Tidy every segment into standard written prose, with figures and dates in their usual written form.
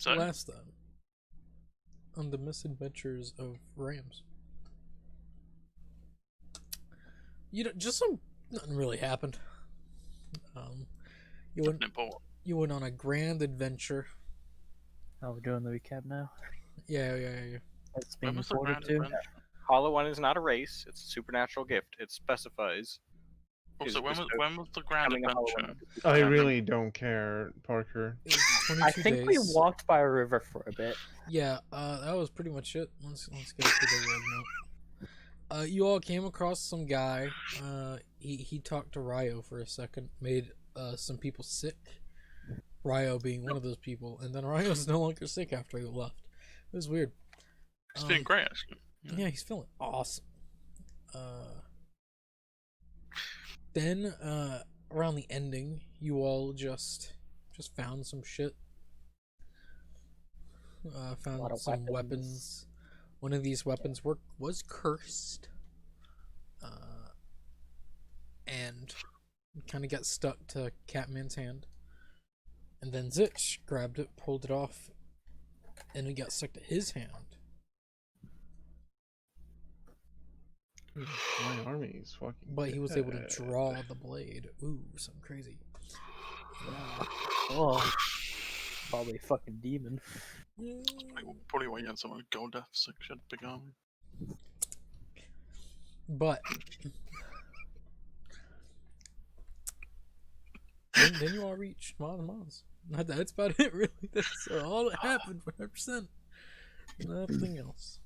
So, last time on the misadventures of Rams. Nothing really happened. Um, you went nothing important. you went on a grand adventure. Oh, we're doing the recap now. Yeah. It's When being was the recorded grand too. adventure? Hollow One is not a race; it's a supernatural gift. It specifies. Also, is when was the grand becoming a Hollow One. adventure? I really don't care, Parker. It was 22 I think we days. walked by a river for a bit. Yeah, that was pretty much it. Let's get to the word note. You all came across some guy. He talked to Ryo for a second, made some people sick. Ryo being one of those people, and then Ryo's no longer sick after he left. It was weird. It's been great, actually. Yeah, he's feeling awesome. Then around the ending, you all just found some shit. Found some weapons. One of these weapons was cursed, and kind of got stuck to Catman's hand. And then Zitch grabbed it, pulled it off, and it got stuck to his hand. My army is fucking. But he was able to draw the blade. Ooh, something crazy. Yeah. Oh, probably a fucking demon. Probably why you had someone with gold death, so she had a big army. But then you all reach Maz. That's about it, really. That's all that happened. 100%. Nothing else.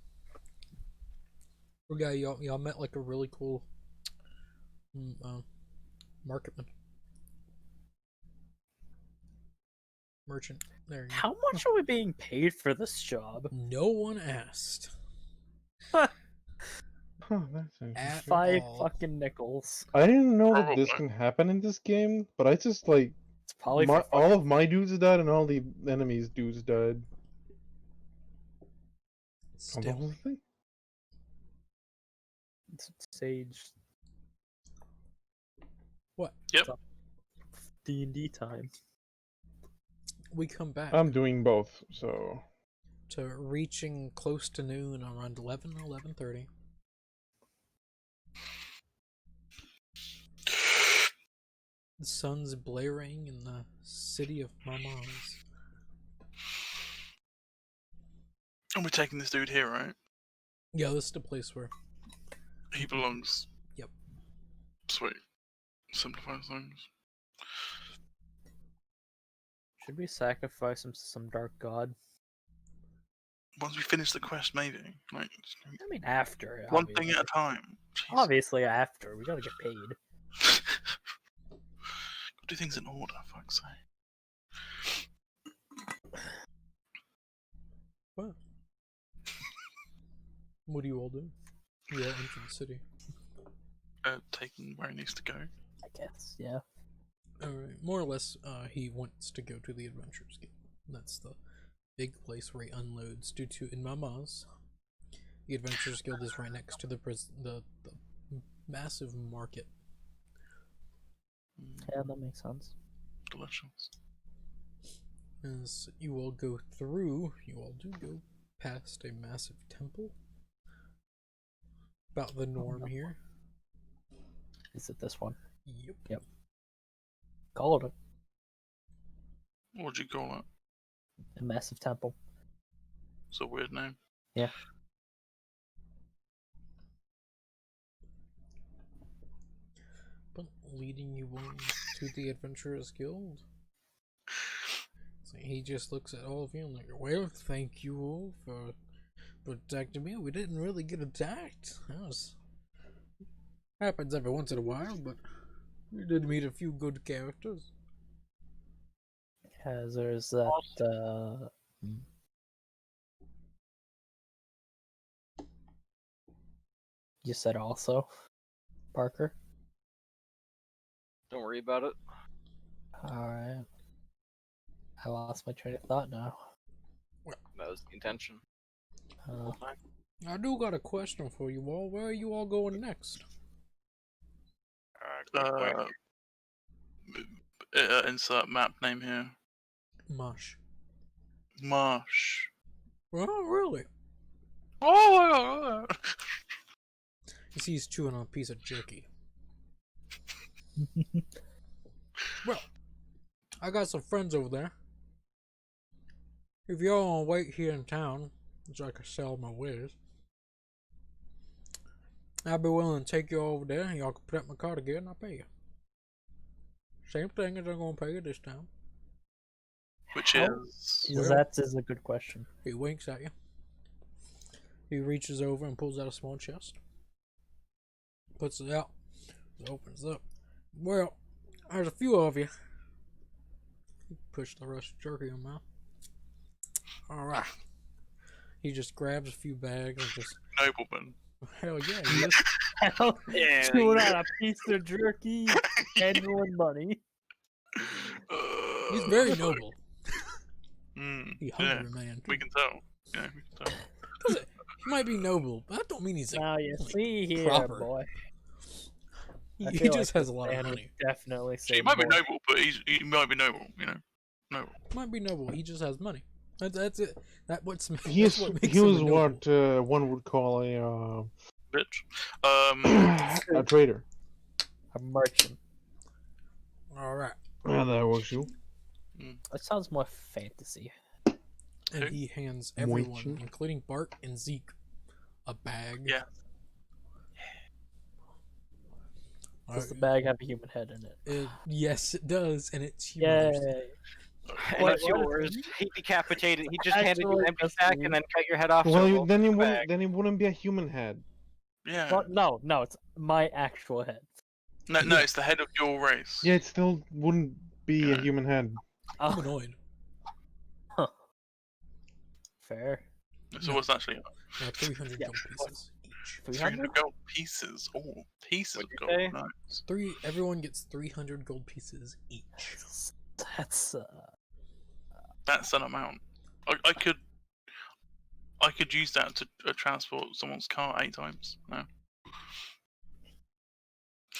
Okay, y'all met like a really cool marketman. Merchant. There you go. How much are we being paid for this job? No one asked. Huh, that's interesting. At 5 all. fucking nickels. I didn't know that this Probably. can happen in this game, but I just like It's probably for all of my dudes died and all the enemies' dudes died. Still. Probably. Sage What? Yep. D&D time. We come back I'm doing both, so to reaching close to noon around 11:30. The sun's blaring in the city of Mamaz. And we're taking this dude here, right? Yeah, this is the place where He belongs. Yep. Sweet. Simplifies things. Should we sacrifice him to some dark god? Once we finish the quest, maybe. Like, I mean, after. one thing at a time. Jeez. Obviously, after. We gotta get paid. Gotta do things in order, fuck's sake. What do you all do? You all enter the city. Taking where he needs to go. I guess, yeah. Alright, more or less, he wants to go to the Adventurers Guild. That's the big place where he unloads. Due to in Mamaz, the Adventurers Guild is right next to the massive market. Yeah, that makes sense. Delicious. As you all go through, you all do go past a massive temple. About the norm here. Is it this one? Yep. Call it What'd you call it? a massive temple. It's a weird name. Yeah. But leading you on to the Adventurers Guild. So he just looks at all of you and like, well, thank you all for protecting me. We didn't really get attacked. Happens every once in a while, but we did meet a few good characters. Yeah, there's that, You said also, Parker? Don't worry about it. Alright. I lost my train of thought now. That was the intention. I do got a question for you all. Where are you all going next? Insert map name here. Mush. Marsh. Oh, really? Oh, You see, he's chewing on a piece of jerky. Well, I got some friends over there. If y'all want to wait here in town, so I can sell my wares, I'll be willing to take you over there and y'all can put up my card again and I'll pay you. Same thing as I'm going to pay you this time. which How is Well- That is a good question. He winks at you. He reaches over and pulls out a small chest. Puts it out. It opens up. Well, there's a few of you. Push the rest of the jerky in mouth. Alright. He just grabs a few bags and just, nobleman. hell yeah, he is. Hell, Yeah, chewing on a piece of jerky, handling money. He's very noble. He yeah, hungry man. we Too. can tell. Yeah, we can tell. He might be noble, but that don't mean he's like, Now you like, see here, proper. boy. I he feel just like has a this lot of man would money. Definitely say He might be boy. noble, but he might be noble. Noble. Might be noble. He just has money. That's it. That's what makes he him was a noble. what one would call Bitch. a trader. A merchant. All right. Yeah, that works too. That sounds more fantasy. And Okay. he hands everyone, Merchant. including Bart and Zeke, a bag. Yeah. Does the bag have a human head in it? Yes, it does, and it's humorous. Yay. And What- it's what is yours. it? He decapitated. He just handed you an Actually, empty that's sack me. and then cut your head off. Well, so then it bag. wouldn't be a human head. Yeah. Well, no, it's my actual head. No, it's the head of your race. Yeah, it still wouldn't be a Yeah. human head. Oh, Humanoid. fair. So what's actually 300 Yeah, gold pieces each. 300? 300 gold pieces? Oh, pieces What'd of you gold. say? Nice. Everyone gets 300 gold pieces each. That's That's an amount. I could use that to transport someone's car 8 times. No.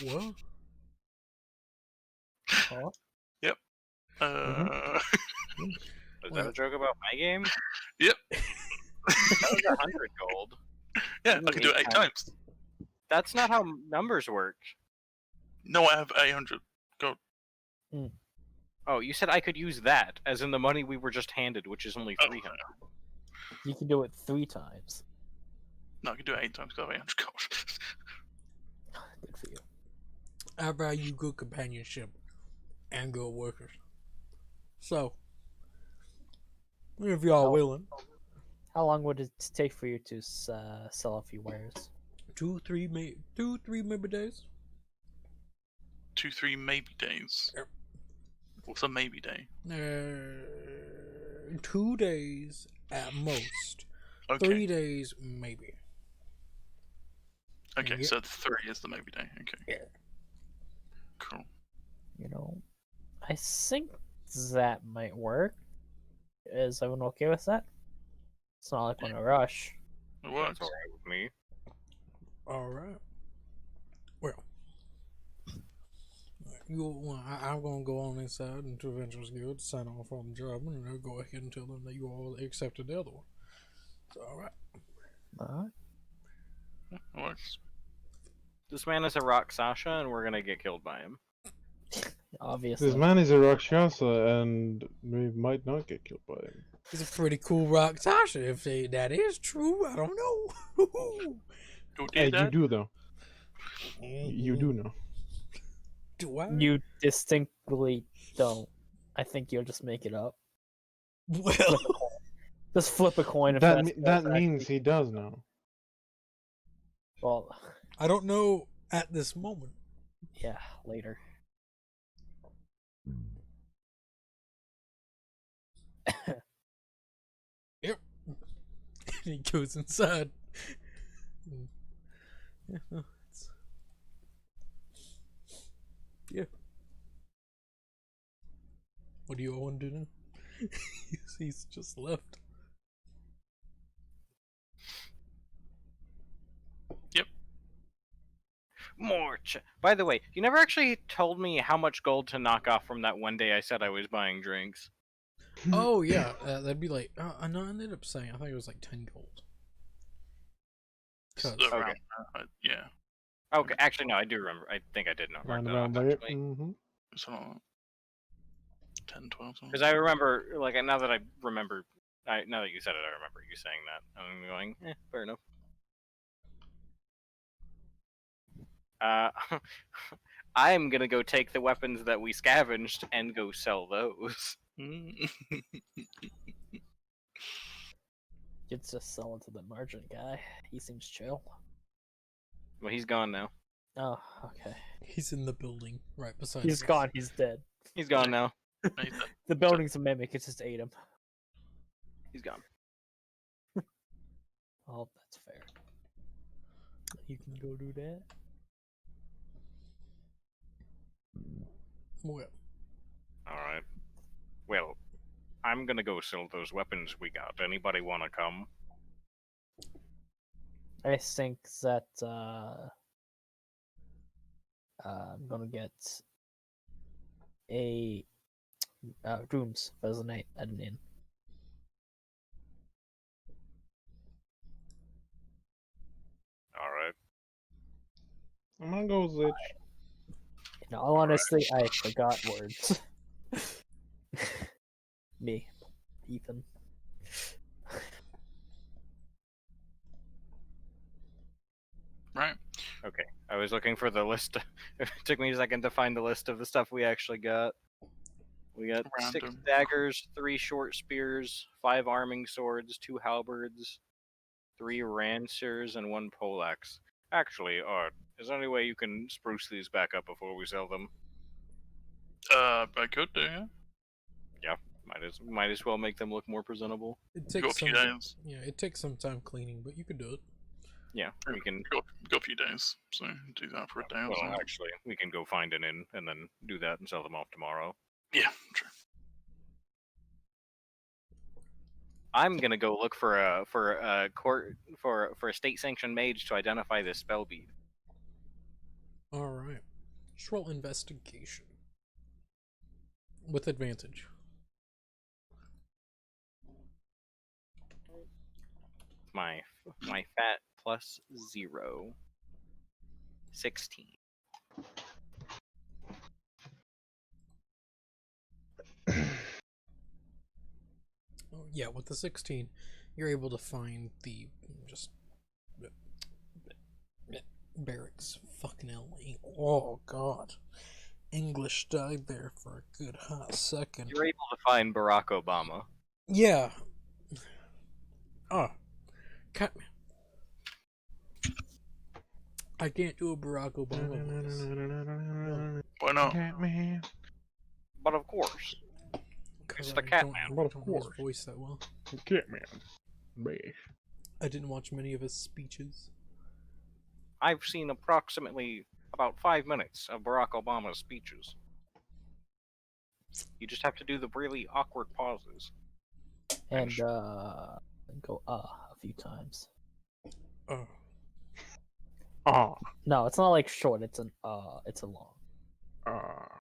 What? huh? Was that a joke about my game? Yep. That was 100 gold. Yeah, I could do it 8 times. That's not how numbers work. No, I have 800 gold. Oh, you said I could use that, as in the money we were just handed, which is only Oh, 300. You can do it 3 times. No, I could do it 8 times because I have 800 gold. Good for you. I value good companionship and good workers. So, if y'all willing, How long would it take for you to sell a few wares? 2, 3 maybe days. 2, 3 maybe days. Yep. What's a maybe day? 2 days at most. Okay. 3 days maybe. Okay, Yep. so 3 is the maybe day. Okay. Yeah. Cool. You know, I think that might work. Is everyone okay with that? It's not like we're in a rush. It works. That's alright with me. All right. Well, I'm gonna go on inside into Adventurers Guild, sign off on the job, and I'll go ahead and tell them that you all accepted the other one. So, all right. Alright. Yeah, it works. This man is a Rakshasa, and we're gonna get killed by him. Obviously. This man is a Rakshasa, and we might not get killed by him. He's a pretty cool rock Tasha. If that is true, I don't know. Your Hey, dear you dad? do though. You do know. Do I? You distinctly don't. I think you'll just make it up. Well, Just flip a coin if That that's, me- that's that means he does know. Well, I don't know at this moment. yeah, later. He goes inside. Yeah, no, yeah. What do you all want to do now? He's just left. More. By the way, you never actually told me how much gold to knock off from that one day I said I was buying drinks. Oh yeah, that'd be like. No, I ended up saying I think it was like 10 gold. It's 'Cause- around, yeah. Okay, actually, no, I do remember. I think I did not mark Round that around off, there. actually. Mm-hmm. It's not 10, 12. Because I remember, like, now that I remember, now that you said it, I remember you saying that. I'm going, fair enough. I'm gonna go take the weapons that we scavenged and go sell those. Mm. It's just selling to the merchant guy. He seems chill. Well, he's gone now. Oh, okay. He's in the building right beside. He's us. gone. He's dead. He's gone now. Nathan, The building's a mimic. It just ate him. He's gone. Oh, that's fair. You can go do that. Well, Alright. Well, I'm gonna go sell those weapons we got. Anybody wanna come? I think that I'm gonna get a rooms for the night at an inn. Alright. I'm gonna go Zich. In all honesty, I forgot words. Me, Ethan. right? Okay. I was looking for the list. It took me a second to find the list of the stuff we actually got. We got 6 Random. daggers, 3 short spears, 5 arming swords, 2 halberds, 3 rancers, and 1 poleaxe. Actually, Art, is there any way you can spruce these back up before we sell them? I could do, yeah. Might as well make them look more presentable. it Go a takes few some. days. Yeah, it takes some time cleaning, but you could do it. Yeah, we can. Go a few days. So do that for a day or Well, so. actually, we can go find an inn and then do that and sell them off tomorrow. Yeah, true. I'm gonna go look for a court for a state sanctioned mage to identify this spell bead. All right. Just roll investigation with advantage. My fat plus 0. 16. Oh, yeah, with the 16, you're able to find the just barracks. Fucking hell. Oh god. English died there for a good hot second. You're able to find Barack Obama. Yeah. Catman. I can't do a Barack Obama voice. Why not? Catman. But of course. 'Cause It's the I Catman. don't But of know his course. voice that well. Catman. Bash. I didn't watch many of his speeches. I've seen approximately about 5 minutes of Barack Obama's speeches. You just have to do the really awkward pauses. And go a few times. Oh. Ah. No, it's not like short. It's an it's a long. Ah.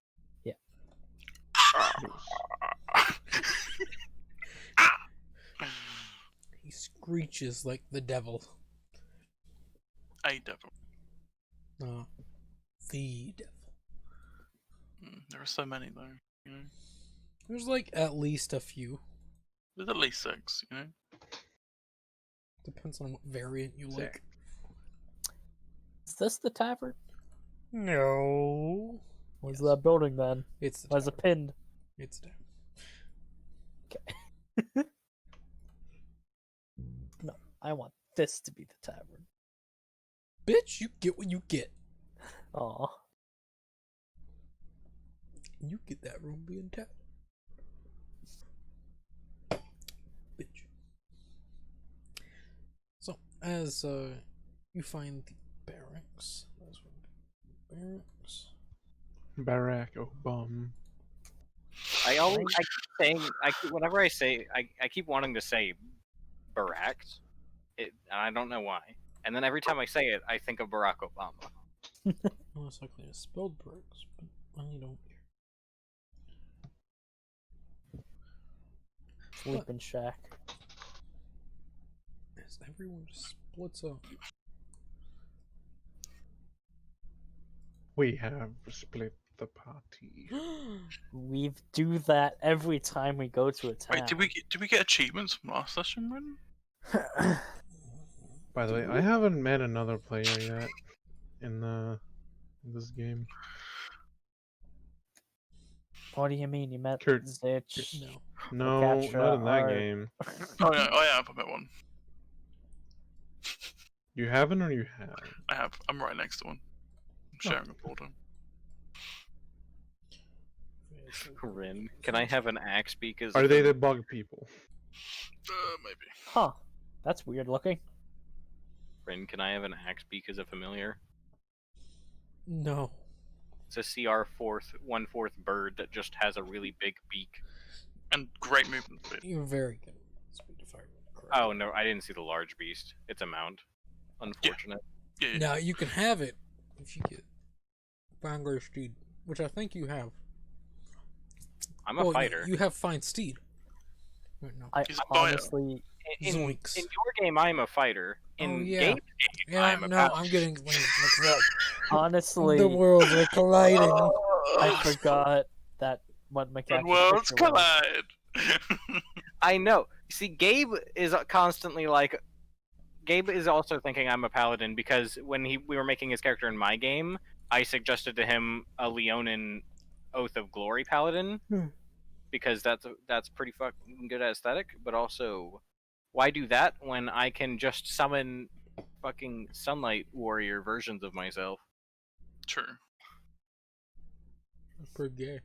He screeches like the devil. A devil. No. The devil. There are so many though. You know, There's like at least a few. there's at least 6. You know. Depends on what variant you like. Is this the tavern? No. Where's Yes. that building then? It's the Where's it tavern. pinned? It's the No, I want this to be the tavern. bitch, you get what you get. Aw. You get that room being tapped. Bitch. So, as you find the barracks. Barracks. Barack Obama. I always, I keep saying, whenever I say, I keep wanting to say Barack, and I don't know why. And then every time I say it, I think of Barack Obama. Most likely a spelled barracks, but I don't care. Sleeping shack. As everyone just splits up. We have split the party. We do that every time we go to a town. Wait, did we get achievements from last session, Ren? By the way, I haven't met another player yet in this game. What do you mean? You met Kurt. Zitch? No. No, Capture not in that art. game. Oh yeah, I met one. You haven't or you have? I have. I'm right next to one. I'm sharing a border. Rin, can I have an axe because Are they the bug people? Maybe. Huh. That's weird looking. Rin, can I have an axe beak as a familiar? No. It's a CR 1/4 bird that just has a really big beak. And great movement speed. You're very good at speed if I remember correctly. Oh no, I didn't see the large beast. It's a mount. Unfortunate. Yeah. Now you can have it if you get Vanguard Steed, which I think you have. I'm a Well, fighter. You have Fine Steed. Wait, no. I He's a bio. honestly, In Zoinks. your game, I'm a fighter. In Oh, yeah. Gabe's game, Yeah, I'm a no, paladin. I'm getting mixed up. honestly, The worlds are colliding. I forgot that what The McCaffrey's worlds picture was. collide. I know. See, Gabe is constantly like. Gabe is also thinking I'm a paladin because when we were making his character in my game, I suggested to him a Leonin Oath of Glory paladin because that's pretty fucking good aesthetic. But also, why do that when I can just summon fucking Sunlight Warrior versions of myself? True. Pretty gay.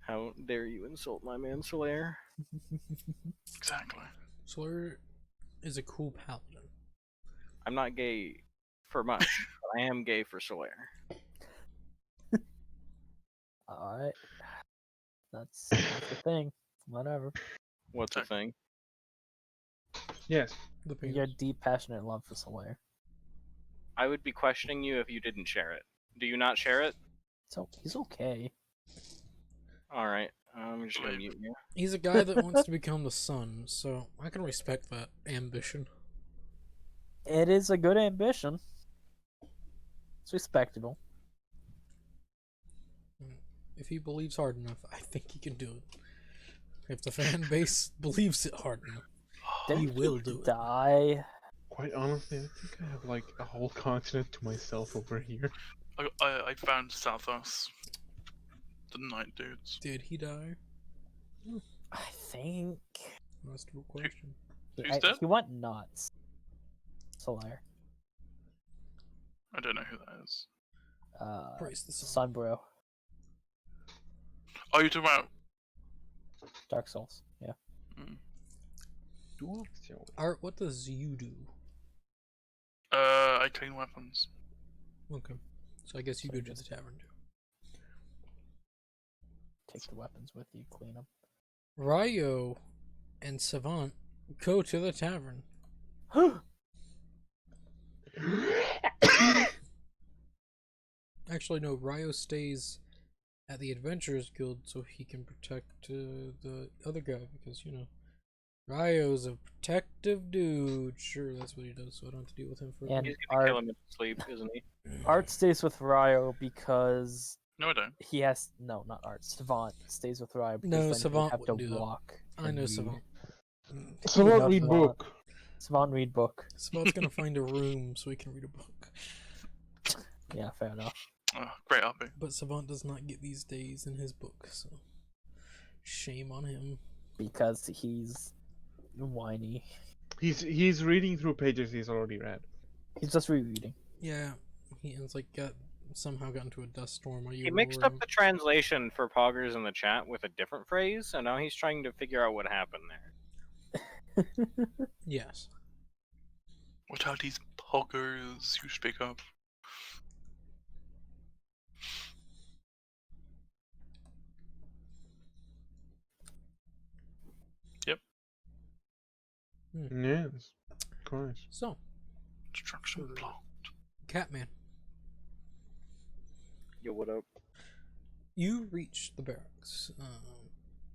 How dare you insult my man Solaire? Exactly. Slayer is a cool paladin. I'm not gay for much, but I am gay for Solaire. Alright. That's the thing. Whatever. What's the thing? Yes. The penis. Your deep, passionate love for Solaire. I would be questioning you if you didn't share it. Do you not share it? So he's okay. All right, I'm just gonna mute you. He's a guy that wants to become the sun, so I can respect that ambition. It is a good ambition. It's respectable. If he believes hard enough, I think he can do it. If the fan base believes it hard enough, he Didn't will do it. Die. Quite honestly, I think I have like a whole continent to myself over here. I found Southos. The night dudes. Did he die? I think That's a good question. Who's dead? he went nuts. Solaire. I don't know who that is. Praise the sun. Sunbro. Oh, you're talking about. Dark Souls. Yeah. Art, what does you do? I clean weapons. Okay. So I guess you So go to the just- tavern too. Take the weapons with you, clean them. Ryo and Savant go to the tavern. Actually, no, Ryo stays at the Adventurers Guild so he can protect the other guy because, you know, Ryo's a protective dude. Sure, that's what he does, so I don't have to deal with him for And He's gonna Art, kill him in his sleep, isn't he? Art stays with Ryo because No, I don't. he has not Art. Savant stays with Ryo because No, then Savant he'd have to wouldn't do that. walk. I and know read. Savant. So You what know read Savant. book? Savant read book. Savant's gonna find a room so he can read a book. Yeah, fair enough. Oh, great RP. But Savant does not get these days in his book, so shame on him. Because he's whiny. He's reading through pages he's already read. He's just rereading. Yeah, he's like somehow got into a dust storm. Are you He mixed up the translation for Poggers in the chat with a different phrase, and now he's trying to figure out what happened there. Yes. What are these poggers you speak of? Yes, of course. So, Destruction plot. Catman, Yo, what up? you reach the barracks.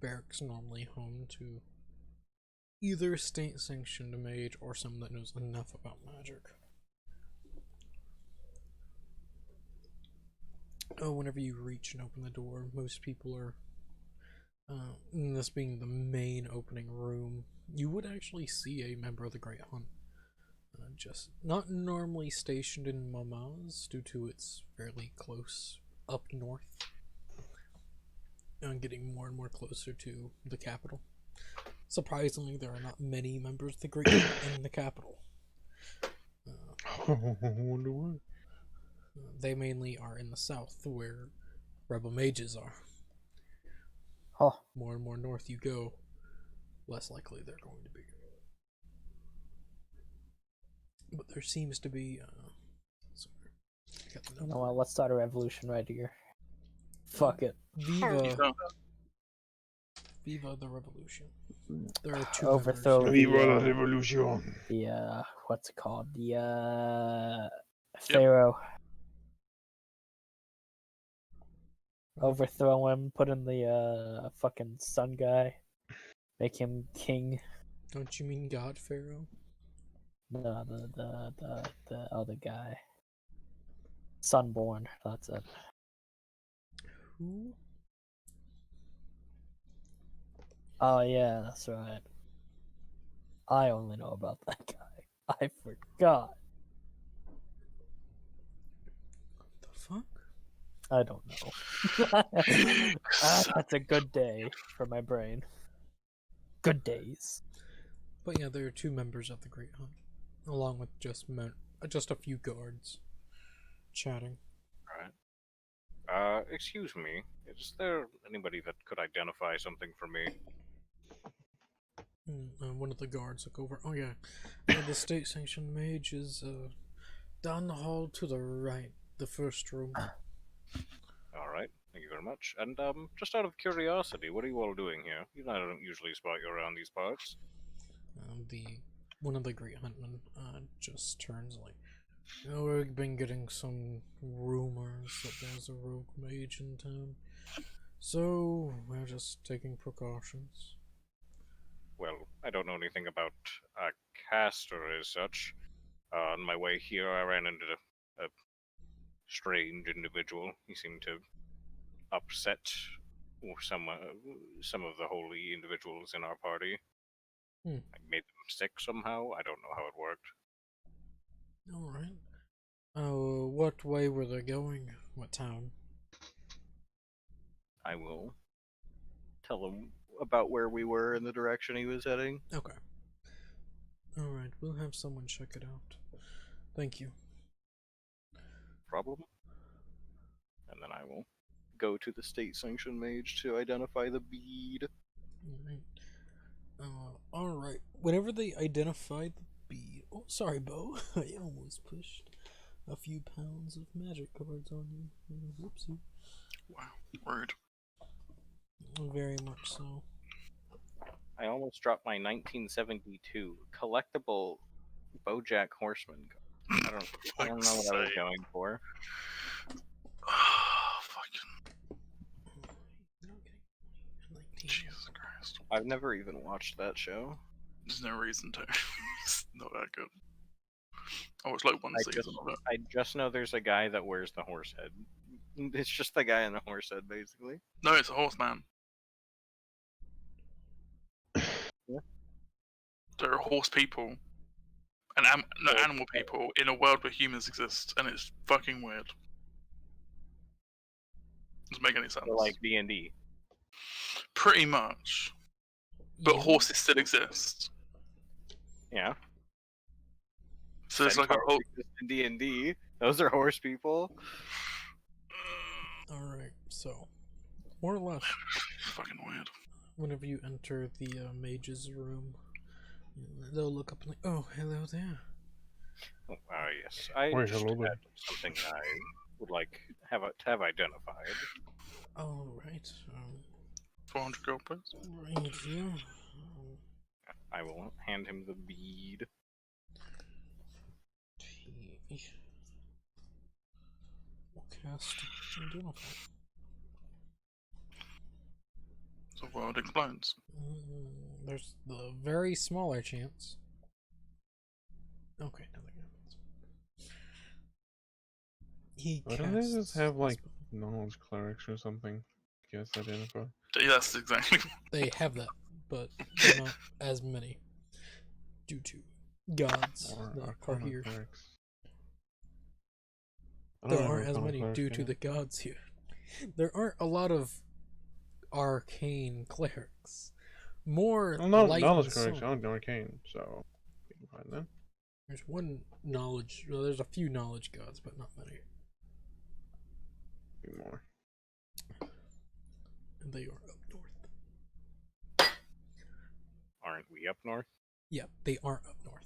barracks normally home to either state-sanctioned mage or someone that knows enough about magic. Whenever you reach and open the door, most people are, this being the main opening room, you would actually see a member of the Great Hunt. Just not normally stationed in Mamaz due to its fairly close up north. And getting more and more closer to the capital. Surprisingly, there are not many members of the Great Hunt in the capital. Wonder why. They mainly are in the south, where rebel mages are. Oh, More and more north you go, less likely they're going to be. But there seems to be. you know what? Let's start a revolution right here. Fuck it. Viva, So, Viva the revolution. There are two Overthrow members. Viva la the, revolution. what's it called? Pharaoh. Overthrow him, put in the fucking sun guy, make him king. Don't you mean God Pharaoh? No, the other guy. Sunborn, that's it. Who? Oh yeah, that's right. I only know about that guy. I forgot. The fuck? I don't know. That's a good day for my brain. Good days. But yeah, there are two members of the Great Hunt, along with just a few guards, chatting. Excuse me. Is there anybody that could identify something for me? One of the guards look over. Oh yeah, the state-sanctioned mage is down the hall to the right, the first room. All right. Thank you very much. And just out of curiosity, what are you all doing here? I don't usually spot you around these parts. One of the Great Huntmen just turns like, we've been getting some rumors that there's a rogue mage in town, so we're just taking precautions. Well, I don't know anything about a caster as such. On my way here, I ran into a strange individual. He seemed to upset some of the holy individuals in our party. I made them sick somehow. I don't know how it worked. Alright. What way were they going? What town? I will tell him about where we were and the direction he was heading. Okay. Alright, we'll have someone check it out. Thank you. Problem. And then I will go to the state-sanctioned mage to identify the bead. Alright. Whenever they identify the bead... Oh, sorry, Bo. I almost pushed a few pounds of magic cards on you. Whoopsie. wow, rude. Very much so. I almost dropped my 1972 collectible BoJack Horseman. I don't know what I was going for. Fucking Jesus Christ. I've never even watched that show. There's no reason to. It's not that good. I watched like one season of it. I just know there's a guy that wears the horse head. It's just the guy in the horse head, basically. No, it's a horseman. Yeah. There are horse people and animal people in a world where humans exist, and it's fucking weird. Doesn't make any sense. So like D&D. Pretty much. But Yeah. horses still exist. Yeah. So it's like a Centaurs whole. exist in D&D. Those are horse people. Alright, so... More or less, Fucking weird. whenever you enter the mage's room, they'll look up and like, oh, hello there. Oh, yes. I Why, just hello there. had something I would like to have identified. Alright, 400 gold, please. right here. I will hand him the bead. We'll cast identify. the world explodes. There's the very smaller chance. Okay, nothing happens. He Why don't they just casts have a like spell. knowledge clerics or something? Guess that info. That's exactly. They have that, but they're not as many due to gods Or that are arcana here. clerics. I don't There have aren't as arcana many clerics due to yet. the gods here. There aren't a lot of arcane clerics. More Well, no, light knowledge and clerics sun. aren't arcane, so you can find them. There's one knowledge. Well, there's a few knowledge gods, but not many. Be more. And they are up north. Aren't we up north? Yeah, they are up north.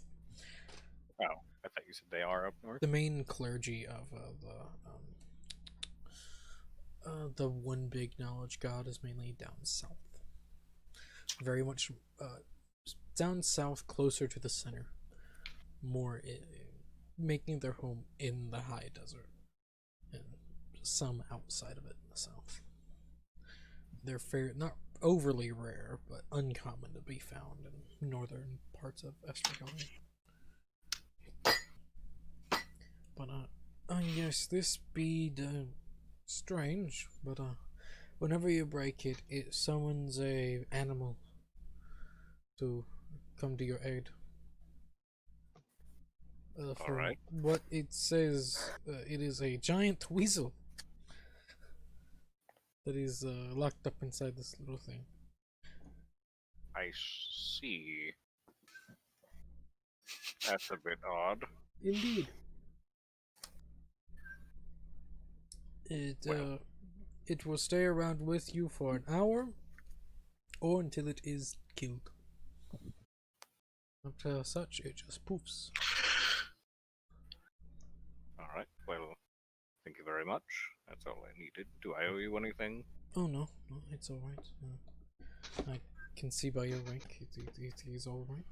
Oh, I thought you said they are up north. The main clergy of the one big knowledge god is mainly down south. Very much down south, closer to the center. More making their home in the high desert, and some outside of it in the south. They're not overly rare, but uncommon to be found in northern parts of Estragon. But yes, this bead strange, but whenever you break it, it summons a animal to come to your aid. From Alright. what it says, it is a giant weasel that is locked up inside this little thing. I see. That's a bit odd. Indeed. Well. It will stay around with you for an hour, or until it is killed. After such, it just poofs. Alright, well, thank you very much. That's all I needed. Do I owe you anything? Oh no, it's alright. I can see by your rank, it is alright.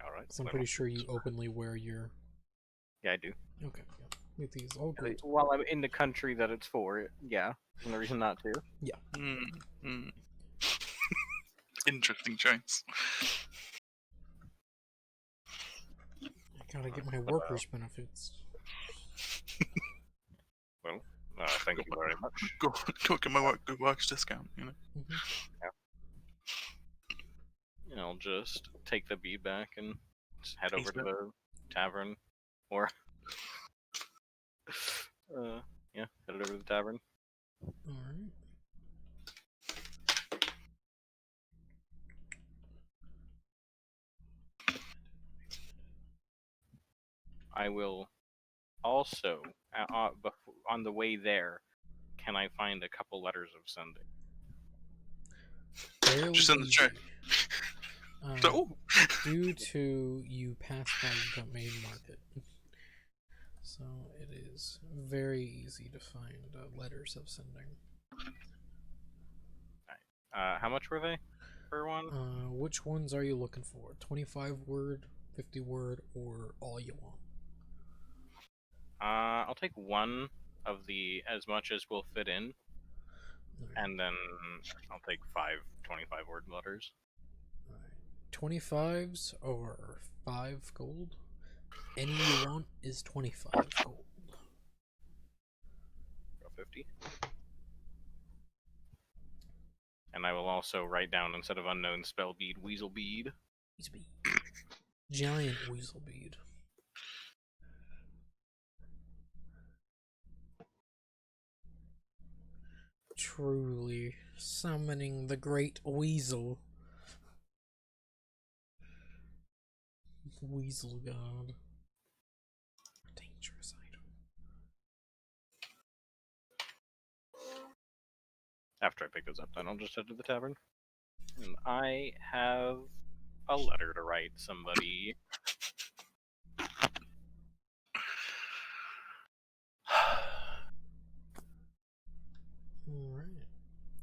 Alright. I'm pretty sure you openly wear your... Yeah, I do. Okay, yeah. It is all good. While I'm in the country that it's for, yeah. There's no reason not to. Interesting choice. I gotta get my workers' benefits. Well, thank you very much. Go get my work's discount, you know. Mhm. And I'll just take the bead back and just head over Taste to the tavern. Or, yeah, head over to the tavern. Alright. I will also, on the way there, can I find a couple letters of sending? Fairly Just in the tray. easy. So, Due to you pass by the main market, so it is very easy to find letters of sending. How much were they per one? Which ones are you looking for? 25 word, 50 word, or all you want? I'll take one of the as much as will fit in, Alright. and then I'll take 5 25-word letters. 25s or 5 gold. Any you want is 25 gold. Go 50. And I will also write down, instead of unknown spell bead, weasel bead. Weasel bead. Giant weasel bead. Truly summoning the great weasel. Weasel god. Dangerous item. After I pick those up, then I'll just head to the tavern. And I have a letter to write somebody. Alright.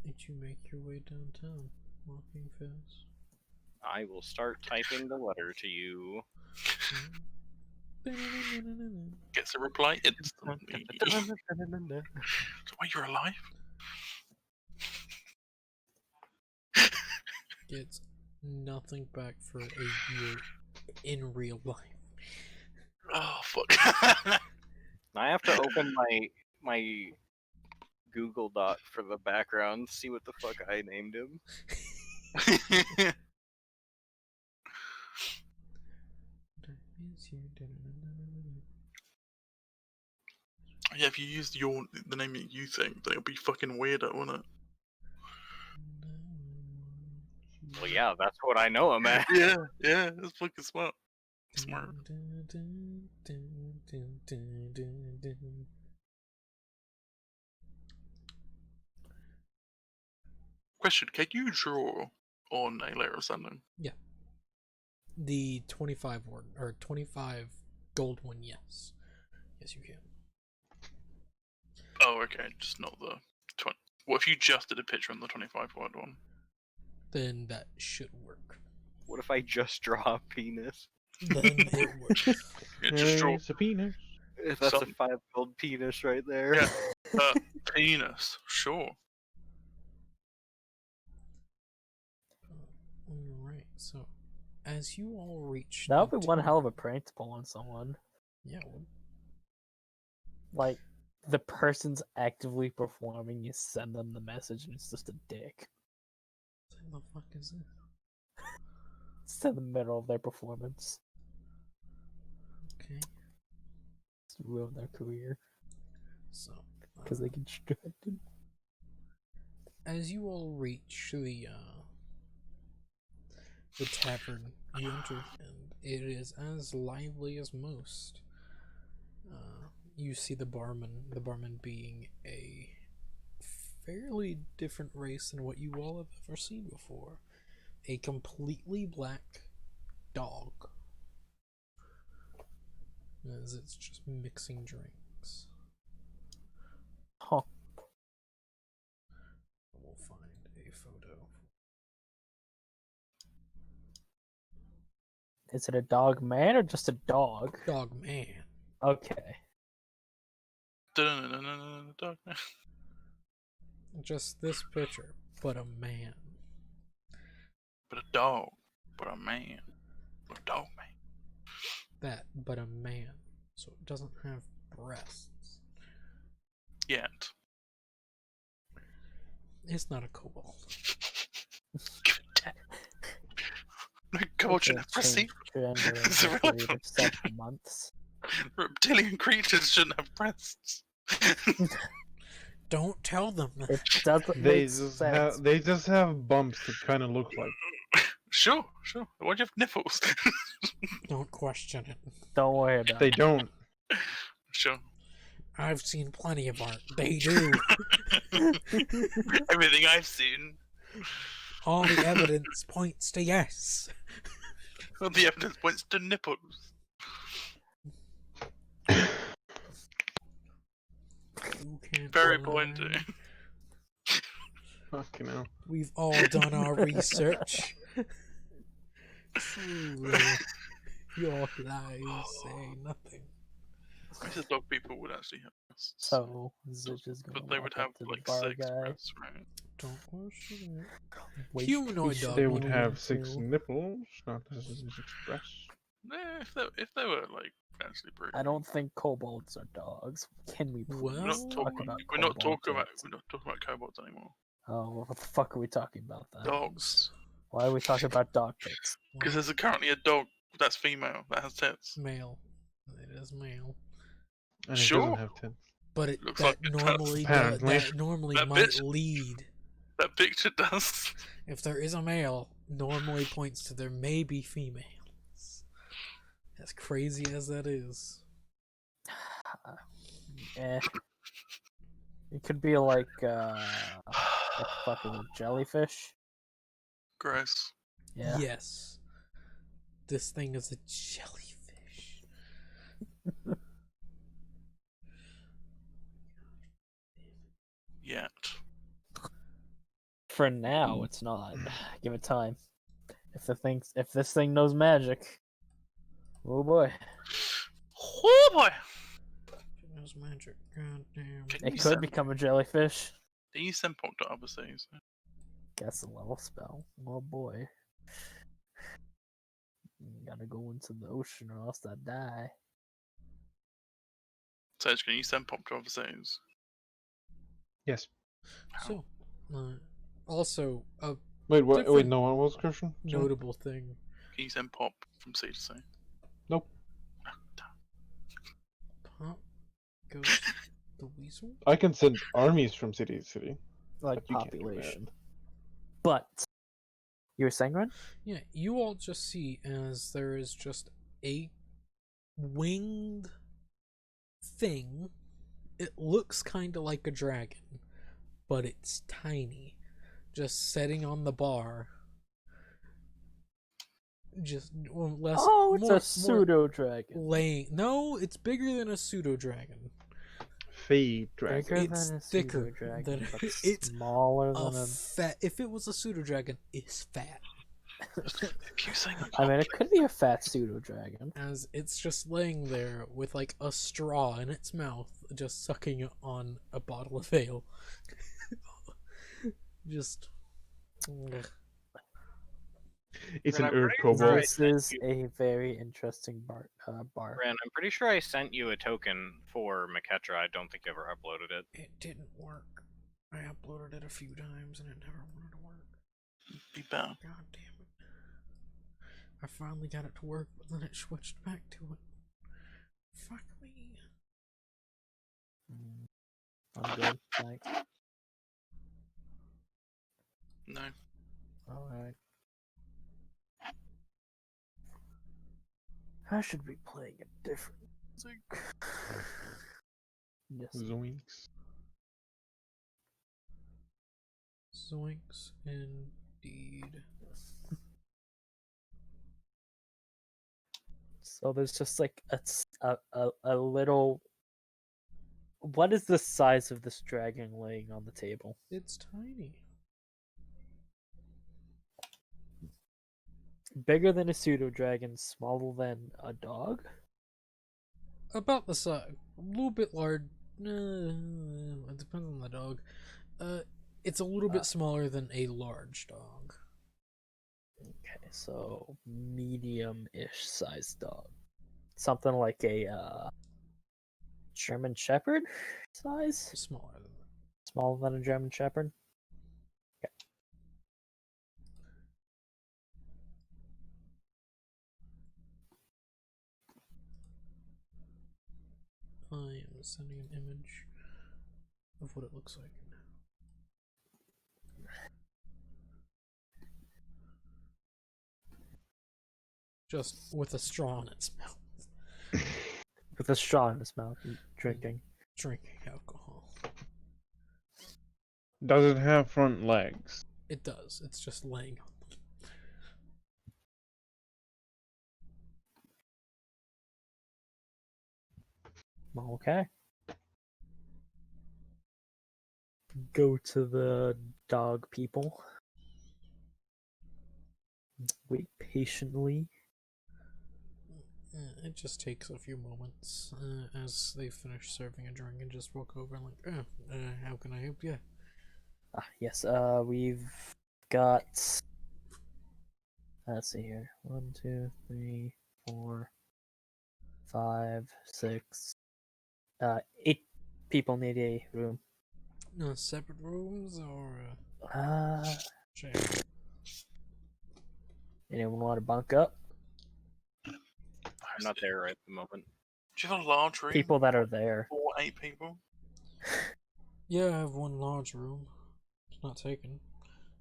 Did you make your way downtown? Walking fast. I will start typing the letter to you. gets a reply instantly. Why you're alive? gets nothing back for a year in real life. Oh fuck. I have to open my Google Doc for the background, see what the fuck I named him. Yeah, if you used the name that you think, then it'll be fucking weirder, wouldn't it? Well, yeah, that's what I know him as. Yeah, it's fucking smart. Smart. Question: can you draw on a layer of sanding? The 25 one or 25 gold one, yes. Yes, you can. Oh, okay, just not the 20. What if you just did a picture on the 25 word one? Then that should work. What if I just draw a penis? Then it works. Yeah, just draw It's a penis. If that's Some- a 5 gold penis right there. Yeah. Penis, sure. Alright, so as you all reach That would be the one top- hell of a prank to pull on someone. Yeah, it would. Like, the person's actively performing, you send them the message and it's just a dick. What the fuck is this? It's in the middle of their performance. Okay, It's ruin their career so because they get distracted. as you all reach the tavern, you enter, and it is as lively as most. You see the barman being a fairly different race than what you all have ever seen before. A completely black dog. As it's just mixing drinks. Huh. We'll find a photo. Is it a dog man or just a dog? Dog man. Okay. Dog. Just this picture, but a man. But a dog. But a man. But a dog man. That, but a man. So it doesn't have breasts. Yet. It's not a kobold. Come on, shouldn't have breasts. It's irrelevant. 7 months. Reptilian creatures shouldn't have breasts. Don't tell them that. It doesn't They make just sense. have bumps that kind of look like. Sure. Why'd you have nipples? Don't question it. Don't worry about They it. don't. Sure. I've seen plenty of art. They do. Everything I've seen. All the evidence points to yes. Well, the evidence points to nipples. You can't Very deny. pointy. Fucking hell. We've all done our research. Truly, your lies say nothing. These dog people would actually have breasts. So, is it just gonna But they would walk up have to the like bar 6 guy? breasts, right? Don't question it. Wait, Humanoid fish dog They and would people have eat 6 too? nipples, not as express. If they were like actually pretty. I don't think kobolds are dogs. Can we please Well- We're not talk talking. about We're not kobolds talking about. yet? We're not talking about kobolds anymore. Oh, what the fuck are we talking about then? Dogs. Why are we talking about dog tits? Because there's currently a dog that's female that has tits. Male. It is male. And it Sure. doesn't have tits. But it, Looks that like it does. normally Apparently. that normally That might bitch- lead. That picture does. If there is a male, normally points to there may be females. As crazy as that is. Eh. It could be like, what the fuck is it, jellyfish? Gross. Yeah. Yes. This thing is a jellyfish. Yet. For now, it's not. Give it time. If this thing knows magic, oh boy, Oh boy. It knows magic. God damn. Can it you could send- become a jellyfish. Can you send Pop to overseas? Guess a level spell. Oh boy. Gotta go into the ocean or else I die. Sage, can you send pop to overseas? Yes. So, also a Wait, what? Wait, Different- no, what was Christian? Sorry? notable thing. Can you send pop from sea to sea? Nope. Pop goes the weasel. I can send armies from city to city. Like But you can't do that. population. But you were saying, Ren? Yeah, you all just see as there is just a winged thing. It looks kind of like a dragon, but it's tiny. Just sitting on the bar. Just less. Oh, it's more, a pseudo dragon. laying. No, it's bigger than a pseudo dragon. Fey dragon. Bigger It's than a thicker pseudo dragon, than- but it's smaller A than a. fat. If it was a pseudo dragon, it's fat. If you sing I mean, it could be a fat pseudo dragon. As it's just laying there with like a straw in its mouth, just sucking on a bottle of ale. Just. Ugh. It's Ren, an I'm Erd pretty kobold. sure I This sent is a very interesting bar. Ren, I'm pretty sure I sent you a token for Maketra. I don't think you ever uploaded it. It didn't work. I uploaded it a few times and it never wanted to work. be better. God damn it. I finally got it to work, but then it switched back to it. Fuck me. I'm good. Thanks. No. Alright. I should be playing a different music. Yes. Zoinks. Zoinks, indeed. So there's just like a little. What is the size of this dragon laying on the table? It's tiny. Bigger than a pseudo dragon, smaller than a dog. About the size. A little bit large. It depends on the dog. It's a little bit smaller than a large dog. Okay, so medium-ish sized dog. Something like a German Shepherd size? Smaller than that. Smaller than a German Shepherd? I am sending an image of what it looks like. Just with a straw in its mouth. With a straw in his mouth and drinking. Drinking alcohol. Does it have front legs? It does. It's just laying on them. Okay. Go to the dog people. Wait patiently. It just takes a few moments as they finish serving a drink and just walk over and like, how can I help you? Yes, we've got. Let's see here. 1, 2, 3, 4, 5, 6. 8 people need a room. Separate rooms or share? Anyone want to bunk up? I'm not there right at the moment. Do you have a large room? People that are there. For 8 people? Yeah, I have one large room. It's not taken.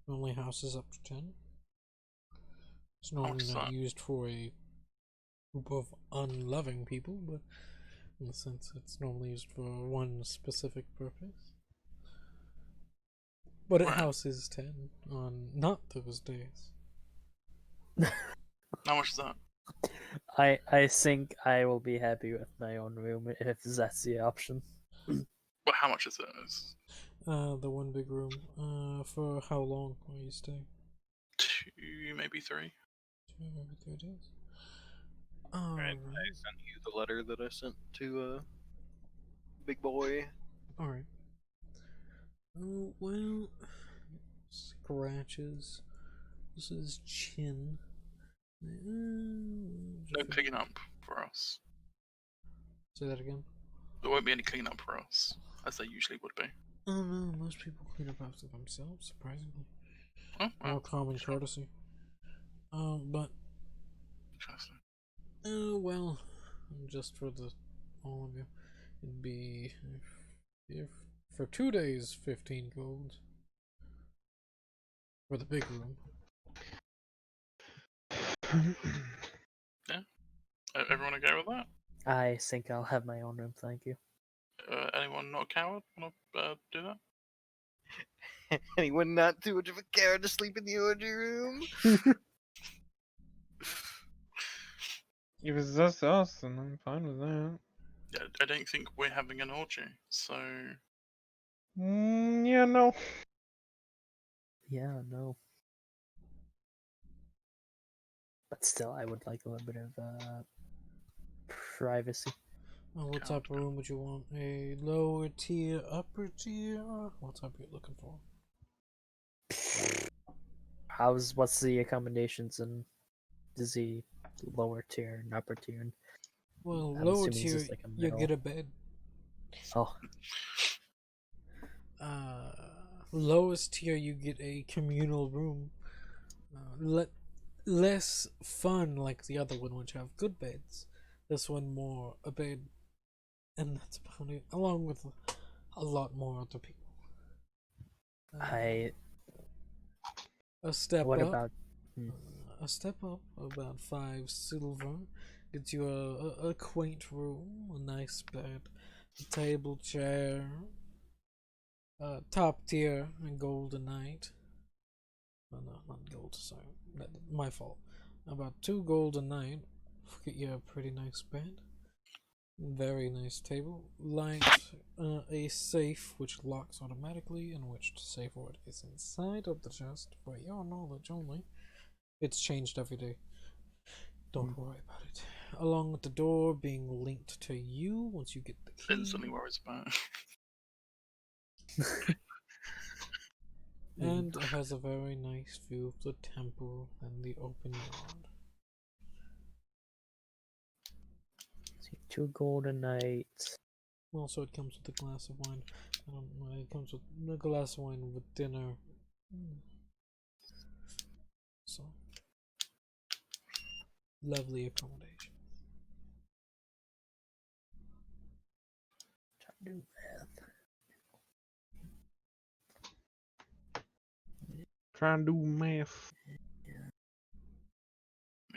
Normally houses up to 10. It's normally not Excellent. used for a group of unloving people, but in the sense it's normally used for one specific purpose. But it Right. houses 10 on not those days. How much is that? I think I will be happy with my own room if that's the option. Well, how much is it? It's The one big room. For how long will you stay? 2, maybe 3. 2, maybe 3 days. Alright, I sent you the letter that I sent to Big Boy. Alright. Well, scratches. This is chin. No clean up for us. Say that again. There won't be any clean up for us, as there usually would be. Oh no, most people clean up after themselves, surprisingly. Oh, well, More common courtesy. But interesting. well, just for all of you, it'd be if for 2 days 15 gold for the big room. Everyone okay with that? I think I'll have my own room, thank you. Anyone not a coward want to do that? Anyone not too much of a coward to sleep in the orgy room? If it's just us, then I'm fine with that. I don't think we're having an orgy, so Yeah, no. Yeah, no. But still, I would like a little bit of privacy. What type of room would you want? A lower tier, upper tier? What type are you looking for? What's the accommodations in the lower tier and upper tier? And Well, I'm lower assuming it's tier, just like a you middle. get a bed. Oh, Lowest tier, you get a communal room. Less fun like the other one, which have good beds. This one more a bed, and that's about it. Along with a lot more other people. A step what up. about? A step up, about 5 silver, gets you a quaint room, a nice bed, a table, chair, top tier, and golden knight. Oh, no, not gold, sorry, my fault. About 2 golden knight, get you a pretty nice bed, very nice table, light, a safe which locks automatically, in which the safe word is inside of the chest, for your knowledge only. It's changed every day. Don't worry about it. Along with the door being linked to you once you get the key. instantly worries about it. And it has a very nice view of the temple and the open yard. 2 golden knights. Also, it comes with a glass of wine. It comes with a glass of wine with dinner. So, lovely accommodation. Try to do math. Try and do math. You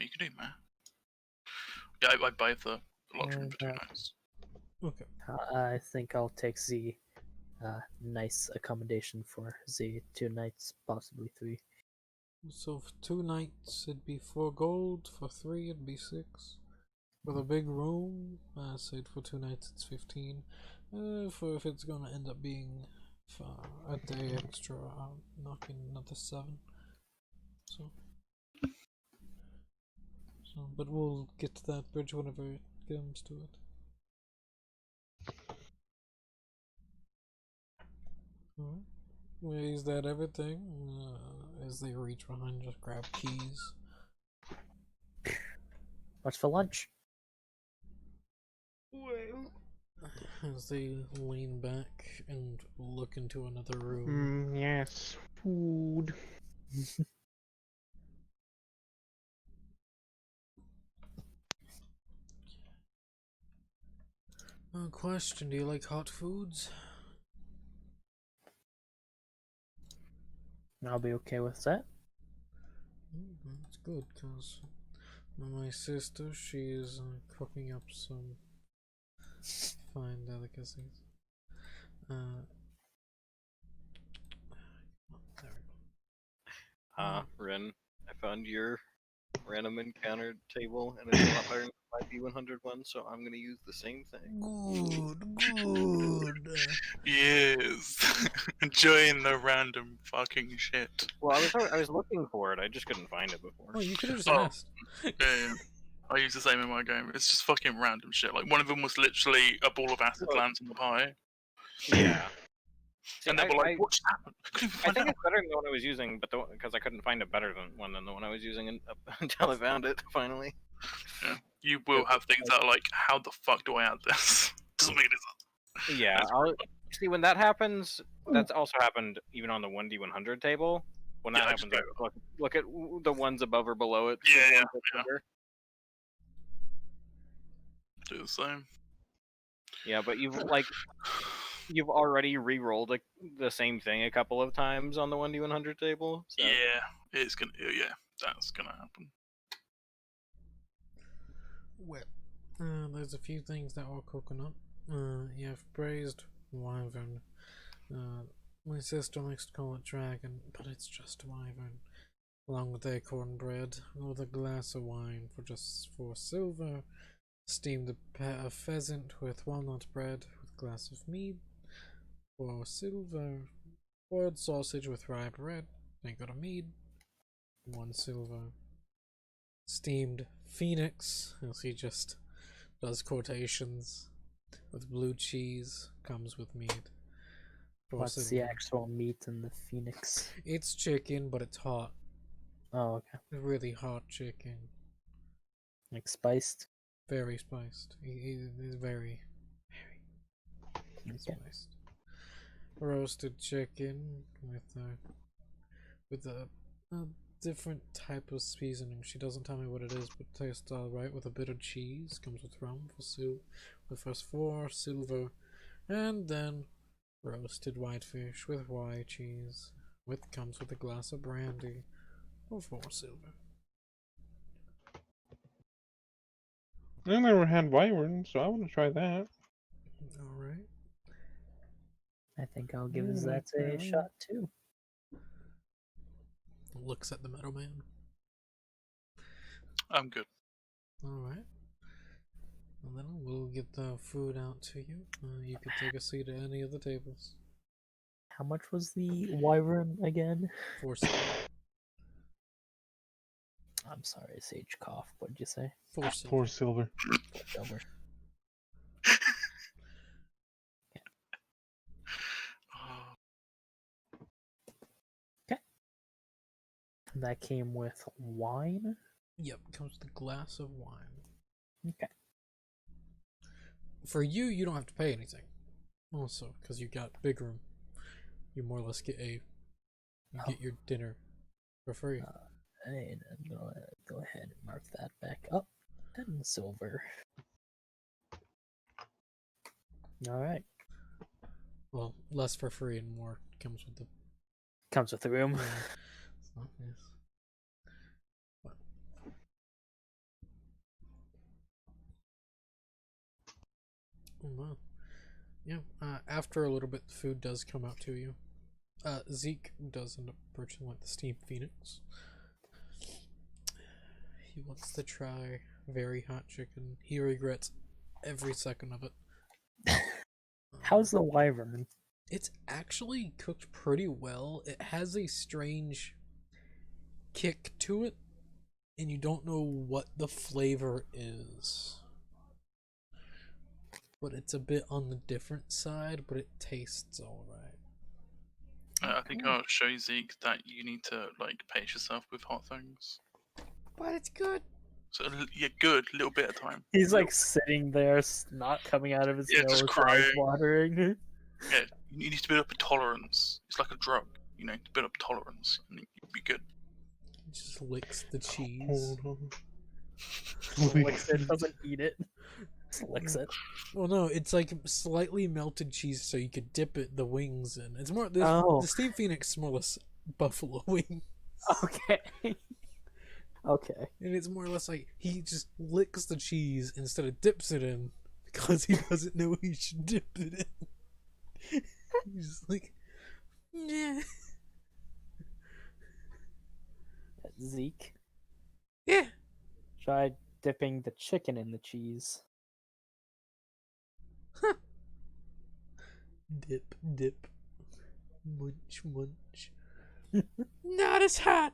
can do math. Yeah, I buy the lottery room for 2 that- nights. Okay. I think I'll take the nice accommodation for the 2 nights, possibly 3. So for 2 nights it'd be 4 gold. For 3 it'd be 6. For the big room, I said for 2 nights it's 15. For if it's gonna end up being a day extra, I'll knock in another 7. So, but we'll get to that bridge whenever it comes to it. Alright. Well, is that everything? As they reach behind, just grab keys. What's for lunch? As they lean back and look into another room. Yes. Food. Question, do you like hot foods? I'll be okay with that. That's good, because my sister, she is cooking up some fine delicacies. There we go. Ren, I found your random encounter table, and it's a lot better than my B100 one, so I'm gonna use the same thing. Good. Yes. Enjoying the random fucking shit. Well, I was looking for it, I just couldn't find it before. Oh, you could have just Oh. asked. Yeah. I use the same in my game. It's just fucking random shit. Like one of them was literally a ball of acid Oh. lands on the pie. Yeah. See, And they were like, "What just happened?" Couldn't even I find think out. it's better than the one I was using, but because I couldn't find a better one than the one I was using until I found it finally. You will have things that are like, "How the fuck do I add this?" Doesn't make any sense. Yeah, That's see when that happens. That's also happened even on the 1D100 table. When that Yeah, happens, true. look at the ones above or below it. Yeah, the yeah, ones that's yeah. under. Do the same. Yeah, but you've already re-rolled the same thing a couple of times on the 1D100 table. So. Yeah, it's gonna. Yeah, that's gonna happen. Well, there's a few things that are cooking up. You have braised wyvern. My sister likes to call it dragon, but it's just wyvern. Along with acorn bread, with a glass of wine for just 4 silver. Steamed a pheasant with walnut bread with a glass of mead. 4 silver. Boiled sausage with rye bread. They got a mead. 1 silver. Steamed phoenix, as he just does quotations, with blue cheese, comes with meat. 4 What's the silver. actual meat in the phoenix? It's chicken, but it's hot. Oh, okay. Really hot chicken. Like spiced. Very spiced. It is very Okay. spiced. Roasted chicken with a different type of seasoning. She doesn't tell me what it is, but it tastes alright with a bit of cheese. Comes with rum for first 4 silver, and then roasted whitefish with white cheese. Comes with a glass of brandy for 4 silver. I never had wyvern, so I want to try that. Alright. I think I'll give Mm, that a okay. shot too. Looks at the metal man. I'm good. Alright. Well, then we'll get the food out to you. You can take a seat at any of the tables. How much was the wyvern again? 4 silver. I'm sorry, Sage cough. What did you say? 4 silver. 4 silver. Silver. Oh, That came with wine. Yep, comes with a glass of wine. Okay. For you, you don't have to pay anything. Also, because you got big room, you more or less get get your dinner for free. And I'm gonna go ahead and mark that back up. 10 silver. Alright. Well, less for free and more comes with the Comes with the room. So, yes. But- Oh, wow. Yeah. After a little bit, the food does come out to you. Zeke does end up purchasing like the steamed phoenix. He wants to try very hot chicken. He regrets every second of it. How's the wyvern? It's actually cooked pretty well. It has a strange kick to it, and you don't know what the flavor is. But it's a bit on the different side, but it tastes alright. I think I'll show you, Zeke, that you need to like pace yourself with hot things. But it's good. So yeah, good, a little bit at a time. He's like sitting there, snot coming out of his Yeah, nose, just eyes crying. watering. Yeah, you need to build up a tolerance. It's like a drug, you know, to build up tolerance, and you'll be good. He just licks the cheese. Hold on. Licks it, doesn't eat it. Just licks it. Well, no, it's like slightly melted cheese, so you could dip the wings in. It's more Oh. the steamed phoenix is more or less buffalo wing, Okay. Okay. and it's more or less like he just licks the cheese instead of dips it in because he doesn't know he should dip it in. He's just like, yeah, Zeke, yeah. try dipping the chicken in the cheese. Dip, dip, munch, munch. Not as hot.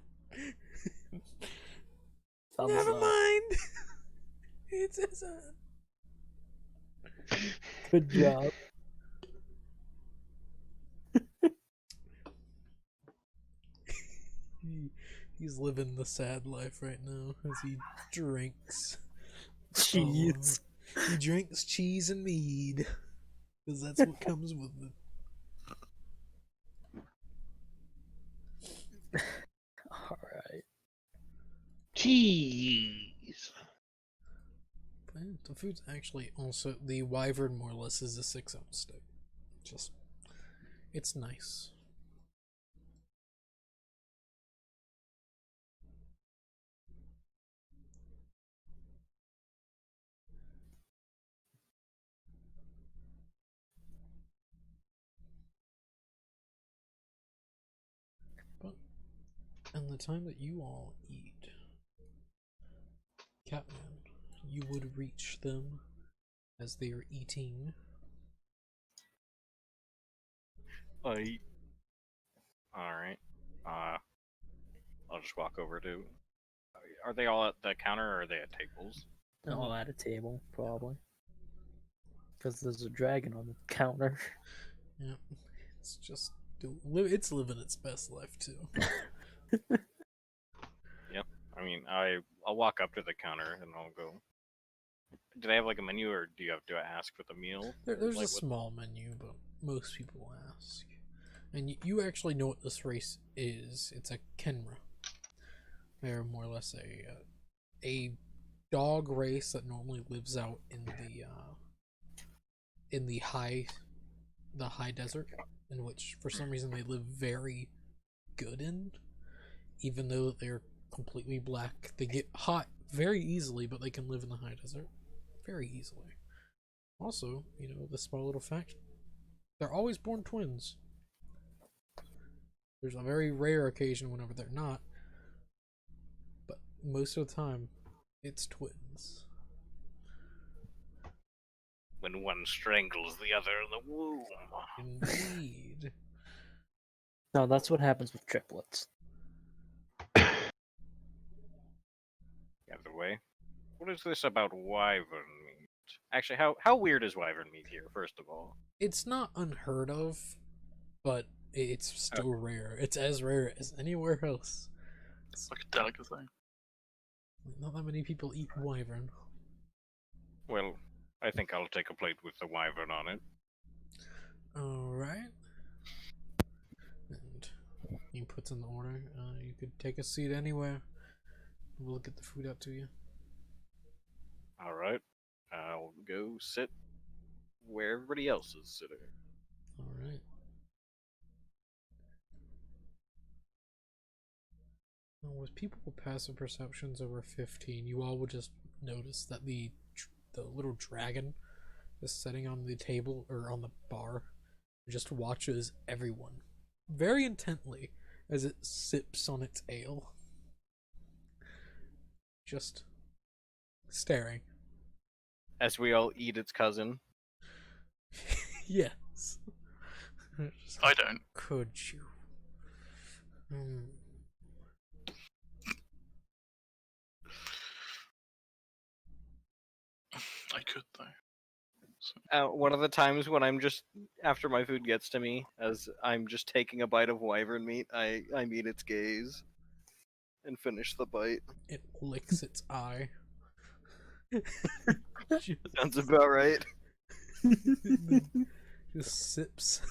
Thumbs Never up. mind. It's as hot. Good job. He's living the sad life right now as he drinks. Cheese. He drinks cheese and mead. Because that's what comes with it. Alright. Cheese. But yeah, the food's actually also. The wyvern more or less is a 6-ounce steak. Just. It's nice. But, and the time that you all eat, Catman, you would reach them as they are eating. Alright. I'll just walk over to. Are they all at the counter or are they at tables? All at a table, probably. Because there's a dragon on the counter. Yeah, it's just it's living its best life too. I mean, I'll walk up to the counter and I'll go. Do they have like a menu, or do I ask for the meal? There's Like, a small menu, but most people ask. And you actually know what this race is. It's a Kenra. They're more or less a dog race that normally lives out in the high desert, in which for some reason they live very good in, even though they're completely black. They get hot very easily, but they can live in the high desert very easily. Also, the small little fact, they're always born twins. There's a very rare occasion whenever they're not, but most of the time, it's twins. when one strangles the other in the womb. Indeed. No, that's what happens with triplets. Either way, what is this about wyvern meat? Actually, how weird is wyvern meat here? First of all, It's not unheard of, but it's still rare. It's as rare as anywhere else. It's like a delicacy. Not that many people eat wyvern. well, I think I'll take a plate with the wyvern on it. Alright. And he puts in the order. You could take a seat anywhere. We'll get the food out to you. All right, I'll go sit where everybody else is sitting. Alright. With people with passive perceptions over 15, you all would just notice that the little dragon is sitting on the table or on the bar, just watches everyone very intently as it sips on its ale. Just staring. As we all eat its cousin. Yes. Just, I don't. could you? I could though. One of the times when I'm just after my food gets to me, as I'm just taking a bite of wyvern meat, I meet its gaze and finish the bite. It licks its eye. Just- Sounds about right. just sips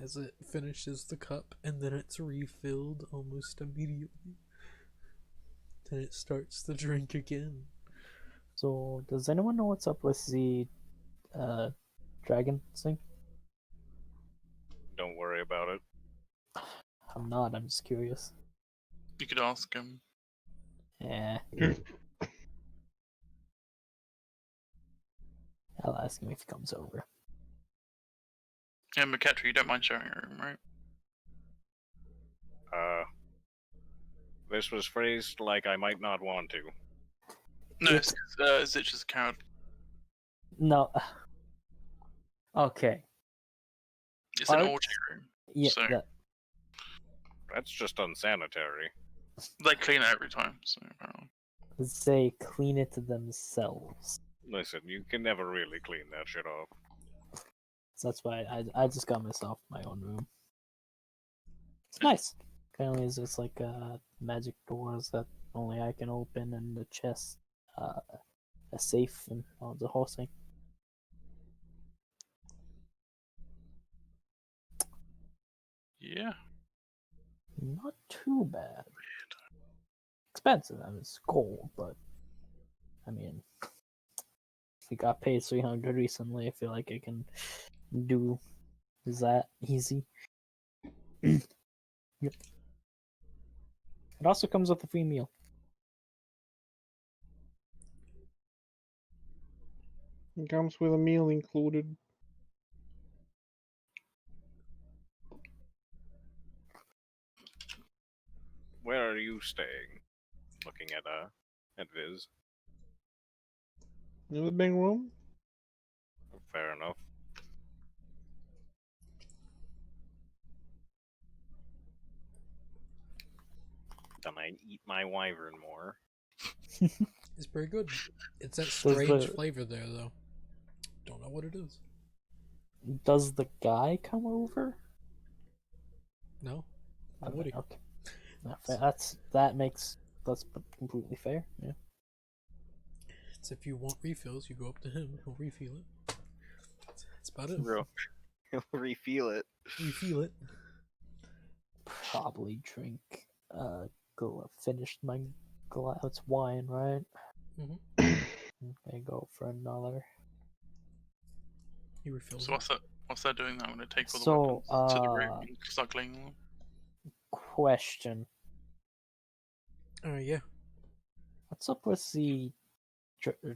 as it finishes the cup, and then it's refilled almost immediately. Then it starts the drink again. So, does anyone know what's up with the dragon thing? Don't worry about it. I'm not, I'm just curious. You could ask him. Yeah. I'll ask him if he comes over. Yeah, McKetry, you don't mind sharing a room, right? This was phrased like I might not want to. No, it's Zitch is a coward. No. Okay. It's an Art- orgy room. Yeah. So- That's just unsanitary. They clean it every time, so apparently. They clean it themselves. Listen, you can never really clean that shit off. So that's why I just got myself my own room. It's nice. Apparently, it's just like magic doors that only I can open, and the chest, a safe, and all the whole thing. Yeah. Not too bad. Expensive. I mean, it's gold, but I mean, if we got paid 300 recently, I feel like I can do that easy. Yep. It also comes with a free meal. It comes with a meal included. Where are you staying? Looking at Viz. In the big room? Fair enough. Then I eat my wyvern more. It's pretty good. It's that Does strange the- flavor there, though. Don't know what it is. Does the guy come over? No? Why Okay, would he? okay. That's completely fair. Yeah. It's if you want refills, you go up to him, he'll refill it. That's about it. Real. Refill it. Refill it. Probably drink. Finished my glass wine, right? Mhm. Okay, go for another. He refills So it. what's that doing now? I'm gonna take all the So, weapons to the room and start cleaning them. Question: Yeah. what's up with the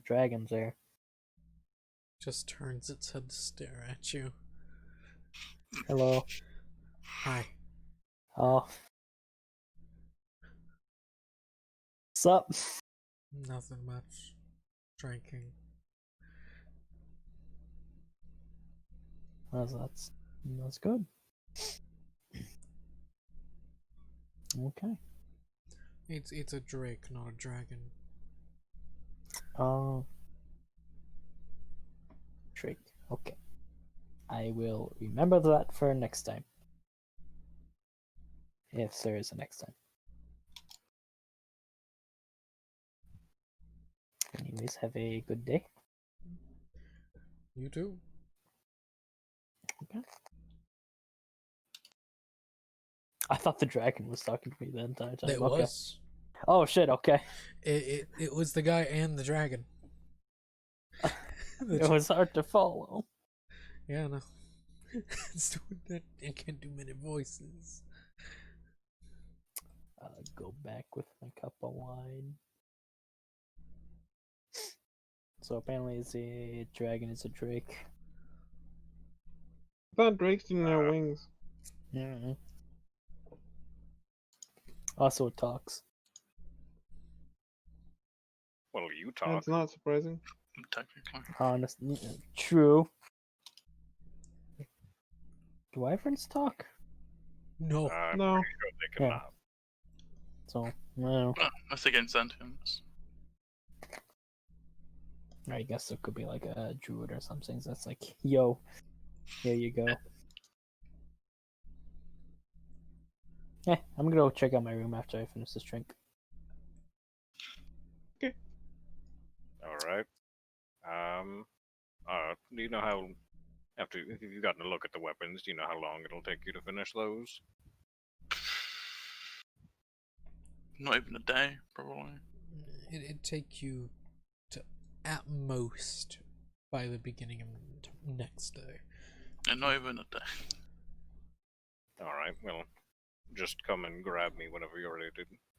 dragons there? Just turns its head to stare at you. Hello. Hi. Oh. What's up? Nothing much. Drinking. That's good. Okay. It's a drake, not a dragon. Oh. Trick. Okay. I will remember that for next time. If there is a next time. Anyways, have a good day. You too. Okay. I thought the dragon was talking to me the entire time. It Okay. was. Oh shit, okay. It was the guy and the dragon. It was hard to follow. Yeah, no. It's doing that. It can't do many voices. Go back with my cup of wine. So apparently it's a dragon, it's a drake. I thought drakes didn't have wings. Mm-hmm. Also it talks. Well, you talk. That's not surprising. Technically. Honestly, true. Do wyverns talk? No. I'm No. pretty sure they Yeah. cannot. So, no. Unless they get sentience. I guess it could be like a druid or something that's like, yo, here you go. Yeah, I'm gonna go check out my room after I finish this drink. All right. Do you know how? If you've gotten a look at the weapons, do you know how long it'll take you to finish those? Not even a day, probably. It'd take you to, at most, by the beginning of next day. And not even a day. All right. Well, just come and grab me whenever you're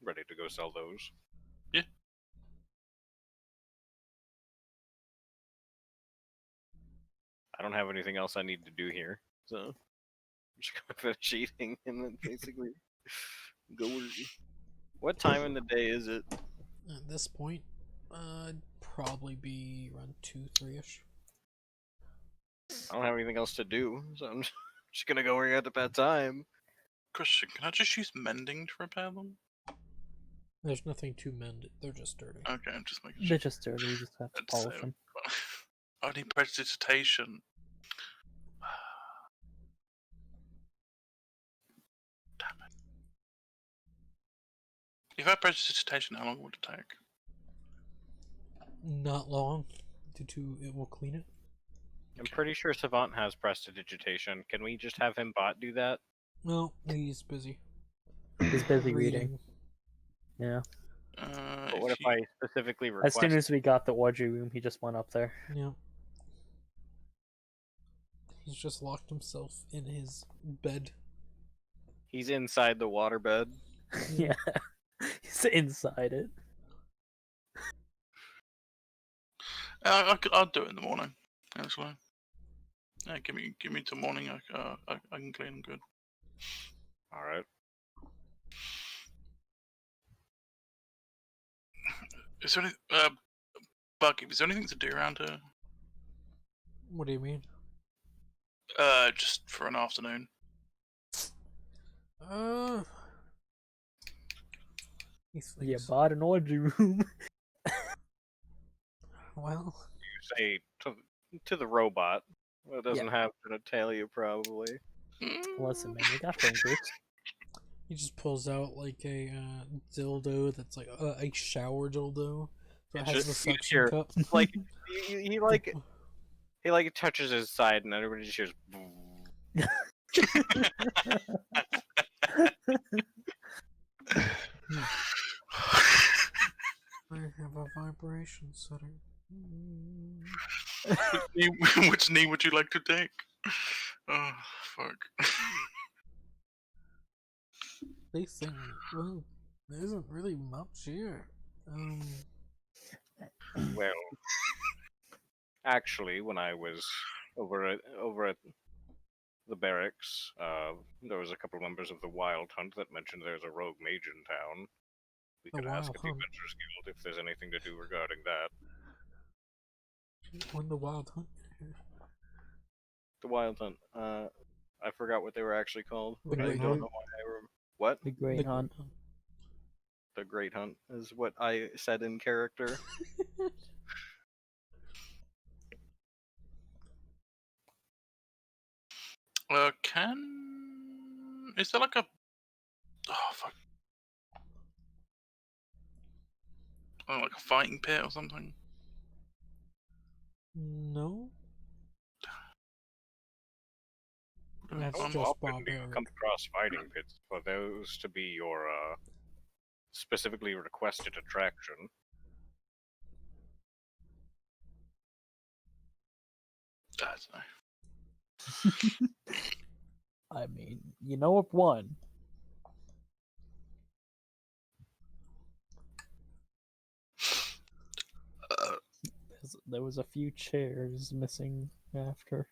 ready to go sell those. Yeah. I don't have anything else I need to do here, so I'm just gonna finish eating and then basically go work. What time in the day is it? At this point, it'd probably be around 2, 3-ish. I don't have anything else to do, so I'm just gonna go work at the bad time. Christian, can I just use mending to repair them? There's nothing to mend. They're just dirty. Okay, I'm just making They're sure. just dirty, you just have to I'd say- polish them. I need prestidigitation. Damn it. If I prestidigitation, how long would it take? Not long. Due to it will clean it. I'm pretty sure Savant has prestidigitation. Can we just have him bot do that? No, he's busy. He's busy reading. Yeah. But what if you- I specifically As request? soon as we got the orgy room, he just went up there. Yeah. He's just locked himself in his bed. He's inside the waterbed. Yeah. He's inside it. I'll do it in the morning. Actually, yeah, give me till morning. I can clean them good. All right. Is there any Bucky? Is there anything to do around here? What do you mean? Just for an afternoon. He You thinks, bought an orgy room. well, You say to the robot. Well, it doesn't have genitalia, probably. Listen, man, they got fingers. he just pulls out like a dildo that's like a shower dildo. So it has Just- the suction here. cup. Like he like touches his side, and everybody just hears. I have a vibration setting. Which knee would you like to take? Oh fuck. They think, well, there isn't really much here. Well, actually, when I was over at the barracks, there was a couple members of the Wild Hunt that mentioned there's a rogue mage in town. We The could ask Wild at the Hunt? Adventurers Guild if there's anything to do regarding that. When the Wild Hunt. The Wild Hunt. I forgot what they were actually called. The I Great don't Hunt. know why I remember. What? The Great Hunt. The Great Hunt is what I said in character. Is there like a? Oh fuck. Oh, like a fighting pit or something? No? That's How just often do you barbaric. come across fighting pits for those to be your specifically requested attraction? I don't know. I mean, you know of one. There was a few chairs missing after.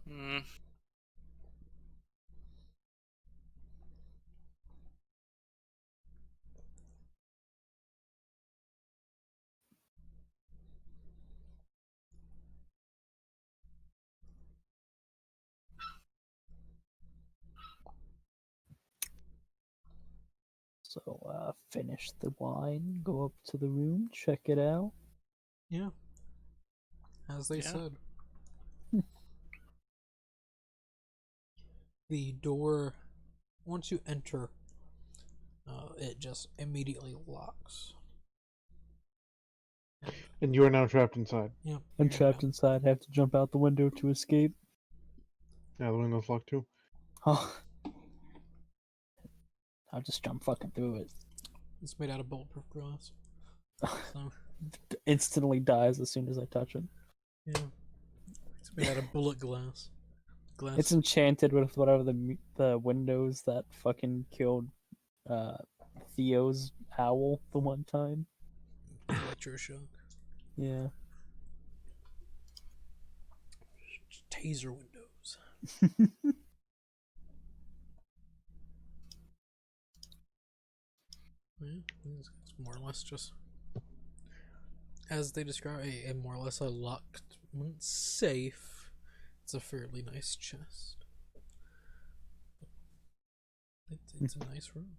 Hmm. So, finish the wine, go up to the room, check it out. Yeah. As they Yeah. said. The door, once you enter, it just immediately locks. And you are now trapped inside. Yeah. I'm you're trapped done. inside, have to jump out the window to escape. Yeah, the window's locked too. Oh. I'll just jump fucking through it. It's made out of bulletproof glass. So, Instantly dies as soon as I touch it. yeah. It's made out of bullet glass. Glass. It's enchanted with whatever the windows that fucking killed Theo's owl the one time. electroshock. Yeah. Taser windows. Yeah, it's more or less just as they describe a more or less a locked safe. It's a fairly nice chest. It's a nice room.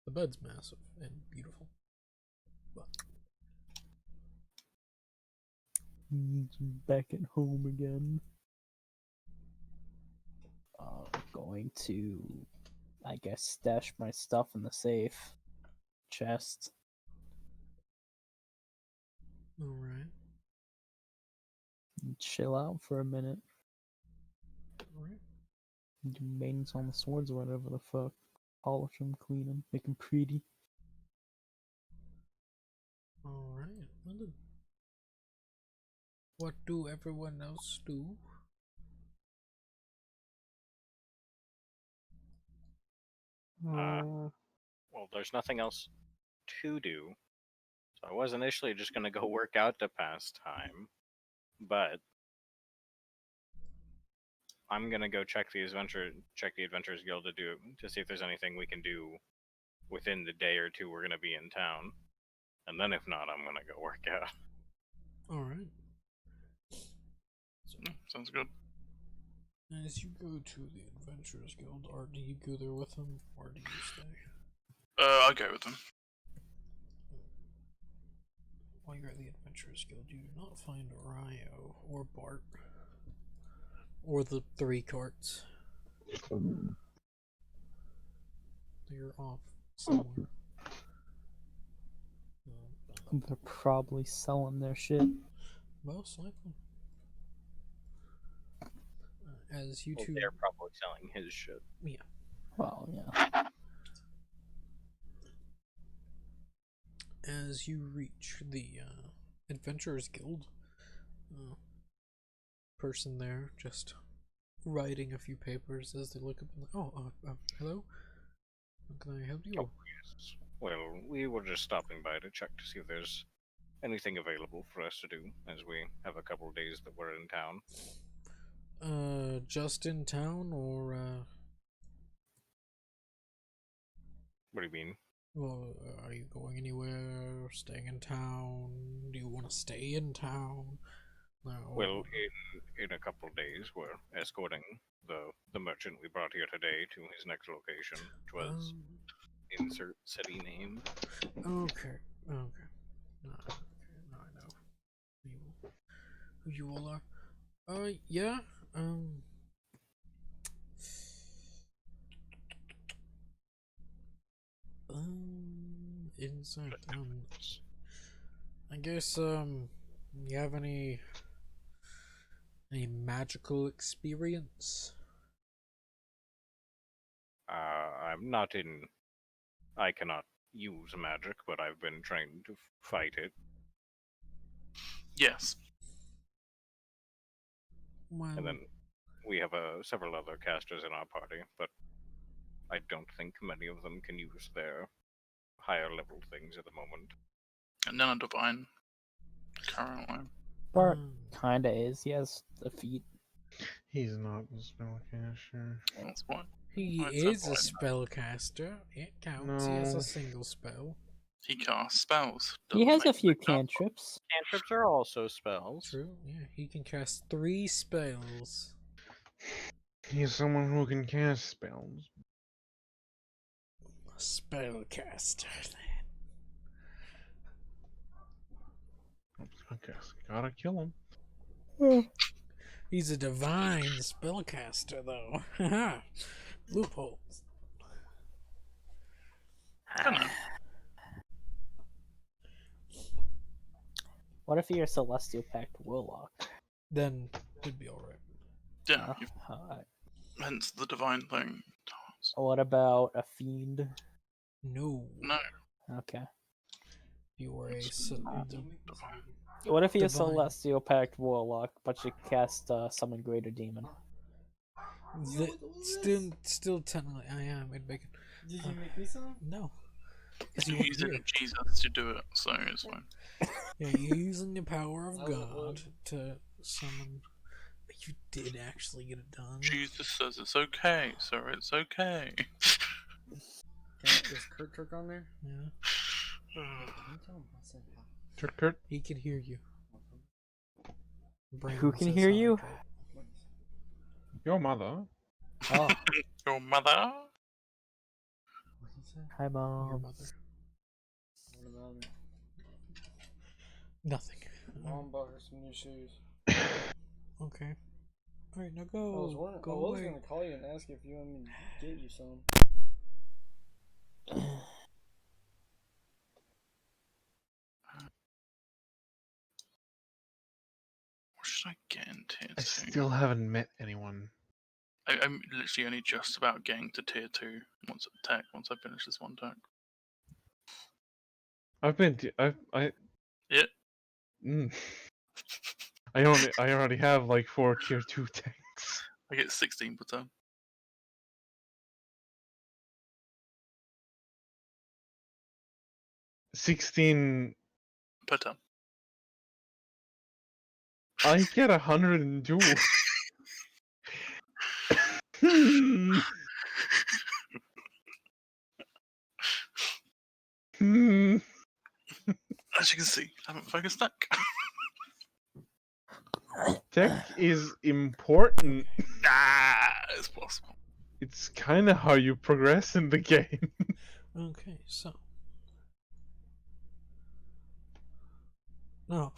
The bed's massive and beautiful. But Back at home again. Going going to, I guess, stash my stuff in the safe chest. Alright. And chill out for a minute. Alright. Do maintenance on the swords or whatever the fuck. Polish them, clean them, make them pretty. Alright. Well then. What do everyone else do? Well, there's nothing else to do. So I was initially just gonna go work out to pass time, but I'm gonna go check the Adventurers Guild to see if there's anything we can do within the day or two we're gonna be in town. And then if not, I'm gonna go work out. Alright. Sounds good. As you go to the Adventurers Guild, or do you go there with them, or do you stay? I'll go with them. While you're at the Adventurers Guild, you do not find Ryo or Bart. Or the 3 carts. They're off somewhere. They're probably selling their shit. Most likely. As you Well, two... they're probably selling his shit. Yeah. Well, yeah. As you reach the Adventurers Guild, person there just writing a few papers as they look up and hello? How can I help you? Oh, yes. Well, we were just stopping by to check to see if there's anything available for us to do, as we have a couple of days that we're in town. Just in town, or What do you mean? well, are you going anywhere? Staying in town? Do you want to stay in town? Well, in a couple of days, we're escorting the merchant we brought here today to his next location, which was insert city name. Okay. No, I know who you all are. Yeah. Inside town. I guess, you have any magical experience? I'm not in. I cannot use magic, but I've been trained to fight it. Yes. Well, And then we have several other casters in our party, but I don't think many of them can use their higher level things at the moment. And none are divine. Currently. Bart kinda is. He has a feat. He's not a spellcaster. That's why. he I'd is a say spellcaster. It counts. He has No. a single spell. He casts spells. He doesn't has a make few them count. cantrips. Cantrips are also spells. True. Yeah, he can cast 3 spells. He's someone who can cast spells. A spellcaster. I guess gotta kill him. He's a divine spellcaster, though. Loopholes. I don't know. What if you're a Celestial Pact Warlock? Then it'd be alright. Yeah, Alright. hence the divine thing. What about a Fiend? No. No. Okay. You were a What if you're a Divine. Celestial Pact Warlock, but you cast Summon Greater Demon? still technically I am in bacon. Did you make me some? No. You're You using here. Jesus to do it, so it's fine. Yeah, you're using the power of I God would. to summon. You did actually get it done. Jesus says it's okay, so it's okay. Is Kurt on there? Yeah, Can you tell him I said hi? Kurt. he can hear you. Brandon Who can says hear hi, you? Kurt. Your mother. Oh, Your mother? What he say? hi, Your Mom. mother. What about me? Nothing. Mom bought her some new shoes. Okay. Alright, now I go. was Go away. gonna call you and ask if you want me to get you some. What should I get into? I still haven't met anyone. I'm literally only just about getting to tier 2 once I finish this one tech. I Yeah. mm. I already have like 4 tier 2 tanks. I get 16 per turn. 16. Per turn. I get 102. Hmm. Hmm. As you can see, I haven't focused tech. Tech is important. It's possible. It's kind of how you progress in the game. Okay, so. No.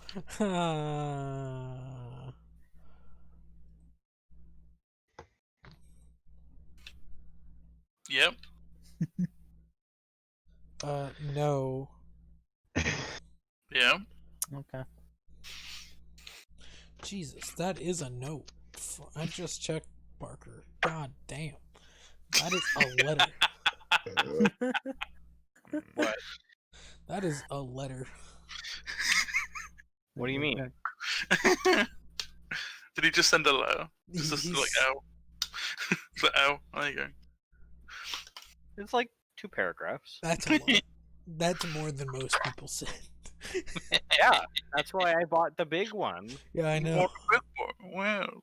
Yep. No. Yeah. Okay. Jesus, that is a note. I just checked, Parker. God damn. That is a letter. What? That is a letter. What do you mean? Did he just send a letter? Just He's- like L. The L. There you go. It's like 2 paragraphs. That's a lot. That's more than most people send. Yeah, that's why I bought the big one. Yeah, I You know. want a big one? Wow.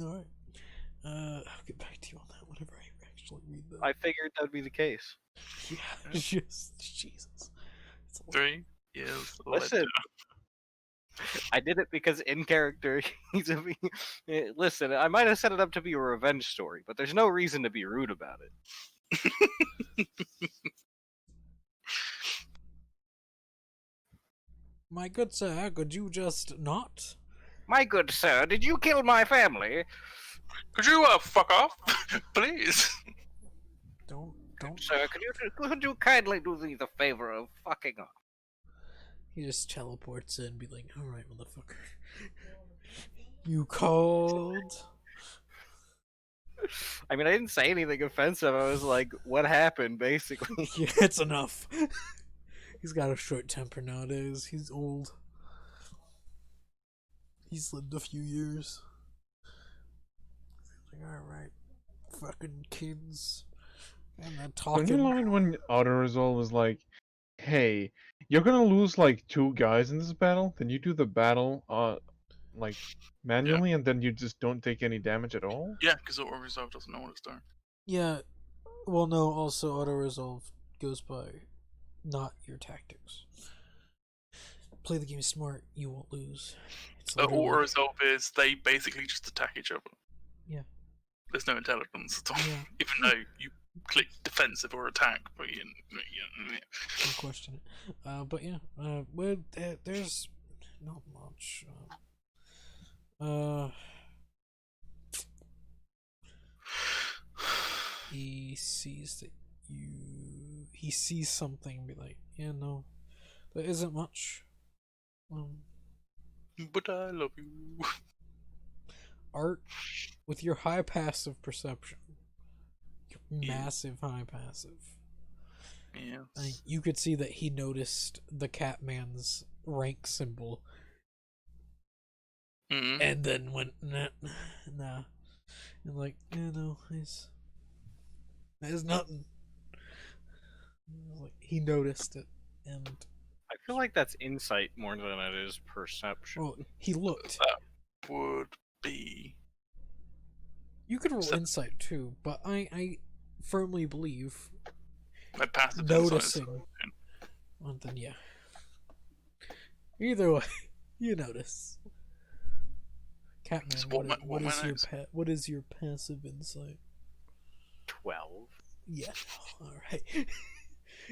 Alright. I'll get back to you on that whenever I actually read that. I figured that'd be the case. Yeah, just Jesus. It's a lot. 3 years Listen, later. I did it because in character, he's a. Listen, I might have set it up to be a revenge story, but there's no reason to be rude about it. My good sir, could you just not? My good sir, did you kill my family? Could you fuck off, please? Don't. Sir, could you kindly do me the favor of fucking off? He just teleports in and be like, alright, motherfucker. You called? I mean, I didn't say anything offensive. I was like, what happened, basically? Yeah, it's enough. He's got a short temper nowadays. He's old. He's lived a few years. Like, alright, fucking kids. And they're Don't you talking. mind when Auto-Resolve is like, hey, you're gonna lose like 2 guys in this battle, then you do the battle like manually and then you just don't take any damage at all? Yeah, because Auto Resolve doesn't know what it's doing. Yeah, well, no, also auto resolve goes by not your tactics. Play the game smart, you won't lose. It's Auto literally- Resolve is they basically just attack each other. Yeah. There's no intelligence at all. Yeah. Even though you click defensive or attack, but Don't question it. But yeah, well, there's not much. He sees that he sees something and be like, yeah, no, there isn't much. But I love you. Art, with your high passive perception, your Yeah. massive high passive, Yes. you could see that he noticed the Catman's rank symbol Mhm. and then went nah, and like, yeah, no, there's nothing. Like, he noticed it, and I feel like that's insight more than it is perception. well, he looked. Would be. You could roll So- insight too, but I firmly believe My passive insight is noticing. Well, then yeah. Either way, you notice. Catman, So what what my is your notes? what is your passive insight? 12. Yeah, no, all right.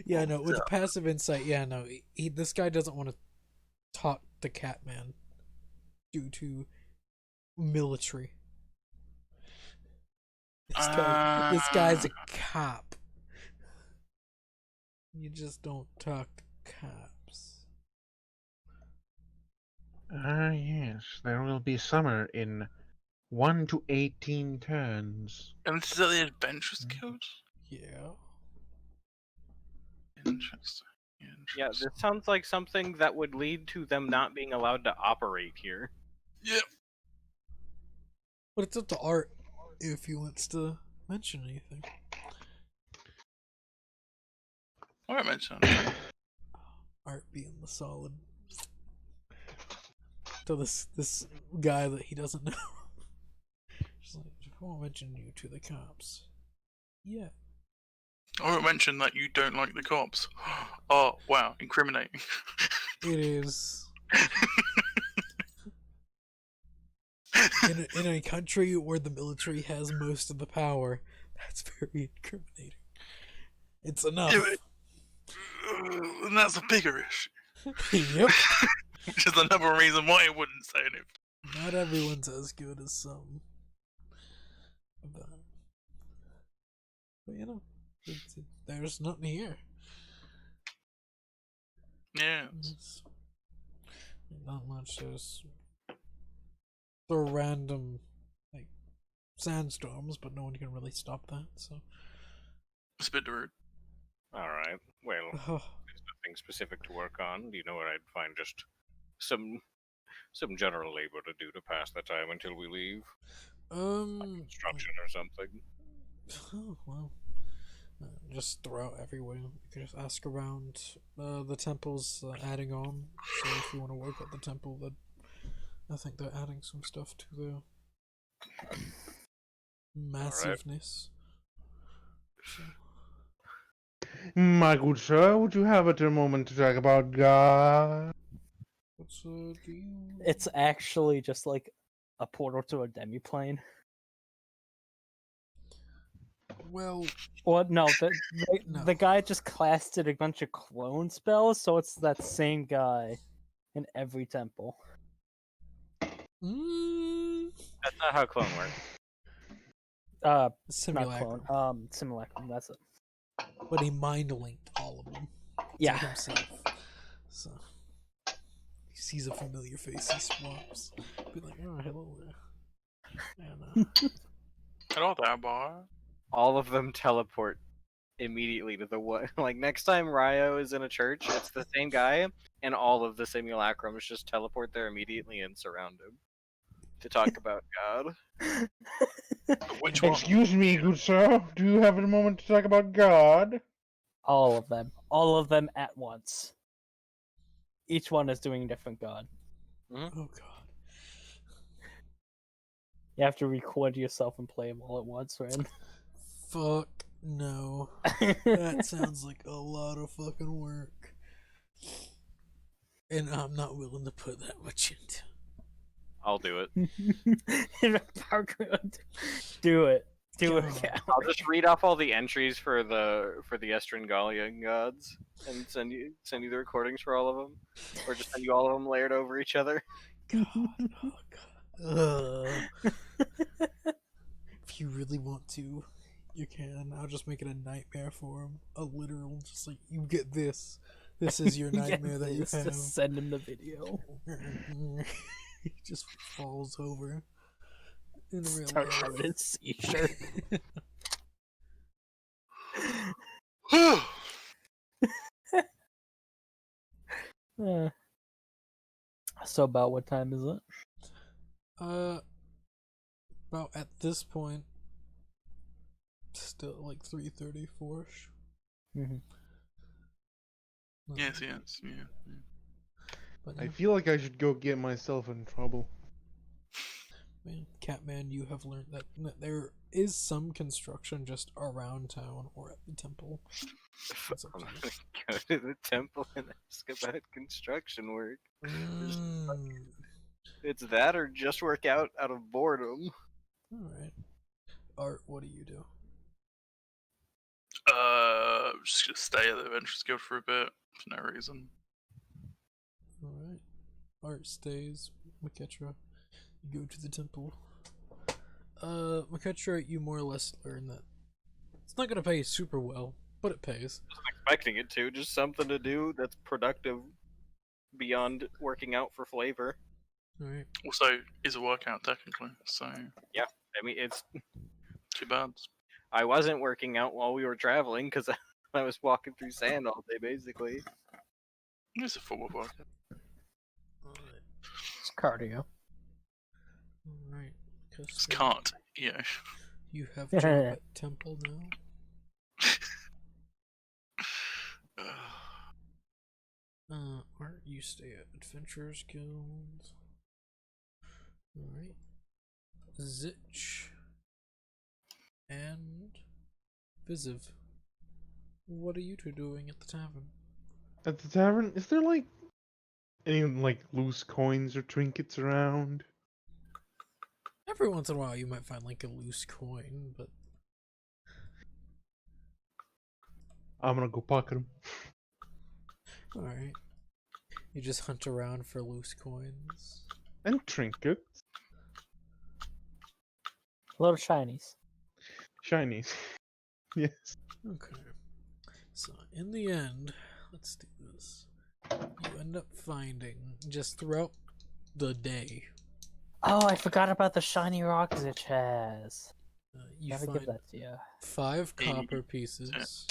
Yeah, no, with the passive insight, yeah, no, this guy doesn't want to talk to Catman due to military. This guy's a cop. You just don't talk to cops. Yes, there will be summer in 1 to 18 turns. And this is at the Adventurers Guild? Yeah. Interesting. Yeah, this sounds like something that would lead to them not being allowed to operate here. Yeah. But it's up to Art if he wants to mention anything. I won't mention it. Art being the solid. To this guy that he doesn't know. Just like, I won't mention you to the cops. Yeah. I won't mention that you don't like the cops. Oh, wow, incriminating. It is. In a country where the military has most of the power, that's very incriminating. It's enough. Yeah, but, and that's a bigger issue. Yep. Which is another reason why I wouldn't say anything. Not everyone's as good as some. But you know, there's nothing here. Yeah. It's not much. There's the random like sandstorms, but no one can really stop that. So. It's a bit rude. Alright, well, there's nothing specific to work on. Do you know where I'd find just some general labor to do to pass the time until we leave? Construction or something. Oh well. Just throughout everywhere. You can just ask around. The temple's adding on, so if you want to work at the temple, then I think they're adding some stuff to the massiveness. So. My good sir, would you have a moment to talk about God? What's do you? It's actually just like a portal to a demiplane. Well, no, No. the guy just casted a bunch of clone spells, so it's that same guy in every temple. That's not how clone works. Not simulacrum. clone. Simulacrum. That's it. But he mind linked all of them. Yeah. To himself. So he sees a familiar face, he swaps. Be like, oh, hello there. And Hello there, boy. All of them teleport immediately to the one. Like next time Ryo is in a church, it's the same guy, and all of the simulacrums just teleport there immediately and surround him to talk about God. Which one? Excuse me, good sir. Do you have a moment to talk about God? All of them at once. Each one is doing a different god. oh god. You have to record yourself and play them all at once, right? Fuck no. That sounds like a lot of fucking work. And I'm not willing to put that much into. I'll do it. Do it. Do it. God. Yeah. I'll just read off all the entries for the Estrangalian gods and send you the recordings for all of them, or just send you all of them layered over each other. God. Oh god. If you really want to, you can. I'll just make it a nightmare for him. A literal, just like, you get this. This is your nightmare that you Just have. send him the video. He just falls over. In real Start life. having a seizure. So about what time is it? About at this point, still like 3:34ish. Mm-hmm. Yes, yeah. But I yeah, feel like I should go get myself in trouble. man, Catman, you have learned that there is some construction just around town or at the temple. It's up I'm to gonna you. go to the temple and ask about construction work. It's that or just work out of boredom. Alright. Art, what do you do? Just gonna stay at the Adventurers Guild for a bit for no reason. Alright. Art stays. Maketra, You go to the temple. McCutcheon, you more or less learn that it's not gonna pay super well, but it pays. Expecting it to, just something to do that's productive beyond working out for flavor. Alright. Also, is a workout technically, so I mean, it's too bad. I wasn't working out while we were traveling because I was walking through sand all day, basically. It's a form of workout. Alright. It's cardio. Alright. It's can't, you know. You have job at temple now. Art, you stay at Adventurers Guild. Alright. Zich. And Visiv. What are you two doing at the tavern? At the tavern, is there like any like loose coins or trinkets around? Every once in a while you might find like a loose coin, but I'm gonna go pocket them. alright. You just hunt around for loose coins. And trinkets. A lot of shinies. Shinies. Yes. Okay. So, in the end, let's do this. You end up finding, just throughout the day, Oh, I forgot about the shiny rock Zich has. you Gotta find give that to you. 5 Hey. copper pieces,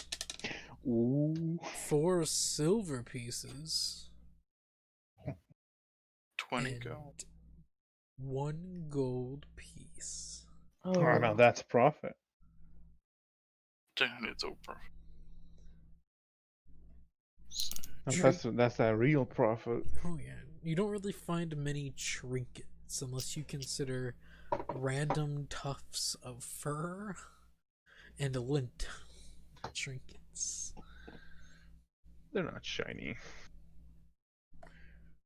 Ooh. 4 silver pieces, 20 and gold. 1 gold piece. Oh, now that's profit. Damn, it's all profit. That's a real profit. Oh yeah, you don't really find many trinkets unless you consider random tufts of fur and lint trinkets. They're not shiny.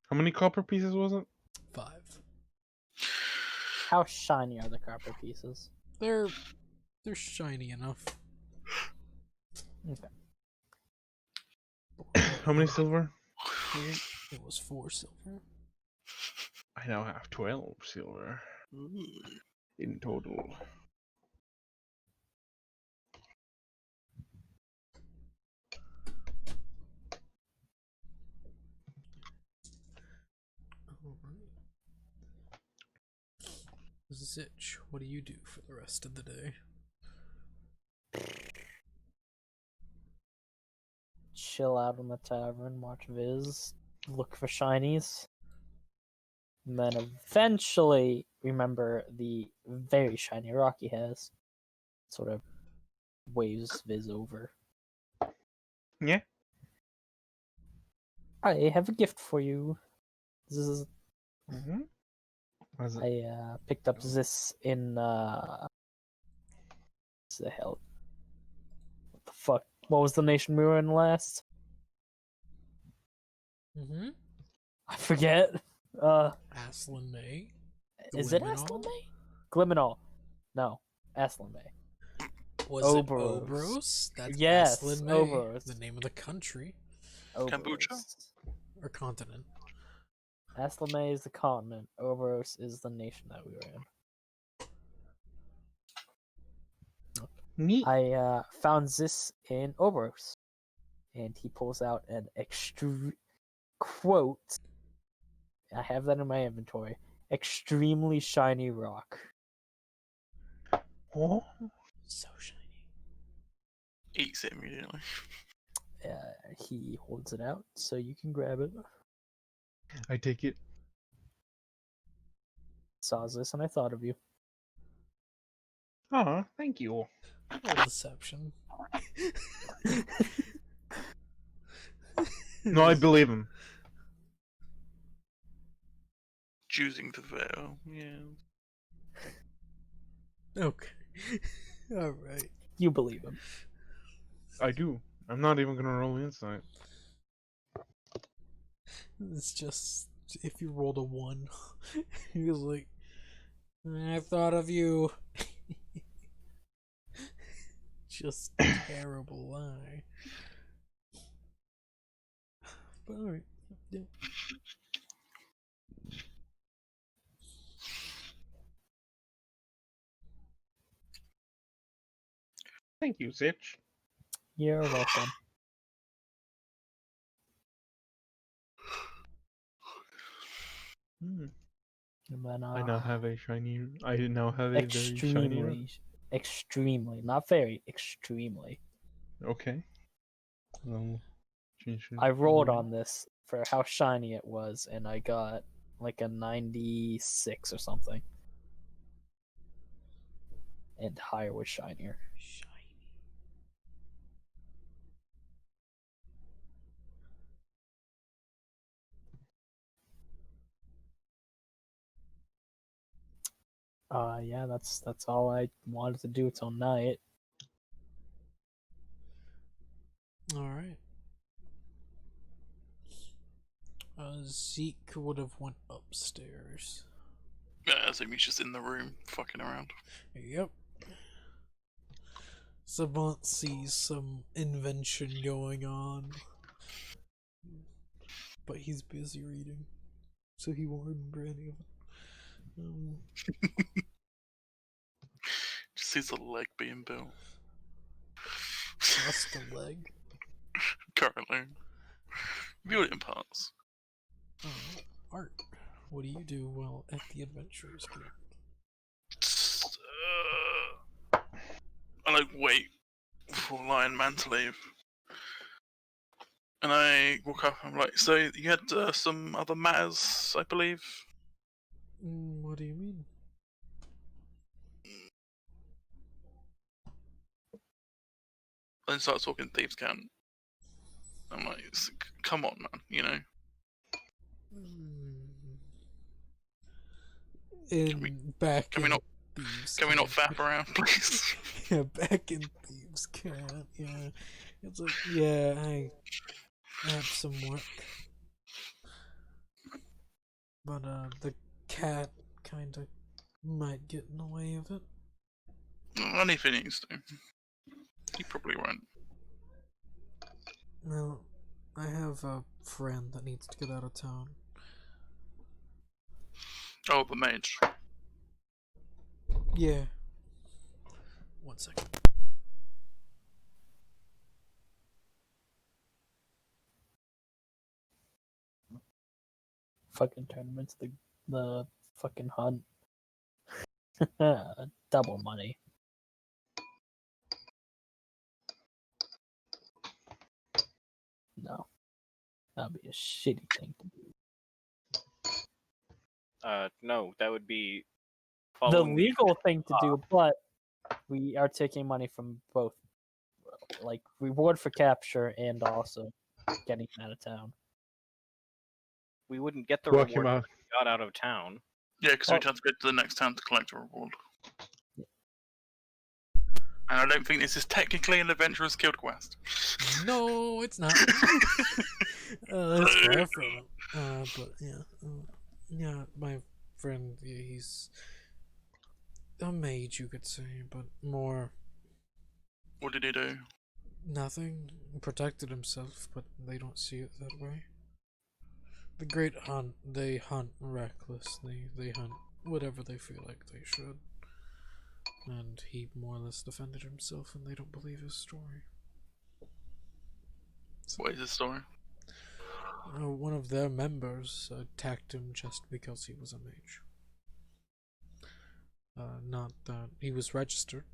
How many copper pieces was it? 5. How shiny are the copper pieces? They're shiny enough. Okay. How many silver? It was 4 silver. I now have 12 silver in total. Zich, what do you do for the rest of the day? Chill out in the tavern, watch Viz, look for shinies, and then eventually remember the very shiny rock he has. Sort of waves Viz over. Yeah. I have a gift for you. This is Mm-hmm. What is it? I picked up this in what's the hell? What the fuck? What was the nation we were in last? Mm-hmm. I forget. Aslan May. Is it Gliminal? Aslan May? Gliminal. No, Aslan May. Was Oberos. it Oberos? That's Yes, Aslan May, Oberos. the name of the country Kombucha? Oberos. or continent. Aslan May is the continent. Oberos is the nation that we were in. Neat. I found this in Oberos, and he pulls out an quote. I have that in my inventory. Extremely shiny rock. Oh. So shiny. Eats it immediately. He holds it out so you can grab it. I take it. Saw this and I thought of you. Aw, thank you. Roll deception. No, I believe him. Choosing to fail. Yeah. Okay. Alright. You believe him. I do. I'm not even gonna roll insight. It's just if you rolled a 1, he was like, I thought of you. Just terrible lie. But alright. Yeah. Thank you, Zitch. You're welcome. Hmm. And then, I now have a shiny. I now have a very shiny. extremely, not very, extremely. Okay. Change it I rolled away. on this for how shiny it was, and I got like a 96 or something. And higher was shinier. Yeah, that's all I wanted to do till night. Alright. Zeke would have went upstairs. Yeah, I assume he's just in the room, fucking around. Yep. Savant sees some invention going on. But he's busy reading. So he won't remember any of it. Just sees a leg being built. Just a leg. Currently. Build it in parts. Art. What do you do while at the Adventurers Guild? I like wait for Lion Man to leave. And I walk up and I'm like, so you had some other matters, I believe? What do you mean? Then start talking Thieves' Cant. I'm like, come on, man, you know? Can we not faff around, please? Yeah, back in Thieves' Cant, yeah. It's like, yeah, I have some work. But, the cat kinda might get in the way of it. Only if he needs to. He probably won't. Well, I have a friend that needs to get out of town. Oh, the mage. Yeah. 1 second. Fucking tournaments, the fucking hunt. Double money. No. That'd be a shitty thing to do. No, that would be The following legal thing to do, but we are taking money from both, like reward for capture and also getting him out of town. We wouldn't get the Walk him reward out. if we got out of town. Yeah, because we'd have to go to the next town to collect a reward. Yeah. And I don't think this is technically an Adventurers Guild quest. No, it's not. That's far from it. But yeah. Yeah, my friend, yeah, he's a mage, you could say, but more What did he do? nothing. Protected himself, but they don't see it that way. The Great Hunt, they hunt recklessly. They hunt whatever they feel like they should. And he more or less defended himself, and they don't believe his story. So, What is his story? one of their members attacked him just because he was a mage. Not that he was registered,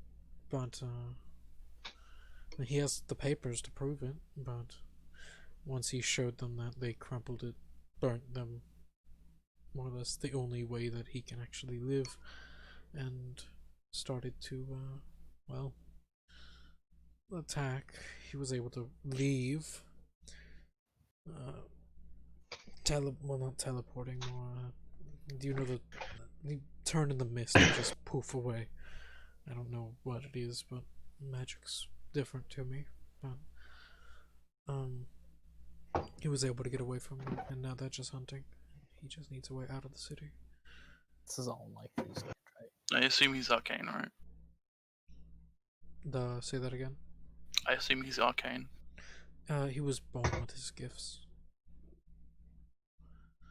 but he has the papers to prove it. But once he showed them that, they crumpled it, burnt them. More or less the only way that he can actually live, and started to, well, attack. He was able to leave. Well, not teleporting, more, do you know that he turned in the mist and just poof away? I don't know what it is, but magic's different to me. But, he was able to get away from them, and now they're just hunting. He just needs a way out of the city. This is all like this, right? I assume he's arcane, right? Say that again? I assume he's arcane. He was born with his gifts.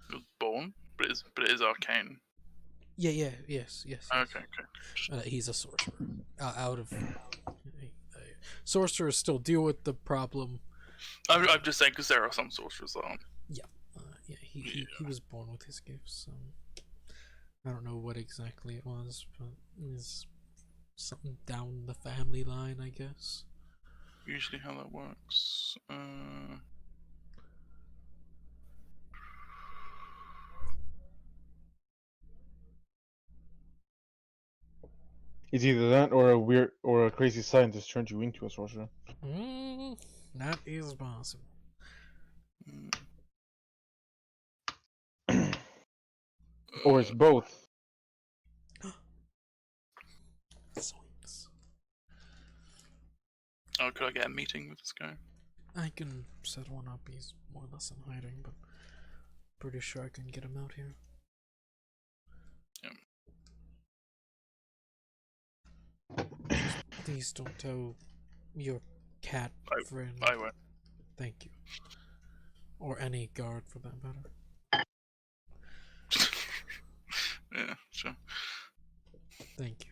He was born, but it is arcane. Yes. Okay. He's a sorcerer. Out of sorcerers still deal with the problem. I'm just saying because there are some sorcerers that aren't. Yeah, he was born with his gifts. I don't know what exactly it was, but it's something down the family line, I guess. Usually how that works. It's either that or a crazy scientist turned you into a sorcerer. That is possible. Or it's both. Zoinks. Oh, could I get a meeting with this guy? I can set one up. He's more or less in hiding, but pretty sure I can get him out here. Please don't tell your cat friend. I won't. Thank you. Or any guard for that matter. Yeah, sure. Thank you.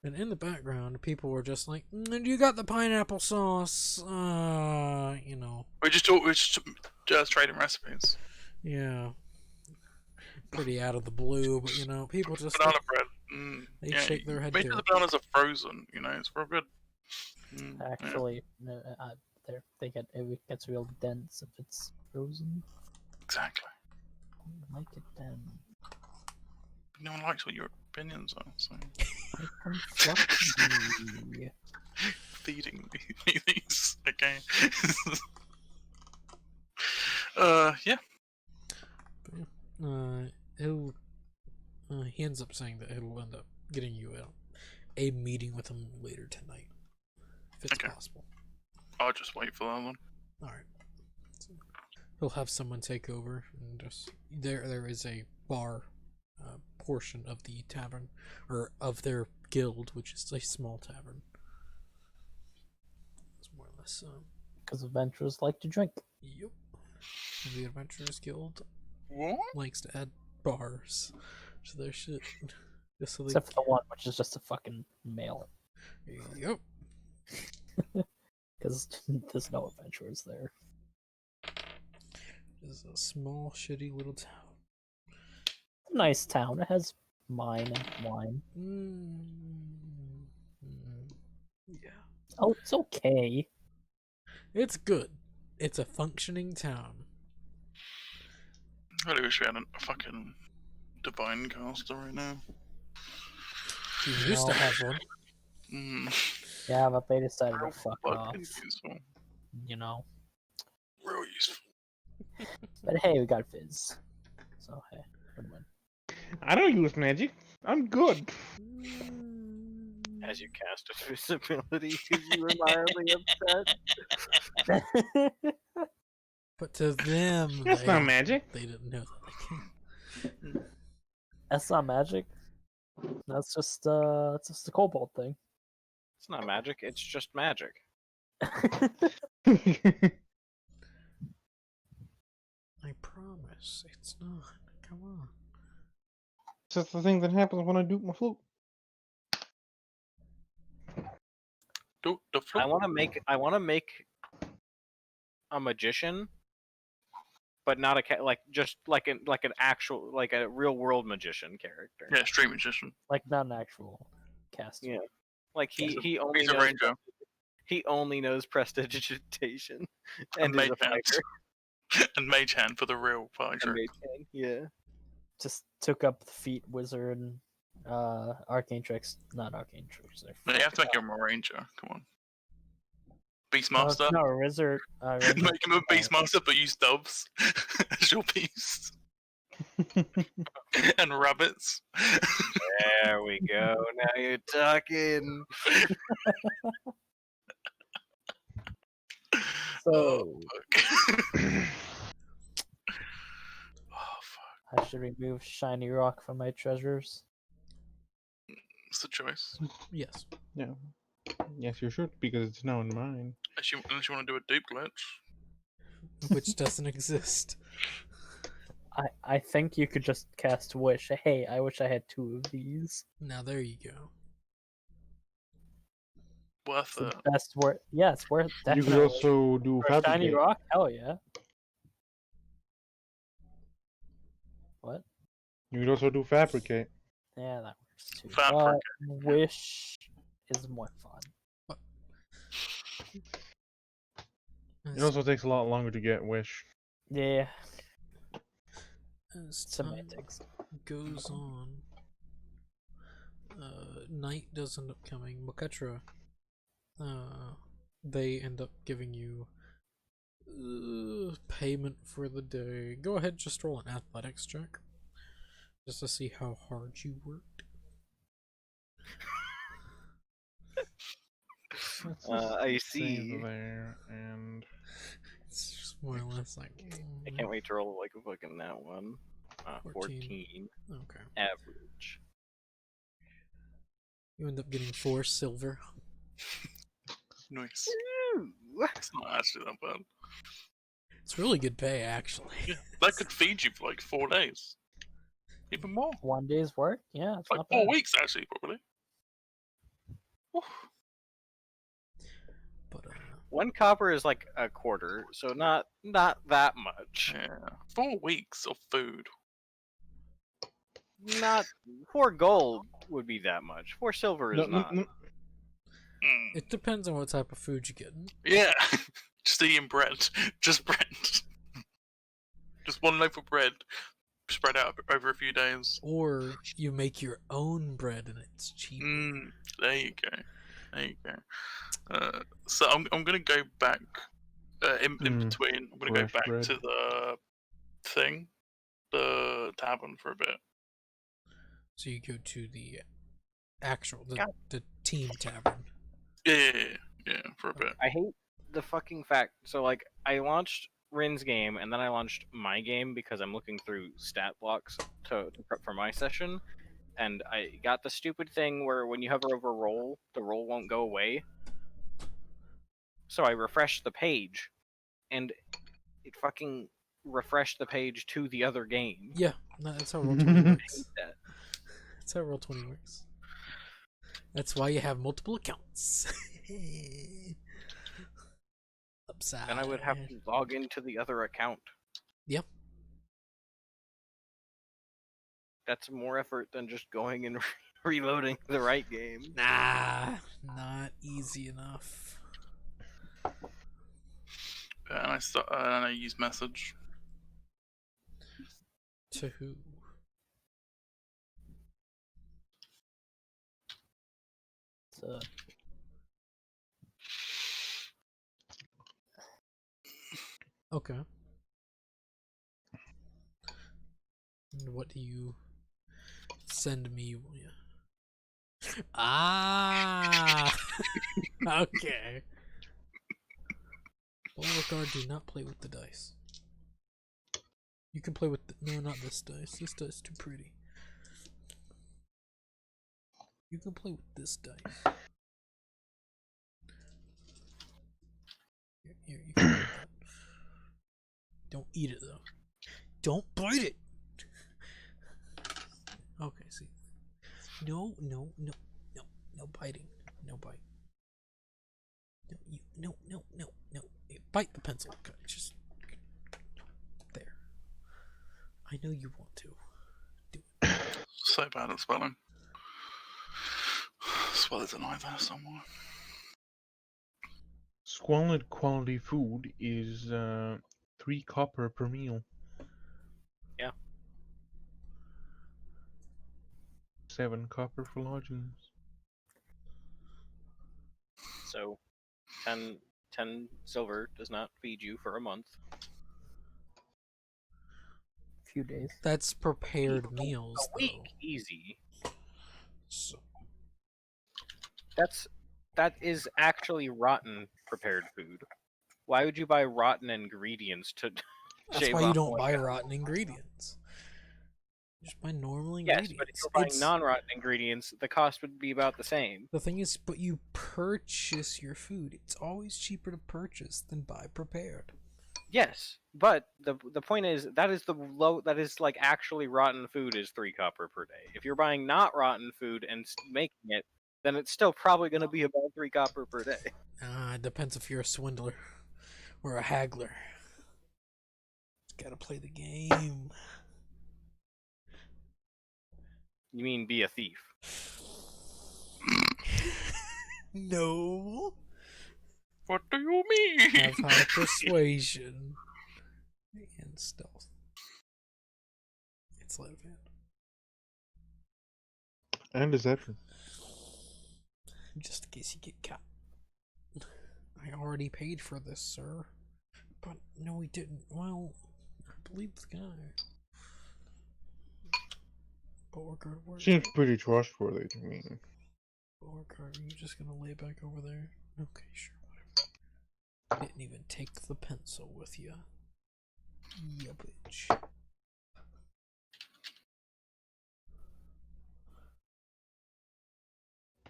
And in the background, people were just like, "You got the pineapple sauce?" You know. We're just trading recipes. Yeah. Pretty out of the blue, but you know, people just Banana bread. they shake their head Maybe to the it. bananas are frozen. You know, it's real good. Actually, they get it gets real dense if it's frozen. Exactly. I like it then. No one likes what your opinions are. So Make them fluffy. feeding me these. Okay. Yeah. He'll he ends up saying that he'll end up getting you a meeting with him later tonight, if it's Okay. possible. I'll just wait for that one. All right. So he'll have someone take over, and just there is a bar portion of the tavern, or of their guild, which is a small tavern. It's more or less. Because adventurers like to drink. Yep. And the Adventurers Guild What? likes to add bars to their shit, just so they. Except for the one, which is just a fucking male. Yep. Because there's no adventurers there. It's a small, shitty little town. Nice town. It has mine and wine. Yeah. Oh, it's okay. It's good. It's a functioning town. I really wish we had a fucking divine caster right now. You used to No. have one. Yeah, but they decided Real to fuck off. fucking useful. You know. Real useful. But hey, we got Fizz. So hey, good win. I don't use magic. I'm good. As you cast a visibility, you were mildly upset. But to them, That's not magic. They didn't know that. That's not magic. That's just it's just a kobold thing. It's not magic, it's just magic. I promise, it's not. Come on. It's just the thing that happens when I do my flute. Do the I want to make a magician, but not just like an actual a real world magician character. Yeah, street magician. Like not an actual caster. Yeah. Like he only He's a knows ranger. he only knows prestidigitation and mage is a hand. fighter. And mage hand for the real party And trick. mage hand, yeah. Just took up the feat wizard, arcane tricks, not arcane tricks. No, you have to make him a ranger. Come on. No, Beastmaster. no, wizard. Make him a beastmaster, but use doves as your beast. And rabbits. There we go. Now you're talking. So fuck. Oh fuck. I should remove shiny rock from my treasures. It's a choice. Yes. Yeah. Yes, you should, because it's now in mine. Unless you want to do a dupe glitch. Which doesn't exist. I think you could just cast wish. Hey, I wish I had 2 of these. Now there you go. worth It's it. the best worth. Yeah, it's worth You definitely. could also do For a shiny fabricate. rock. Hell yeah. What? You could also do fabricate. Yeah, that works too. Fabricate, But Wish is more fun. It also takes a lot longer to get wish. Yeah, As time semantics. goes on, night does end up coming. Moketra, they end up giving you payment for the day. Go ahead, just roll an athletics check, just to see how hard you worked. I Save see. there and It's just more or less like I can't wait to roll like a fucking that one. 14 Okay, average. you end up getting 4 silver. nice. Ooh. It's not actually that bad. It's really good pay, actually. Yeah, that could feed you for like 4 days, even more. 1 day's work. Yeah, it's Like not 4 bad. weeks actually, probably. Oof. But 1 copper is like a quarter, so not that much. Yeah, 4 weeks of food. Not 4 gold would be that much. 4 silver is not. Mm. it depends on what type of food you're getting. Yeah, just eating bread, just bread, just 1 loaf of bread, spread out over a few days. Or you make your own bread and it's cheap. There you go. There you go. So I'm gonna go back in between. I'm gonna go fresh back bread. to the thing, the tavern for a bit. So you go to the actual, God. the team tavern. Yeah, for a bit. I hate the fucking fact. So like, I launched Rin's game and then I launched my game because I'm looking through stat blocks to prep for my session, and I got the stupid thing where when you hover over roll, the roll won't go away. So I refreshed the page, and it fucking refreshed the page to the other game. Yeah, no, that's how Roll20 works. That. That's how Roll20 works. That's why you have multiple accounts. Upside. And I would have to log into the other account. Yep. That's more effort than just going and reloading the right game. Nah, not easy enough. And I use message. To who? So, Okay. And what do you send me? Ah! Okay. Beauregard, do not play with the dice. You can play with no, not this dice. This dice is too pretty. You can play with this dice. Here, you can play with that. Don't eat it though. Don't bite it. Okay, see. No biting. No bite. No. Bite the pencil. Okay, just there. I know you want to. Do it. So bad at spelling. Spell an I there somewhere. squalid quality food is 3 copper per meal. Yeah. 7 copper for lodgings. So 10 silver does not feed you for a month. few days. That's prepared meals, A week, though. easy. So, That is actually rotten prepared food. Why would you buy rotten ingredients to that's shave why you off don't more buy calories? rotten ingredients. You just buy normal Yes, ingredients. but if you're buying It's- non-rotten ingredients, the cost would be about the same. The thing is, but you purchase your food. It's always cheaper to purchase than buy prepared. Yes, but the point is that is like actually rotten food is 3 copper per day. If you're buying not rotten food and making it, then it's still probably going to be about 3 copper per day. It depends if you're a swindler or a haggler. Gotta play the game. You mean be a thief? No. What do you mean? Have high persuasion and stealth. It's sleight of hand. And deception. Just in case you get caught. I already paid for this, sir. But no, he didn't. Well, I believe the guy. Beauregard, where? Seems pretty trustworthy to me. Beauregard, are you just gonna lay back over there? Okay, sure, whatever. Didn't even take the pencil with you. Yeah, bitch.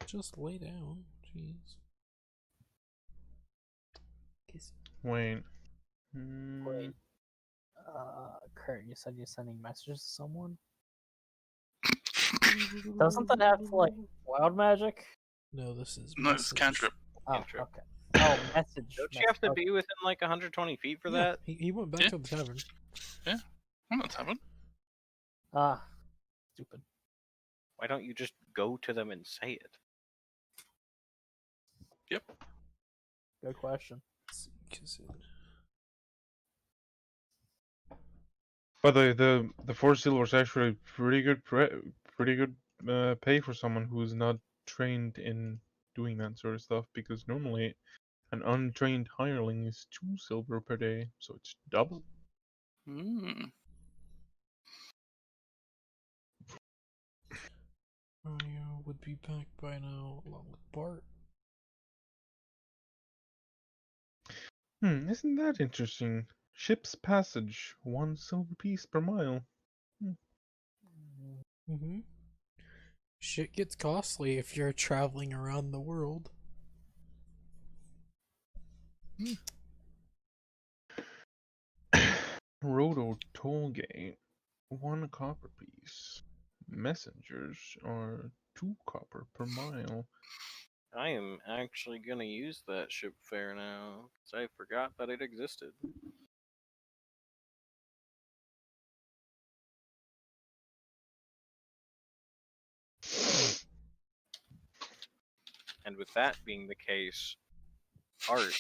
Just lay down, jeez. Kiss. Wait. Wait. Kurt, you said you're sending messages to someone? Doesn't that have like wild magic? No, this is No, it's message. cantrip. Oh, Cantrip. okay. Oh, message. Don't you have to okay. be within like 120 feet for Yeah, that? he went back Yeah. to the tavern. I'm not having. Ah, stupid. Why don't you just go to them and say it? Yep. Good question. But the 4 silver is actually pretty good pay for someone who's not trained in doing that sort of stuff, because normally an untrained hireling is 2 silver per day, so it's double. Mm. Mario would be back by now, along with Bart. Isn't that interesting? Ship's passage, 1 silver piece per mile. Mm-hmm. Shit gets costly if you're traveling around the world. Roto Tollgate, 1 copper piece. Messengers are 2 copper per mile. I am actually gonna use that ship fare now, because I forgot that it existed. And with that being the case, Art,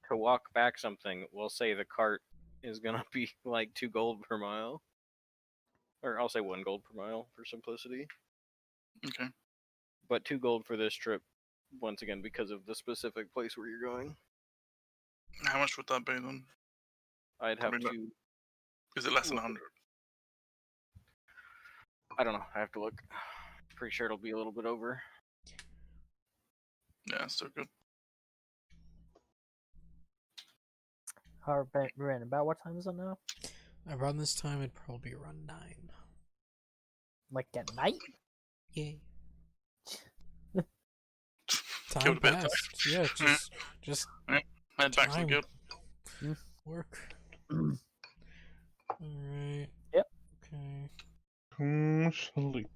to walk back something, we'll say the cart is gonna be like 2 gold per mile. Or I'll say 1 gold per mile for simplicity. Okay. But 2 gold for this trip, once again, because of the specific place where you're going. How much would that be then? I'd have Probably to. Is it less than 100? I don't know. I have to look. Pretty sure it'll be a little bit over. Yeah, still good. Brandon, about what time is it now? Around this time, it'd probably be around 9. Like at night? Yay. Go Time to bed, passed. Yeah, just Head back to the Time. guild. work. Alright. Yep. Okay. Sleep.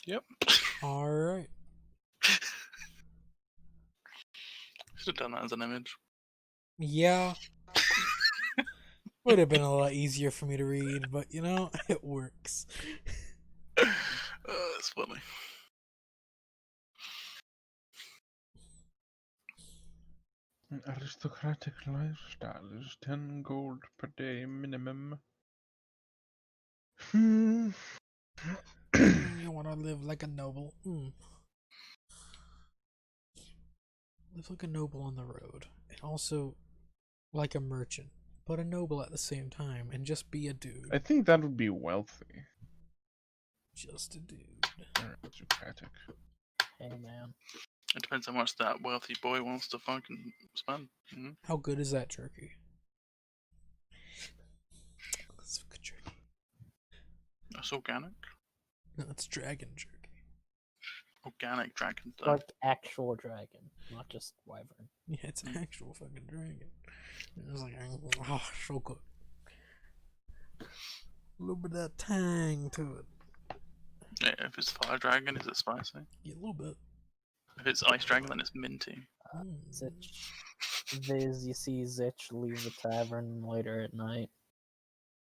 Yep. Alright. Should have done that as an image. Yeah. Would have been a lot easier for me to read, but you know, it works. It's funny. An aristocratic lifestyle is 10 gold per day minimum. You want to live like a noble. Live like a noble on the road. And also like a merchant. But a noble at the same time. And just be a dude. I think that would be wealthy. Just a dude. Aristocratic. Hey, man. It depends how much that wealthy boy wants to fucking spend. Mm-hmm. How good is that jerky? It's good jerky. That's organic. No, it's dragon jerky. Organic dragon stuff. Like actual dragon, not just wyvern. Yeah, it's an actual fucking dragon. It was like, oh, so good. A little bit of that tang to it. Yeah, if it's fire dragon, is it spicy? Yeah, a little bit. If it's ice dragon, then it's minty. Zitch. Viz, you see Zitch leave the tavern later at night.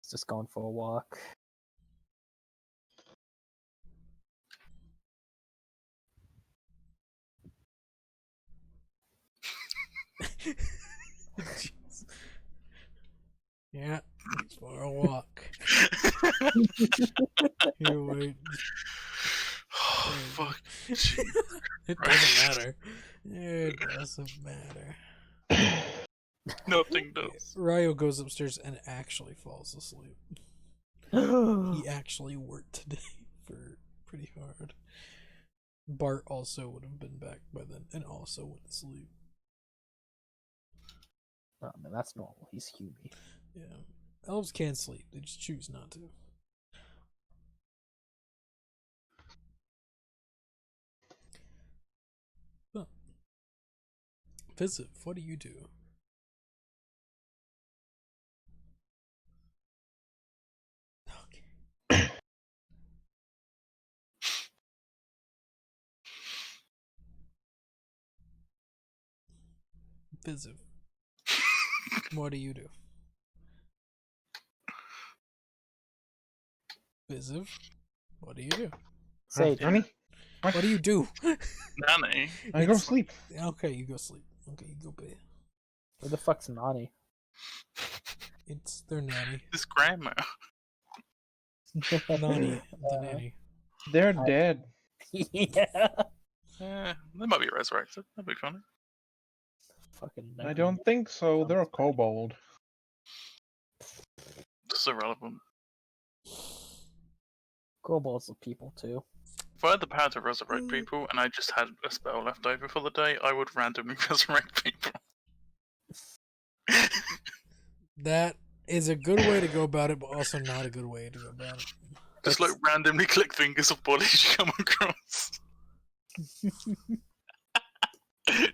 He's just going for a walk. Jeez. Yeah, it's for a walk. Here, wait. Oh, fuck. It doesn't matter. It doesn't matter. Nothing does. Ryo goes upstairs and actually falls asleep. He actually worked today for pretty hard. Bart also would have been back by then and also went to sleep. Oh man, that's normal. He's Hubie. Yeah. Elves can sleep, they just choose not to. Huh. Visit, what do you do? Okay. Visit, what do you do? Viziv, what do you do? Sage, Honey, What do you do? Nanny. I go sleep. Okay, you go sleep. Okay, you go bed. where the fuck's Nani? It's their nanny. This grandma. Nani, the nanny. They're dead. Yeah. Yeah, they might be resurrected. That'd be funny. Fucking. I don't think so. They're a kobold. It's irrelevant. Kobolds are people too. If I had the power to resurrect people and I just had a spell left over for the day, I would randomly resurrect people. That is a good way to go about it, but also not a good way to go about it. Just like randomly click fingers of bodies you come across.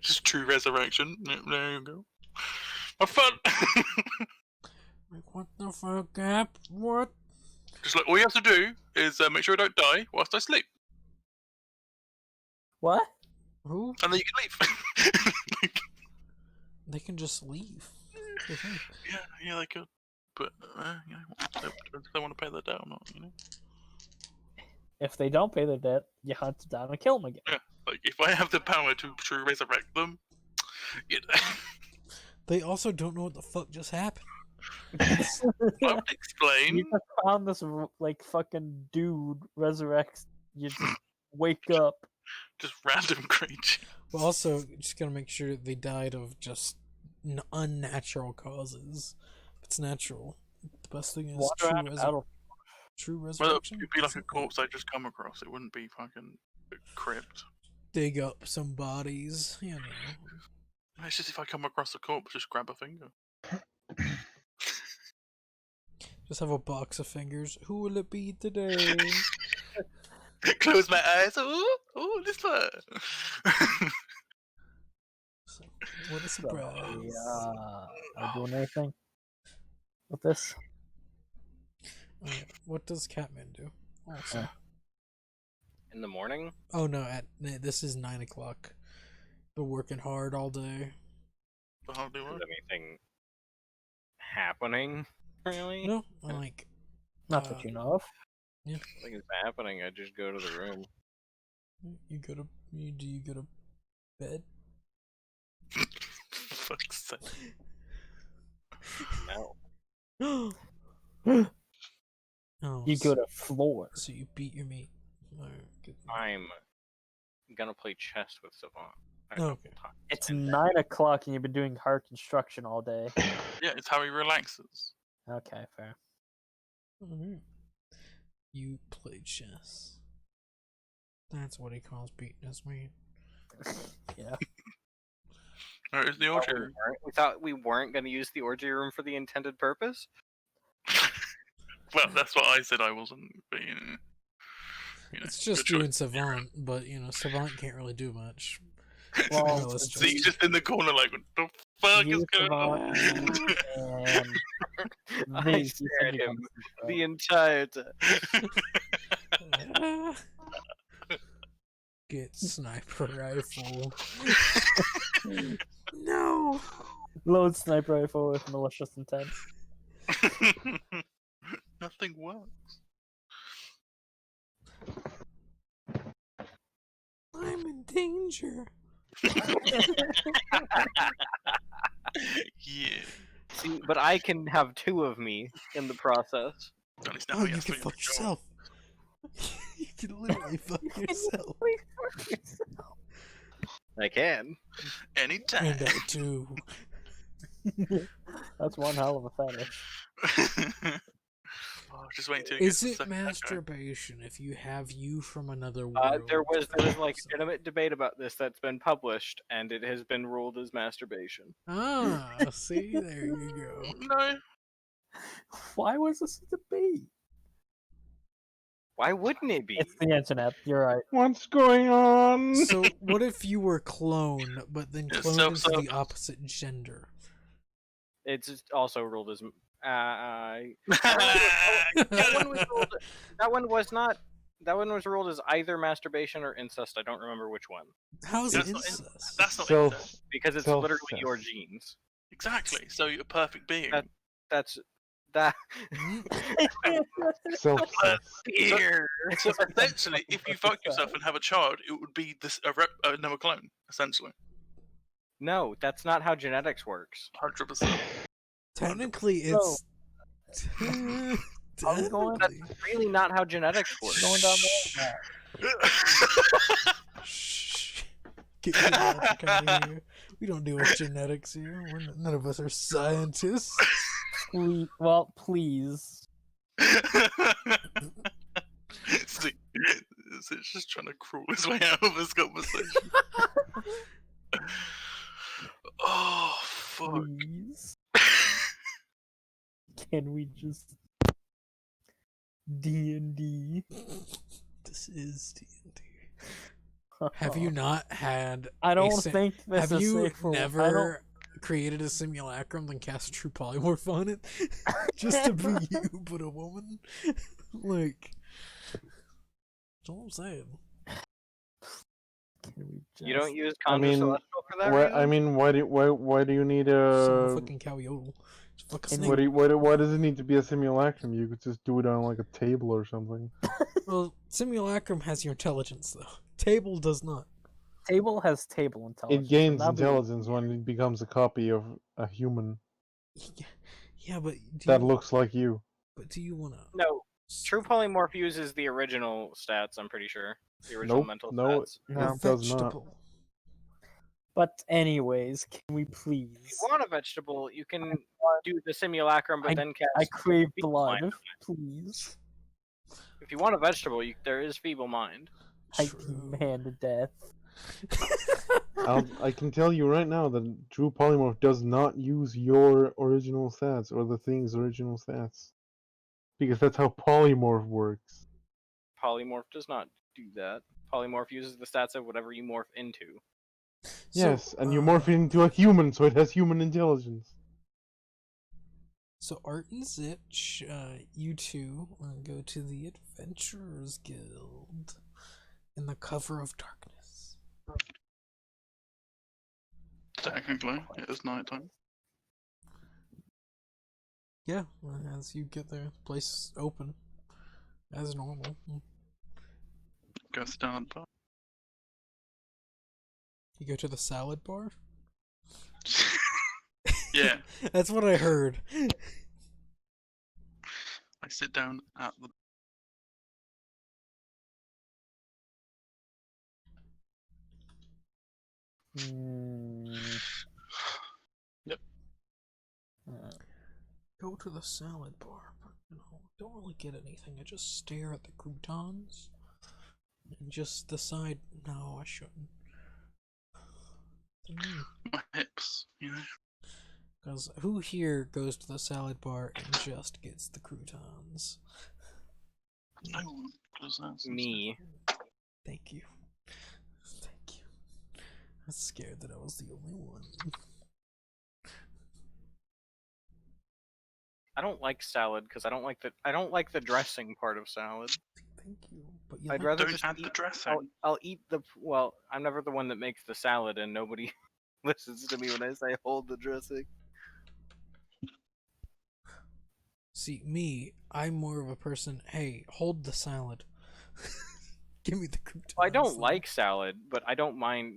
Just true resurrection. Yep, there you go. Have fun! Like, what the fuck, Gap? What? Just like all you have to do is make sure I don't die whilst I sleep, What? Who? and then you can leave. They can just leave. yeah, they could, but you know, they want to pay their debt or not, you know. If they don't pay their debt, you hunt them down and kill them again. Yeah. Like if I have the power to true resurrect them, you know, They also don't know what the fuck just happened. I would explain. You just found this like fucking dude resurrects. You just wake up. Just random creature. But also, you just gotta make sure they died of just unnatural causes. If it's natural, the best thing is Water out of battle. true Well, resurrection. it'd be like a corpse I just come across. It wouldn't be fucking a crypt. Dig up some bodies, you know. It's just if I come across a corpse, just grab a finger. Just have a box of fingers. Who will it be today? Close my eyes. Oh, this one. So, what a surprise. Are we doing anything with this? Okay, what does Catman do? Also. In the morning? Oh no, this is 9 o'clock. Been working hard all day. The hell do Is I? anything happening? Really? No, like Not that you know of. Nothing is happening. I just go to the room. you go to do you go to bed? Fuck's sake. No. Oh, You go to floor. so you beat your meat. Alright, good. I'm gonna play chess with Savant. Okay. It's 9 o'clock and you've been doing hard construction all day. Yeah, it's how he relaxes. Okay, fair. Alright. You play chess. That's what he calls beating his meat. Yeah. Where's the orgy room? We thought we weren't gonna use the orgy room for the intended purpose. Well, that's what I said I wasn't. But, you know. You know, It's just good you choice. and Savant, but you know, Savant can't really do much. Well, No, it's So you're just in the corner like, what the fuck You, is going on? Savant, and I Vince, you stare said at you him got the entire time. Get sniper rifle. No. load sniper rifle with malicious intent. Nothing works. I'm in danger. Yeah. See, but I can have two of me in the process. At least now Oh, he you has can to fuck control. yourself. You can literally fuck yourself. I can. Anytime. And I do. That's one hell of a fetish. Oh, just waiting till Is gets the it second echo. masturbation if you have you from another world? There was to fuck like yourself? legitimate debate about this that's been published, and it has been ruled as masturbation. Ah, see, there you go. No. Why was this a debate? Why wouldn't it be? It's the internet. You're right. What's going on? So, what if you were cloned, but then It's cloned into the self-service. opposite gender? It's just also ruled as. Get That one it. was ruled. That one was not. That one was ruled as either masturbation or incest. I don't remember which one How is That's it not in- incest? That's not Self. incest. because it's Self-cess. literally your genes. Exactly. So you're a perfect being. That- That's that. Self. Here. So essentially, if you fuck yourself and have a child, it would be another clone. Essentially, No, that's not how genetics works. 100%. Technically, So- it's. I'm going- Technically. Really, not how genetics work. Going down the Shh. Get your logic out of here. We don't deal with genetics here. None of us are scientists. please. Please. See, it's just trying to crawl his way out of this conversation. Oh fuck! Please. Can we just D&D? This is D&D. Have you not had? I don't sim- think this Have is you safe for I don't- never created a simulacrum then cast true polymorph on it just to be you, but a woman? Like, that's all I'm saying. Can we just... You don't use I Conjure mean, Celestial for that Why, reason? I mean, why do you need Some a? fucking cow yodel. Just fuck a Can snake. Why does it need to be a simulacrum? You could just do it on like a table or something. Well, simulacrum has your intelligence though. Table does not. Table has table intelligence. It gains That'd be- intelligence when it becomes a copy of a human Yeah, but do that you, looks like you. But do you wanna? No, True Polymorph uses the original stats, I'm pretty sure. The original Nope, mental no, stats. No. It does not. Vegetable. But anyways, can we If please? you want a vegetable, you can do the simulacrum, but then cast. I crave Feeble blood, Mind. please. If you want a vegetable, there is Feeble Mind. I True. demand to death. I can tell you right now that True Polymorph does not use your original stats or the thing's original stats. Because that's how Polymorph works. Polymorph does not do that. Polymorph uses the stats of whatever you morph into. Yes, and you morph it into a human, so it has human intelligence. So Art and Zitch, you two go to the Adventurers Guild in the cover of darkness. Technically, it is nighttime. Yeah, as you get there, place open as normal. Go sit down at the bar. You go to the salad bar. Yeah, That's what I heard. I sit down at the. Hmm. Yep. Go to the salad bar, but don't really get anything. I just stare at the croutons and just decide, no, I shouldn't. My hips, you know. Because who here goes to the salad bar and just gets the croutons? No one, because that's Me. Thank you. Thank you. I was scared that I was the only one. I don't like salad because I don't like the dressing part of salad. Thank you. But you I'd like rather Don't just add the eat. dressing. I'll eat the. Well, I'm never the one that makes the salad, and nobody listens to me when I say hold the dressing. See, me, I'm more of a person, hey, hold the salad. Give me the croutons. I don't then. like salad, but I don't mind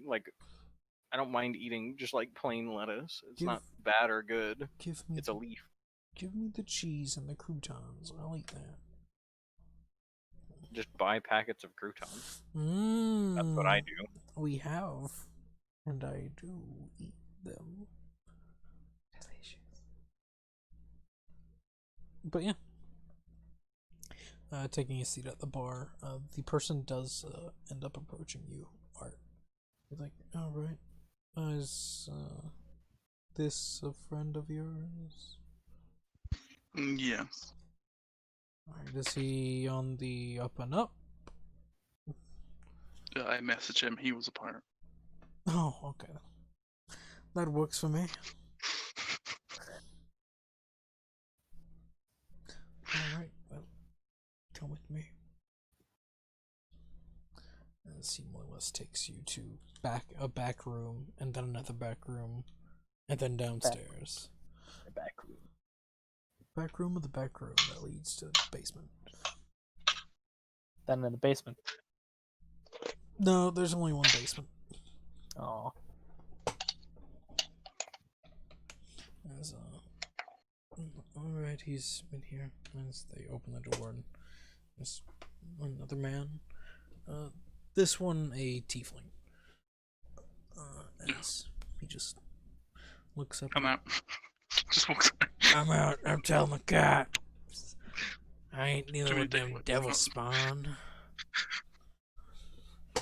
I don't mind eating just like plain lettuce. It's Give- not bad or good. Give me It's a the, leaf. give me the cheese and the croutons. I'll eat that. Just buy packets of croutons. Mmm. That's what I do. We have, and I do eat them. Delicious. But yeah. Taking a seat at the bar, the person does end up approaching you, Art. He's like, alright, is this a friend of yours? Yes. Alright, is he on the up and up? I messaged him. He was a pirate. Oh, okay. That works for me. Alright, well, come with me. And he more or less takes you to a back room, and then another back room, and then downstairs. The back room. Back room of the back room that leads to the basement. Then in the basement. No, there's only one basement. Oh. As alright, he's been here. As they open the door, and there's another man. This one a tiefling. As he just looks up. Come out. Just walks away. I'm out. I'm telling the cat. I ain't dealing Too many with them dick devil lips. spawn.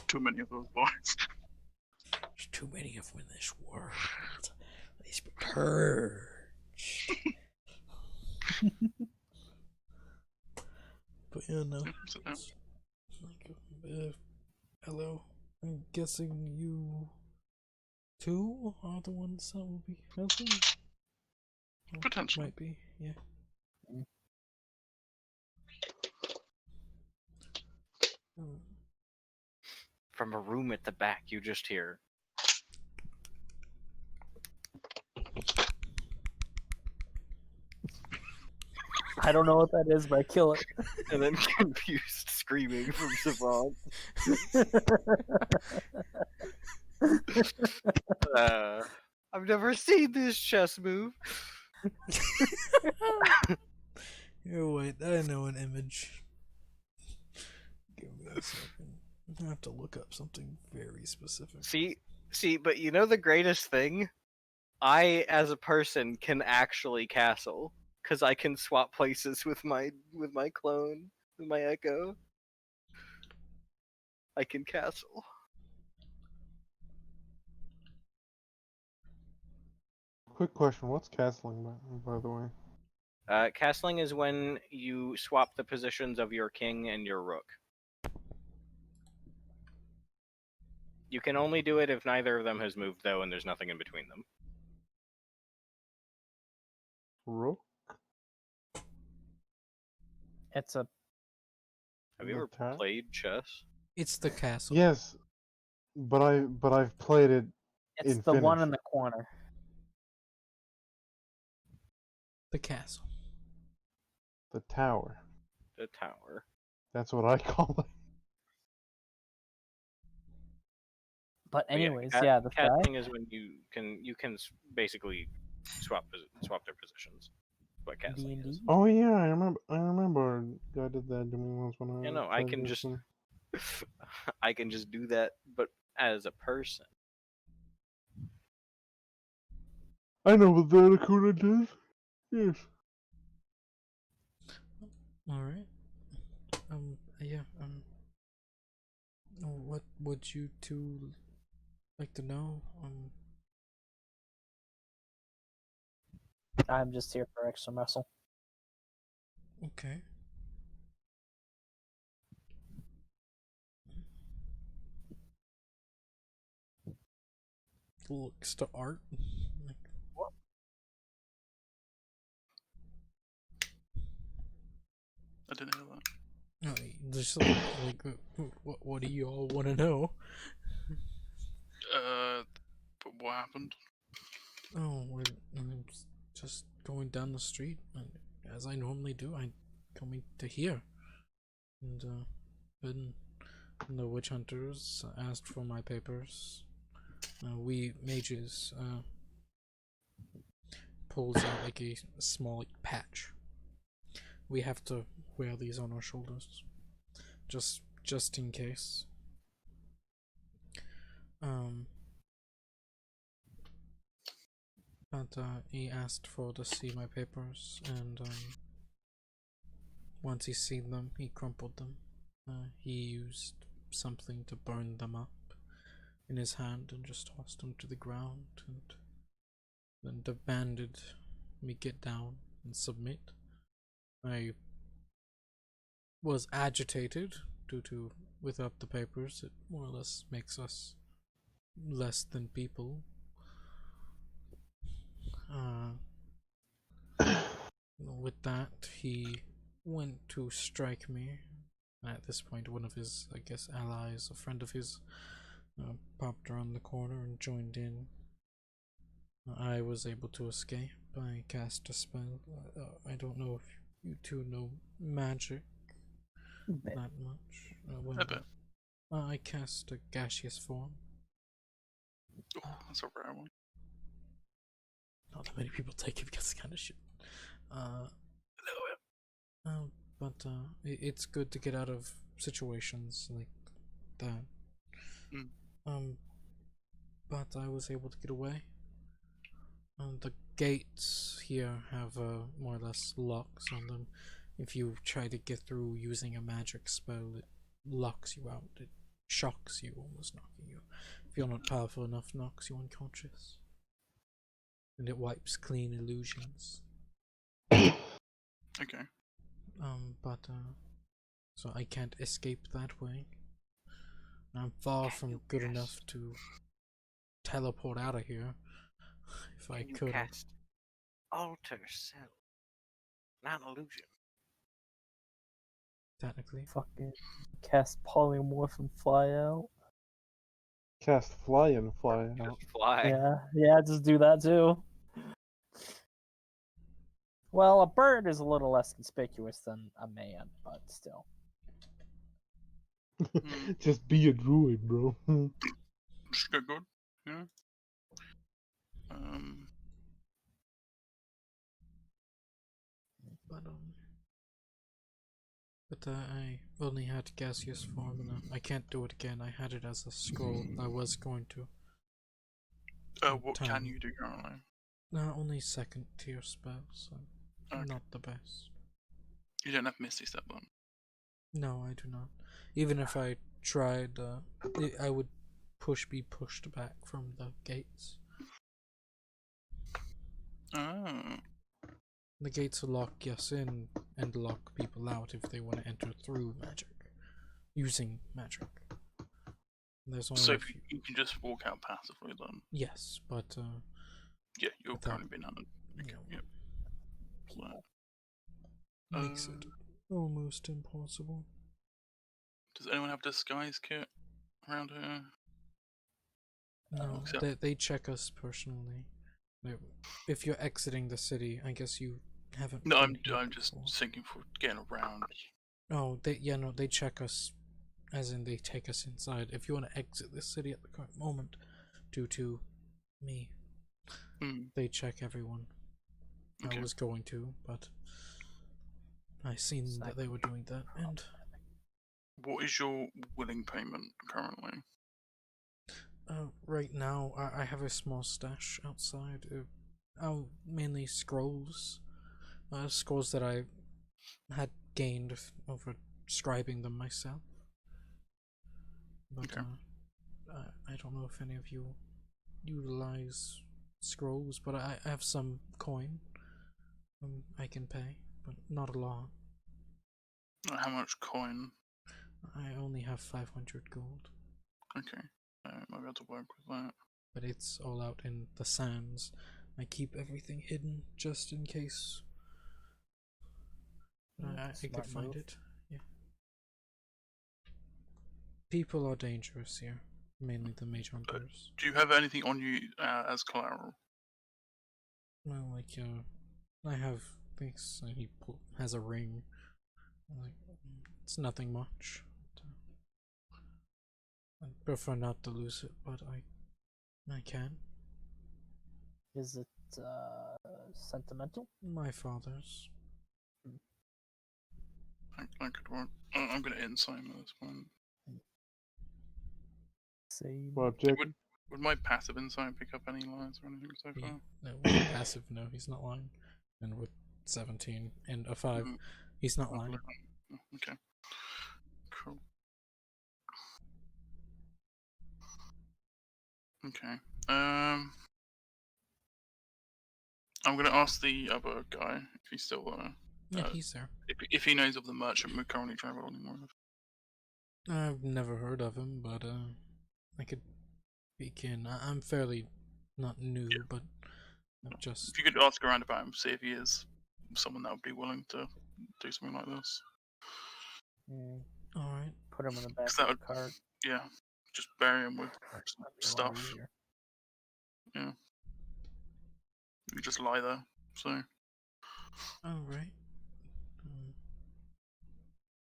Too many of those boys. There's too many of them in this world. These purged. But yeah, no. Sit down. Like, hello. I'm guessing you two are the ones that will be helping? Well, Potentially. might be, yeah. Hmm. From a room at the back, you just hear. I don't know what that is, but I kill it. And then confused screaming from Savant. I've never seen this chess move. Here, wait, I know an image. Give me a second. I have to look up something very specific. See, but you know the greatest thing? I, as a person, can actually castle. Because I can swap places with my clone, with my echo. I can castle. Quick question: what's castling, by the way? Castling is when you swap the positions of your king and your rook. You can only do it if neither of them has moved, though, and there's nothing in between them. Rook? It's a Have you ever Attack? played chess? It's the castle. Yes, but I've played it. it's In the one Finnish. in the corner. The castle. The tower. The tower. That's what I call it. But But anyways, ca- yeah, the guy. casting is when you can basically swap their positions. What casting is. D&D. Oh yeah, I remember. I did that to me once when I. Yeah, no, I played can this just one. I can just do that, but as a person. I know what that Akuna does. Yes. Alright. Yeah, what would you two like to know? I'm just here for extra muscle. Okay. looks to art. Like, I didn't hear that. just like what do you all want to know? But what happened? Oh, I'm just going down the street, and as I normally do. I'm coming to here, and then the witch hunters asked for my papers. We mages pulls out like a small patch. We have to wear these on our shoulders, just in case. But he asked for to see my papers, and once he seen them, he crumpled them. He used something to burn them up in his hand and just tossed them to the ground, and then demanded me get down and submit. I was agitated due to without the papers it more or less makes us less than people. With that, he went to strike me. At this point, one of his, I guess, allies, a friend of his, popped around the corner and joined in. I was able to escape. I cast a spell. I don't know if you two know magic that much. A bit. I cast a gaseous form. Oh, that's a rare one. Not that many people take it because it's kind of shit. But it's good to get out of situations like that. But I was able to get away. The gates here have more or less locks on them. If you try to get through using a magic spell, it locks you out. It shocks you, almost knocking you. If you're not powerful enough, knocks you unconscious. And it wipes clean illusions. Okay. So I can't escape that way. I'm far from good enough to teleport out of here. If I could. Cast alter self, not illusion. Technically. Fucking cast polymorph and fly out. Cast fly and fly out. Just fly. Yeah, just do that too. Well, a bird is a little less conspicuous than a man, but still. Just be a druid, bro. Just get good. Yeah. But I only had gaseous form, and I can't do it again. I had it as a scroll. I was going to. What can you do currently? Only second tier spells, so not the best. You don't have Misty Step then? No, I do not. Even if I tried, I would be pushed back from the gates. Oh. The gates will lock us in and lock people out if they want to enter through magic. Using magic. There's only So you can just walk out passively then? Yes, but yeah, you're currently being hunted. Okay, yep. So, makes it almost impossible. Does anyone have disguise kit around here? No, they check us personally. If you're exiting the city, I guess you haven't. No, I'm just thinking for getting around. Oh, they check us, as in they take us inside. If you want to exit the city at the current moment, due to me, they check everyone. Okay. I was going to, but I seen that they were doing that, and. What is your willing payment currently? Right now, I have a small stash outside. Mainly scrolls. Scrolls that I had gained over scribing them myself. But, okay. I don't know if any of you utilize scrolls, but I have some coin I can pay, but not a lot. How much coin? I only have 500 gold. Okay. I might be able to work with that. but it's all out in the sands. I keep everything hidden just in case I Smart could find move. it. Yeah. People are dangerous here, mainly the mage hunters. Do you have anything on you as collateral? Well, like, I have this, and he has a ring. Like, it's nothing much. I prefer not to lose it, but I can. Is it sentimental? My father's. I could work. I'm going to insight him at this point. Same. What, Jacob? Would my passive insight pick up any lies or anything so far? No, with passive, no, he's not lying. And with 17 and a 5, Mm. he's not Oh, lying. okay. Cool. Okay. I'm gonna ask the other guy if he's still there. Yeah, he's there. If he knows of the merchant we're currently traveling with. I've never heard of him, but I could begin. I'm fairly not new, but I've just. If you could ask around about him, see if he is someone that would be willing to do something like this. All right. Put him in the back That of the would- cart. Yeah, just bury him with some That'd be a lot stuff. easier. You just lie there. So All right.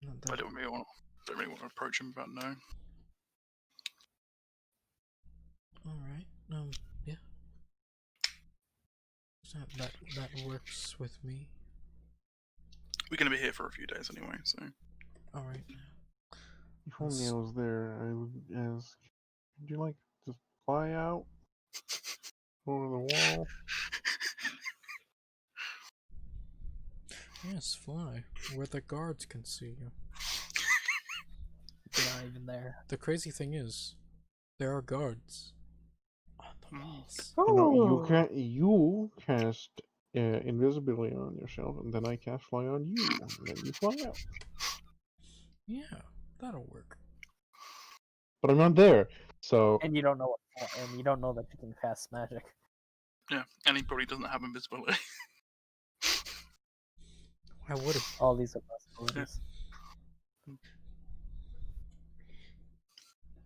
Not I that. don't really want to approach him about no. All right. Yeah. That works with me. We're gonna be here for a few days anyway, so All right. If only I was there, I would ask, would you like to fly out over the wall? Yes, fly where the guards can see you. You're not even there. The crazy thing is, there are guards on the walls. You know, you cast invisibility on yourself, and then I cast fly on you, and then you fly out. Yeah, that'll work. But I'm not there, so And you don't know and you don't know that you can cast magic. yeah, and he probably doesn't have invisibility. I would have. All these are possibilities.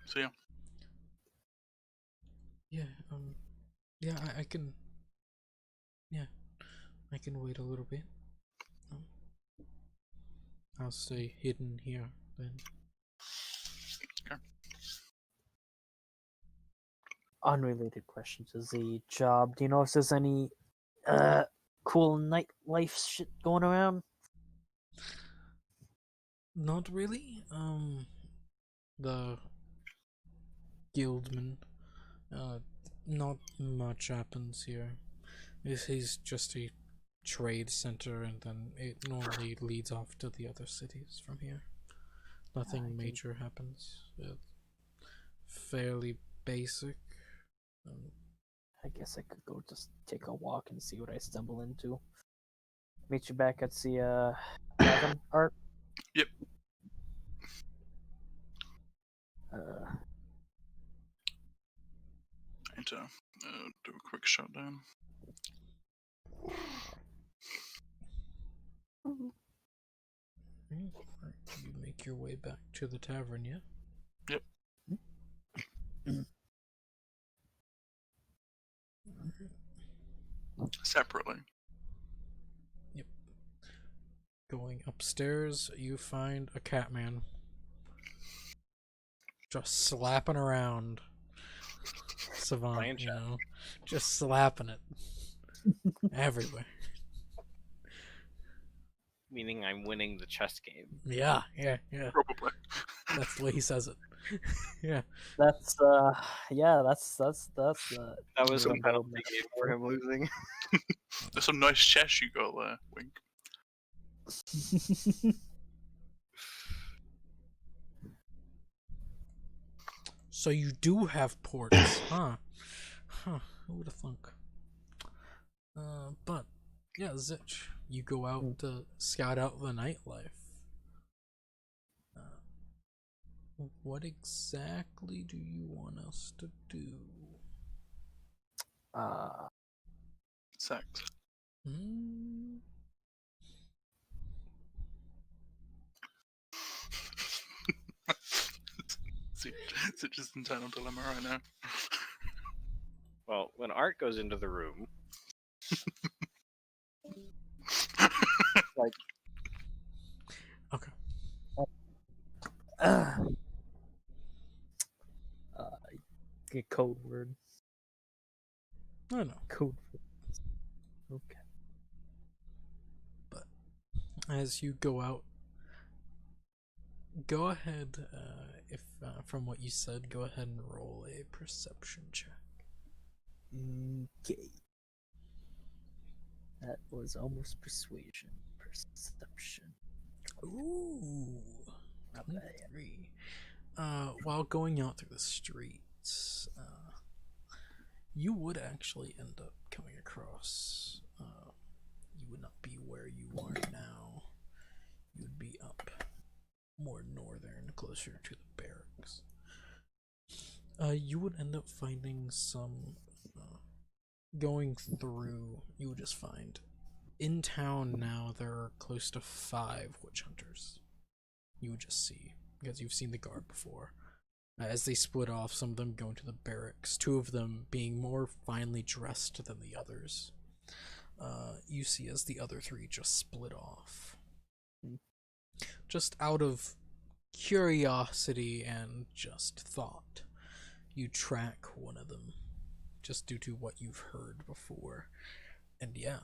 So yeah, Yeah. Yeah, I can. Yeah, I can wait a little bit. I'll stay hidden here then. Unrelated question to the job. Do you know if there's any cool nightlife shit going around? Not really. The guildman. Not much happens here. This is just a trade center, and then it normally leads off to the other cities from here. Nothing major happens. Fairly basic. I guess I could go just take a walk and see what I stumble into. Meet you back at the tavern, Art. Yep. Uh, I need to do a quick shutdown. You make your way back to the tavern, yeah? Yep. Separately. Yep. Going upstairs, you find a Catman. Just slapping around. Savant, Playing you chess. know? Just slapping it. Everywhere. Meaning I'm winning the chess game. Yeah. Probably. That's the way he says it. Yeah. that's that's That was a Even penalty though- game for him losing. There's some nice chess you got there, Wink. So you do have ports, huh? Who would have thunk? But yeah, Zitch, you go out to scout out the nightlife. What exactly do you want us to do? Sex. Mm, It's just internal dilemma right now. Well, when Art goes into the room, okay. Uh, get code word. I know. Code word. Okay. As you go out, go ahead, if from what you said, go ahead and roll a perception check. Okay. That was almost persuasion. Perception. Ooh, Not bad. 23. While going out through the streets, you would actually end up coming across. You would not be where you are now. You would be up more northern, closer to the barracks. You would end up finding some. Going through, you would just find in town now there are close to 5 witch hunters. You would just see, because you've seen the guard before. As they split off, some of them going to the barracks, 2 of them being more finely dressed than the others. You see as the other 3 just split off. Just out of curiosity and just thought, you track one of them, just due to what you've heard before. And yeah,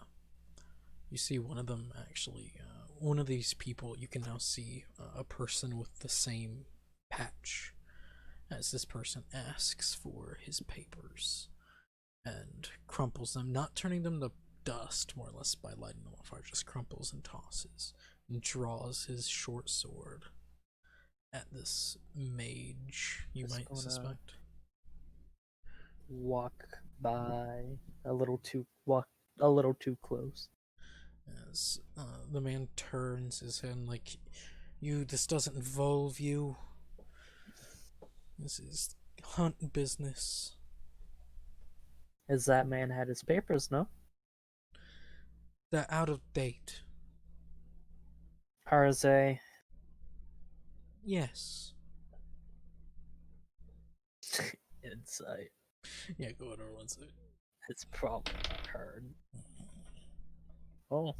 you see one of them actually, one of these people, you can now see a person with the same patch as this person asks for his papers and crumples them, not turning them to dust, more or less by lighting them on fire, just crumples and tosses, and draws his short sword at this mage, you Just might gonna- suspect. Walk by a little too close. As the man turns his head like, this doesn't involve you. This is hunt business. As that man had his papers, no? They're out of date. Are they? Yes. Insight. Yeah, go ahead and roll insight. It's probably not hard. Oh.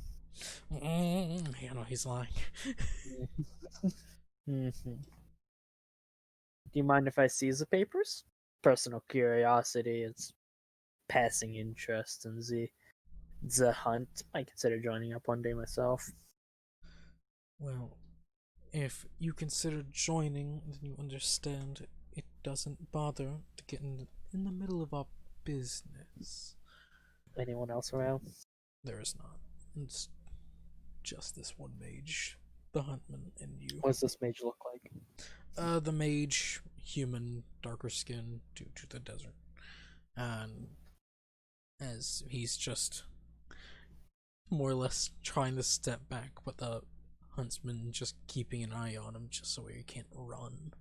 You know, he's lying. Do you mind if I seize the papers? Personal curiosity, it's passing interest in the hunt. I consider joining up one day myself. Well, if you consider joining, then you understand it doesn't bother to get in the middle of our business. Anyone else around? There is not. It's just this one mage, the huntman, and you. What does this mage look like? The mage, human, darker skin due to the desert. And as he's just more or less trying to step back, but the huntsman just keeping an eye on him just so he can't run.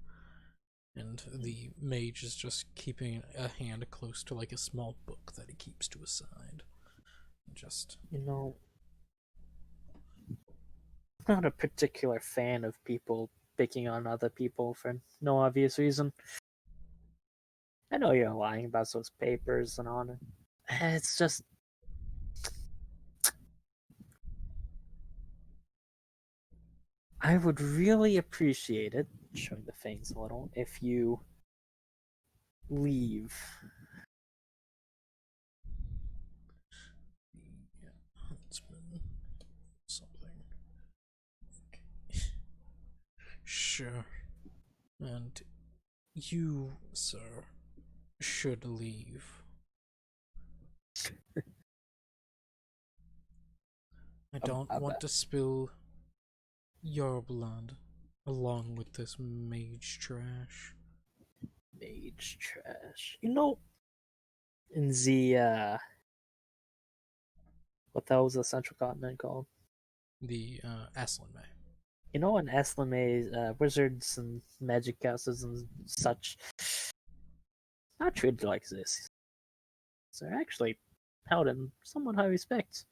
And the mage is just keeping a hand close to like a small book that he keeps to his side. Just, You know, I'm not a particular fan of people picking on other people for no obvious reason. I know you're lying about those papers and on it. It's just I would really appreciate it, showing the fangs a little, if you leave. the huntsman, something. Okay. Sure. And you, sir, should leave. I don't want to spill your blood along with this mage trash. Mage trash. You know, in the what the hell was the central continent called? The Aslan May. You know, in Eslamay, wizards and magic casters and such, not treated like this. they're actually held in somewhat high respect.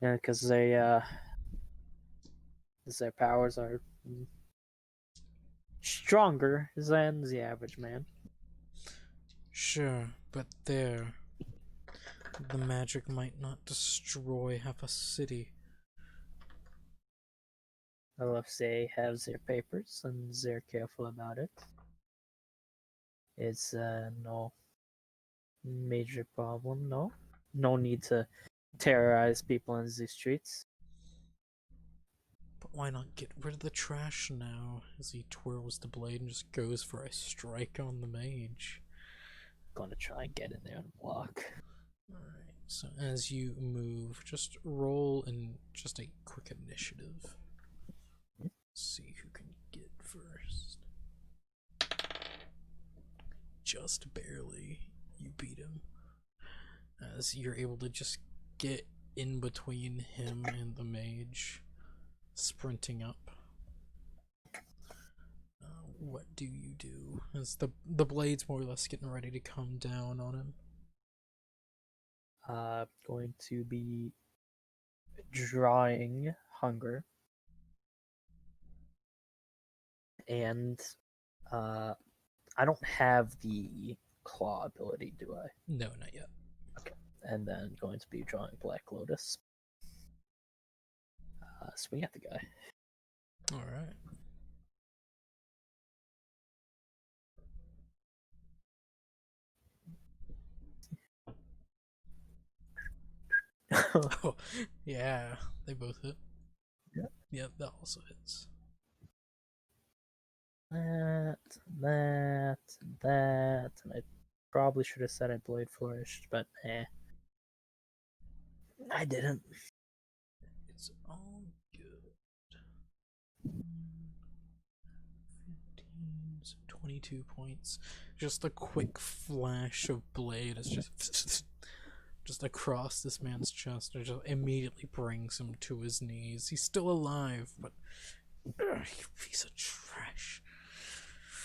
Yeah, because their powers are stronger than the average man. Sure, but the magic might not destroy half a city. Well, if they have their papers and they're careful about it, it's no major problem. No need to terrorize people in the streets. But why not get rid of the trash now? As he twirls the blade and just goes for a strike on the mage. Gonna try and get in there and block. Alright, so as you move, just roll in just a quick initiative. See who can get first. Just barely, you beat him. As you're able to just get in between him and the mage, sprinting up. What do you do? As the blade's more or less getting ready to come down on him. Going to be drawing hunger. And I don't have the claw ability, do I? No, not yet. And then going to be drawing Black Lotus. Swing at the guy. Alright. Oh, yeah, they both hit. Yeah. Yep, that also hits. That, and I probably should have said I Blade Flourished, but I didn't. It's all good. 15, so 22 points. Just a quick flash of blade is just across this man's chest. It just immediately brings him to his knees. He's still alive, but you piece of trash.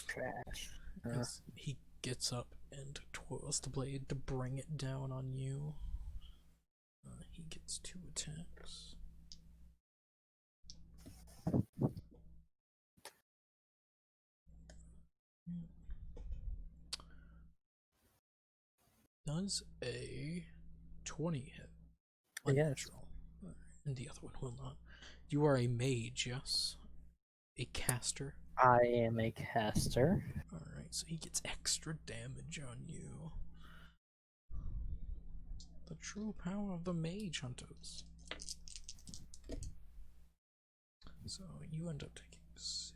Trash. As he gets up and twirls the blade to bring it down on you. He gets 2 attacks. Does a 20 hit? Unnatural. And the other one will not. You are a mage, yes? A caster? I am a caster. Alright, so he gets extra damage on you. The true power of the mage hunters. So you end up taking 6.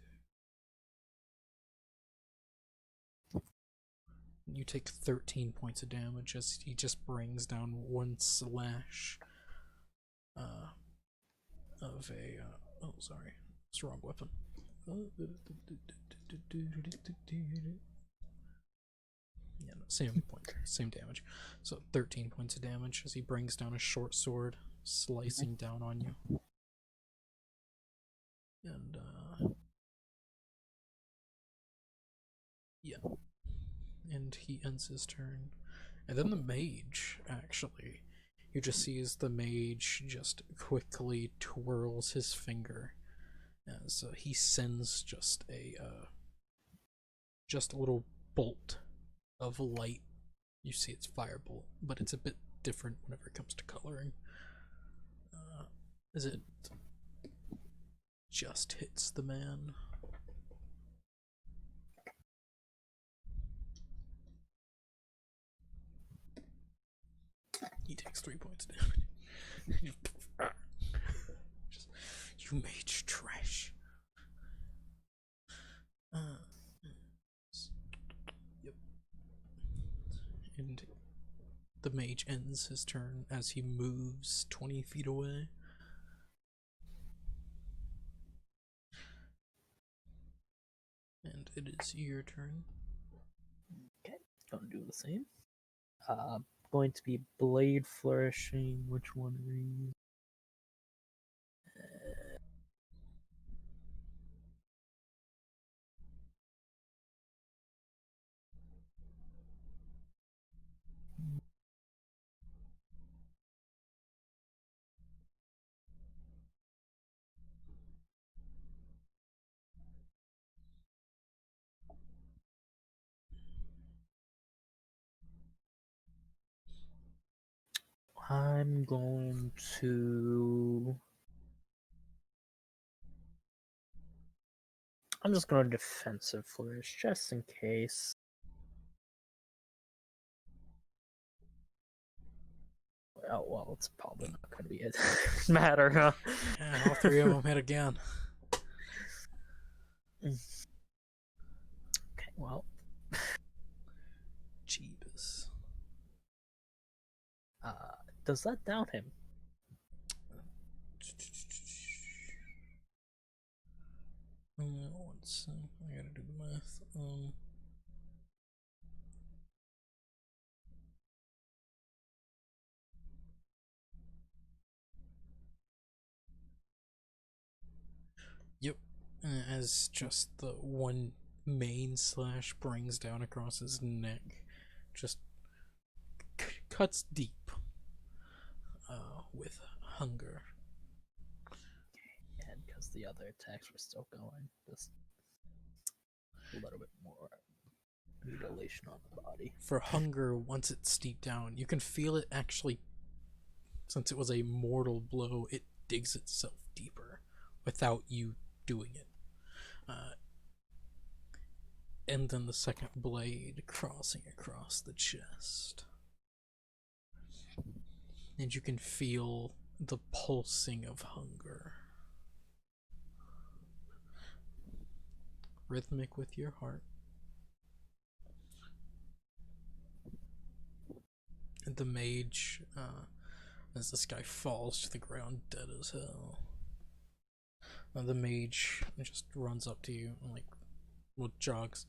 You take 13 points of damage as he just brings down 1 slash of a oh sorry, it's the wrong weapon. Yeah, no, same damage. So 13 points of damage as he brings down a short sword, slicing down on you. And yeah. And he ends his turn. And then the mage, actually. You just see as the mage just quickly twirls his finger as he sends just a little bolt of light. You see it's firebolt, but it's a bit different whenever it comes to coloring. As it just hits the man. He takes 3 points of damage. Just, you mage trash. Yep. And the mage ends his turn as he moves 20 feet away. And it is your turn. Okay, gonna do the same. Going to be Blade Flourishing. Which one are these? I'm going to. I'm just going to defensive flourish just in case. Oh well, it's probably not going to be a matter, huh? Yeah, all three of them hit again. Okay, well, Jeebus. does that down him? One sec. I gotta do the math. Yep. As just the one main slash brings down across his neck, just cuts deep with hunger. And because the other attacks were still going, just a little bit more mutilation on the body. For hunger, once it's steeped down, you can feel it actually, since it was a mortal blow, it digs itself deeper without you doing it. And then the second blade crossing across the chest. And you can feel the pulsing of hunger. Rhythmic with your heart. And the mage, as this guy falls to the ground dead as hell, the mage just runs up to you and jogs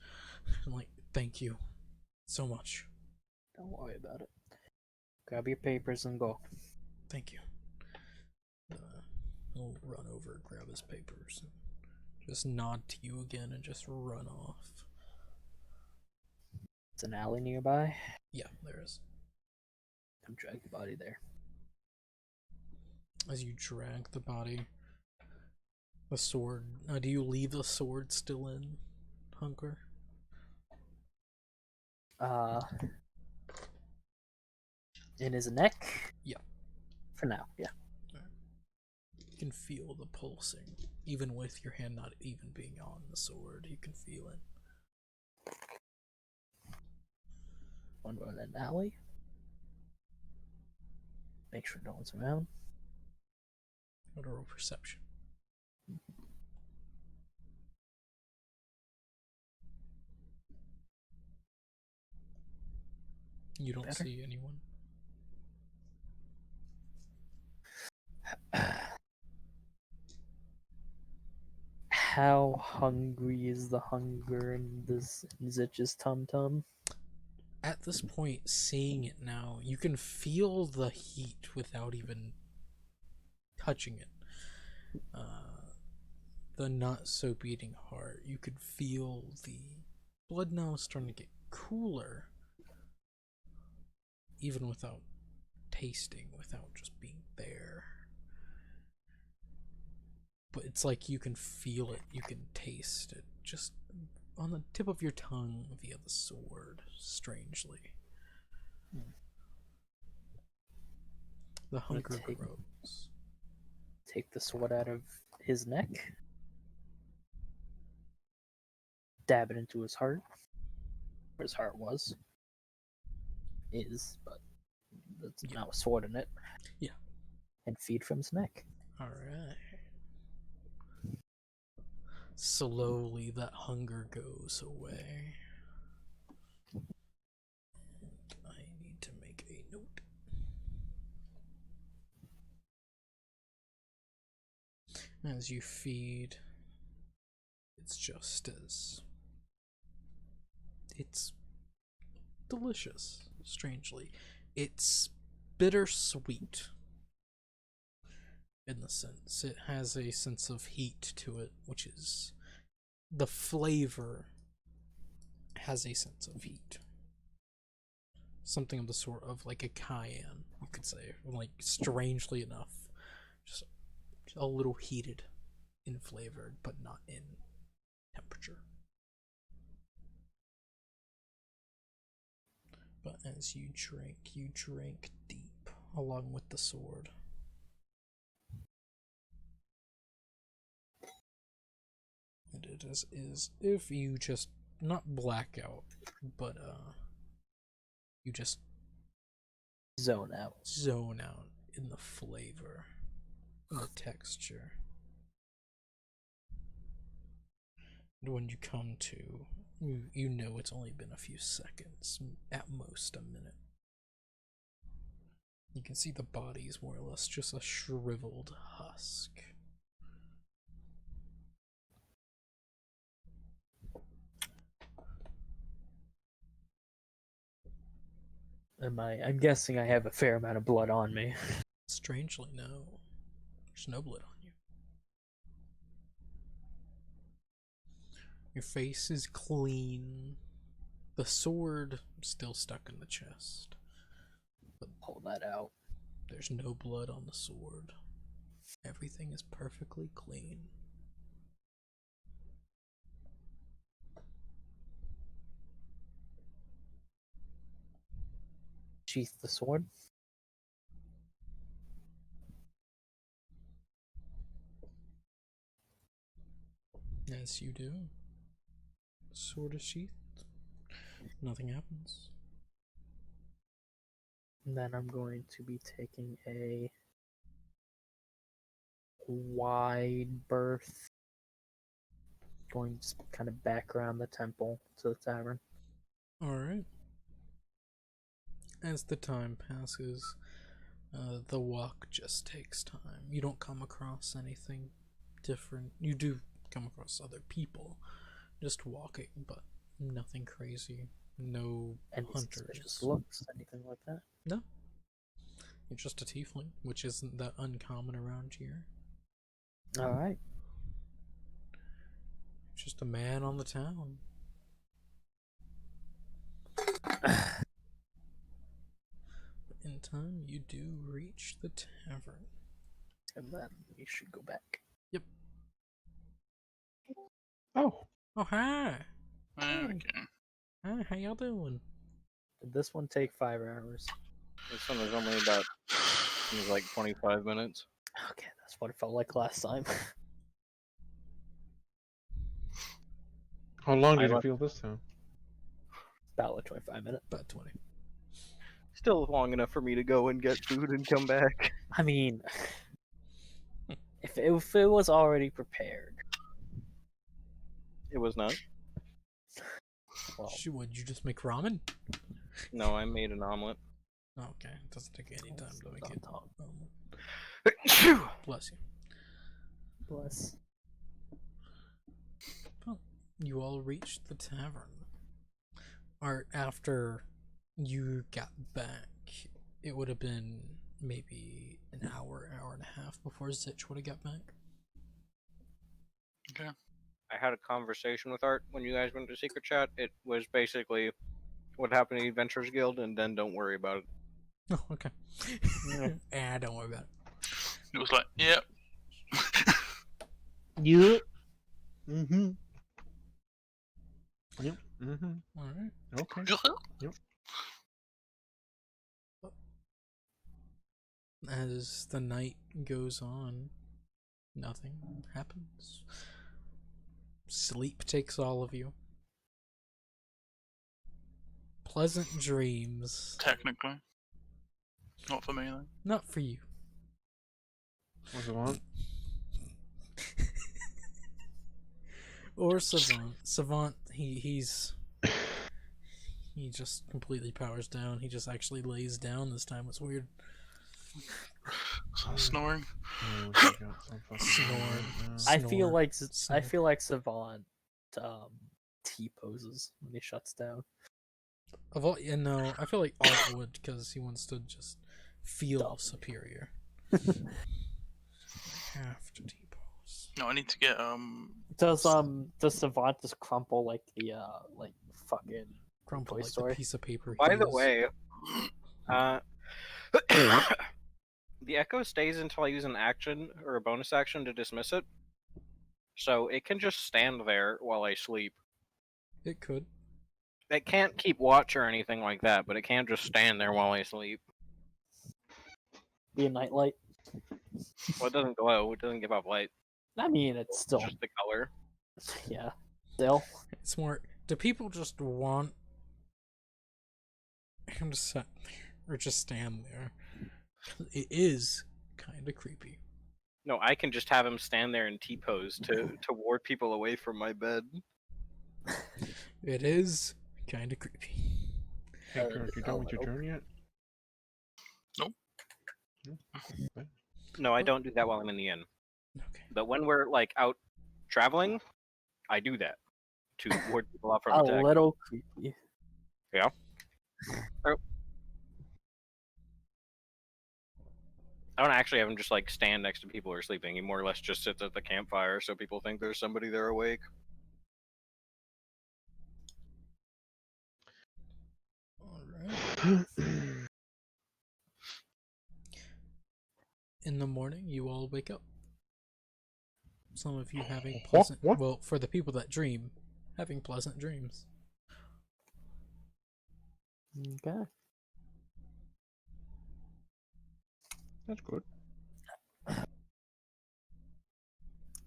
and thank you so much. Don't worry about it. Grab your papers and go. Thank you. He'll run over, grab his papers, and just nod to you again and just run off. It's an alley nearby. Yeah, there is. Come drag the body there. As you drag the body, the sword. Do you leave the sword still in hunger? In his neck? Yeah. For now, yeah. You can feel the pulsing, even with your hand not even being on the sword. You can feel it. One run in an alley. Make sure no one's around. Go to roll perception. You don't Better. see anyone. How hungry is the hunger in this Zich's tum-tum? At this point, seeing it now, you can feel the heat without even touching it. The not so beating heart. You could feel the blood now starting to get cooler, even without tasting, without just being there. But it's like you can feel it, you can taste it, just on the tip of your tongue via the sword, strangely. The hunger grows. Take the sword out of his neck. Dab it into his heart. Where his heart was. Is, but that's now a sword in it. Yeah. And feed from his neck. Alright. Slowly that hunger goes away. I need to make a note. As you feed, it's just as... It's delicious, strangely. It's bittersweet. In the sense, it has a sense of heat to it, which is the flavor has a sense of heat. Something of the sort of like a cayenne, you could say, strangely enough, just a little heated in flavor, but not in temperature. But as you drink deep along with the sword. And it is if you just not blackout, but you just Zone out. zone out in the flavor, in the texture. And when you come to, you know it's only been a few seconds, at most a minute. You can see the body's more or less just a shriveled husk. I'm guessing I have a fair amount of blood on me. Strangely, no. There's no blood on you. Your face is clean. The sword still stuck in the chest. But Pull that out. there's no blood on the sword. Everything is perfectly clean. Sheath the sword. As you do. Sword is sheathed. Nothing happens. And then I'm going to be taking a wide berth. Going just kind of back around the temple to the tavern. Alright. As the time passes, the walk just takes time. You don't come across anything different. You do come across other people just walking, but nothing crazy. No Any hunters. suspicious looks, anything like that? No. You're just a tiefling, which isn't that uncommon around here. Alright. Just a man on the town. But in time, you do reach the tavern. And then we should go back. Yep. Oh, Oh, hi. Okay. Hi, how y'all doing? Did this one take 5 hours? This one was only about, it was like 25 minutes. Okay, that's what it felt like last time. how long did I it feel this time? About like 25 minutes. About 20. Still long enough for me to go and get food and come back. I mean, if it was already prepared, It was not. well, Would you just make ramen? No, I made an omelet. Oh, okay, it doesn't take any time to make it. Tom. Bless you. Bless. Well, you all reached the tavern. Or after you got back, it would have been maybe an hour, hour and a half before Zitch would have got back. Okay. I had a conversation with Art when you guys went to Secret Chat. It was basically what happened to the Adventurers Guild, and then don't worry about it. Oh, okay. Don't worry about it. It was like, yep. You. Mm-hmm. Yep. Mm-hmm. Alright. Okay. As the night goes on, nothing happens. Sleep takes all of you. Pleasant dreams. Technically. Not for me, though. Not for you. What's it on? Or Savant. Savant, he just completely powers down. He just actually lays down this time. It's weird. Snoring. Oh, we got some fucking Snoring. I feel Snore. like Savant T poses when he shuts down. Of all, yeah, no, I feel like Art would because he wants to just feel Dumb. superior. Have to T-pose. No, I need to get Does Savant just crumple like the fucking Crumple Toy like Story? the piece of paper. By he the is. way, the echo stays until I use an action or a bonus action to dismiss it. So it can just stand there while I sleep. It could. It can't keep watch or anything like that, but it can just stand there while I sleep. Be a nightlight. Well, it doesn't glow. It doesn't give off light. I mean, it's still Just the color. yeah. Still, It's more. Do people just want him to sit there or just stand there? It is kind of creepy. No, I can just have him stand there in T-pose to ward people away from my bed. It is kind of creepy. Hey, Kurt, you done with your turn yet? Nope. No? Okay. No, I don't do that while I'm in the inn. Okay. But when we're like out traveling, I do that to ward people off from a attack. little creepy. Yeah. I don't actually have him just like stand next to people who are sleeping. He more or less just sits at the campfire so people think there's somebody there awake. Alright. In the morning, you all wake up. Some of you having pleasant. What? Well, for the people that dream, having pleasant dreams. Okay. That's good.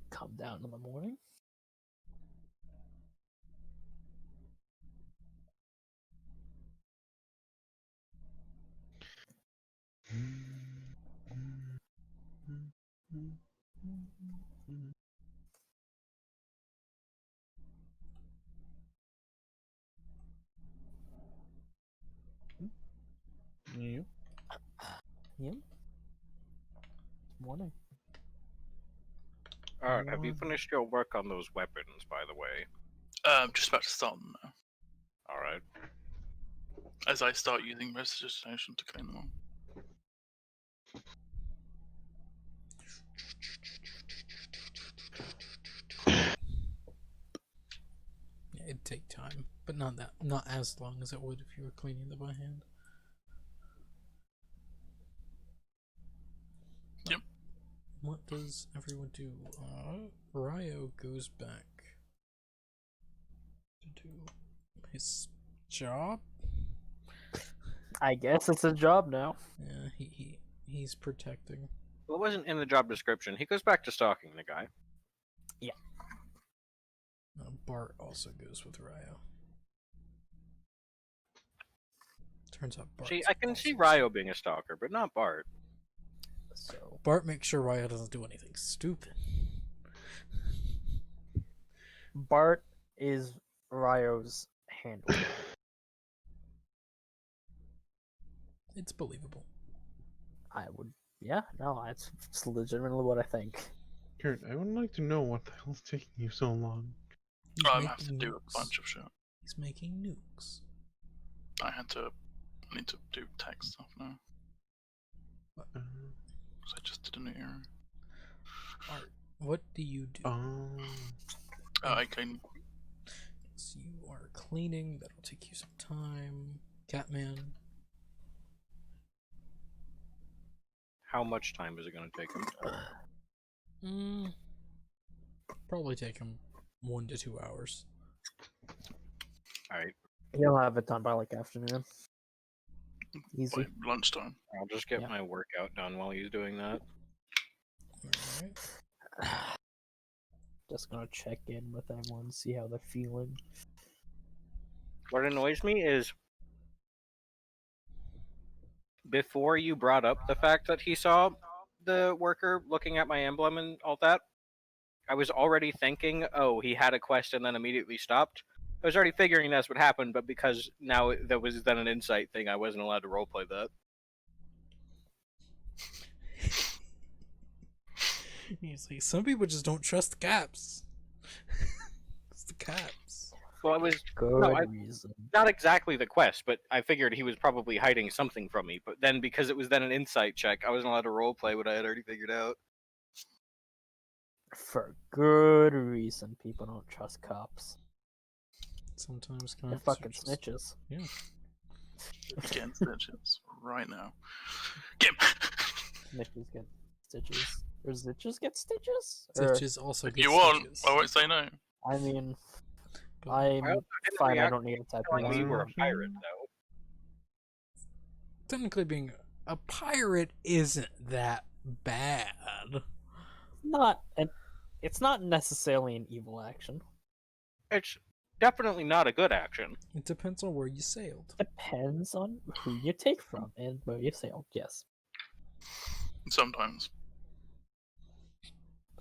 Come down in the morning. Yeah. Yep. Morning. Alright, have you finished your work on those weapons, by the way? Just about to start them now. Alright. As I start using prestidigitation to clean them all. Yeah, it'd take time, but not as long as it would if you were cleaning them by hand. Yep. What does everyone do? Ryo goes back to do his job. I guess it's a job now. Yeah, he's protecting. Well, it wasn't in the job description. He goes back to stalking the guy. Bart also goes with Ryo. Turns out Bart. See, I can see Ryo being a stalker, but not Bart. So Bart makes sure Ryo doesn't do anything stupid. Bart is Ryo's handler. It's believable. I would. Yeah, no, it's legitimately what I think. Kurt, I would like to know what the hell's taking you so long. He's I have to making do nukes. a bunch of shit. He's making nukes. I need to do tech stuff now. Uh, Because I just did a new era. Art, what do you do? I clean. So you are cleaning. That'll take you some time. Catman. How much time is it going to take him? Probably take him 1 to 2 hours. Alright, He'll have it done by like afternoon. Easy. Like lunchtime. I'll just get Yeah. my workout done while he's doing that. Alright. Just gonna check in with everyone, see how they're feeling. What annoys me is before you brought up the fact that he saw the worker looking at my emblem and all that, I was already thinking, oh, he had a quest and then immediately stopped. I was already figuring that's what happened, but because now there was then an insight thing, I wasn't allowed to roleplay that. He's like, some people just don't trust caps. It's the caps. Well, it was Good No, I- reason. not exactly the quest, but I figured he was probably hiding something from me. But then because it was then an insight check, I wasn't allowed to roleplay what I had already figured out. For good reason, people don't trust cops. Sometimes They're cops fucking are just- snitches. Yeah. Getting stitches right now. Get him! Snitches get stitches. Or snitches get stitches? Or, Stitches also If get you want, stitches. I won't say no. I mean, But I'm didn't fine. I react don't need to type Telling in me you were a words. pirate, though. technically being a pirate isn't that bad. It's not necessarily an evil action. It's definitely not a good action. It depends on where you sailed. Depends on who you take from and where you sailed. Yes, Sometimes.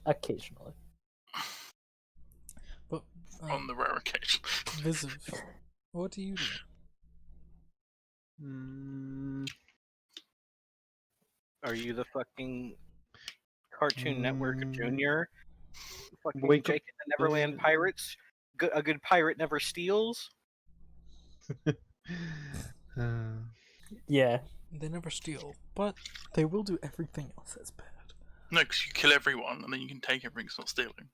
occasionally. But On the rare occasion. Visiv, what do you do? Mm, Are you the fucking Cartoon Network Mm. Junior? Fucking Wake up, Jake and the Neverland uh, Pirates? A good pirate never steals? Yeah, They never steal, but they will do everything else that's bad. No, because you kill everyone and then you can take everything. It's not stealing.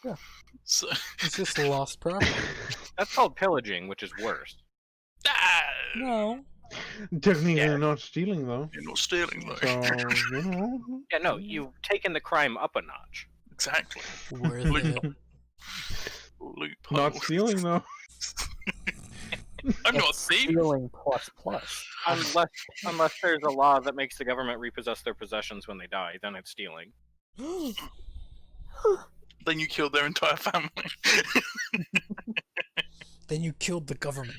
Yeah. So. It's just lost property. That's called pillaging, which is worse. Ah! No. Technically, Yeah. they're not stealing though. You're not stealing though. So you know. Yeah, no, you've taken the crime up a notch. Exactly. Worth it. Loophole. Not stealing though. I'm not it's thief. stealing plus. Unless there's a law that makes the government repossess their possessions when they die, then it's stealing. Then you killed their entire family. Then you killed the government.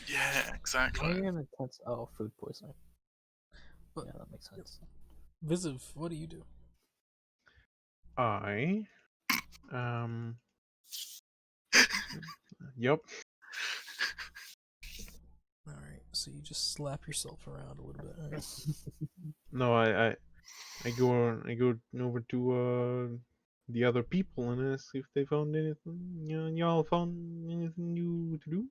Yeah, exactly. Food poisoning. But- Yeah, that makes sense. Visiv, what do you do? I Yep. Alright, so you just slap yourself around a little bit. Alright. No, I go over to the other people and ask if they found anything. Y'all found anything new to do?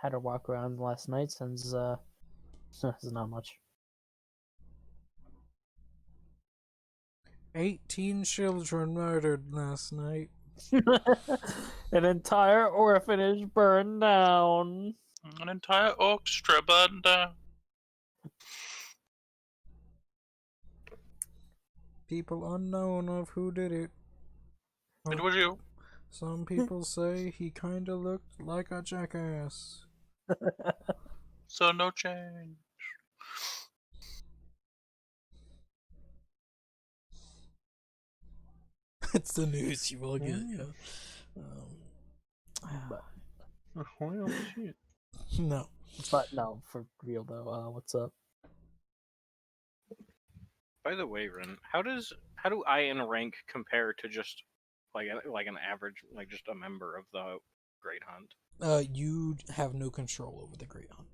Had to walk around last night since there's not much. 18 children murdered last night. An entire orphanage burned down. An entire orchestra burned down. People unknown of who did it. It was you. Some people say he kinda looked like a jackass. So no change. It's the news you will get. Yeah. But, Oh, well, shit. No. but no, for real though. What's up? By the way, Ren, how do I in rank compare to just like an average, like just a member of the Great Hunt? You have no control over the Great Hunt.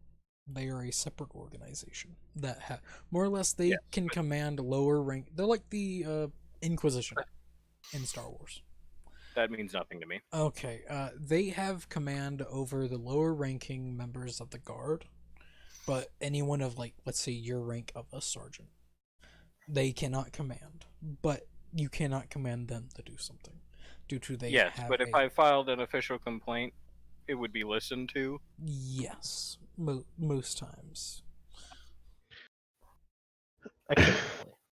They are a separate organization that more or less they can command lower rank. They're like the Inquisition in Star Wars. That means nothing to me. Okay, they have command over the lower ranking members of the Guard, but anyone of, like, let's say your rank of a sergeant, they cannot command. But you cannot command them to do something due to they Yes, have but if I filed an official complaint, it would be listened to. Yes, most times. Occasionally.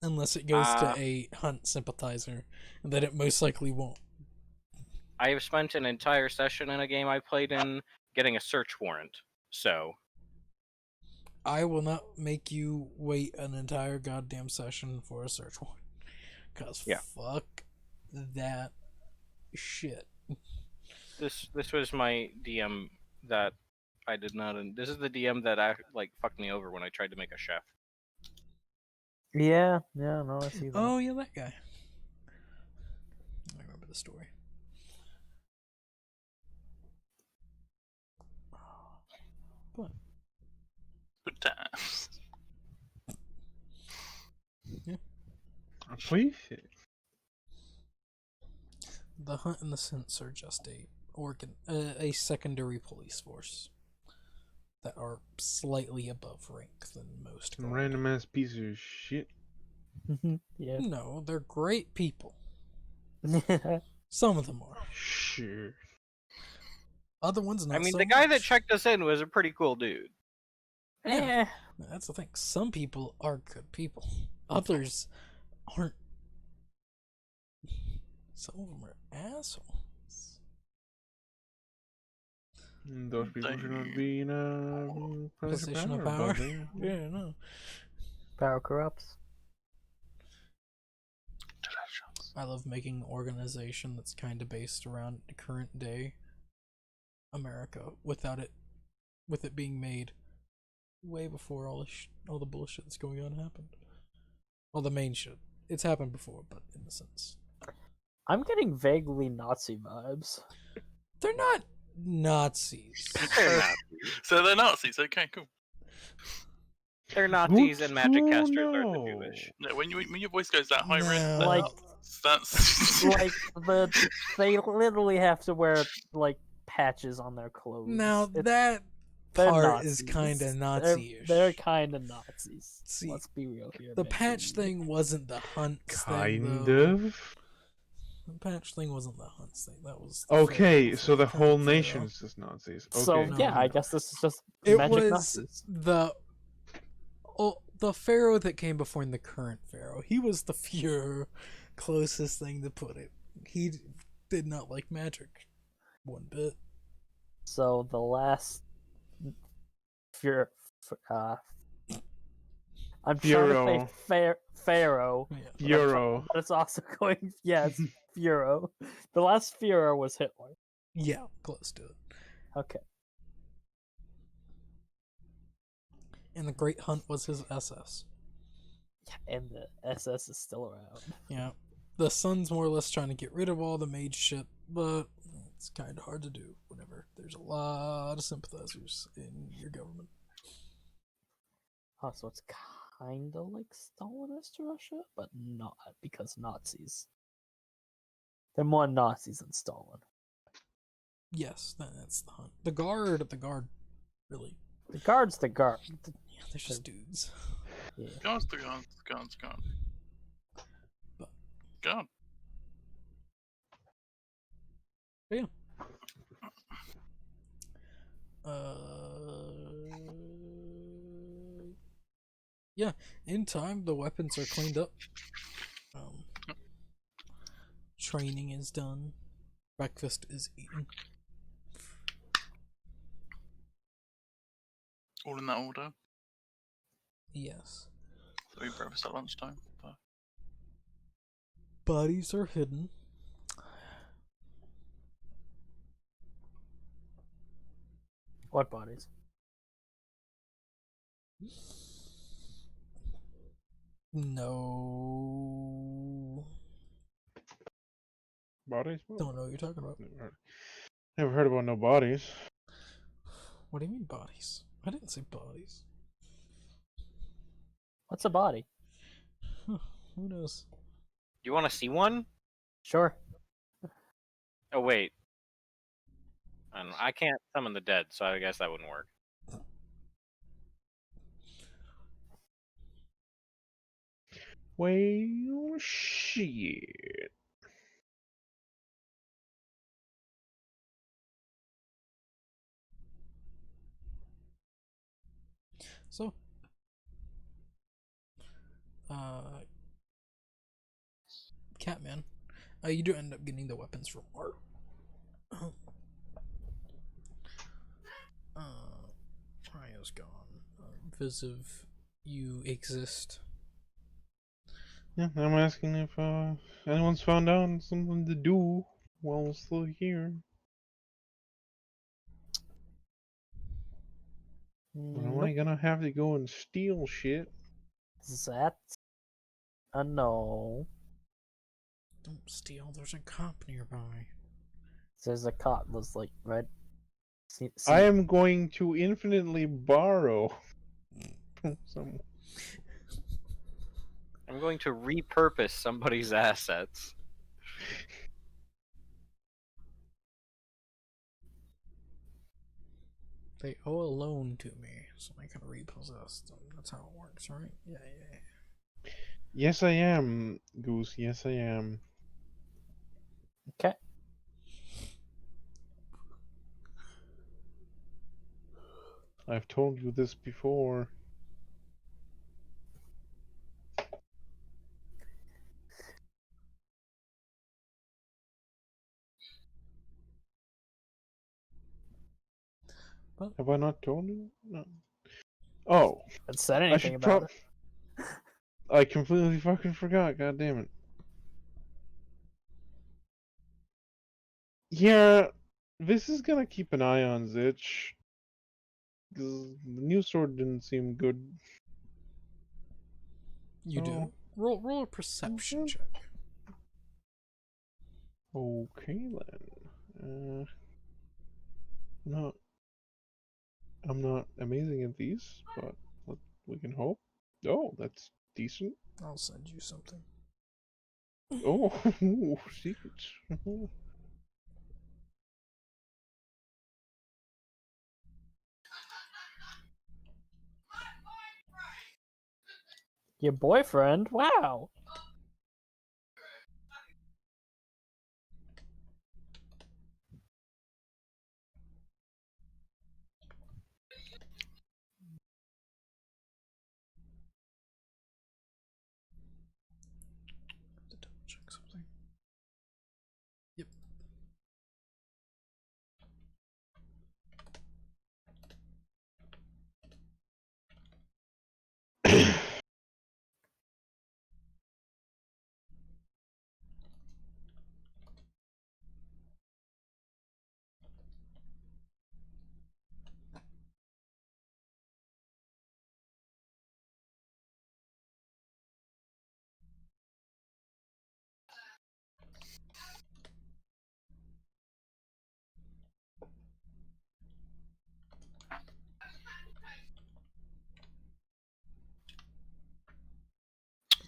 Unless it goes to a Hunt sympathizer, and then it most likely won't. I have spent an entire session in a game I played in getting a search warrant. So I will not make you wait an entire goddamn session for a search warrant. Cause fuck that shit. this was my DM that I did not. This is the DM that fucked me over when I tried to make a chef. Yeah, no, I see that. Oh yeah, that guy. I remember the story. But Good times. Please. the Hunt and the Scents are just a secondary police force that are slightly above rank than most. Some Guard. random ass piece of shit. Yeah. No, they're great people. Some of them are. Sure. Other ones not. I mean, so the guy that much. checked us in was a pretty cool dude. Yeah. That's the thing. Some people are good people. Others aren't. Some of them are assholes. Those people should not be in a Position of power. but they- Yeah, no. Power corrupts. Delicious. I love making an organization that's kind of based around the current day America with it being made way before all the bullshit that's going on happened. Well, the main shit. It's happened before, but in a sense. I'm getting vaguely Nazi vibes. They're not Nazis. They're Nazis. So they're Nazis. Okay, cool. They're Nazis Good and magic to casters are the know. Jewish. No, when your voice goes that high, Ren, No. Like, that's like they literally have to wear like patches on their clothes. Now It's- that they're part is Nazis. kind of Nazi-ish. They're kind of Nazis. See, Let's be real here. The man. patch thing wasn't the hunts thing. Kind though. of. The patch thing wasn't the hunts thing. That was Okay, for so the current whole Pharaoh. nation is just Nazis. Okay. So No, yeah, I no. guess this is just It magic was Nazis. the pharaoh that came before the current pharaoh. He was the Fuhrer, closest thing to put it. He did not like magic one bit. So the last I'm trying to say Pharaoh, Yeah. Euro. but it's also going yes, Pharaoh. The last Pharaoh was Hitler. Yeah, close to it. Okay. And the Great Hunt was his SS. And the SS is still around. Yeah. The Sun's more or less trying to get rid of all the mage shit, but it's kind of hard to do whenever there's a lot of sympathizers in your government. Oh, so it's kind of like Stalinist Russia, but not because Nazis. They're more Nazis than Stalin. Yes, that's the Hunt. The Guard, really. The Guard's the Guard. Yeah, they're just dudes. Yeah. Guns. But- God. But yeah. Yeah, in time the weapons are cleaned up. Training is done. Breakfast is eaten. All in that order. Yes. So we eat breakfast at lunchtime. But Bodies are hidden. What bodies? No. Bodies? Don't know what you're talking about. Never heard about no bodies. What do you mean bodies? I didn't say bodies. What's a body? Huh, who knows? You want to see one? Sure. Oh wait. I don't know. I can't summon the dead, so I guess that wouldn't work. Well, shit. So, Catman, you do end up getting the weapons from Art. Ryo's gone. Visiv, you exist. Yeah, I'm asking if anyone's found out something to do while we're still here. Or am I gonna have to go and steal shit? That a no. Don't steal. There's a cop nearby. There's a cop was like right. See, I am going to infinitely borrow from someone. I'm going to repurpose somebody's assets. They owe a loan to me, so I can repossess them. That's how it works, right? Yeah. Yes, I am, Goose. Yes, I am. Okay. I've told you this before. Have I not told you? No. Oh, Haven't said I anything should about prob. it. I completely fucking forgot. God damn it. Yeah, this is gonna keep an eye on Zitch. 'Cause the new sword didn't seem good. You do. Oh. Roll a perception Mhm. check. Okay then. Not. I'm not amazing at these, but we can hope. Oh, that's decent. I'll send you something. Oh, ooh, secrets. Your boyfriend? Wow. To double check something. Yep.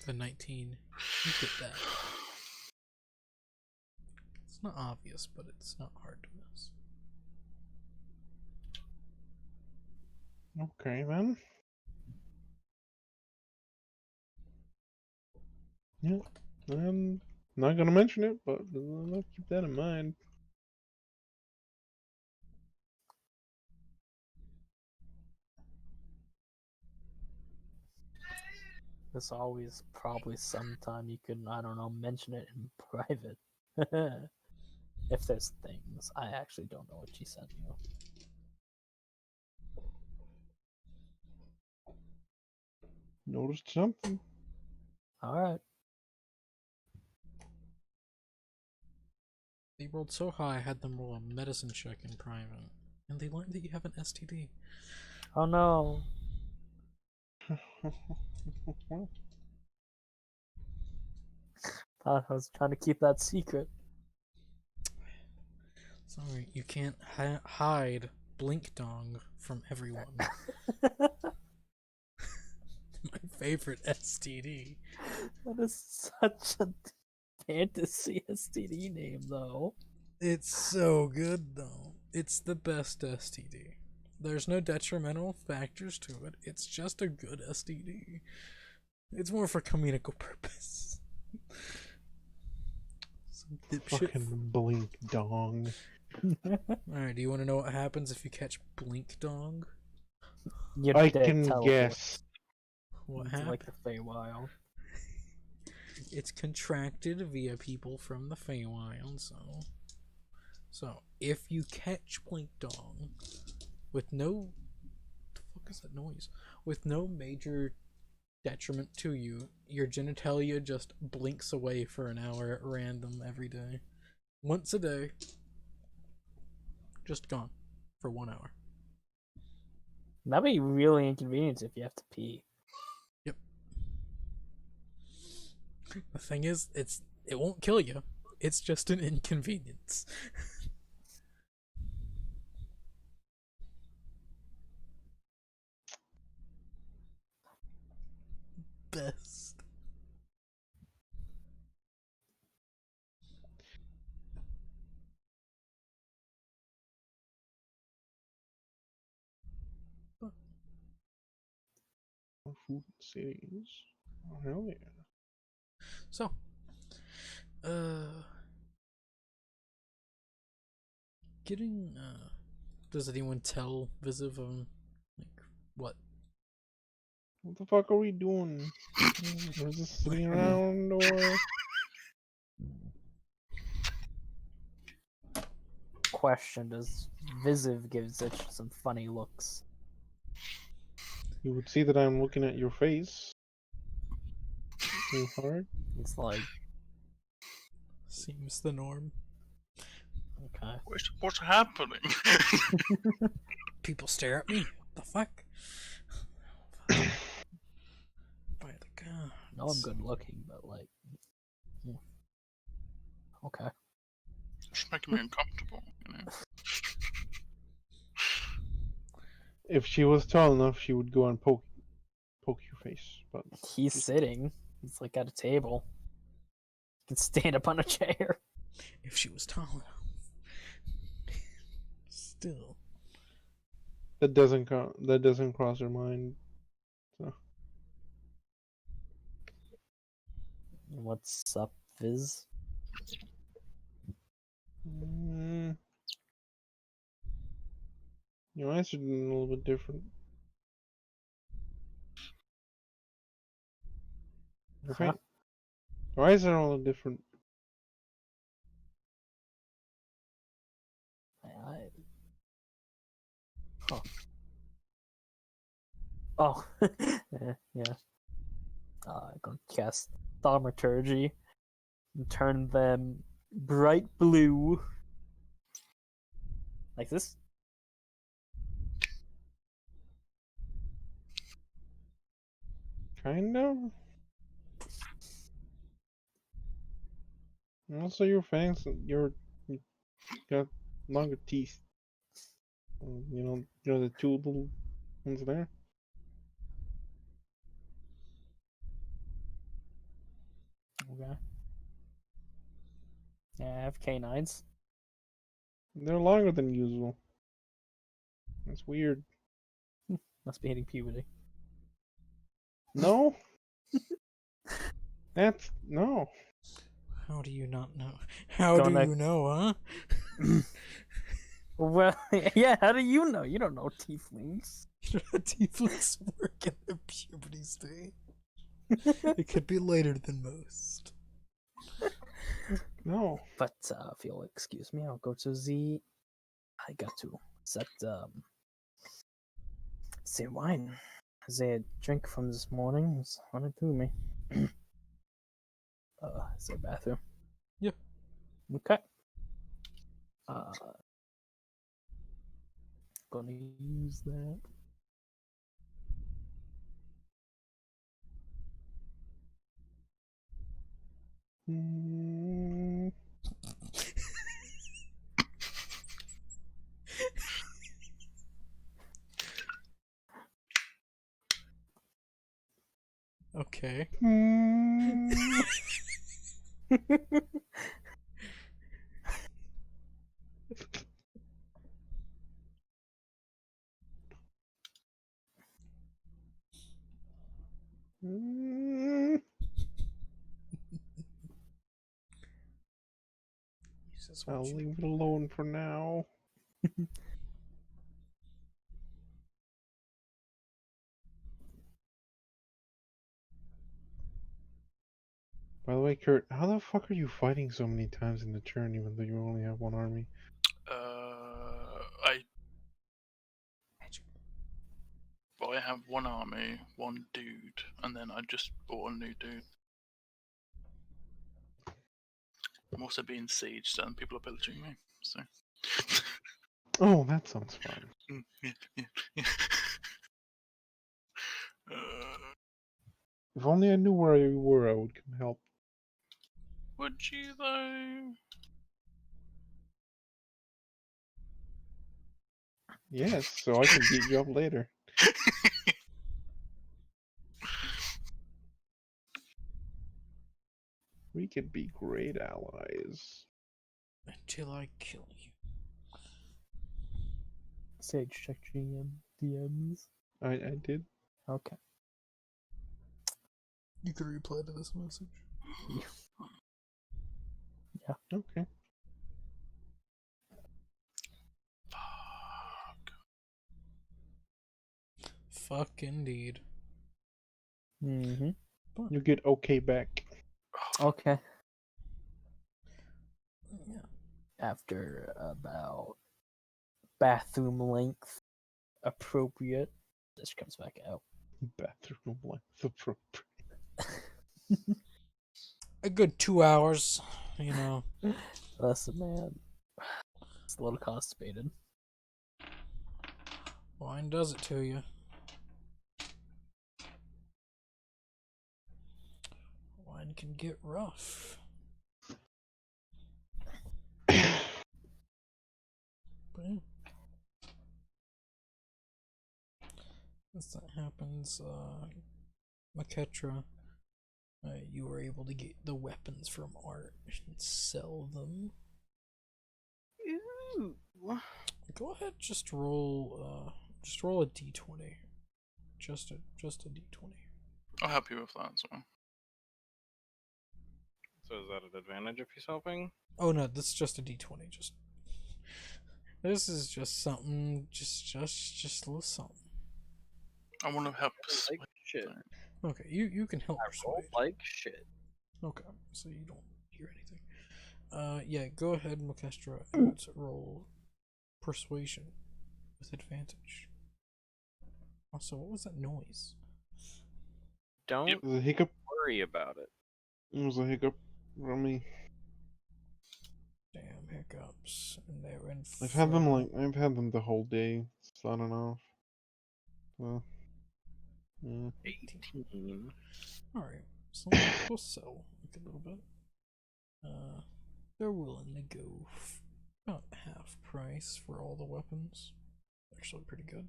The 19. You get that. It's not obvious, but it's not hard to miss. Okay then. Yeah, I'm not gonna mention it, but I'll keep that in mind. There's always probably sometime you can, I don't know, mention it in private. If there's things. I actually don't know what she sent you. Noticed something. Alright. They rolled so high, I had them roll a medicine check in private. And they learned that you have an STD. Oh no. Thought I was trying to keep that secret. Sorry, you can't hide Blink Dong from everyone. My favorite STD. That is such a fantasy STD name, though. It's so good, though. It's the best STD. There's no detrimental factors to it. It's just a good STD. It's more for comedical purpose. Some dipshit. Fucking blink dong. Alright, do you want to know what happens if you catch Blink Dong? Your I dick can teleports guess. What into, happens? like the Feywild. It's contracted via people from the Feywild, so if you catch Blink Dong with no, what the fuck is that noise? With no major detriment to you, your genitalia just blinks away for an hour at random every day. Once a day. Just gone for 1 hour. That'd be really inconvenient if you have to pee. Yep. The thing is, it won't kill you. It's just an inconvenience. Best. Food cities. Oh, hell yeah. So, does anyone tell Visiv like, what? What the fuck are we doing? We're just sitting around, or Question: Does Visiv gives it some funny looks. You would see that I'm looking at your face. Too hard. It's like, Seems the norm. okay. What's happening? People stare at me. What the fuck? By the god. No, I'm good looking, but like, okay. It's making me uncomfortable, you know. If she was tall enough, she would go and poke your face. But He's sitting. He's like at a table. He can stand up on a chair. If she was tall enough. Still. that doesn't cross her mind. So What's up, Viz? your eyes are a little bit different. Your Huh? Your eyes are a little different. Oh. Oh. Yeah. I'm gonna cast Thaumaturgy and turn them bright blue. Like this? Kind of. And also, your fangs, you got longer teeth. You know the two little ones there. Okay. Yeah, I have canines. They're longer than usual. That's weird. Must be hitting puberty. No. That's no. How do you not know? How Gonna- do you know, huh? Well, yeah, how do you know? You don't know tieflings. Tieflings work in their puberty stage. It could be later than most. No. But if you'll excuse me, I'll go to the. I got to set say wine. The drink from this morning was running through me. Is there a bathroom? Yeah. Okay. Gonna use that. Mm, Okay. mm. Mm. Jesus, I'll won't you- leave it alone for now. By the way, Kurt, how the fuck are you fighting so many times in the turn even though you only have one army? I have one army, one dude, and then I just bought a new dude. I'm also being sieged and people are pillaging me, so. Oh, that sounds fun. Yeah. If only I knew where you were, I would come help. Would you though? Yes, so I can beat you up later. We could be great allies. Until I kill you. Sage, check DMs. I did. Okay. You could reply to this message. Okay. Fuck indeed. Mm-hmm. You get okay back. Okay. Yeah. After about bathroom length appropriate. This comes back out. Bathroom length appropriate. A good 2 hours, you know. Listen, man, it's a little constipated. Wine does it to you. Wine can get rough. But yeah. Once that happens, Maketra, you were able to get the weapons from Art and sell them. Ooh. Go ahead, just roll a d20. Just a d20. I'll help you with that as well. So is that an advantage if he's helping? Oh no, this is just a d20. This is just something. Just a little something. I want to help. Like shit. Okay, you can help I roll persuade. like shit. Okay, so you don't hear anything. Yeah, go ahead, Makestra, and roll persuasion with advantage. Also, what was that noise? Don't It was a hiccup. worry about it. It was a hiccup from me. Damn hiccups, and they're in. I've had them the whole day. It's on and off. Well, yeah. 18. Alright, so we'll sell like a little bit. They're willing to go about half price for all the weapons. Actually, pretty good.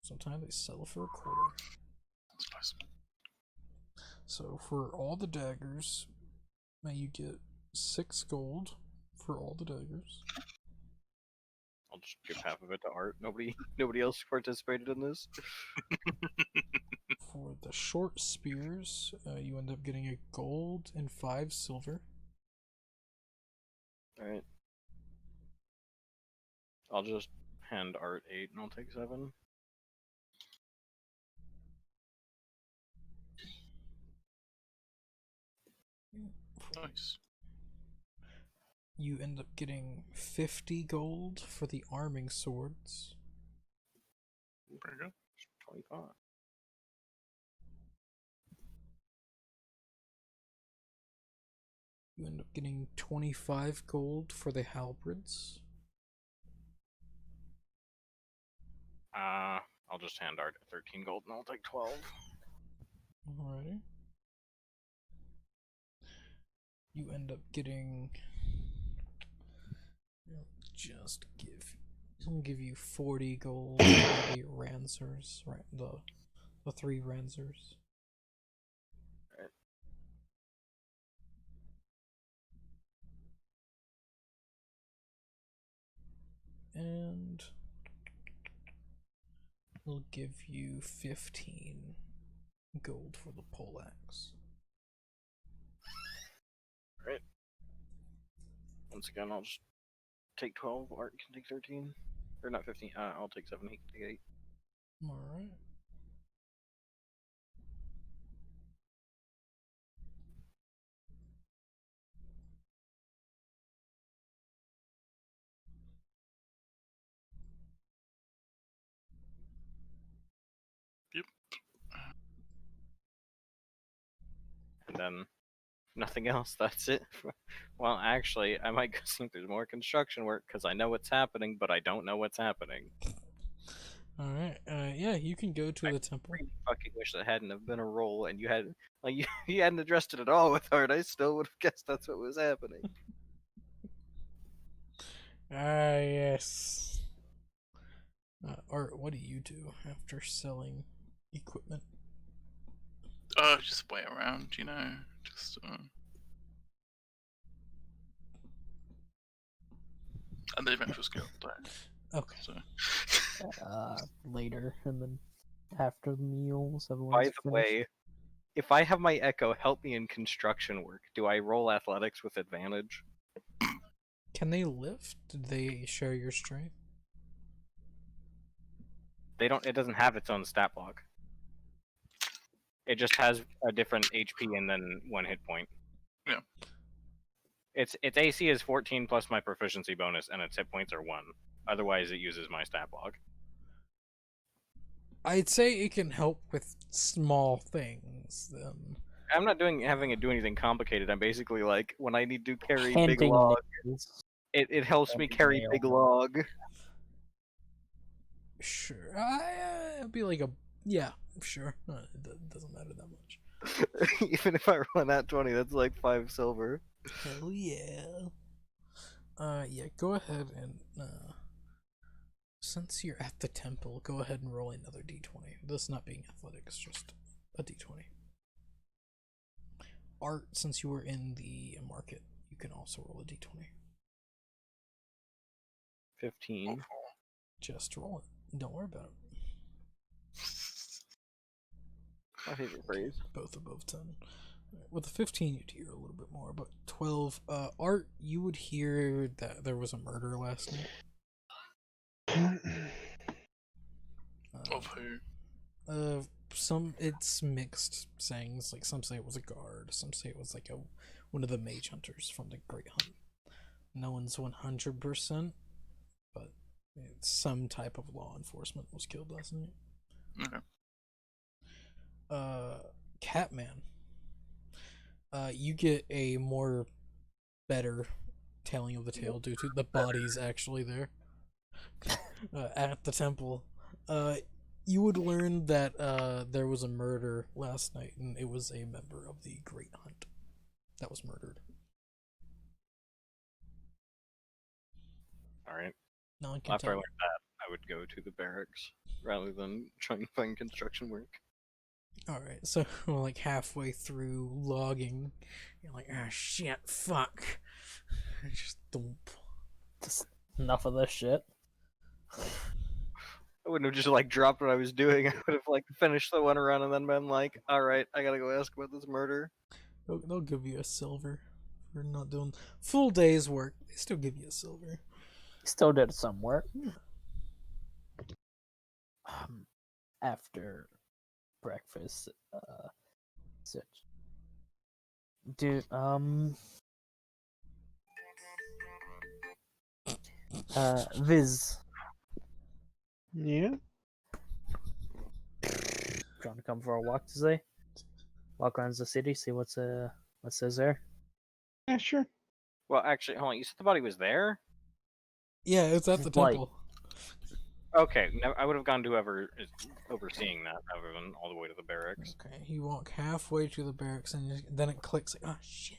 Sometimes they sell for a quarter. That's nice. So for all the daggers, now you get 6 gold for all the daggers. I'll just give half of it to Art. Nobody else participated in this. For the short spears, you end up getting a gold and 5 silver. Alright. I'll just hand Art 8 and I'll take 7. Nice. You end up getting 50 gold for the arming swords. Very good. 25. You end up getting 25 gold for the halberds. I'll just hand Art 13 gold and I'll take 12. Alrighty. You end up getting. I'll give you 40 gold for the Ransers, right? The 3 Ransers. Right. And we'll give you 15 gold for the poleaxe. Right. Once again, I'll just take 12. Art can take 13. Or not 15. I'll take 7. He can take 8. Alright. Yep. And then nothing else. That's it. Well, actually, I might go see if there's more construction work because I know what's happening, but I don't know what's happening. Alright. Yeah, you can go to the temple. I fucking wish that hadn't have been a roll, and you had you hadn't addressed it at all with Art. I still would have guessed that's what was happening. Ah, yes. Art, what do you do after selling equipment? Just wait around, you know. Just and the Adventurers Guild. Okay. So. Later, and then after the meals, everyone's By the finished. way, if I have my Echo help me in construction work, do I roll athletics with advantage? Can they lift? Did they share your strength? They don't. It doesn't have its own stat block. It just has a different HP and then 1 hit point. Yeah. Its AC is 14 plus my proficiency bonus, and its hit points are 1. Otherwise, it uses my stat block. I'd say it can help with small things. I'm not having it do anything complicated. I'm basically like, when I need to carry big Hinting log, nails. it helps me Hinting carry nail. big log. Sure, it'd be like a yeah, sure. It doesn't matter that much. Even if I run that 20, that's like 5 silver. Hell yeah. Yeah. Go ahead and since you're at the temple, go ahead and roll another d20. This not being athletics, just a d20. Art, since you were in the market, you can also roll a d20. 15. Just roll it. Don't worry about it. My favorite phrase. Both above 10. With a 15, you'd hear a little bit more, but 12. Art, you would hear that there was a murder last night. Of who? It's mixed sayings. Like some say it was a guard, some say it was like one of the mage hunters from the Great Hunt. No one's 100%, but some type of law enforcement was killed last night. Okay. Catman. You get a more better telling of the tale due to the bodies actually there at the temple. You would learn that there was a murder last night, and it was a member of the Great Hunt that was murdered. Alright. No one can After I tell. learned that, I would go to the barracks rather than trying to find construction work. Alright, so we're like halfway through logging. You're like, ah, shit, fuck. Just dump. Just enough of this shit. I wouldn't have just like dropped what I was doing. I would have like finished the one run and then been like, alright, I gotta go ask about this murder. They'll give you a silver for not doing full day's work. They still give you a silver. Still did some work. After breakfast, such. Dude, Viz, Yeah. trying to come for a walk today? Walk around the city, see what says there. Yeah, sure. Well, actually, hold on. You said the body was there? Yeah, it's at the Like- temple. Okay, I would have gone to whoever is overseeing that rather than all the way to the barracks. Okay, you walk halfway to the barracks, and then it clicks like, oh shit.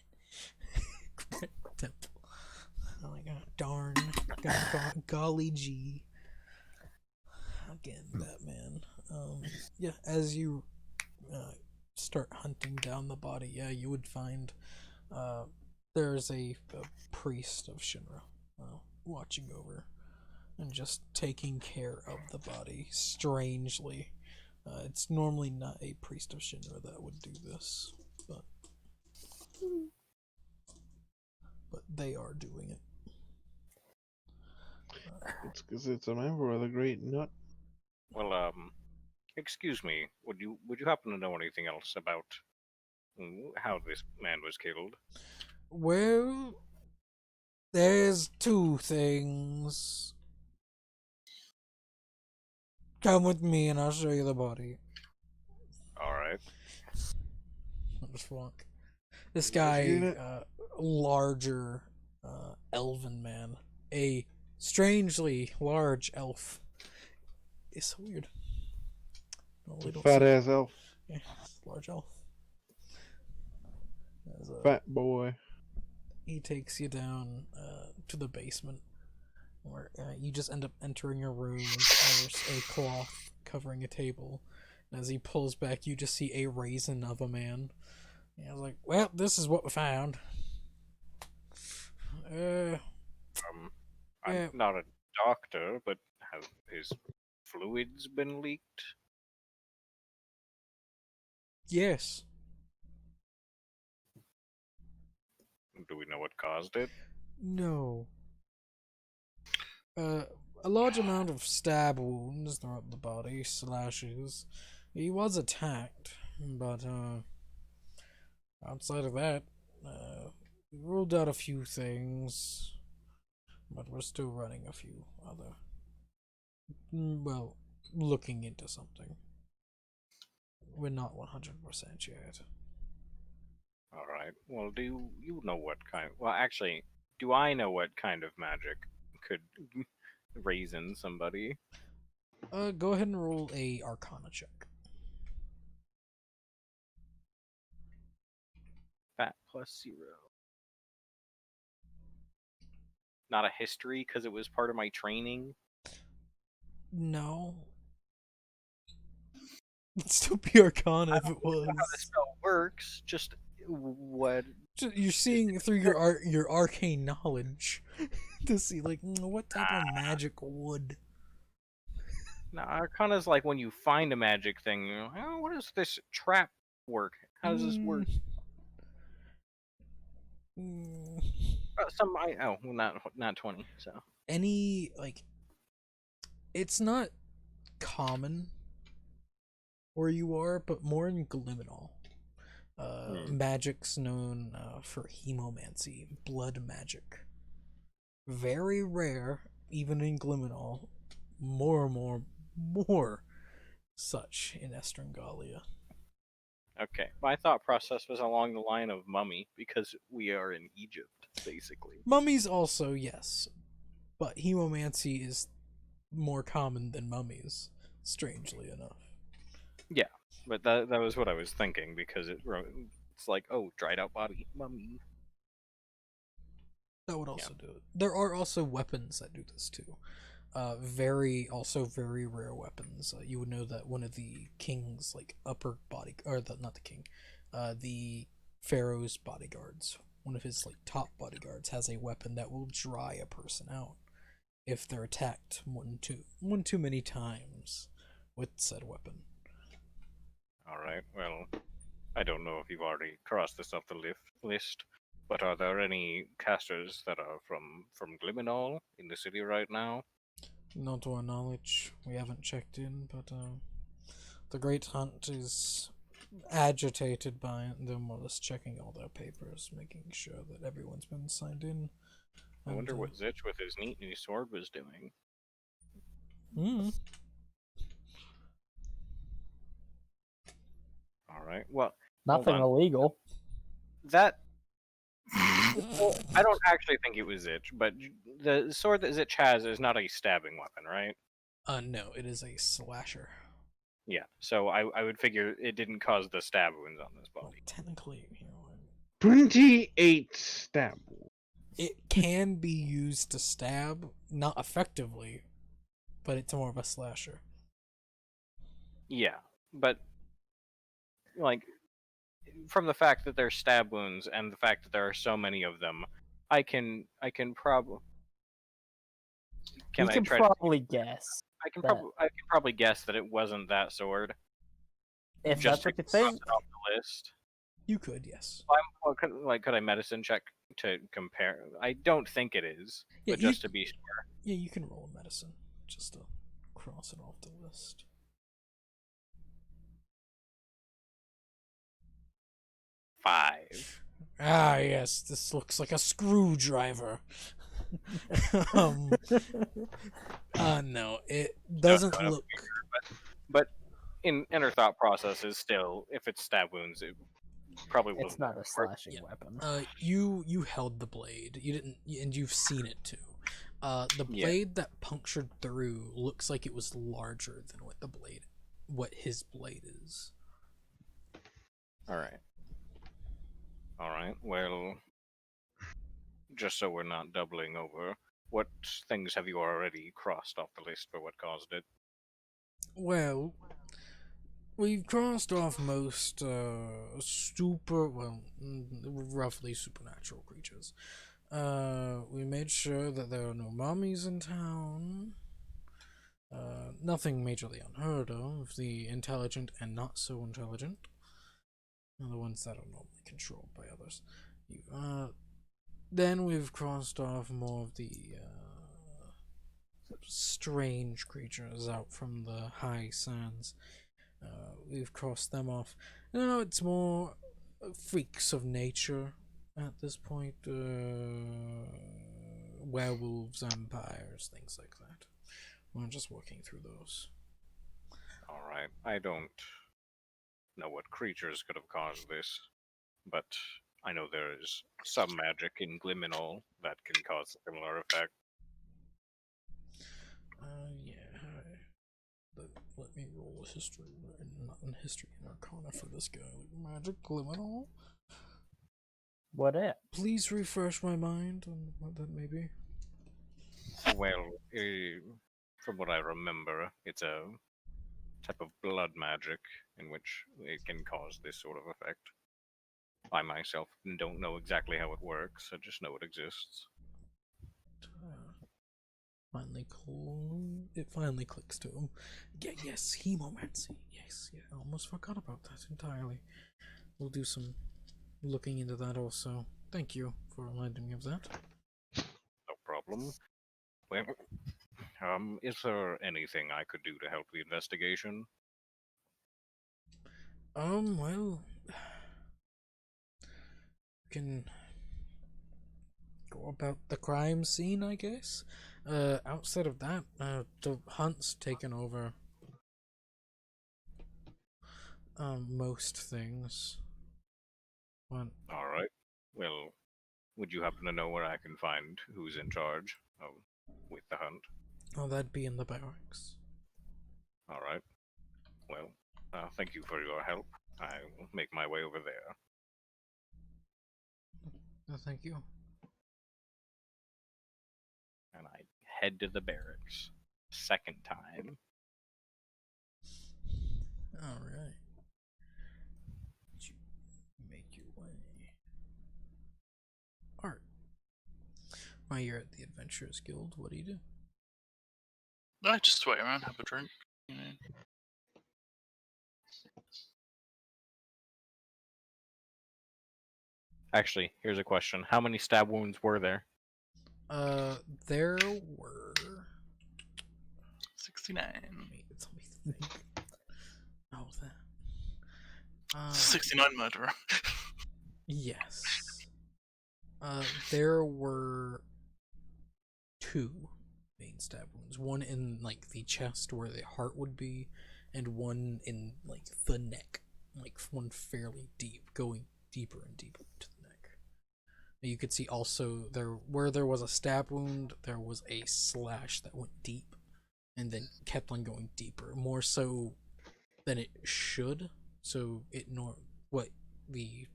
Temple. I'm like, oh, darn. Golly gee. Again, Batman. Yeah, as you start hunting down the body, yeah, you would find there's a priest of Shinra watching over and just taking care of the body. Strangely, it's normally not a priest of Shinra that would do this, but they are doing it. It's because it's a member of the Great Nut. Well, excuse me. Would you happen to know anything else about how this man was killed? Well, there's two things. Come with me and I'll show you the body. Alright. I'll just walk. This guy, larger elven man, a strangely large elf. It's so weird. Normally don't Fat see- ass elf. Yeah, large elf. There's a- Fat boy. he takes you down to the basement, where you just end up entering a room. There's a cloth covering a table. And as he pulls back, you just see a raisin of a man. And I was like, well, this is what we found. I'm Yeah. not a doctor, but have his fluids been leaked? Yes. Do we know what caused it? No. A large amount of stab wounds throughout the body, slashes. He was attacked, but outside of that, we ruled out a few things. but we're still running a few other. Well, looking into something. We're not 100% yet. All right. Well, do you know what kind? Well, actually, do I know what kind of magic could reason somebody? Go ahead and roll a Arcana check. That +0. Not a history because it was part of my training. No. It'd still be Arcana if it was. How the spell works? Just what? You're seeing through your arcane knowledge to see like what type of magic would. No, Arcana's like when you find a magic thing. You're like, oh, what does this trap work? How does this work? Not 20. So Any like, it's not common where you are, but more in Gliminal. Magic's known for hemomancy, blood magic. Very rare, even in Gliminal. More such in Estrangalia. okay, my thought process was along the line of mummy because we are in Egypt, basically. Mummies also, yes, but hemomancy is more common than mummies, strangely enough. Yeah, but that was what I was thinking because it's like, oh, dried out body, mummy. That would also do it. There are also weapons that do this too. Very rare weapons. You would know that one of the king's like upper body, or not the king, the pharaoh's bodyguards. One of his like top bodyguards has a weapon that will dry a person out if they're attacked one too many times with said weapon. All right. Well, I don't know if you've already crossed this off the list, but are there any casters that are from Gliminal in the city right now? Not to our knowledge, we haven't checked in, but the Great Hunt is agitated by it. They're more or less checking all their papers, making sure that everyone's been signed in. I wonder what Zitch with his neat new sword was doing. All right. Well, Nothing illegal. that. Well, I don't actually think it was Zitch, but the sword that Zitch has is not a stabbing weapon, right? No, it is a slasher. Yeah. So I would figure it didn't cause the stab wounds on this Well, body. technically, 28 stab. it can be used to stab, not effectively, but it's more of a slasher. Yeah, but like from the fact that there's stab wounds and the fact that there are so many of them, I can probably You can probably guess. I can probably guess that it wasn't that sword. If Just that's what you to cross think. it off the list. You could, yes. Could I medicine check to compare? I don't think it is, Yeah, but just to be sure. Yeah, you can roll a medicine just to cross it off the list. 5. Ah, yes, this looks like a screwdriver. No, it doesn't look. But in her thought process is still, if it's stab wounds, it probably will. It's not a slashing weapon. You held the blade. You didn't, and you've seen it too. The blade that punctured through looks like it was larger than what his blade is. All right. Well, just so we're not doubling over, what things have you already crossed off the list for what caused it? Well, we've crossed off most roughly supernatural creatures. We made sure that there are no mummies in town. Nothing majorly unheard of. The intelligent and not so intelligent. The ones that are normally controlled by others. Then we've crossed off more of the strange creatures out from the high sands. We've crossed them off. Now it's more freaks of nature at this point. werewolves, vampires, things like that. We're just working through those. Alright, I don't know what creatures could have caused this, but I know there is some magic in Gliminal that can cause a similar effect. Yeah. Let me roll a history, not in history and arcana for this guy. Magic Liminal. What it? Please refresh my mind on what that may be. Well, from what I remember, it's a type of blood magic in which it can cause this sort of effect. I myself don't know exactly how it works, I just know it exists. It finally clicks to him. Yeah, yes, hemomancy. Yes, yeah, I almost forgot about that entirely. We'll do some looking into that also. Thank you for reminding me of that. No problem. Well, is there anything I could do to help the investigation? Well, can go about the crime scene, I guess. Outside of that, the hunt's taken over most things. Alright. Well, would you happen to know where I can find who's in charge with the hunt? Oh, that'd be in the barracks. Alright. Well, thank you for your help. I will make my way over there. Thank you. And I head to the barracks. Second time. Alright. Make your way. Art. While you're at the Adventurers Guild, what do you do? I just wait around, have a drink. You know. Actually, here's a question. How many stab wounds were there? There were 69. Let me think. Oh, that. 69 murderer. Yes. There were 2 main stab wounds. One in like the chest where the heart would be, and one in like the neck. Like one fairly deep, going deeper and deeper into the neck. You could see also where there was a stab wound, there was a slash that went deep, and then kept on going deeper, more so than it should. So what the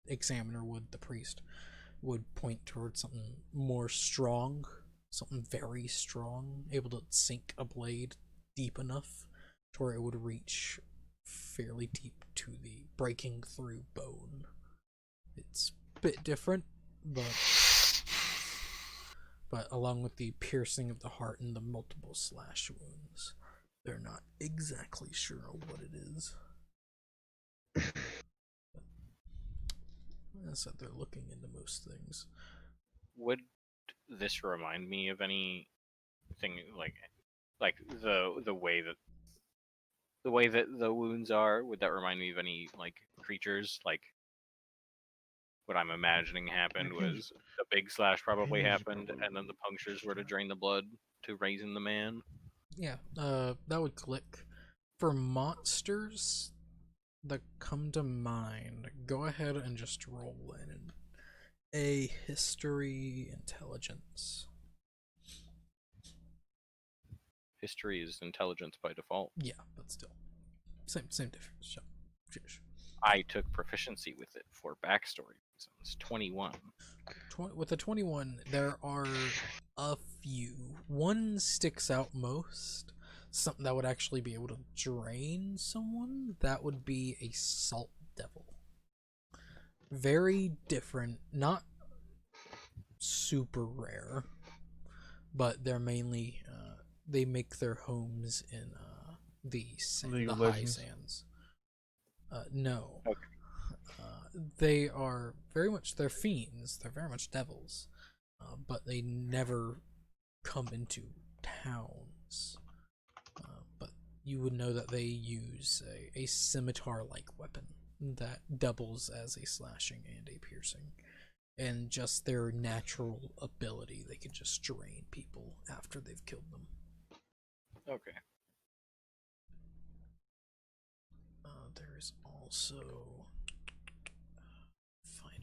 examiner would, the priest would point towards something more strong, something very strong, able to sink a blade deep enough to where it would reach fairly deep to the breaking through bone. It's a bit different, but along with the piercing of the heart and the multiple slash wounds, they're not exactly sure what it is. I said they're looking into most things. Would this remind me of anything like the way that the wounds are? Would that remind me of any like creatures? Like what I'm imagining happened was the big slash probably happened, and then the punctures were to drain the blood to raisen the man. Yeah, that would click. For monsters that come to mind, go ahead and just roll in a history intelligence. History is intelligence by default. Yeah, but still, same difference. Shush. I took proficiency with it for backstory reasons. 21. With a 21, there are a few. One sticks out most. Something that would actually be able to drain someone. That would be a salt devil. Very different. Not super rare, but they're mainly they make their homes in the high sands. No. Okay. They are very much, they're fiends, they're very much devils, but they never come into towns. But you would know that they use a scimitar-like weapon that doubles as a slashing and a piercing. and just their natural ability. They can just drain people after they've killed them. Okay. There's also find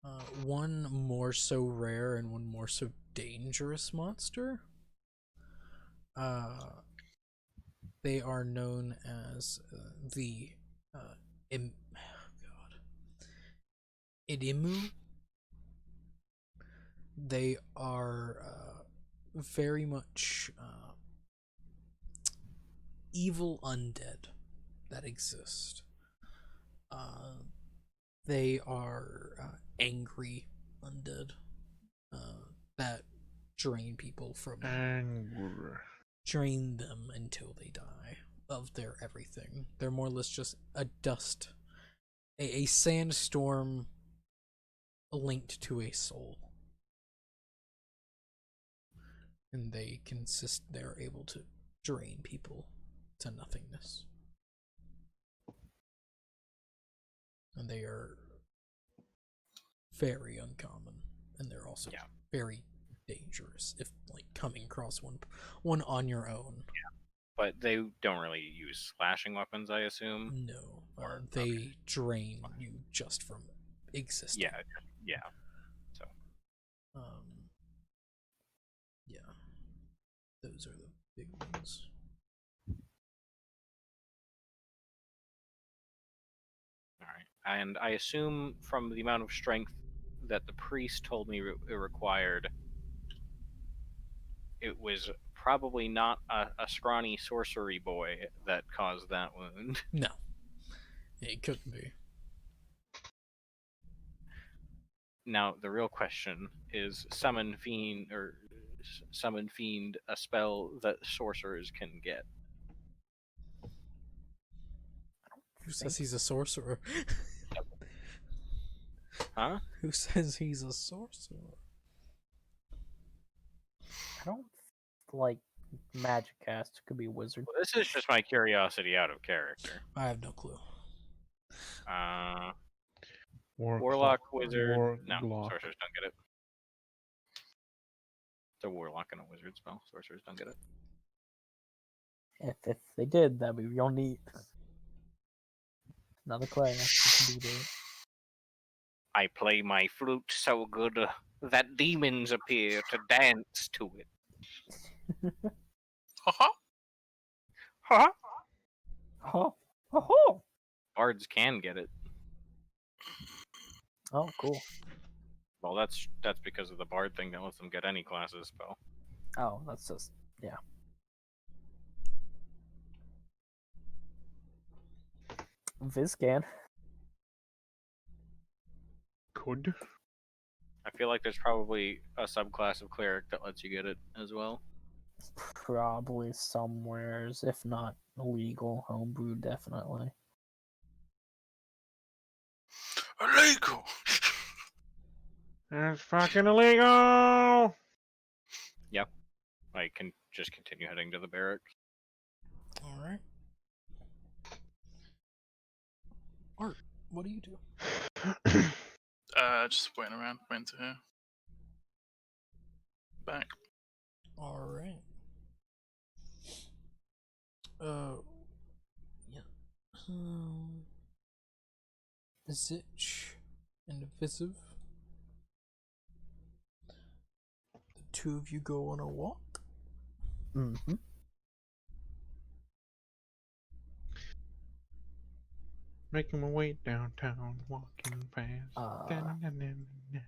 it. One more so rare and one more so dangerous monster. They are known as the Idimu. They are very much evil undead that exist. They are angry undead that drain people from drain them until they die of their everything. They're more or less just a dust, a sandstorm linked to a soul. And they're able to drain people to nothingness. And they are very uncommon, and they're also very dangerous if like coming across one on your own. Yeah, but they don't really use slashing weapons, I assume. No, they drain you just from existing. Yeah. So, yeah, those are the big ones. all right, and I assume from the amount of strength that the priest told me it required, it was probably not a scrawny sorcery boy that caused that wound. No, it couldn't be. Now the real question is: summon fiend a spell that sorcerers can get? Who says he's a sorcerer? Huh? Who says he's a sorcerer? I don't like magic cast. Could be wizard. Well, this is just my curiosity out of character. I have no clue. Warlock, wizard. No, Warlock. sorcerers don't get it. It's a warlock and a wizard spell. Sorcerers don't get it. If they did, that'd be real neat. Another class. You can do that. I play my flute so good that demons appear to dance to it. Haha. Huh? Oh, oh, Bards can get it. oh, cool. Well, that's because of the bard thing that lets them get any classes spell. Oh, that's just yeah. Viz can. Could. I feel like there's probably a subclass of cleric that lets you get it as well. Probably somewheres, if not illegal, homebrew definitely. Illegal. That's fucking illegal! Yep. I can just continue heading to the barracks. Alright. Art, what do you do? Just waiting around, waiting to hear. Back. Alright. Yeah. Zich and Visive. The two of you go on a walk. Mm-hmm. Making my way downtown, walking fast. Da-na-na-na-na.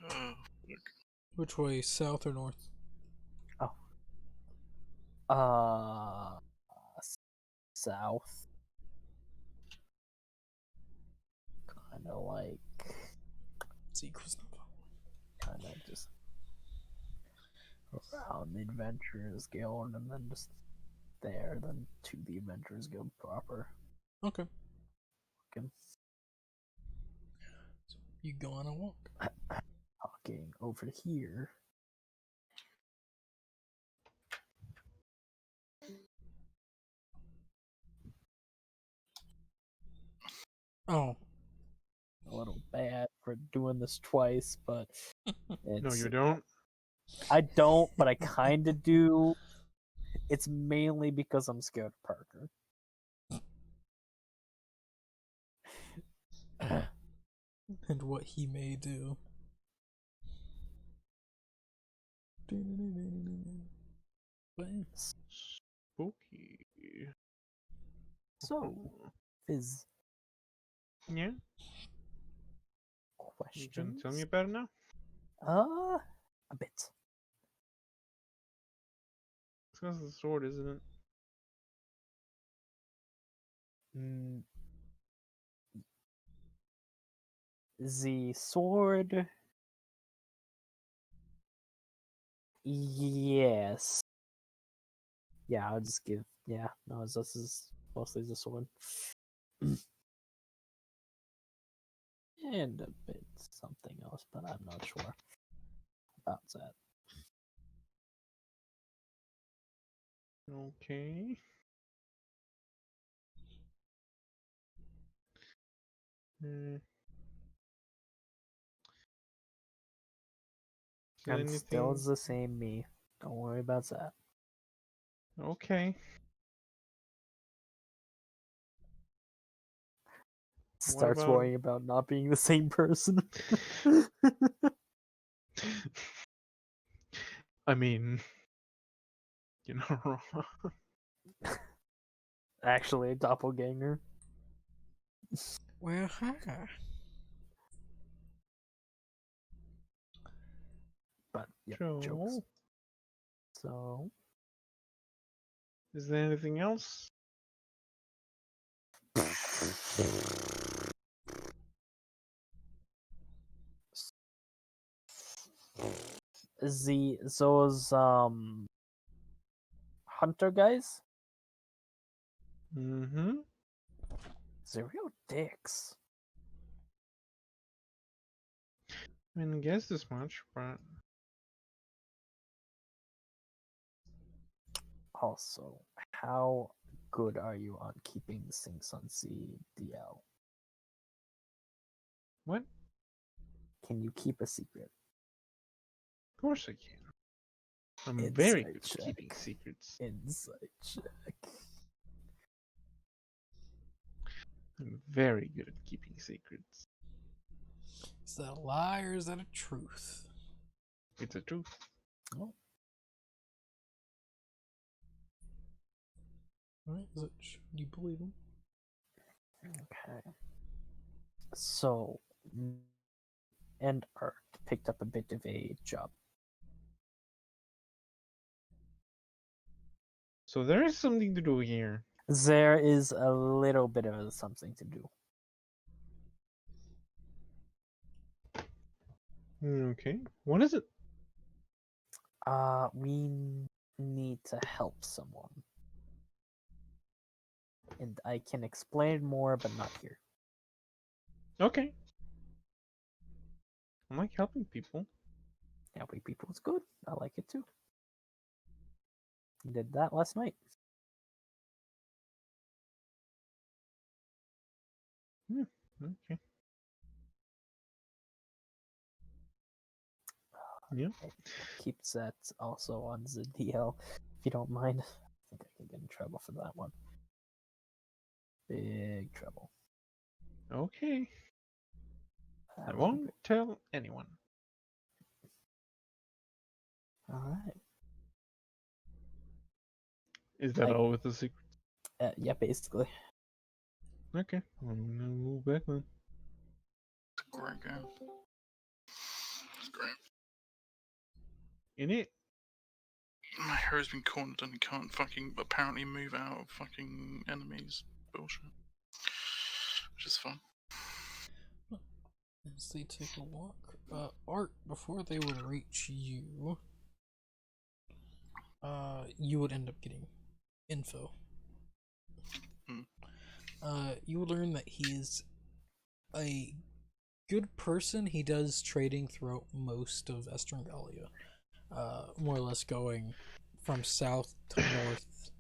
Oh, Which way, south or north? South. Kind of like, kind of just around the Adventurers Guild and then just there, then to the Adventurers Guild proper. Okay. Okay. So you go on a walk. Talking over here. Oh, a little bad for doing this twice, but No, it's you don't. I don't, but I kind of do. It's mainly because I'm scared of Parker. and what he may do. Spooky. So, Fizz, Yeah. You can questions? tell me about it now. A bit. It's because of the sword, isn't it? Mm, the sword. Yes. Yeah, I'll just give. Yeah, no, this is mostly the sword. And a bit something else, but I'm not sure about that. Okay. Hmm. Is there And still anything? the same me. Don't worry about that. Okay. Starts about- worrying about not being the same person. I mean, you're not wrong. Actually, a doppelganger. Well, hi. But yeah, Joe, jokes. So is there anything else? those hunter guys, Mm-hmm. they're real dicks. I mean, I guess this much, but Also, how good are you on keeping things on CDL? what? Can you keep a secret? Of course I can. I'm Insight very good at check. keeping secrets. Insight check. I'm very good at keeping secrets. Is that a lie or is that a truth? It's a truth. Oh, Right? Is it? Do you believe him? okay. So, and Art picked up a bit of a job. So there is something to do here. There is a little bit of something to do. Okay. What is it? We need to help someone. And I can explain more, but not here. Okay. I like helping people. Helping people is good. I like it too. Did that last night. Okay. Yeah. Keep that also on the DL, if you don't mind. I think I can get in trouble for that one. Big trouble. Okay. I That would be won't great. tell anyone. Alright. Is that all with the secret? Yeah, basically. Okay. I'm gonna move back then. It's a great game. It's great. In it. My hero's been cornered and he can't fucking apparently move out of fucking enemies. Bullshit. Which is fun. As they take a walk, Art, before they would reach you, you would end up getting info. You would learn that he's a good person. He does trading throughout most of Estrangalia, more or less going from south to north,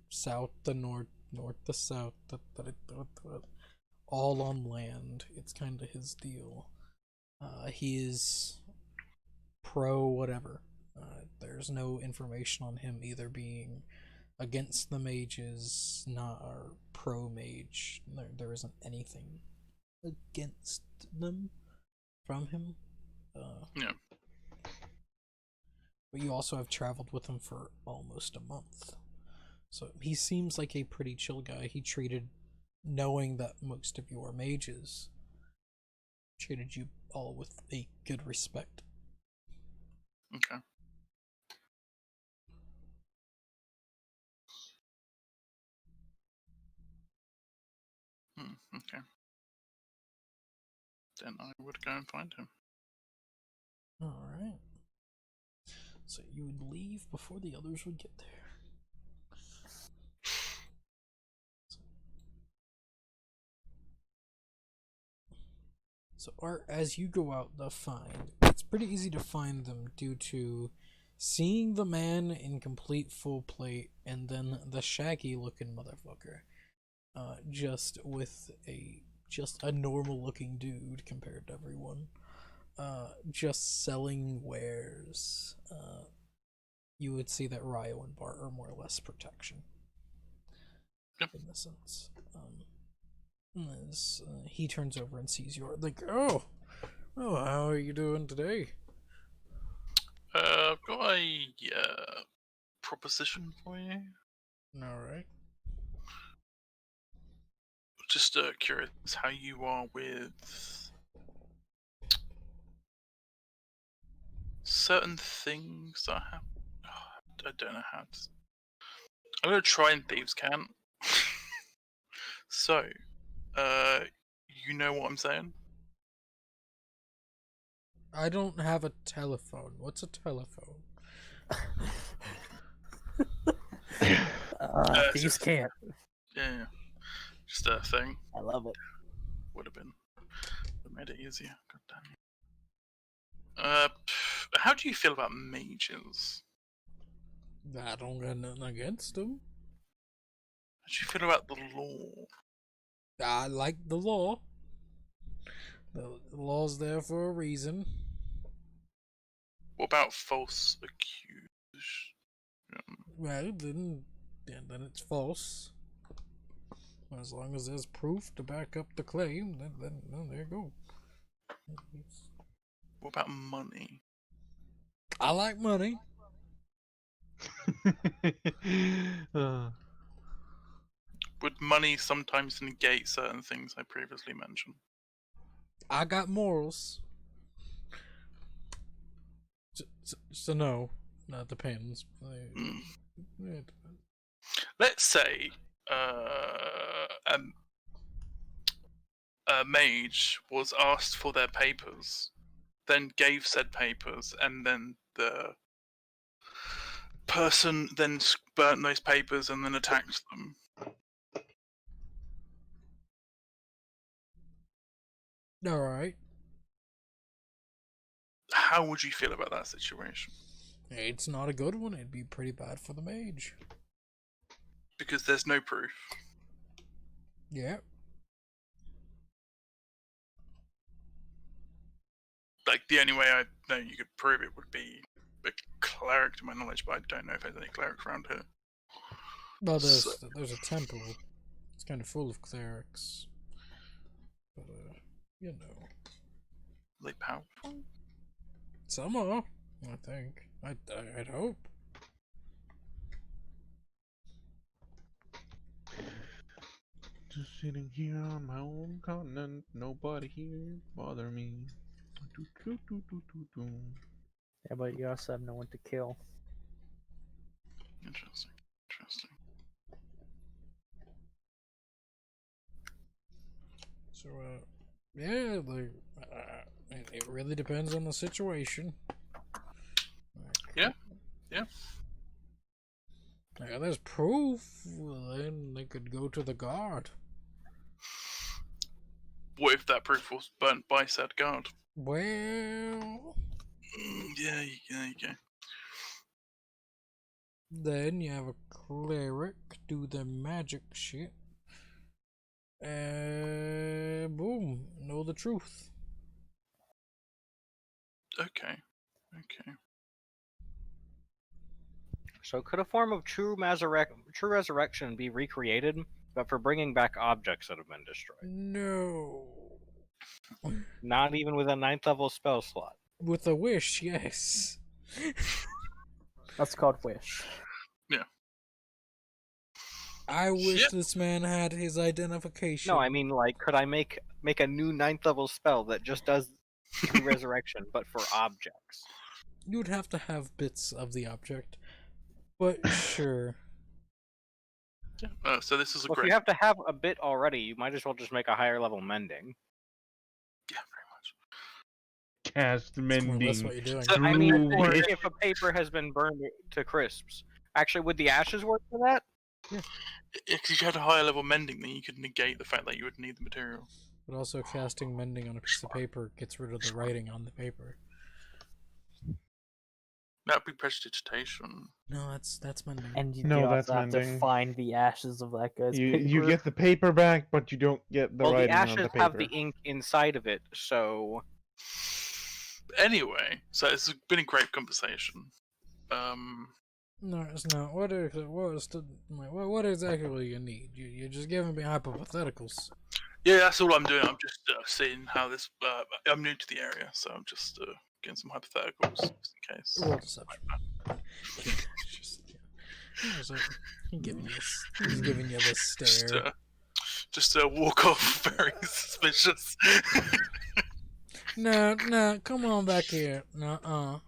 south to north, north to south, all on land. It's kind of his deal. He is pro whatever. There's no information on him either being against the mages, not or pro mage. There isn't anything against them from him. Yeah. But you also have traveled with him for almost a month. So he seems like a pretty chill guy. He treated, knowing that most of you are mages, treated you all with a good respect. Okay. Okay. Then I would go and find him. Alright. So you would leave before the others would get there. So Art, as you go out to find, it's pretty easy to find them due to seeing the man in complete full plate and then the shaggy looking motherfucker. Just with just a normal looking dude compared to everyone. Just selling wares. You would see that Ryo and Bart are more or less protection. Yep. In the sense. As he turns over and sees you, like, oh, how are you doing today? I've got a proposition for you. Alright. Just curious how you are with certain things that happen. I don't know how to. I'm gonna try and thieves' cant. So, you know what I'm saying? I don't have a telephone. What's a telephone? These can't. Yeah, just a thing. I love it. Would have been. Would made it easier. God damn. How do you feel about mages? I don't got nothing against them. How do you feel about the law? I like the law. The law's there for a reason. What about false accusation? Well, then it's false. As long as there's proof to back up the claim, then there you go. What about money? I like money. Would money sometimes negate certain things I previously mentioned? I got morals. So no. No, it depends. Mm. Yeah, it depends. Let's say a mage was asked for their papers, then gave said papers, and then the person then burnt those papers and then attacked them. Alright. How would you feel about that situation? It's not a good one. It'd be pretty bad for the mage. Because there's no proof. Yeah. Like, the only way I know you could prove it would be a cleric, to my knowledge, but I don't know if there's any clerics around here. Well, there's a temple. It's kind of full of clerics. But, you know. Are they powerful? Some are, I think. I'd hope. Just sitting here on my own continent, nobody here bother me. Yeah, but you also have no one to kill. Interesting. Interesting. So, yeah, it really depends on the situation. Yeah. Yeah. Yeah, there's proof. Well, then they could go to the guard. What if that proof was burnt by said guard? Well, Yeah, there you go. then you have a cleric do the magic shit. Boom. Know the truth. Okay. Okay. So could a form of true resurrection be recreated, but for bringing back objects that have been destroyed? No. Not even with a 9th level spell slot. With a wish, yes. That's called Wish. I wish Yep. this man had his identification. No, I mean, like, could I make a new 9th level spell that just does true resurrection, but for objects? You would have to have bits of the object. But sure. Yeah. So this is a Well, if great. you have to have a bit already, you might as well just make a higher level mending. Yeah, very much. Cast Well, that's mending. what you're doing. So, I mean, Ooh, or wish. if a paper has been burned to crisps. Actually, would the ashes work for that? If you had a higher level mending, then you could negate the fact that you would need the material. But also casting mending on a piece of paper gets rid of the writing on the paper. That would be prestidigitation. No, that's mending. And you No, do that's also have to mending. find the ashes of that guy's You paper. get the paper back, but you don't get the Well, the writing on ashes the paper. have the ink inside of it, so Anyway, so it's been a great conversation. No, it's not. What exactly you need? You're just giving me hypotheticals. Yeah, that's all I'm doing. I'm just seeing how this. I'm new to the area, so I'm just getting some hypotheticals just in case. Roll deception. He's giving you this stare. Just walk off very suspicious. No, come on back here. No.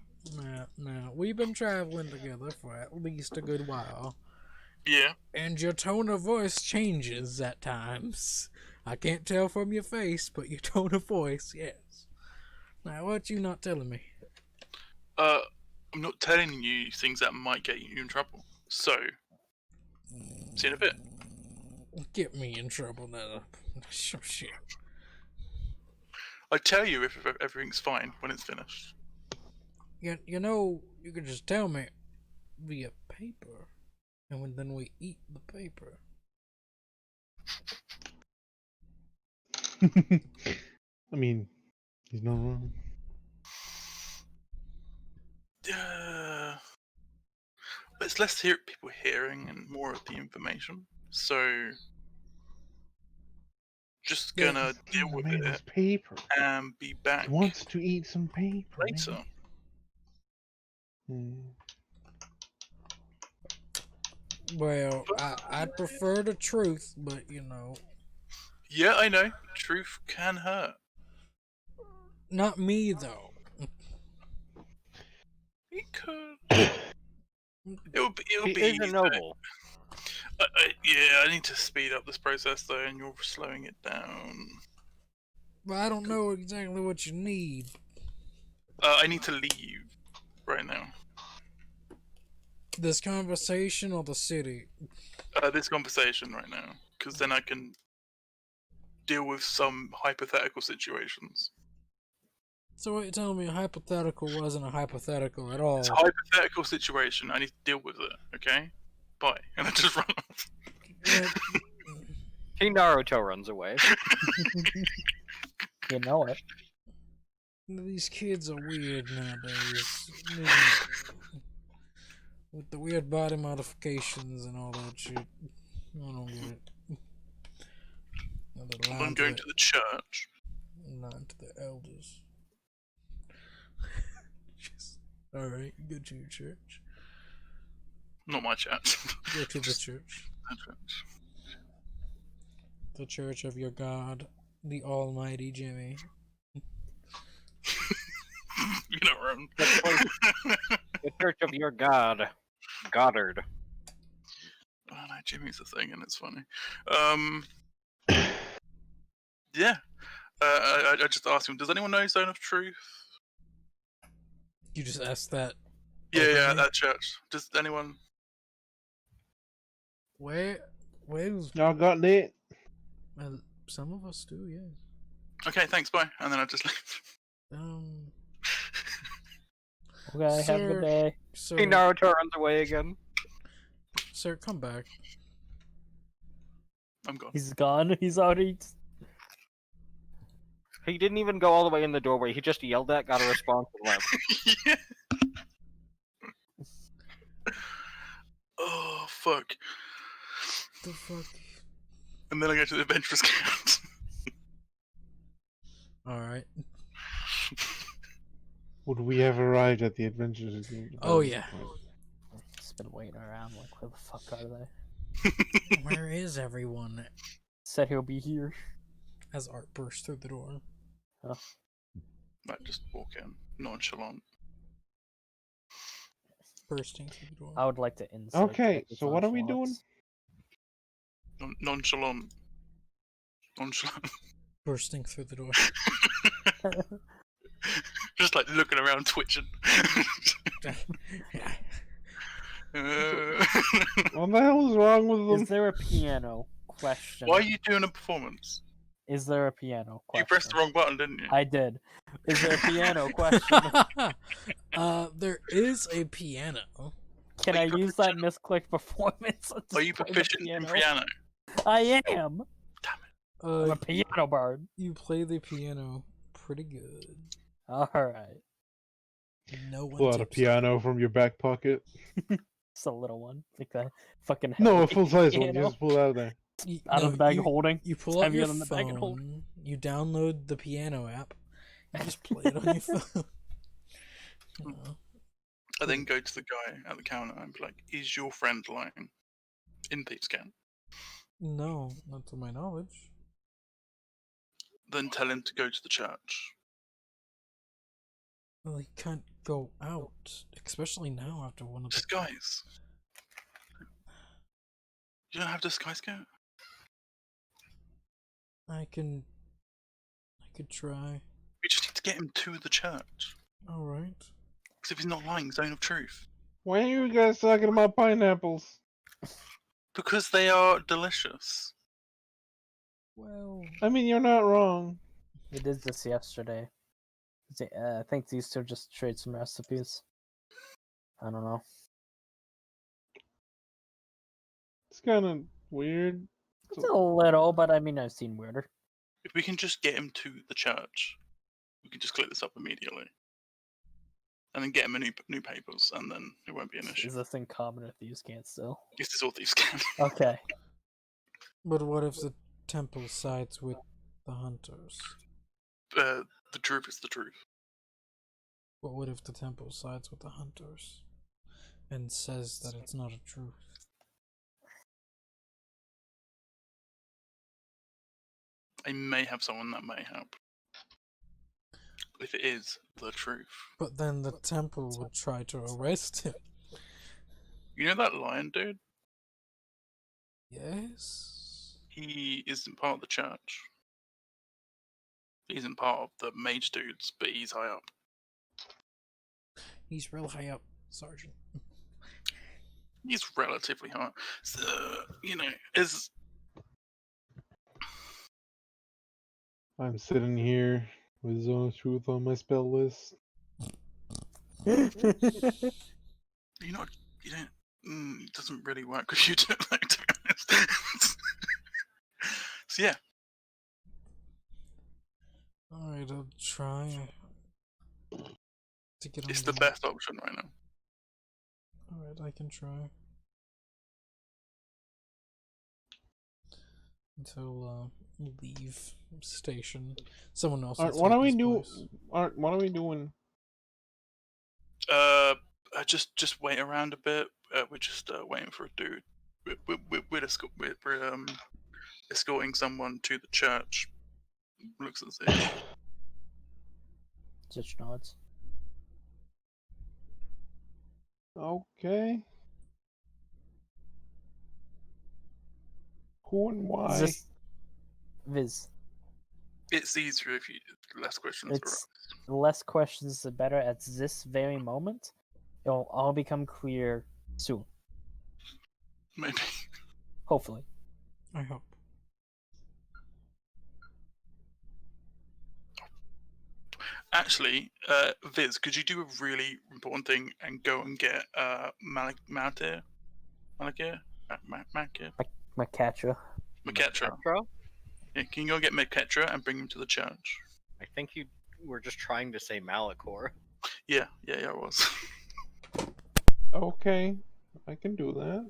We've been traveling together for at least a good while. Yeah. And your tone of voice changes at times. I can't tell from your face, but your tone of voice, yes. Now, what you not telling me? I'm not telling you things that might get you in trouble. So, see you in a bit. Get me in trouble now. Oh, shit. I tell you if everything's fine when it's finished. You know, you could just tell me via paper, and then we eat the paper. I mean, he's not wrong. It's less people hearing and more of the information. So, just gonna deal with Man, it this paper. and be back He wants to eat some paper. later. Man. Well, I'd prefer the truth, but you know. Yeah, I know. Truth can hurt. Not me, though. It could. It'll be he is easy. a noble. Yeah, I need to speed up this process though, and you're slowing it down. But I don't know exactly what you need. I need to leave right now. This conversation or the city? This conversation right now, because then I can deal with some hypothetical situations. So what you're telling me a hypothetical wasn't a hypothetical at all? It's a hypothetical situation. I need to deal with it. Okay. Bye. And I just run off. King Naruto runs away. You know it. These kids are weird nowadays. With the weird body modifications and all that shit. I don't get it. I'm going to the church. Lying to the elders. Alright, go to your church. Not my church. Go to the church. The church. The church of your God, the Almighty Jimmy. You're not wrong. The Church of your God, Goddard. Oh no, Jimmy's a thing, and it's funny. Yeah. I just asked him. Does anyone know Zone of Truth? You just asked that. Yeah, Okay. that church. Does anyone? Where's Y'all got lit? some of us do, yes. Okay, thanks. Bye. And then I just leave. Okay, have a Sir. good day. Sir, King Naruto runs away again. sir, come back. I'm gone. He's gone. He's already. He didn't even go all the way in the doorway. He just yelled at, got a response, and left. Yeah. Oh fuck! The fuck? And then I go to the adventurous camp. Alright. Would we have arrived at the adventures? Oh, yeah. He's been waiting around. Like, where the fuck are they? Where is everyone? Said he'll be here. As Art bursts through the door. Like, just walk in, nonchalant. Bursting through the door. I would like to insight. Okay, check his so what are we nonchalance. Nonchalant. Nonchalant. Bursting through the door. Just like looking around, twitching. What the hell is wrong with them? Is there a piano? Question. Why are you doing a performance? Is there a piano? Question. You pressed the wrong button, didn't you? I did. Is there a piano? Question. There is a piano. Can Are I you use that proficient? misclick performance? to Are you play the proficient in piano? I am. I'm Uh, a piano bard. you play the piano pretty good. All right. No one Pull out a tips piano from your back pocket. It's a little one, like a fucking. No, a heavy full size one. You piano just pull it out of there. out of the bag holding. You pull It's out heavier your than the bag and hold. phone. You download the piano app. You just play it on your phone. You know. I then go to the guy at the counter and be like, "Is your friend lying in Thieves' Camp?" No, not to my knowledge. Then tell him to go to the church. Well, he can't go out, especially now after one of the. Disguise. You don't have disguise scout? I could try. We just need to get him to the church. All right. Because if he's not lying, zone of truth. Why are you guys talking about pineapples? Because they are delicious. Well, I mean, you're not wrong. We did this yesterday. I think these two just trade some recipes. I don't know. It's kind of weird. It's a little, but I mean, I've seen weirder. If we can just get him to the church, we can just click this up immediately. And then get him a new papers, and then it won't be an issue. Is this thing common if these can't still? This is all Thieves' Camp. Okay. but what if the temple sides with the hunters? The truth is the truth. But what if the temple sides with the hunters and says that it's not a truth? I may have someone that may help. If it is the truth. But then the temple would try to arrest him. You know that lion dude? Yes. He isn't part of the church. He isn't part of the mage dudes, but he's high up. He's real high up, Sergeant. He's relatively high. So, you know, is I'm sitting here with Zone of Truth on my spell list. you don't. It doesn't really work with you, like, to be honest. So yeah, Alright, I'll try to get on it's the best option right now. Alright, I can try. Until leave station. Someone else. Art, has to what take are we his doing? place. Art, what are we doing? Just wait around a bit. We're just waiting for a dude. We're escorting someone to the church. Looks as if. Just nods. Okay. Who and why? Is this Viz? It's easier if you less questions are It's asked. the less questions, the better. At this very moment, it'll all become clear soon. Maybe. Hopefully. I hope. Actually, Viz, could you do a really important thing and go and get Malakir? Macatra. Maketra. Petra? Yeah, can you go get Maketra and bring him to the church? I think you were just trying to say Malachor. Yeah, I was. Okay, I can do that.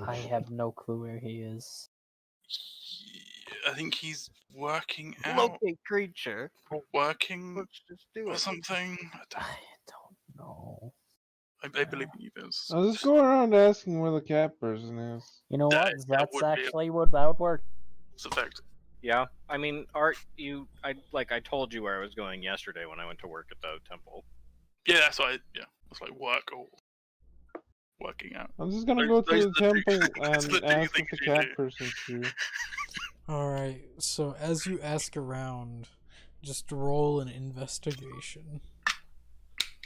I have no clue where he is. I think he's working out Locate creature. or working Let's just do or it. something. I don't know. I believe in you, Viz. I'll just go around asking where the cat person is. You know what? That That's would be a- actually what that would work. It's a fact. Yeah, I mean, Art, I told you where I was going yesterday when I went to work at the temple. Yeah, that's why. Yeah, that's like work or working out. I'm just gonna Those- go to those the are the two- temple those are the and two ask things if the you cat do. person's here. Alright, so as you ask around, just roll an investigation.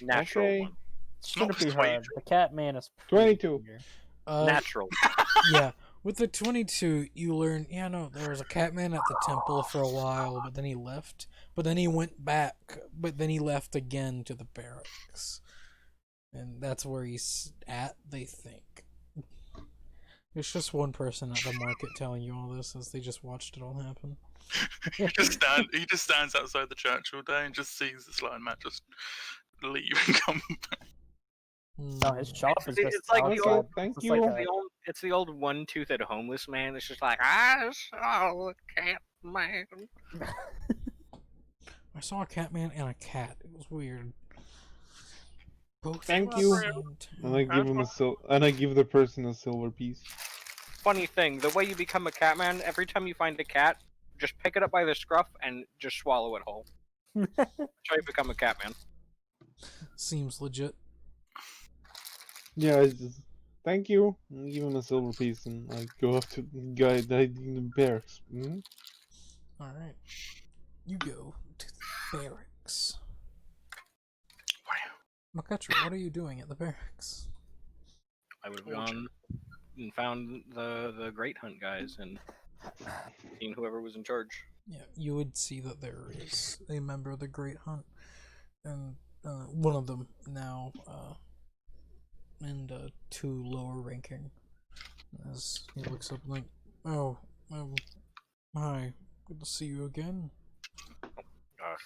Natural Okay. one. Shouldn't be persuasion. hard. The cat man is pretty 22. here. Natural. Yeah, with the 22, you learn, there was a Catman at the temple for a while, but then he left. But then he went back, but then he left again to the barracks. And that's where he's at, they think. There's just one person at the market telling you all this, as they just watched it all happen. He just stands outside the church all day and just sees this line man just leave and come back. No, his shop is It's just like the outside. old- Thank It's you. like The old, it's the old one-toothed homeless man that's just like, I saw a cat man. I saw a Catman and a cat. It was weird. Both Thank at the you. same time. And I give him and I give the person a silver piece. Funny thing, the way you become a cat man, every time you find a cat, just pick it up by the scruff and just swallow it whole. That's how you become a cat man. Seems legit. Yeah, I just thank you. And give him a silver piece, and I go up to the guy that in the barracks. Alright. You go to the barracks. Wow. Maketra, what are you doing at the barracks? I would have gone and found the Great Hunt guys and seen whoever was in charge. Yeah, you would see that there is a member of the Great Hunt, and one of them now, and two lower ranking. As he looks up, like, oh, hi, good to see you again.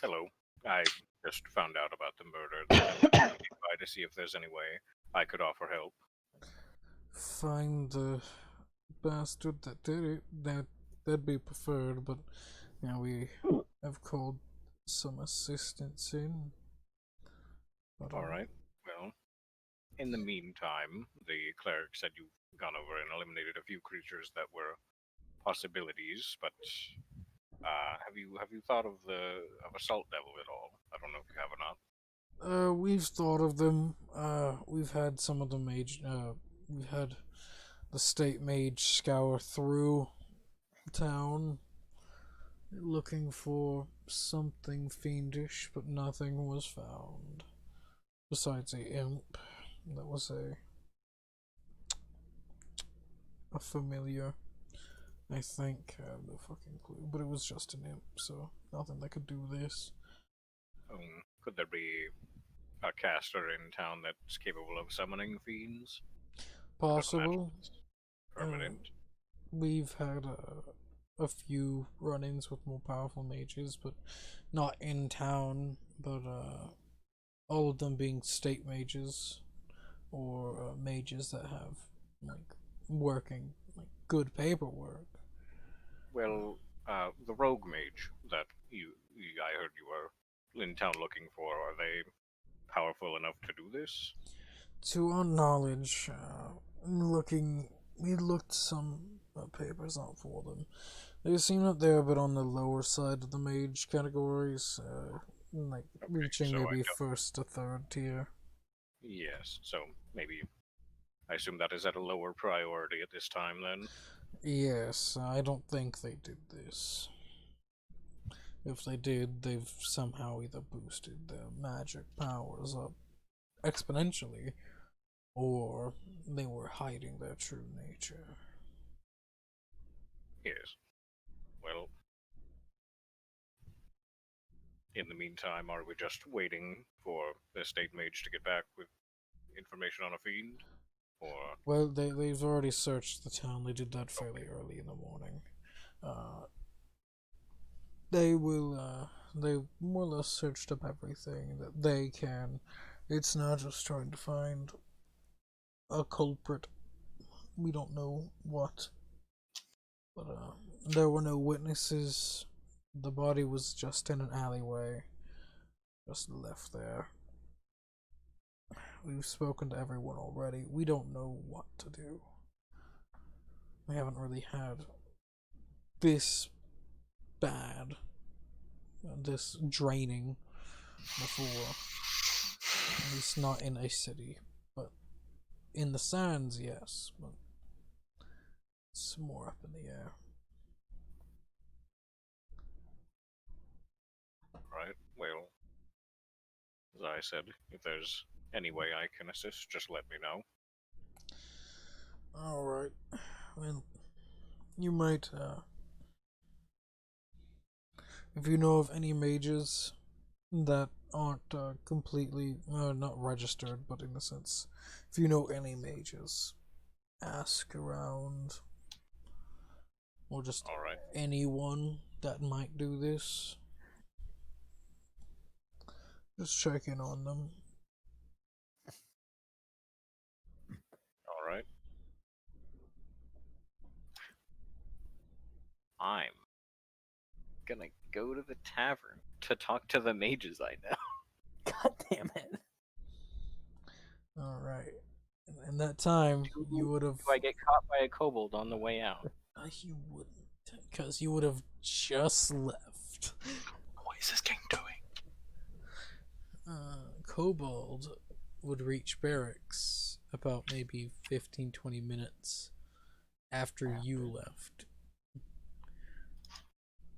Hello. I just found out about the murder. Try to see if there's any way I could offer help. Find the bastard that did it. That'd be preferred, but now we have called some assistance in. But, All right. Well, in the meantime, the cleric said you've gone over and eliminated a few creatures that were possibilities, but have you thought of Assault Devil at all? I don't know if you have or not. We've thought of them. We've had some of the mage. We've had the state mage scour through town looking for something fiendish, but nothing was found. Besides a imp that was a familiar. I think. I have no fucking clue. But it was just an imp, so nothing that could do this. Could there be a caster in town that's capable of summoning fiends? Possible. Permanent. We've had a few run-ins with more powerful mages, but not in town. But all of them being state mages or mages that have like working like good paperwork. Well, the rogue mage that I heard you were in town looking for, are they powerful enough to do this? To our knowledge, we looked some papers out for them. They seem that they're a bit on the lower side of the mage categories, like reaching so I maybe don't- first to third tier. Yes, so maybe I assume that is at a lower priority at this time then. Yes, I don't think they did this. If they did, they've somehow either boosted their magic powers up exponentially, or they were hiding their true nature. Yes. Well, in the meantime, are we just waiting for the state mage to get back with information on a fiend? Or Well, they've already searched the town. They did that fairly early in the morning. They will. They more or less searched up everything that they can. It's not just trying to find a culprit. We don't know what, but there were no witnesses. The body was just in an alleyway, just left there. We've spoken to everyone already. We don't know what to do. We haven't really had this bad, this draining before. At least not in a city, but in the sands, yes. But it's more up in the air. right, well, as I said, if there's any way I can assist, just let me know. Alright. Well, you might, if you know of any mages that aren't completely, not registered, but in a sense, if you know any mages, ask around. Or just Alright. anyone that might do this. Just check in on them. Alright. I'm gonna go to the tavern to talk to the mages I know. God damn it. Alright. In that time, you would have. Do I get caught by a kobold on the way out? You wouldn't. Because you would have just left. What is this game doing? Kobold would reach barracks about maybe 15-20 minutes after you left.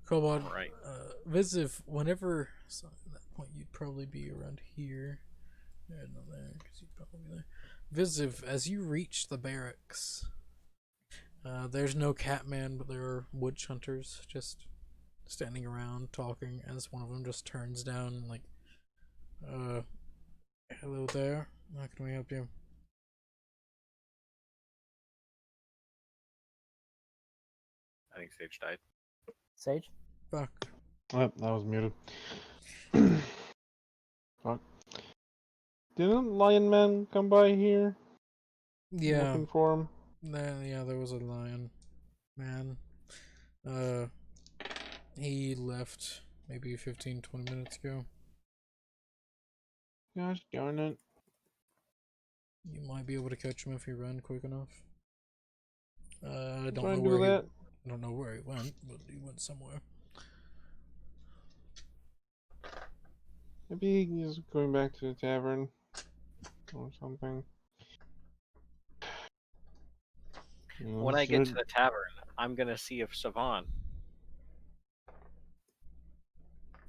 Kobold, Alright. Visiv, whenever, so at that point you'd probably be around here. Yeah, not there, because you'd probably be there. Visiv, as you reach the barracks, there's no Catman, but there are witch hunters just standing around talking, as one of them just turns down, like, hello there, how can we help you? I think Sage died. Sage? Fuck. Oh, that was muted. Fuck. Didn't Lion Man come by here? Yeah, Looking for him? yeah, there was a lion man. He left maybe 15-20 minutes ago. Gosh darn it. You might be able to catch him if you run quick enough. I I'm don't trying know to do where that. I don't know where he went, but he went somewhere. Maybe he's going back to the tavern or something. You know, When I get to should- the tavern, I'm gonna see if Savant.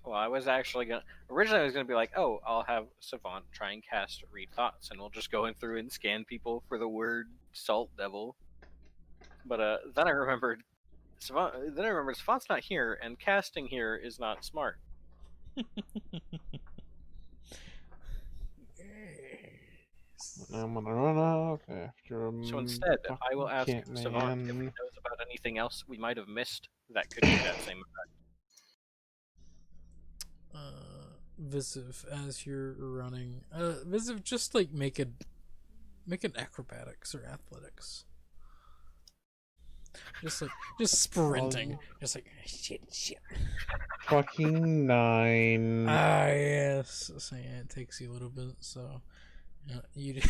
Well, I was actually gonna. Originally, I was gonna be like, "Oh, I'll have Savant try and cast Read Thoughts, and we'll just go in through and scan people for the word Salt Devil." But then I remembered Savant. Then I remembered Savant's not here, and casting here is not smart. I'm gonna run off after So instead, I will ask Catman. Savant if he knows about anything else we might have missed that could do that same effect. Visiv, as you're running, Visiv, just like make an acrobatics or athletics. Just sprinting, just like shit. Fucking 9. Ah, yes. So yeah, it takes you a little bit, so you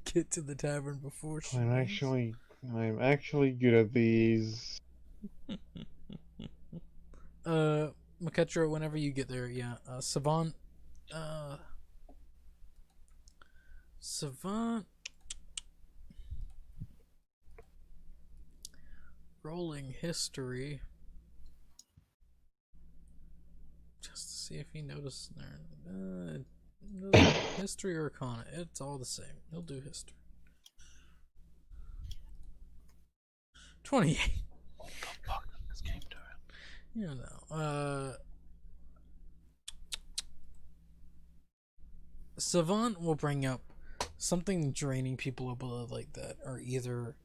get to the tavern before she I'm actually good at these. Maketro, whenever you get there, yeah. Savant, rolling history, just to see if he noticed there. History or Arcana, it's all the same. He'll do history. 28. What the fuck is this game doing? You know, Savant will bring up something draining people of blood like that are either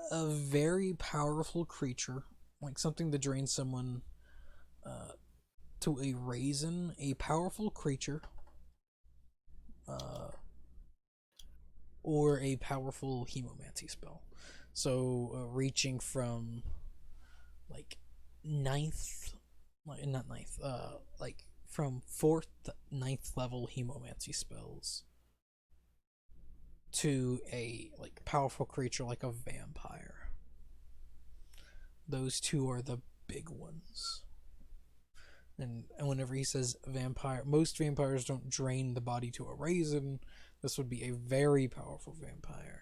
a very powerful creature, like something that drains someone to a raisin, a powerful creature, or a powerful hemomancy spell. So reaching from like ninth, not ninth, like from 4th to 9th level hemomancy spells to a like powerful creature like a vampire. Those two are the big ones. And whenever he says vampire, most vampires don't drain the body to a raisin. This would be a very powerful vampire.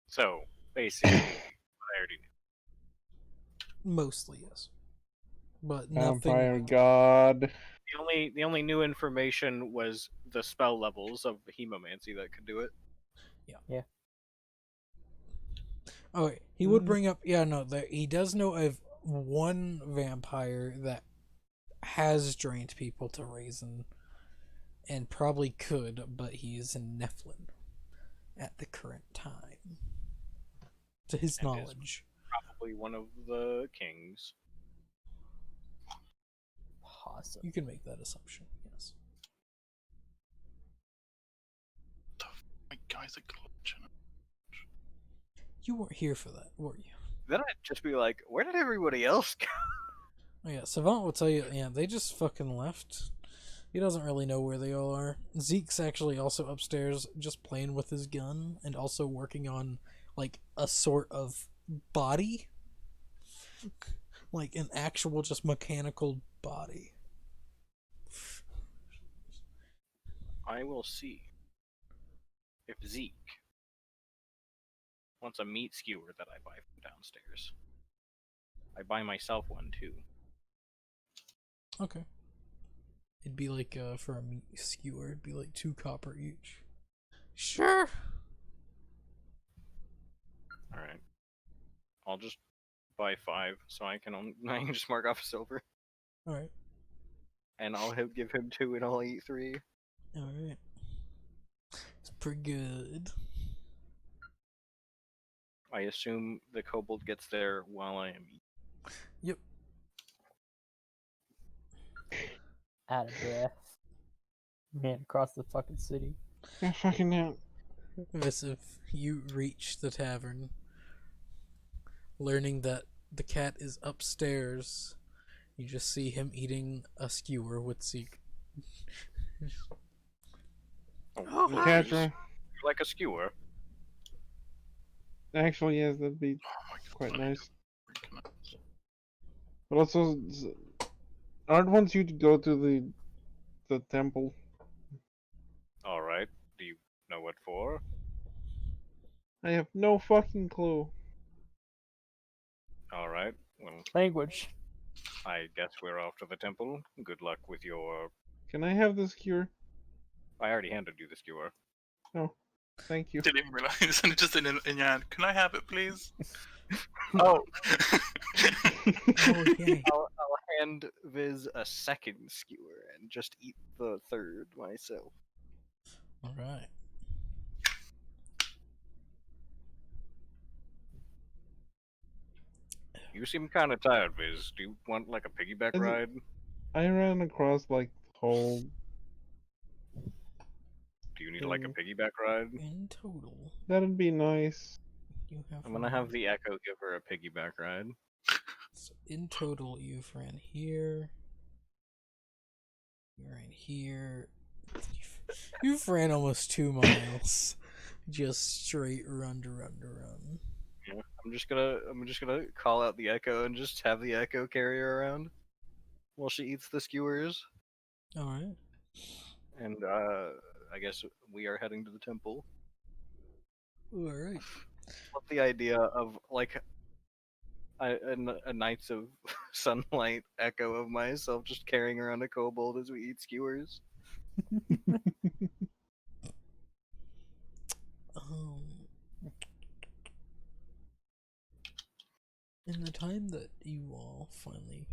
So, basically, what I already knew. Mostly, yes. But nothing. Vampire god. The only new information was the spell levels of hemomancy that could do it. Oh, he would bring up. Yeah, no, he does know of one vampire that has drained people to raisin, and probably could, but he is in Nephilim at the current time, to his And is knowledge. Probably one of the kings. Possible. You can make that assumption. Yes. My guy's a glitch. You weren't here for that, were you? Then I'd just be like, where did everybody else go? Oh, yeah, Savant will tell you, yeah, they just fucking left. He doesn't really know where they all are. Zeke's actually also upstairs just playing with his gun and also working on, like, a sort of body. Like, an actual just mechanical body. I will see if Zeke wants a meat skewer that I buy from downstairs. I buy myself one too. Okay. It'd be like, for a meat skewer, it'd be like 2 copper each. Sure! Alright. I'll just buy 5 so I can just mark off silver. Alright. And I'll give him 2 and I'll eat 3. Alright. It's pretty good. I assume the kobold gets there while I am eating. Yep. Out of breath. Man, across the fucking city. Yeah, fucking hell. Visive, you reach the tavern, learning that the cat is upstairs. You just see him eating a skewer with Zeke. Oh, Catch nice. her. You like a skewer? Actually, yes, that'd be Oh my god. quite I need nice. to reconnect. But also, Art wants you to go to the temple. Alright. Do you know what for? I have no fucking clue. Alright. Well, Language. I guess we're off to the temple. Good luck with your... Can I have this cure? I already handed you the skewer. No. Thank you. Didn't even realize. And it's just in your hand. Can I have it, please? Oh, Oh, yay. I'll hand Viz a second skewer and just eat the third myself. Alright. You seem kind of tired, Viz. Do you want like a piggyback Is it- ride? I ran across like the whole. Do you need like a piggyback ride? In total, That'd be nice. you have. I'm gonna have the Echo give her a piggyback ride. So in total, you've ran here. You ran here. You've ran almost 2 miles. Just straight run to run to run. Yeah, I'm just gonna call out the Echo and just have the Echo carry her around while she eats the skewers. Alright. And I guess we are heading to the temple. Alright. Love the idea of like a Knights of Sunlight Echo of myself just carrying around a kobold as we eat skewers. In the time that you all finally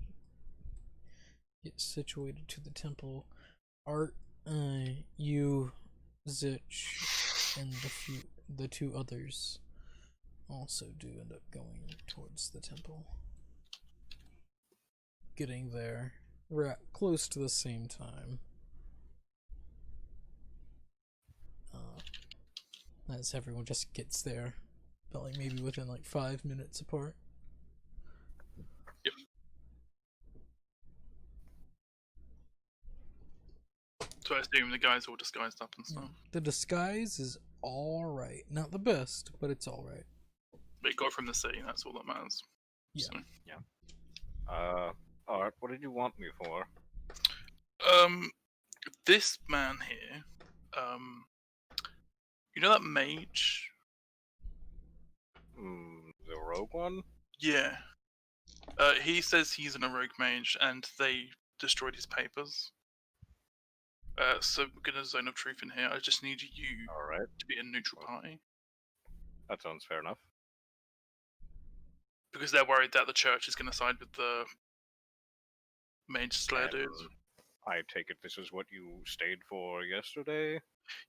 get situated to the temple, Art, you Zich and the two others also do end up going towards the temple. Getting there close to the same time. As everyone just gets there, but like maybe within like 5 minutes apart. So I assume the guys are all disguised up and stuff. The disguise is alright. Not the best, but it's alright. They got from the city, that's all that matters. Yeah. So. Alright, what did you want me for? This man here, you know that mage? The rogue one? Yeah. He says he's an rogue mage and they destroyed his papers. So we're gonna zone of truth in here. I just need you Alright, to be a neutral party. that sounds fair enough. Because they're worried that the church is gonna side with the mage slayer dudes. I take it this is what you stayed for yesterday?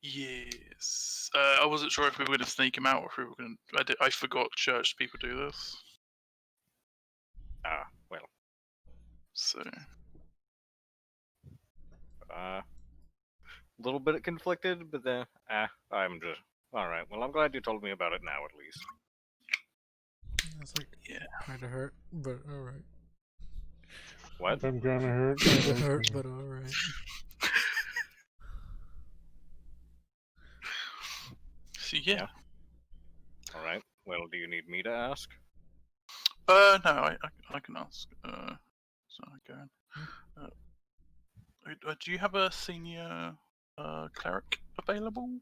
Yes. I wasn't sure if we were gonna sneak him out or if we were gonna. I forgot church people do this. Ah, well. So. A little bit conflicted, but then, I'm just... Alright, well I'm glad you told me about it now at least. That's like Yeah. kinda hurt, but alright. What? I'm gonna hurt. Kinda hurt, but alright. So yeah. Alright, well do you need me to ask? No, I can ask. So I go. Do you have a senior cleric available?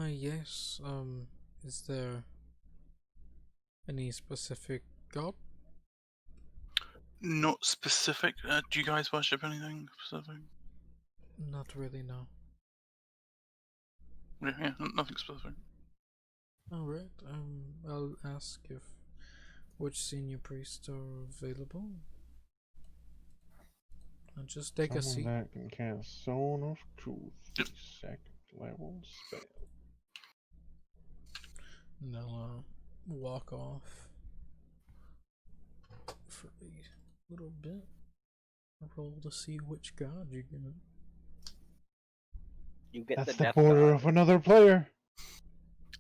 Yes. Is there any specific god? Not specific. Do you guys worship anything specific? Not really, no. Yeah, nothing specific. Alright, I'll ask if which senior priests are available. And just take a seat. Someone that can cast Zone of Truth. Second level spell. And they'll walk off for a little bit. Roll to see which god you get. You get That's the the death border god. of another player.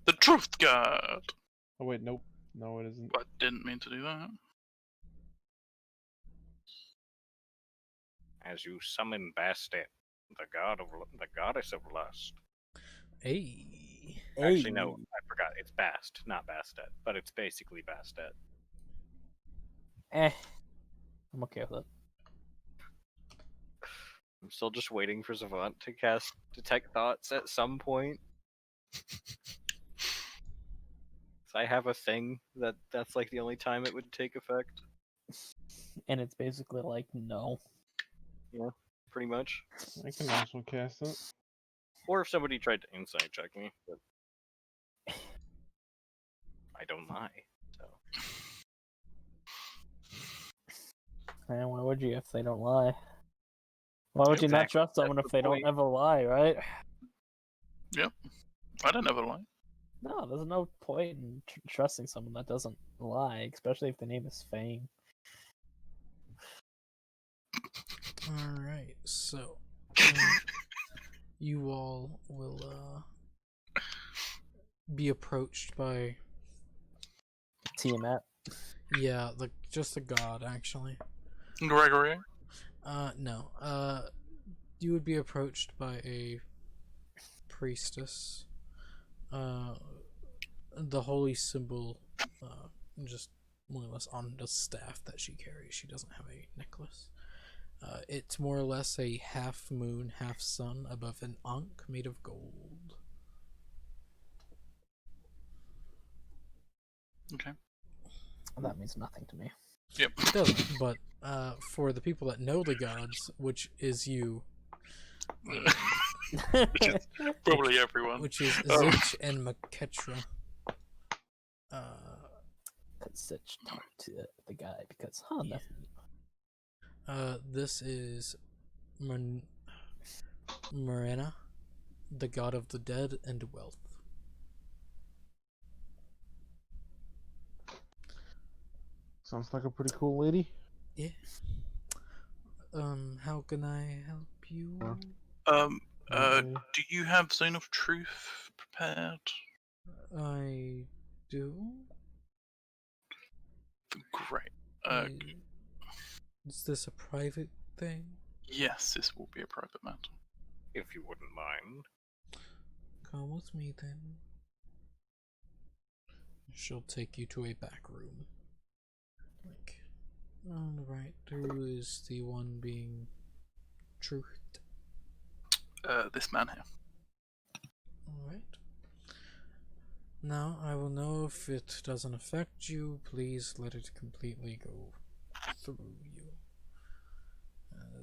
The Truth God! Oh wait, nope. No, it isn't. I didn't mean to do that. As you summon Bastet, the goddess of lust. Hey. Actually, no, I forgot. It's Bast, not Bastet, but it's basically Bastet. I'm okay with it. I'm still just waiting for Savant to cast Detect Thoughts at some point. So I have a thing that's like the only time it would take effect, And it's basically like, no. pretty much. I can also cast it. Or if somebody tried to insight check me, but I don't lie. So Man, why would you if they don't lie? Why would you not Exactly, trust someone that's if the they don't point. ever lie, right? I don't ever lie. No, there's no point in trusting someone that doesn't lie, especially if the name is Fang. Alright, so you all will be approached by Tiamat. just the god actually. Gregory? No. You would be approached by a priestess. The holy symbol, just more or less on the staff that she carries. She doesn't have a necklace. It's more or less a half moon, half sun above an ankh made of gold. Okay. That means nothing to me. Yep. It doesn't, but for the people that know the gods, which is you, Which is probably everyone. which is Zich and Maketra. Sitch talked to the guy because, Yeah. that's This is Marina, the god of the dead and wealth. Sounds like a pretty cool lady. Yeah. How can I help you? Okay. Do you have Zone of Truth prepared? I do. Great. Is this a private thing? Yes, this will be a private matter. If you wouldn't mind. Come with me then. She'll take you to a back room. Like, alright, who is the one being truthed? This man here. Alright. Now, I will know if it doesn't affect you. Please let it completely go through you.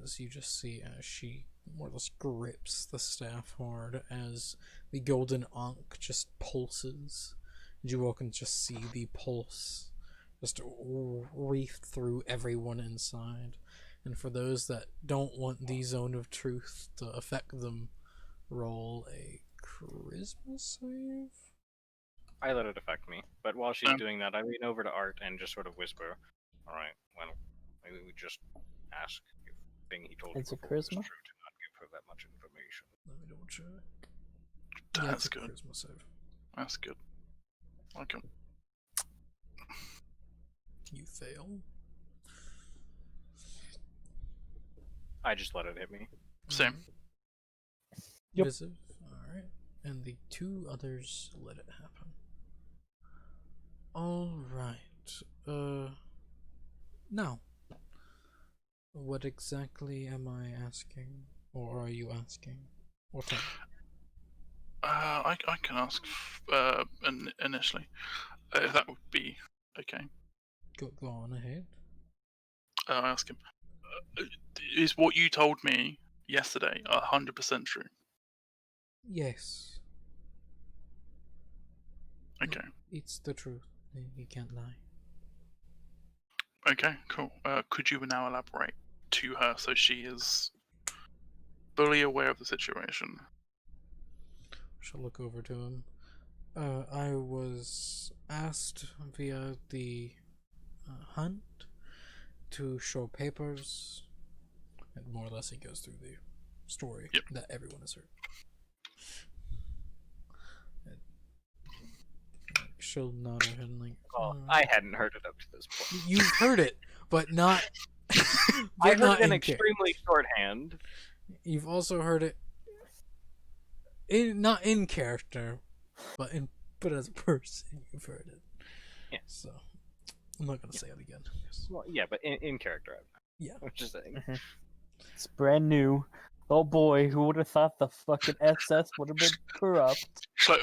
As you just see as she more or less grips the staff hard as the golden ankh just pulses. And you all can just see the pulse just reef through everyone inside. And for those that don't want the Zone of Truth to affect them, roll a charisma save. I let it affect me, but while she's doing that, I lean over to Art and just sort of whisper, "Alright, well, maybe we just ask if the thing he told It's you a before was true charisma? to not give her that much information." Let me double check. Yeah, That's it's a good. charisma save. That's good. Okay. You fail. I just let it hit me. Same. Yep. Visive. Alright. And the two others let it happen. Alright. Now. What exactly am I asking? Or are you asking? Or tell me? I can ask initially. If that would be okay. Go on ahead. I ask him. Is what you told me yesterday 100% true? Yes. Okay. It's the truth. You can't lie. Okay, cool. Could you now elaborate to her so she is fully aware of the situation? She'll look over to him. I was asked via the hunt to show papers, and more or less he goes through the story that everyone has heard. And, she'll nod her head and like, Well, I hadn't heard it up to this point. You've heard it, but not. I heard not it in in extremely shorthand. You've also heard it not in character, but as a person, you've heard it. Yeah. So I'm not gonna say it again. Well, yeah, but in character. Yeah. I'm just saying. It's brand new. Oh boy, who would have thought the fucking SS would have been corrupt? She's like,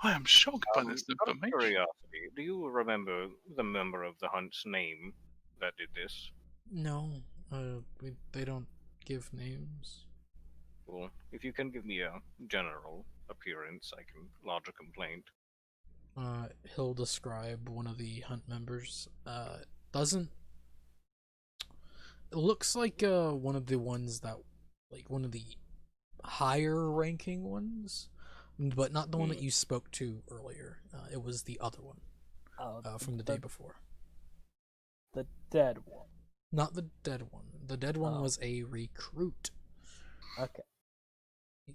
I am shocked by this Out of information. curiosity, do you remember the member of the hunt's name that did this? No, they don't give names. Well, if you can give me a general appearance, I can lodge a complaint. He'll describe one of the hunt members. Doesn't. It looks like one of the ones that, like one of the higher ranking ones, but not the one that you spoke to earlier. It was the other one. From the day before. The dead one. Not the dead one. The dead one was a recruit. Okay.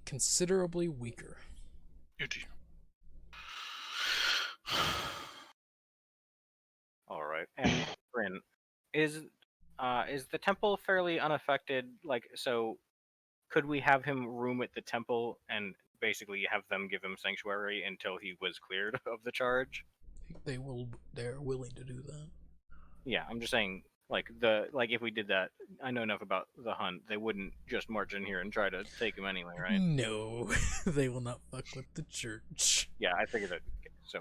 Considerably weaker. All right. And Bryn, is the temple fairly unaffected? Like, so could we have him room at the temple and basically have them give him sanctuary until he was cleared of the charge? They're willing to do that. Yeah, I'm just saying, like if we did that, I know enough about the hunt. They wouldn't just march in here and try to take him anyway, right? No, they will not fuck with the church. Yeah, I figured that. So,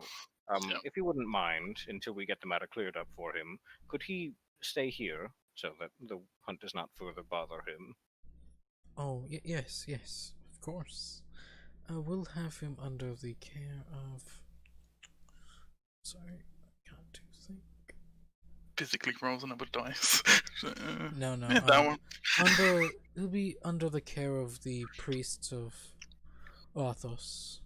if you wouldn't mind, until we get the matter cleared up for him, could he stay here so that the hunt does not further bother him? Oh, yes, of course. We'll have him under the care of... Sorry, I can't think. physically rolls another dice. So, No, no. yeah, that one. It'll be under the care of the priests of Arthos.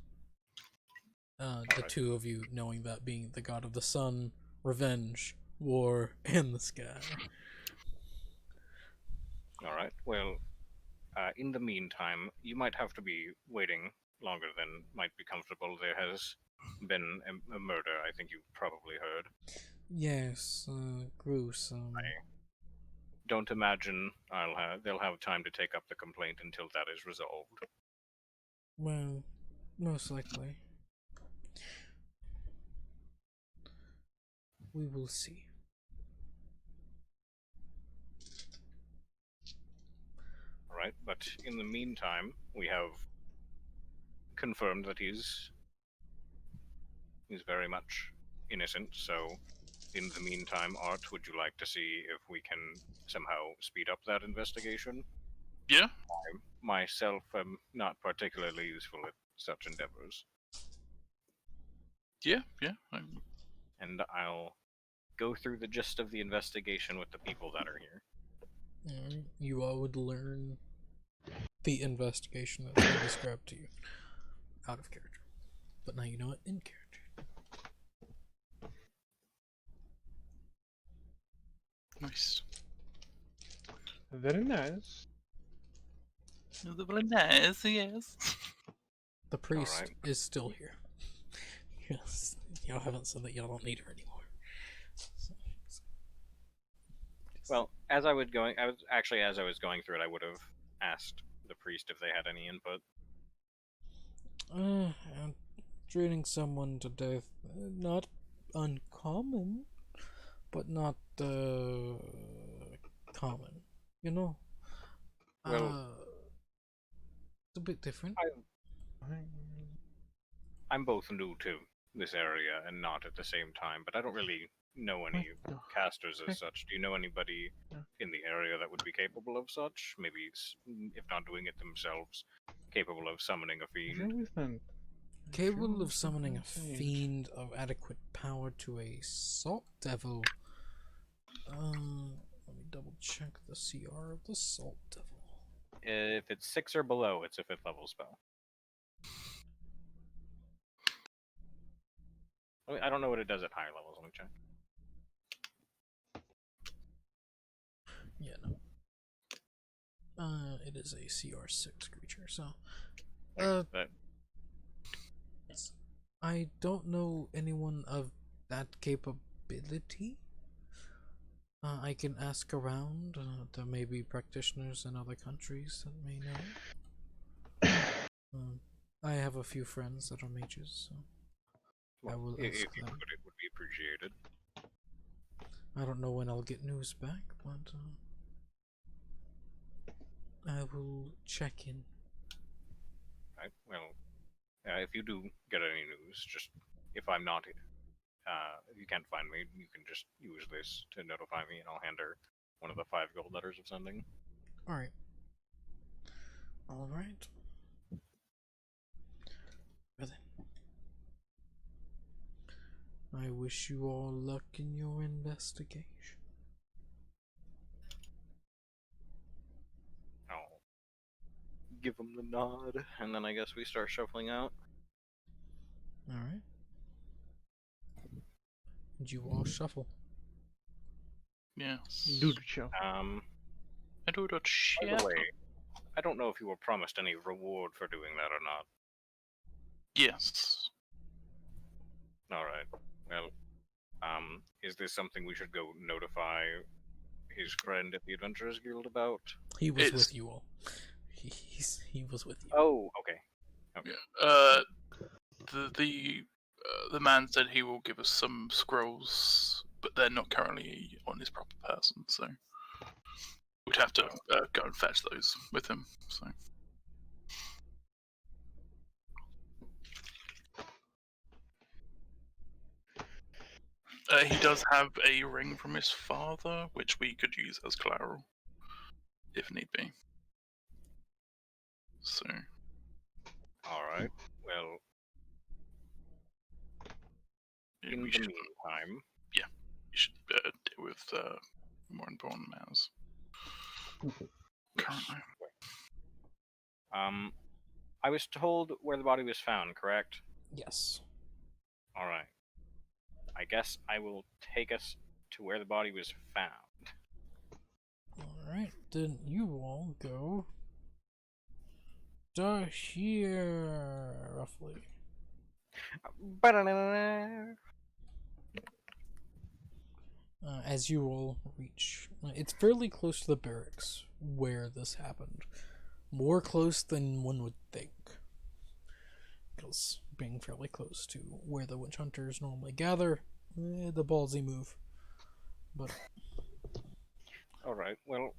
The two of you knowing that being the god of the sun, revenge, war, and the sky. All right. Well, in the meantime, you might have to be waiting longer than might be comfortable. There has been a murder. I think you've probably heard. Yes, gruesome. Don't imagine they'll have time to take up the complaint until that is resolved. Well, most likely. We will see. All right, but in the meantime, we have confirmed that he's very much innocent. So, in the meantime, Art, would you like to see if we can somehow speed up that investigation? Yeah. I myself am not particularly useful at such endeavors. Yeah. And I'll go through the gist of the investigation with the people that are here. You all would learn the investigation that's been described to you out of character. But now you know it in character. Nice. Very nice. Very nice, yes. The priest Alright. is still here. Yes, y'all haven't said that y'all don't need her anymore. Well, as I was going through it, I would have asked the priest if they had any input. And treating someone to death, not uncommon, but not common. You know. Well, it's a bit different. I'm both new to this area and not at the same time, but I don't really know any casters as such. Do you know anybody in the area that would be capable of such? Maybe, if not doing it themselves, capable of summoning a fiend? Capable of summoning a fiend of adequate power to a salt devil. Let me double check the CR of the salt devil. If it's 6 or below, it's a 5th level spell. I don't know what it does at higher levels. Let me check. Yeah, no. It is a CR6 creature, so. But I don't know anyone of that capability. I can ask around. There may be practitioners in other countries that may know. I have a few friends that are mages, so I will if ask you them. could, it would be appreciated. I don't know when I'll get news back, but I will check in. Right. Well, if you do get any news, just if I'm not, if you can't find me, you can just use this to notify me, and I'll hand her one of the 5 gold letters of sending. Alright. Alright. Well then. I wish you all luck in your investigation. I'll give them the nod, and then I guess we start shuffling out. Alright. And you all shuffle. Yes. Do the show. I do that By shit. the way, I don't know if you were promised any reward for doing that or not. Yes. Alright. Well, is this something we should go notify his friend at the Adventurers Guild about? He was It's- with you all. He was with you. Oh, okay. The man said he will give us some scrolls, but they're not currently on his proper person, so we'd have to go and fetch those with him. So. He does have a ring from his father, which we could use as collateral, if need be. So. Alright. Well, in We the should, meantime, we should deal with more important matters. Currently. I was told where the body was found, correct? Yes. All right. I guess I will take us to where the body was found. Alright, then you all go to here, roughly. As you all reach, it's fairly close to the barracks where this happened. More close than one would think. Because being fairly close to where the witch hunters normally gather, the ballsy move. But All right. Well,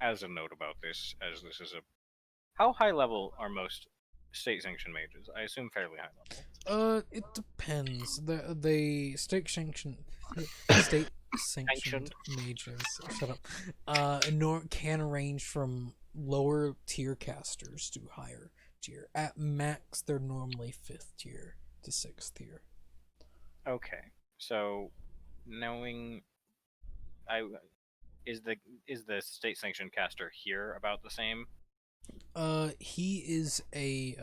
as a note about this, as this is a, how high level are most state-sanctioned mages? I assume fairly high level. it depends. The state sanctioned mages, shut up, can range from lower tier casters to higher tier. At max, they're normally 5th tier to 6th tier. Okay. So, knowing, is the state-sanctioned caster here about the same? He is he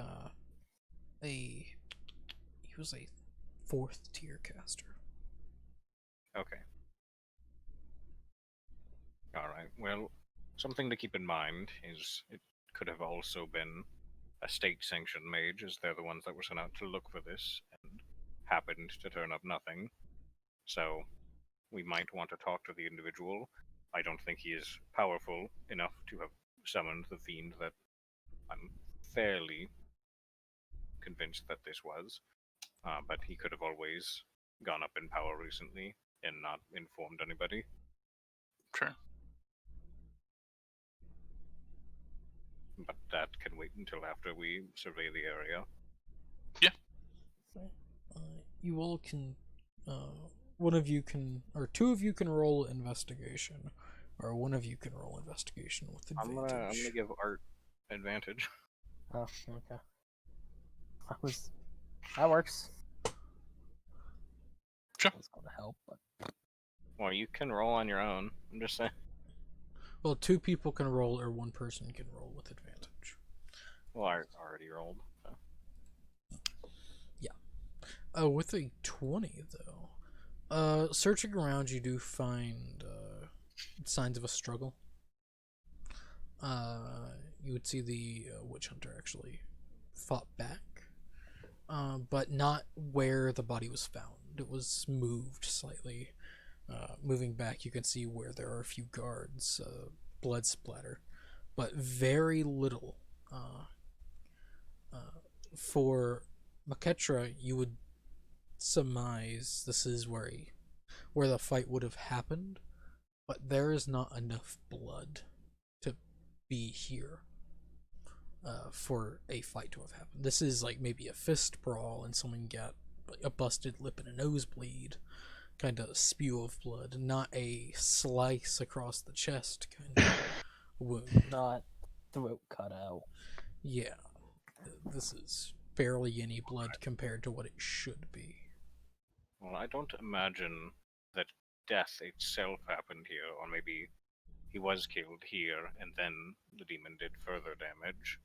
was a 4th tier caster. Okay. All right. Well, something to keep in mind is it could have also been a state-sanctioned mage, as they're the ones that were sent out to look for this, and happened to turn up nothing. So, we might want to talk to the individual. I don't think he is powerful enough to have summoned the fiend that I'm fairly convinced that this was. But he could have always gone up in power recently and not informed anybody. Sure. But that can wait until after we survey the area. You all can, one of you can, or two of you can roll investigation, or one of you can roll investigation with advantage. I'm gonna give Art advantage. Oh, okay. That works. Sure. That's gonna help, but Well, you can roll on your own. I'm just saying. Well, 2 people can roll, or 1 person can roll with advantage. Well, Art already rolled. So. With a 20 though, searching around, you do find signs of a struggle. You would see the witch hunter actually fought back, but not where the body was found. It was moved slightly. Moving back, you can see where there are a few guards, blood splatter, but very little. For Maketra, you would surmise this is where the fight would have happened, but there is not enough blood to be here for a fight to have happened. This is like maybe a fist brawl and someone got like a busted lip and a nosebleed kind of spew of blood, not a slice across the chest kind of wound. not throat cut out. Yeah, this is barely any blood compared to what it should be. Well, I don't imagine that death itself happened here, or maybe he was killed here, and then the demon did further damage,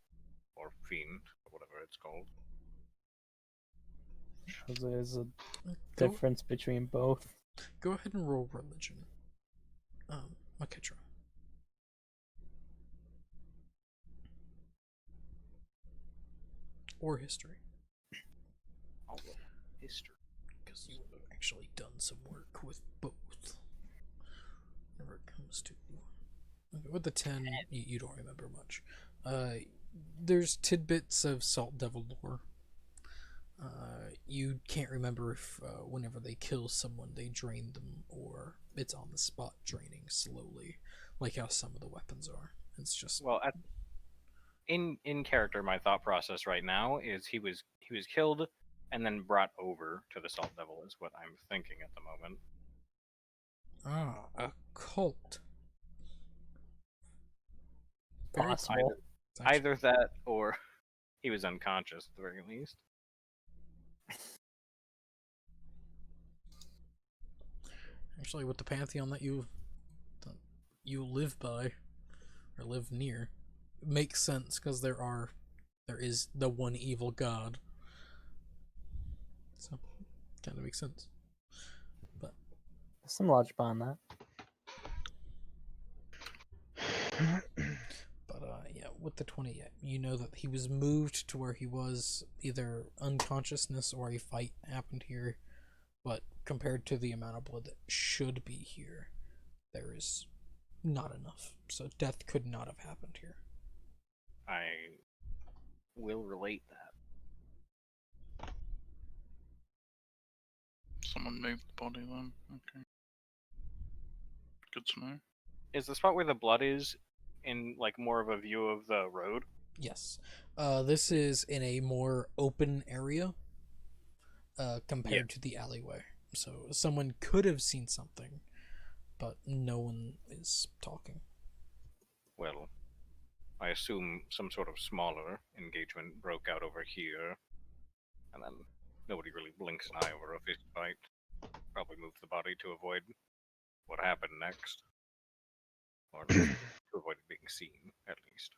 or fiend, or whatever it's called. There's a difference between both. Go ahead and roll religion, Maketra. Or history. I'll roll history. Because you have actually done some work with both. Whenever it comes to... Okay, with the 10, you don't remember much. There's tidbits of Salt Devil lore. You can't remember if whenever they kill someone, they drain them, or it's on the spot draining slowly, like how some of the weapons are. It's just... Well, in character, my thought process right now is he was killed and then brought over to the Salt Devil is what I'm thinking at the moment. a cult. Possible. Either that or he was unconscious at the very least. Actually, with the pantheon that you live by or live near, it makes sense because there is the one evil god. So, kind of makes sense. But There's some logic behind that. yeah, with the 20, you know that he was moved to where he was either unconsciousness or a fight happened here. But compared to the amount of blood that should be here, there is not enough. So death could not have happened here. I will relate that. Someone moved the body then. Okay. Good to know. Is the spot where the blood is in like more of a view of the road? Yes. This is in a more open area compared to the alleyway. So someone could have seen something, but no one is talking. Well, I assume some sort of smaller engagement broke out over here, and then nobody really blinks an eye over a fist fight. Probably moved the body to avoid what happened next, or to avoid it being seen, at least.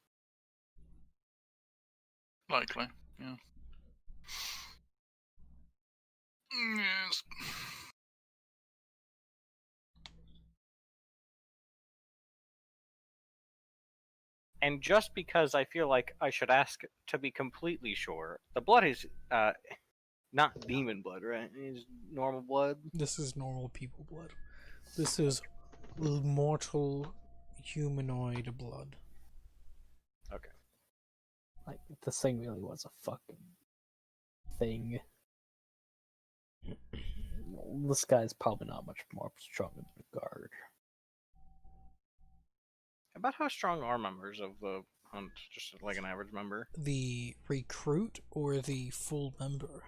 Likely, yeah. Yes. And just because I feel like I should ask to be completely sure, the blood is not demon blood, right? It's normal blood. This is normal people blood. This is mortal humanoid blood. Okay. Like, this thing really was a fucking thing. This guy's probably not much more stronger than a guard. About how strong are members of the hunt? Just like an average member? The recruit or the full member?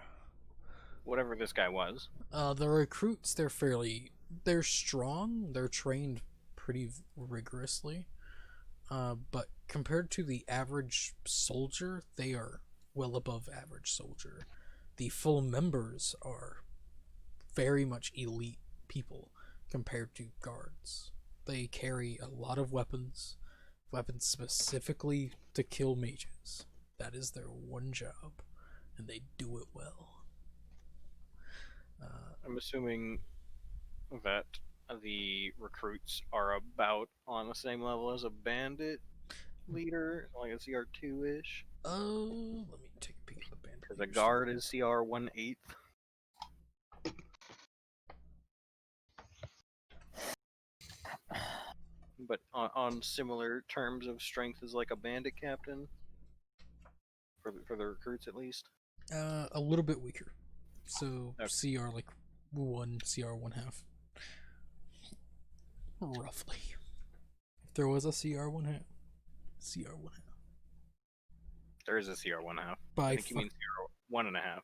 Whatever this guy was. The recruits, they're strong, they're trained pretty rigorously. But compared to the average soldier, they are well above average soldier. The full members are very much elite people compared to guards. They carry a lot of weapons specifically to kill mages. That is their one job, and they do it well. I'm assuming that the recruits are about on the same level as a bandit leader, like a CR2-ish. Let me take a peek at the band. Because a guard is CR 1/8. But on similar terms of strength as like a bandit captain, for the recruits at least. A little bit weaker. So Okay. CR like CR 1/2. Roughly. If there was a CR 1/2. CR 1/2. There is a CR 1/2. By I think you mean CR 1.5.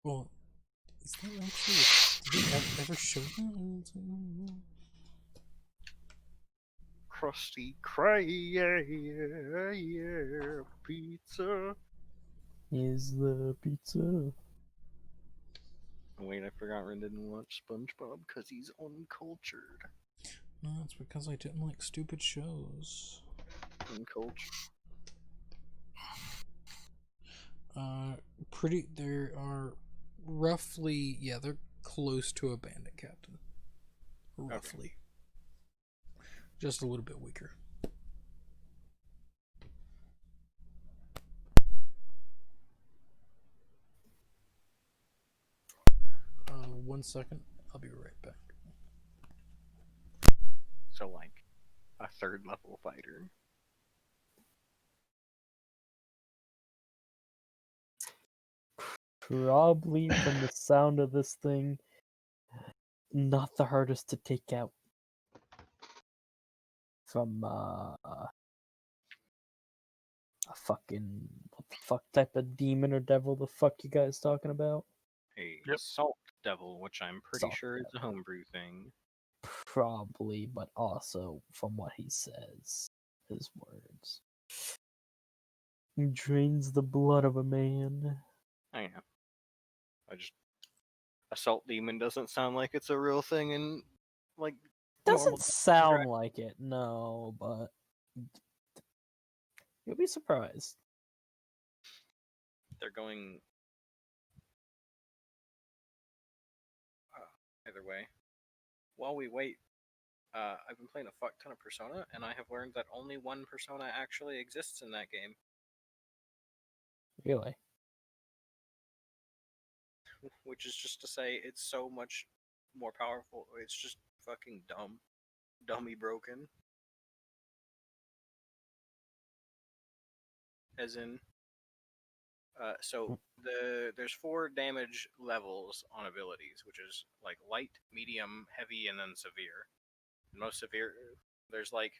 Well, is that actually? Did they ever show that? Krusty Krab, yeah, pizza. Is the pizza? Wait, I forgot Ren didn't watch SpongeBob because he's uncultured. No, it's because I didn't like stupid shows. Uncultured. There are roughly, yeah, they're close to a bandit captain. Roughly. Just a little bit weaker. One second. I'll be right back. So, like, a third level fighter. Probably from the sound of this thing, not the hardest to take out. From a fucking what the fuck type of demon or devil the fuck you guys talking about? A Yep. Salt Devil, which I'm pretty Salt sure is a homebrew thing. Probably, but also from what he says, his words. He drains the blood of a man. I know. Assault Demon doesn't sound like it's a real thing in like Doesn't normal sound like it, no, but you'll be surprised. they're going either way. While we wait, I've been playing a fuck ton of Persona, and I have learned that only one Persona actually exists in that game. Really? Which is just to say, it's so much more powerful. It's just fucking dummy broken. As in, so there's 4 damage levels on abilities, which is like light, medium, heavy, and then severe. Most severe, there's like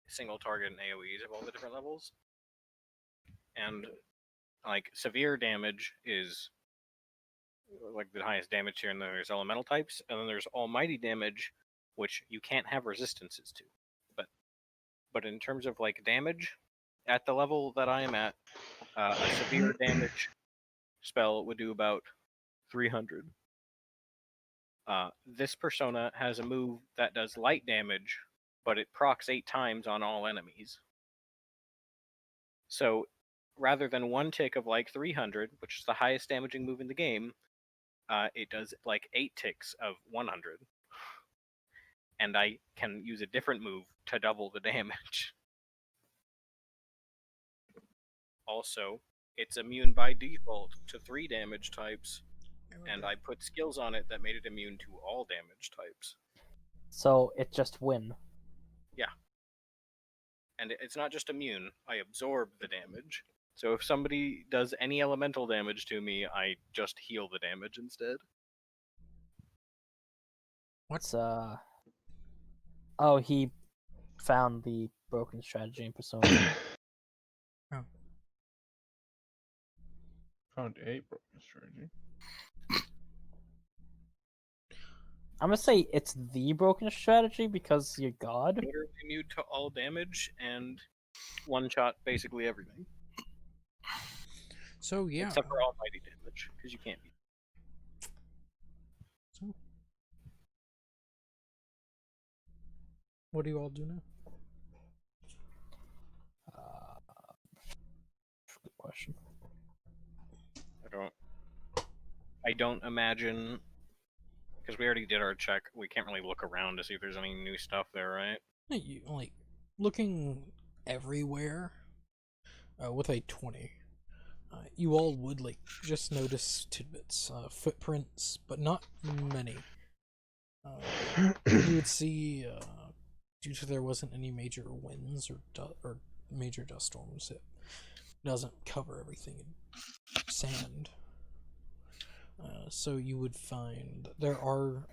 single target and AoEs of all the different levels, and like severe damage is like the highest damage here, and then there's elemental types, and then there's almighty damage, which you can't have resistances to. But in terms of like damage, at the level that I am at, a severe damage spell would do about 300. This Persona has a move that does light damage, but it procs 8 times on all enemies. So rather than one tick of like 300, which is the highest damaging move in the game, it does like 8 ticks of 100. And I can use a different move to double the damage. Also, it's immune by default to 3 damage types, and I put skills on it that made it immune to all damage types. So it just win. Yeah. And it's not just immune, I absorb the damage. So if somebody does any elemental damage to me, I just heal the damage instead. What's Oh, he found the broken strategy in Persona. Oh. Found a broken strategy. I'm gonna say it's the broken strategy because you're God. Literally immune to all damage and one-shot basically everything. So yeah. Except for almighty damage, because you can't be. So, what do you all do now? Good question. I don't imagine, because we already did our check. We can't really look around to see if there's any new stuff there, right? You like looking everywhere with a 20. You all would like just notice tidbits, footprints, but not many. You would see, due to there wasn't any major winds or major dust storms, it doesn't cover everything in sand. So you would find there are,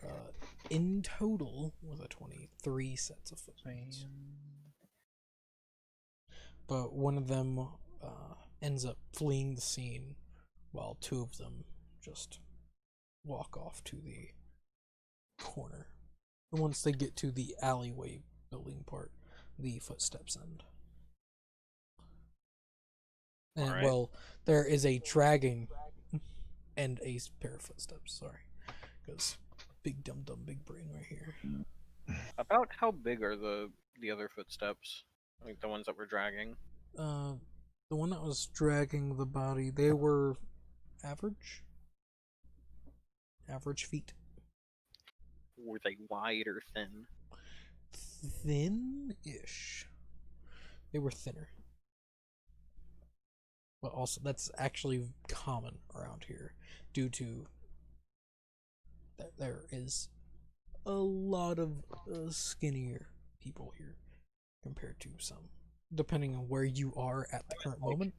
in total, with a 23 sets of footprints. But one of them ends up fleeing the scene, while 2 of them just walk off to the corner. And once they get to the alleyway building part, the footsteps end. And Alright. well, there is a dragging and a pair of footsteps, sorry. Because big dumb big brain right here. About how big are the other footsteps? Like the ones that we're dragging? The one that was dragging the body, they were average feet. Were they wide or thin? Thin-ish. They were thinner. But also, that's actually common around here, due to that there is a lot of skinnier people here compared to some. Depending on where you are at the current moment,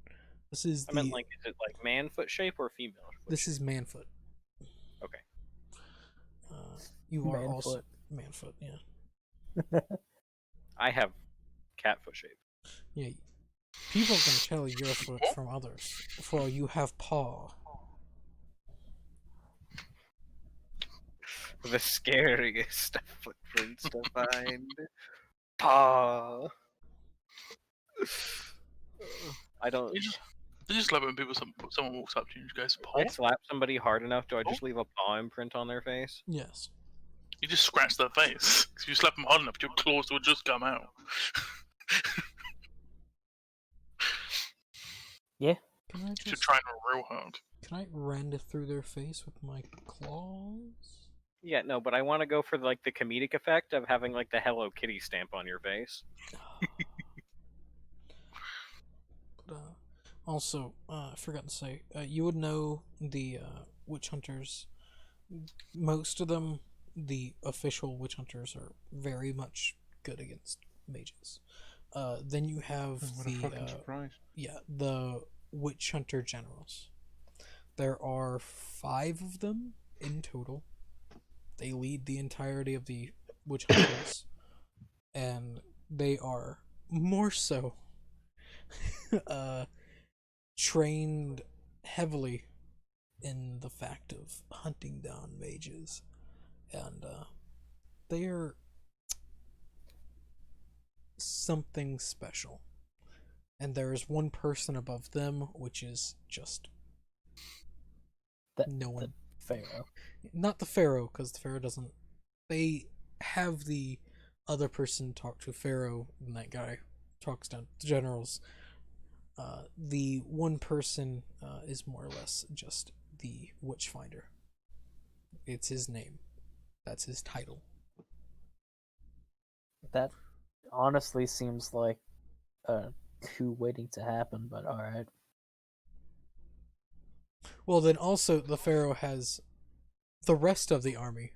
this is I meant like, is it like man foot shape or female foot this shape? is man foot. Okay. You are Man also foot. man foot, yeah. I have cat foot shape. Yeah. People can tell your foot from others, for you have paw. The scariest of footprints to find. Paw. I don't. They just love it when someone walks up to you and goes, If "Paw." I slap somebody hard enough, do I just leave a paw imprint on their face? Yes. You just scratch their face. If you slap them hard enough, your claws will just come out. Can I You're just trying real hard. can I rend through their face with my claws? Yeah, no, but I want to go for like the comedic effect of having like the Hello Kitty stamp on your face. But also, I forgot to say, you would know the witch hunters. Most of them, the official witch hunters, are very much good against mages. Then you have What a fucking the surprise. the witch hunter generals. There are 5 of them in total. They lead the entirety of the witch hunters, and they are more so trained heavily in the fact of hunting down mages, and they're something special. And there is one person above them, which is just no one. Pharaoh. Not the Pharaoh, because the Pharaoh doesn't. They have the other person talk to Pharaoh, and that guy talks down to generals. The one person is more or less just the Witchfinder. It's his name. That's his title. That honestly seems like a coup waiting to happen, but alright. Well, then also the Pharaoh has the rest of the army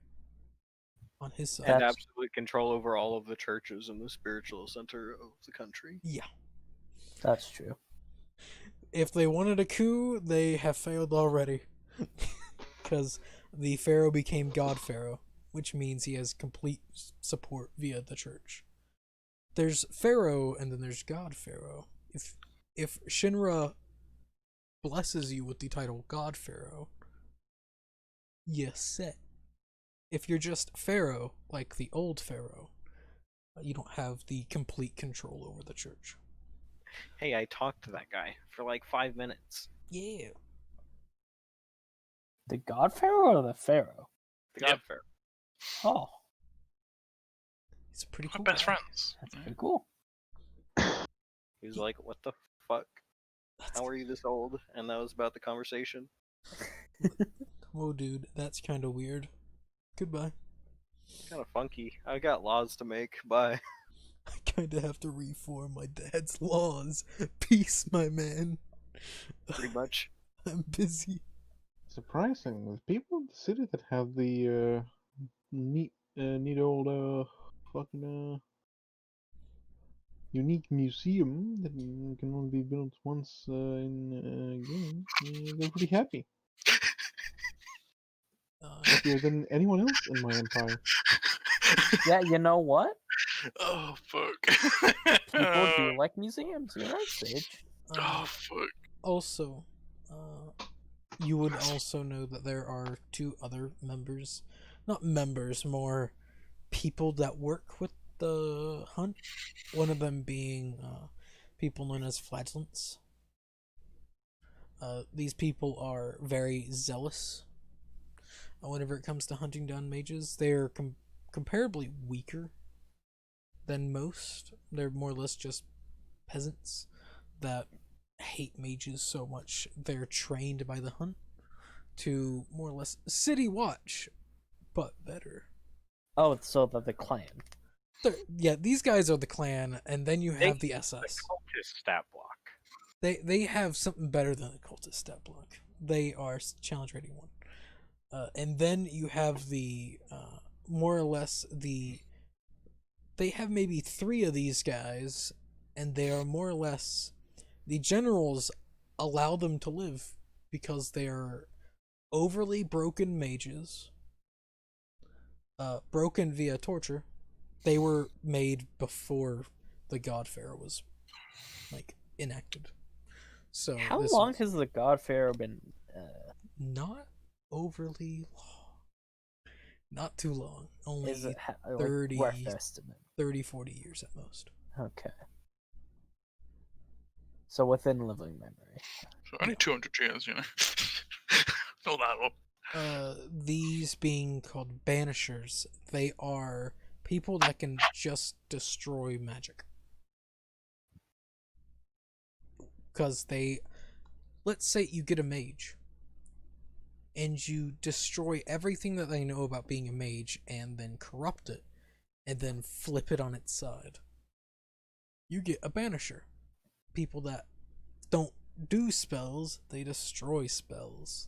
on his side. And That's- absolute control over all of the churches in the spiritual center of the country. Yeah. That's true. If they wanted a coup, they have failed already. Because the Pharaoh became God Pharaoh, which means he has complete support via the church. There's Pharaoh, and then there's God Pharaoh. If Shinra blesses you with the title God Pharaoh, you're set. If you're just Pharaoh, like the old Pharaoh, you don't have the complete control over the church. Hey, I talked to that guy for like 5 minutes. Yeah. The God Pharaoh or the Pharaoh? The God Yep. Pharaoh. Oh, He's a pretty We're cool best guy. friends. that's Yeah. pretty cool. He was like, "What the fuck? That's How are you this old?" And that was about the conversation. Whoa, dude, that's kind of weird. Goodbye. Kind of funky. I got laws to make. Bye. I kind of have to reform my dad's laws. Peace, my man. Pretty much. I'm busy. Surprising. There's people in the city that have the neat old fucking unique museum that can only be built once in a game. They're pretty happy. Happier than anyone else in my empire. Yeah, you know what? Oh fuck. People do like museums. You're right, Sage. Oh fuck. Also, you would also know that there are 2 other members. Not members, more people that work with the hunt. One of them being people known as flagellants. These people are very zealous. Whenever it comes to hunting down mages, they're comparably weaker than most. They're more or less just peasants that hate mages so much they're trained by the hunt to more or less city watch, but better. Oh, so the clan. Yeah, these guys are the clan, and then you have the The SS. cultist stat block. They have something better than the cultist stat block. They are challenge rating 1. And then you have the more or less they have maybe 3 of these guys, and they are more or less the generals allow them to live because they are overly broken mages, broken via torture. They were made before the God Pharaoh was like enacted. So How this long was has the God Pharaoh been? not overly long. Not too long. Only Is it like 30 rough estimate? 30, 40 years at most. Okay. So within living memory. So only 200 years, you know. Not that long. These being called banishers, they are people that can just destroy magic. Because let's say you get a mage, and you destroy everything that they know about being a mage, and then corrupt it, and then flip it on its side. You get a banisher. People that don't do spells, they destroy spells.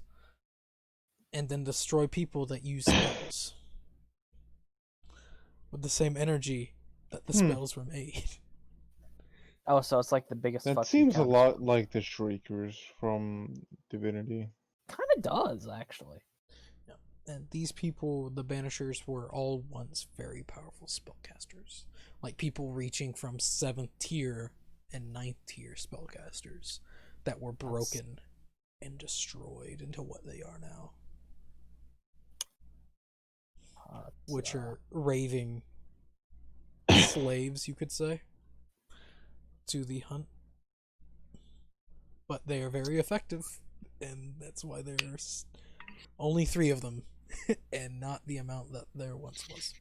And then destroy people that use spells. With the same energy that the spells were made. Oh, so it's like the biggest. That seems a lot like the Shriekers from Divinity. Kind of does, actually. And these people, the Banishers, were all once very powerful spellcasters. Like people reaching from 7th tier and 9th tier spellcasters that were broken and destroyed into what they are now. Which are raving slaves, you could say, to the hunt. But they are very effective, and that's why there's only 3 of them, and not the amount that there once was.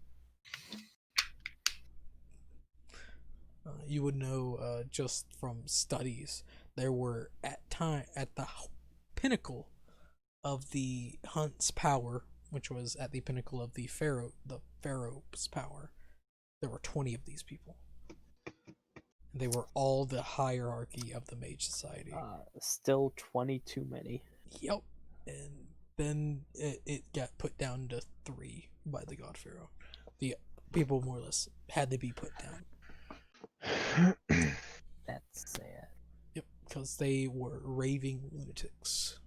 You would know just from studies, there were at the pinnacle of the hunt's power, which was at the pinnacle of the pharaoh's power, there were 20 of these people. They were all the hierarchy of the mage society. Still 20 too many. Yep. And then it got put down to 3 by the god pharaoh. The people more or less had to be put down. That's sad. Yep, because they were raving lunatics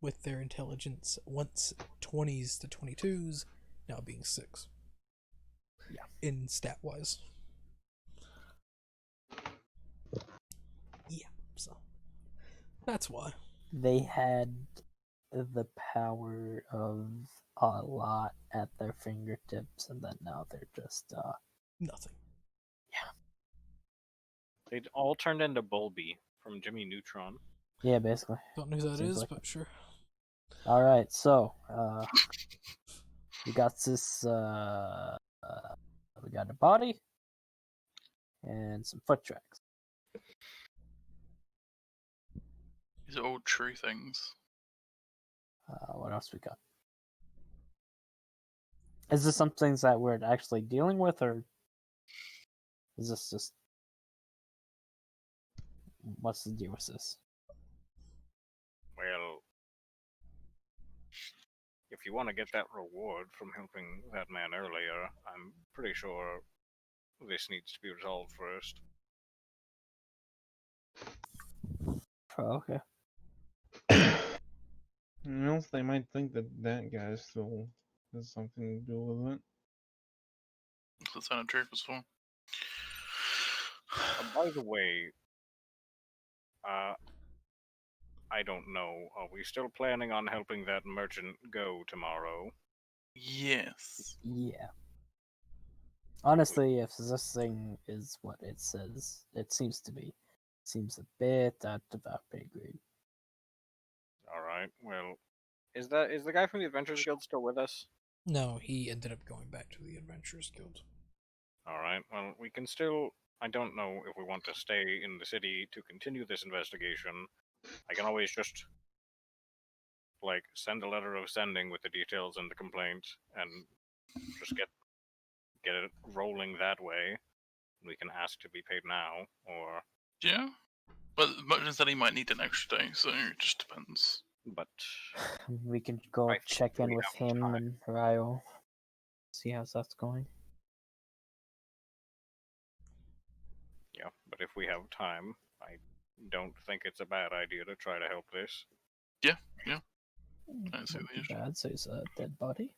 with their intelligence once 20s to 22s, now being 6. Yeah. In stat wise. Yeah, so that's why. They had the power of a lot at their fingertips, and then now they're just Nothing. They all turned into Bulby from Jimmy Neutron. Yeah, basically. Don't know who that Seems is, like but sure. All right, so we got this. We got a body and some foot tracks. These are all true things. What else we got? Is this some things that we're actually dealing with, or is this just what's the deal with this? Well, if you want to get that reward from helping that man earlier, I'm pretty sure this needs to be resolved first. Oh, okay. Else they might think that that guy still has something to do with it. That's what Senate Troopers for. By the way, I don't know. Are we still planning on helping that merchant go tomorrow? Yes. Yeah. Honestly, if this thing is what it says, it seems to be. Seems a bit out of our pay grade. All right. Well, is the guy from the Adventurers Guild still with us? No, he ended up going back to the Adventurers Guild. All right. Well, we can still. I don't know if we want to stay in the city to continue this investigation. I can always just send a letter of sending with the details and the complaint, and just get it rolling that way. We can ask to be paid now, or Yeah. But Merchant said he might need an extra day, so it just depends. but We can go I think check in we with have him time. and Ryo. See how that's going. yeah. But if we have time, I don't think it's a bad idea to try to help this. I see Wouldn't the be issue. bad, so it's a dead body.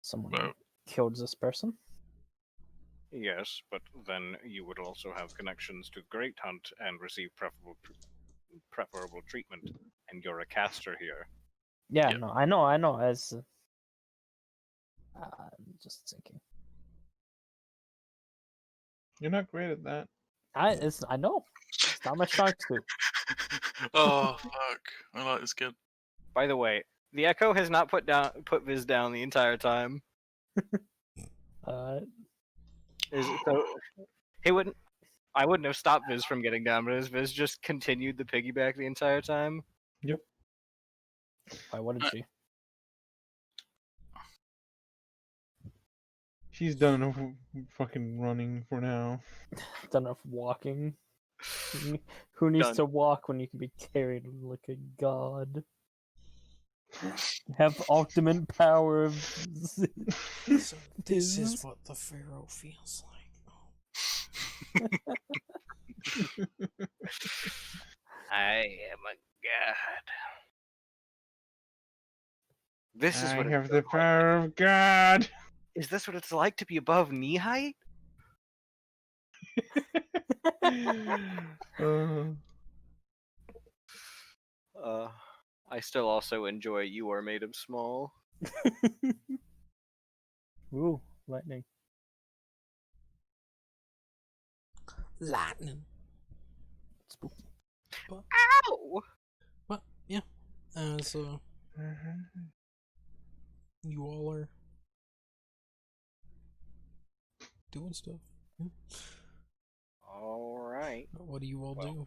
Someone Well- killed this person. Yes, but then you would also have connections to Great Hunt and receive preferable treatment, and you're a caster here. Yeah, Yep. no, I know. As I'm just thinking. You're not great at that. I know. It's not my strong suit. Oh fuck! I like this kid. By the way, The Echo has not put Viz down the entire time. Uh, So he wouldn't. I wouldn't have stopped Viz from getting down, but Viz just continued the piggyback the entire time. why wouldn't she? She's done enough fucking running for now. Done enough walking. Who needs Done. to walk when you can be carried like a god? Have ultimate power of. So this Is- is what the Pharaoh feels like. I am a god. This is I what have the power of God. Is this what it's like to be above knee height? Uh, I still also enjoy You Are Made of Small. Ooh, lightning. Lightning. Spooky. Ow! But yeah, so you all are doing stuff. Yeah. All right. What do you all do?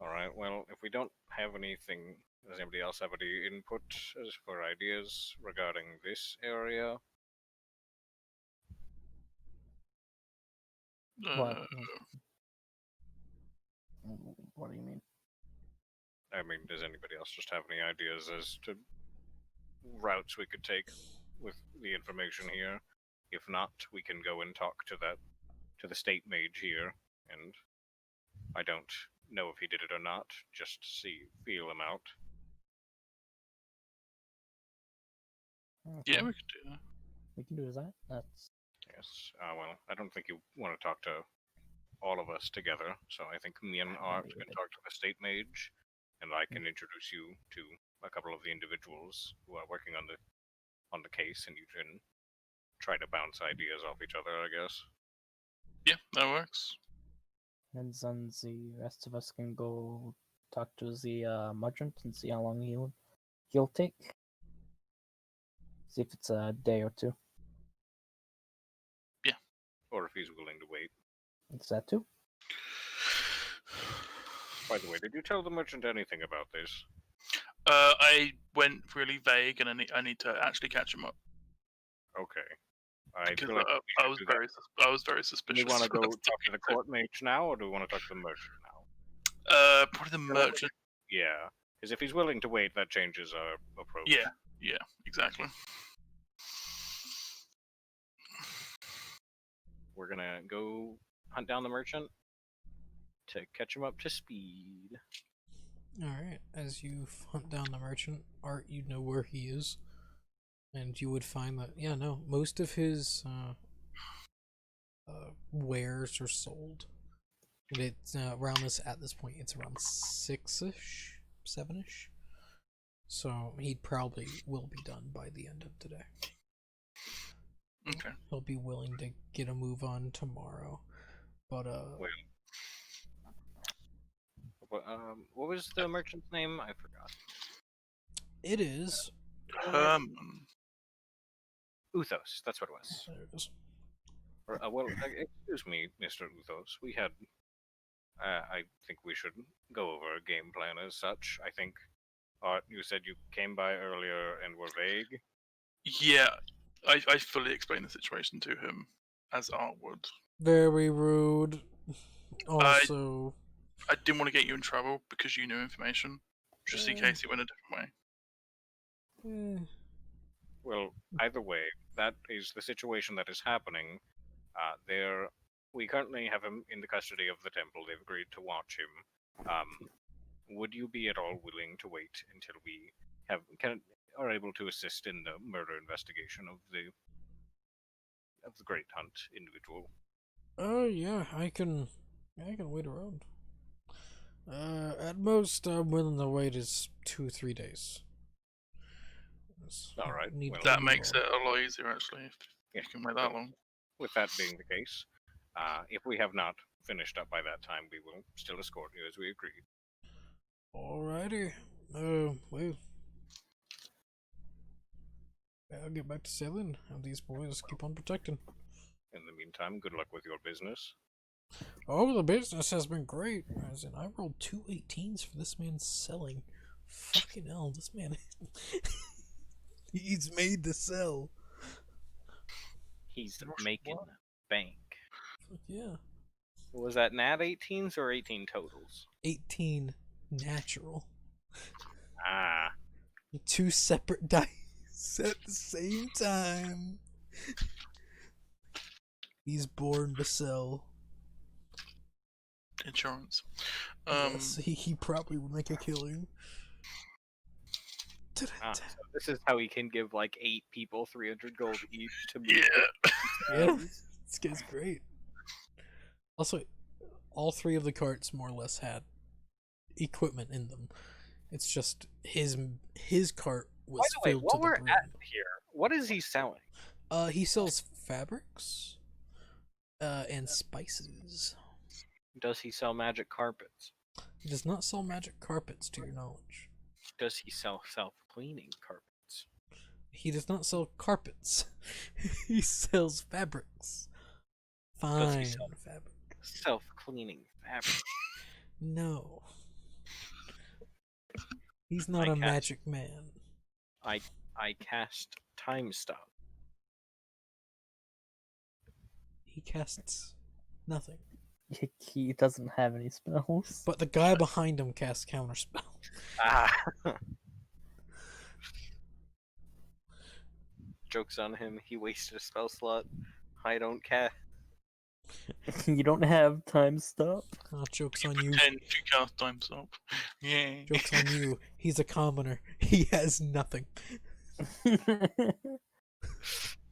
All right. Well, if we don't have anything, does anybody else have any input as for ideas regarding this area? What? Uh, What do you mean? I mean, does anybody else just have any ideas as to routes we could take with the information here? If not, we can go and talk to the state mage here, and I don't know if he did it or not. Just feel him out. yeah, we could do that. We can do that. That's Yes. Well, I don't think you want to talk to all of us together, so I think me and Art can talk to the state mage, and I can introduce you to a couple of the individuals who are working on the case, and you can try to bounce ideas off each other, I guess. Yeah, that works. and then the rest of us can go talk to the merchant and see how long he'll take. See if it's a day or two. Or if he's willing to wait. Is that too? By the way, did you tell the merchant anything about this? I went really vague, and I need to actually catch him up Okay. I because feel like we I should was do that. very Do suspicious. we want to go of talk to the court mage now, or do we want to talk to the merchant now? Probably the merchant. Yeah, because if he's willing to wait, that changes our approach. Yeah, exactly. We're gonna go hunt down the merchant to catch him up to speed. Alright, as you hunt down the merchant, Art, you know where he is. And you would find that, yeah, no, most of his wares are sold. And it's around at this point, it's around 6-ish, 7-ish. So he probably will be done by the end of today. Okay. He'll be willing to get a move on tomorrow. But, What was the merchant's name? I forgot. it is. Herman. Uthos, that's what it was. There it is. Excuse me, Mr. Uthos. We had. I think we should go over a game plan as such. I think, Art, you said you came by earlier and were vague. Yeah, I fully explained the situation to him as Art would. Very rude. Also, I didn't want to get you in trouble because you knew information, just in case it went a different way. Well, either way, that is the situation that is happening. We currently have him in the custody of the temple. They've agreed to watch him. Would you be at all willing to wait until we are able to assist in the murder investigation of the Great Hunt individual? Yeah, I can wait around. At most, I'm willing to wait is 2-3 days. All right, well, That makes it a lot easier, actually, if you can wait that long. With that being the case, if we have not finished up by that time, we will still escort you as we agreed. Alrighty. Well, I'll get back to sailing, and these boys keep on protecting. In the meantime, good luck with your business. Oh, the business has been great. As in, I rolled 2 18s for this man selling. Fucking hell, this man. He's made to sell. He's making bank. Fuck yeah. Was that nat 18s or 18 totals? 18 natural. Ah, 2 separate dice at the same time. He's born to sell. Insurance. Yes, he probably would make a killing. so this is how he can give like 8 people 300 gold each to move. Yeah. Yeah, this guy's great. Also, all 3 of the carts more or less had equipment in them. It's just his cart was By the way, filled while to we're the brim. at here, what is he selling? He sells fabrics, and spices. Does he sell magic carpets? He does not sell magic carpets, to your knowledge. Does he sell self-cleaning carpets? He does not sell carpets. He sells fabrics. Fine sell- fabric. Self-cleaning fabric. No. He's not I a cast- magic man. I cast time stop. He casts nothing. He doesn't have any spells. But the guy behind him casts counterspell. Ah. Joke's on him. He wasted a spell slot. I don't care. You don't have time stop. Joke's on you. Pretend to cast time stop. Yeah. Joke's on you. He's a commoner. He has nothing.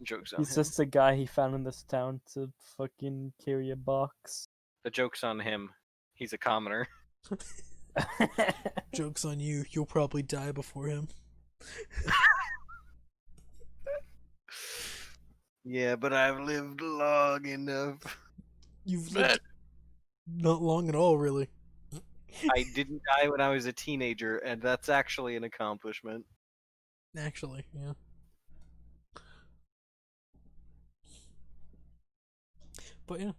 Joke's on He's him. just a guy he found in this town to fucking carry a box. The joke's on him. He's a commoner. Joke's on you. You'll probably die before him. Yeah, but I've lived long enough. You've Bet. lived not long at all, really. I didn't die when I was a teenager, and that's actually an accomplishment. Actually, yeah. But yeah.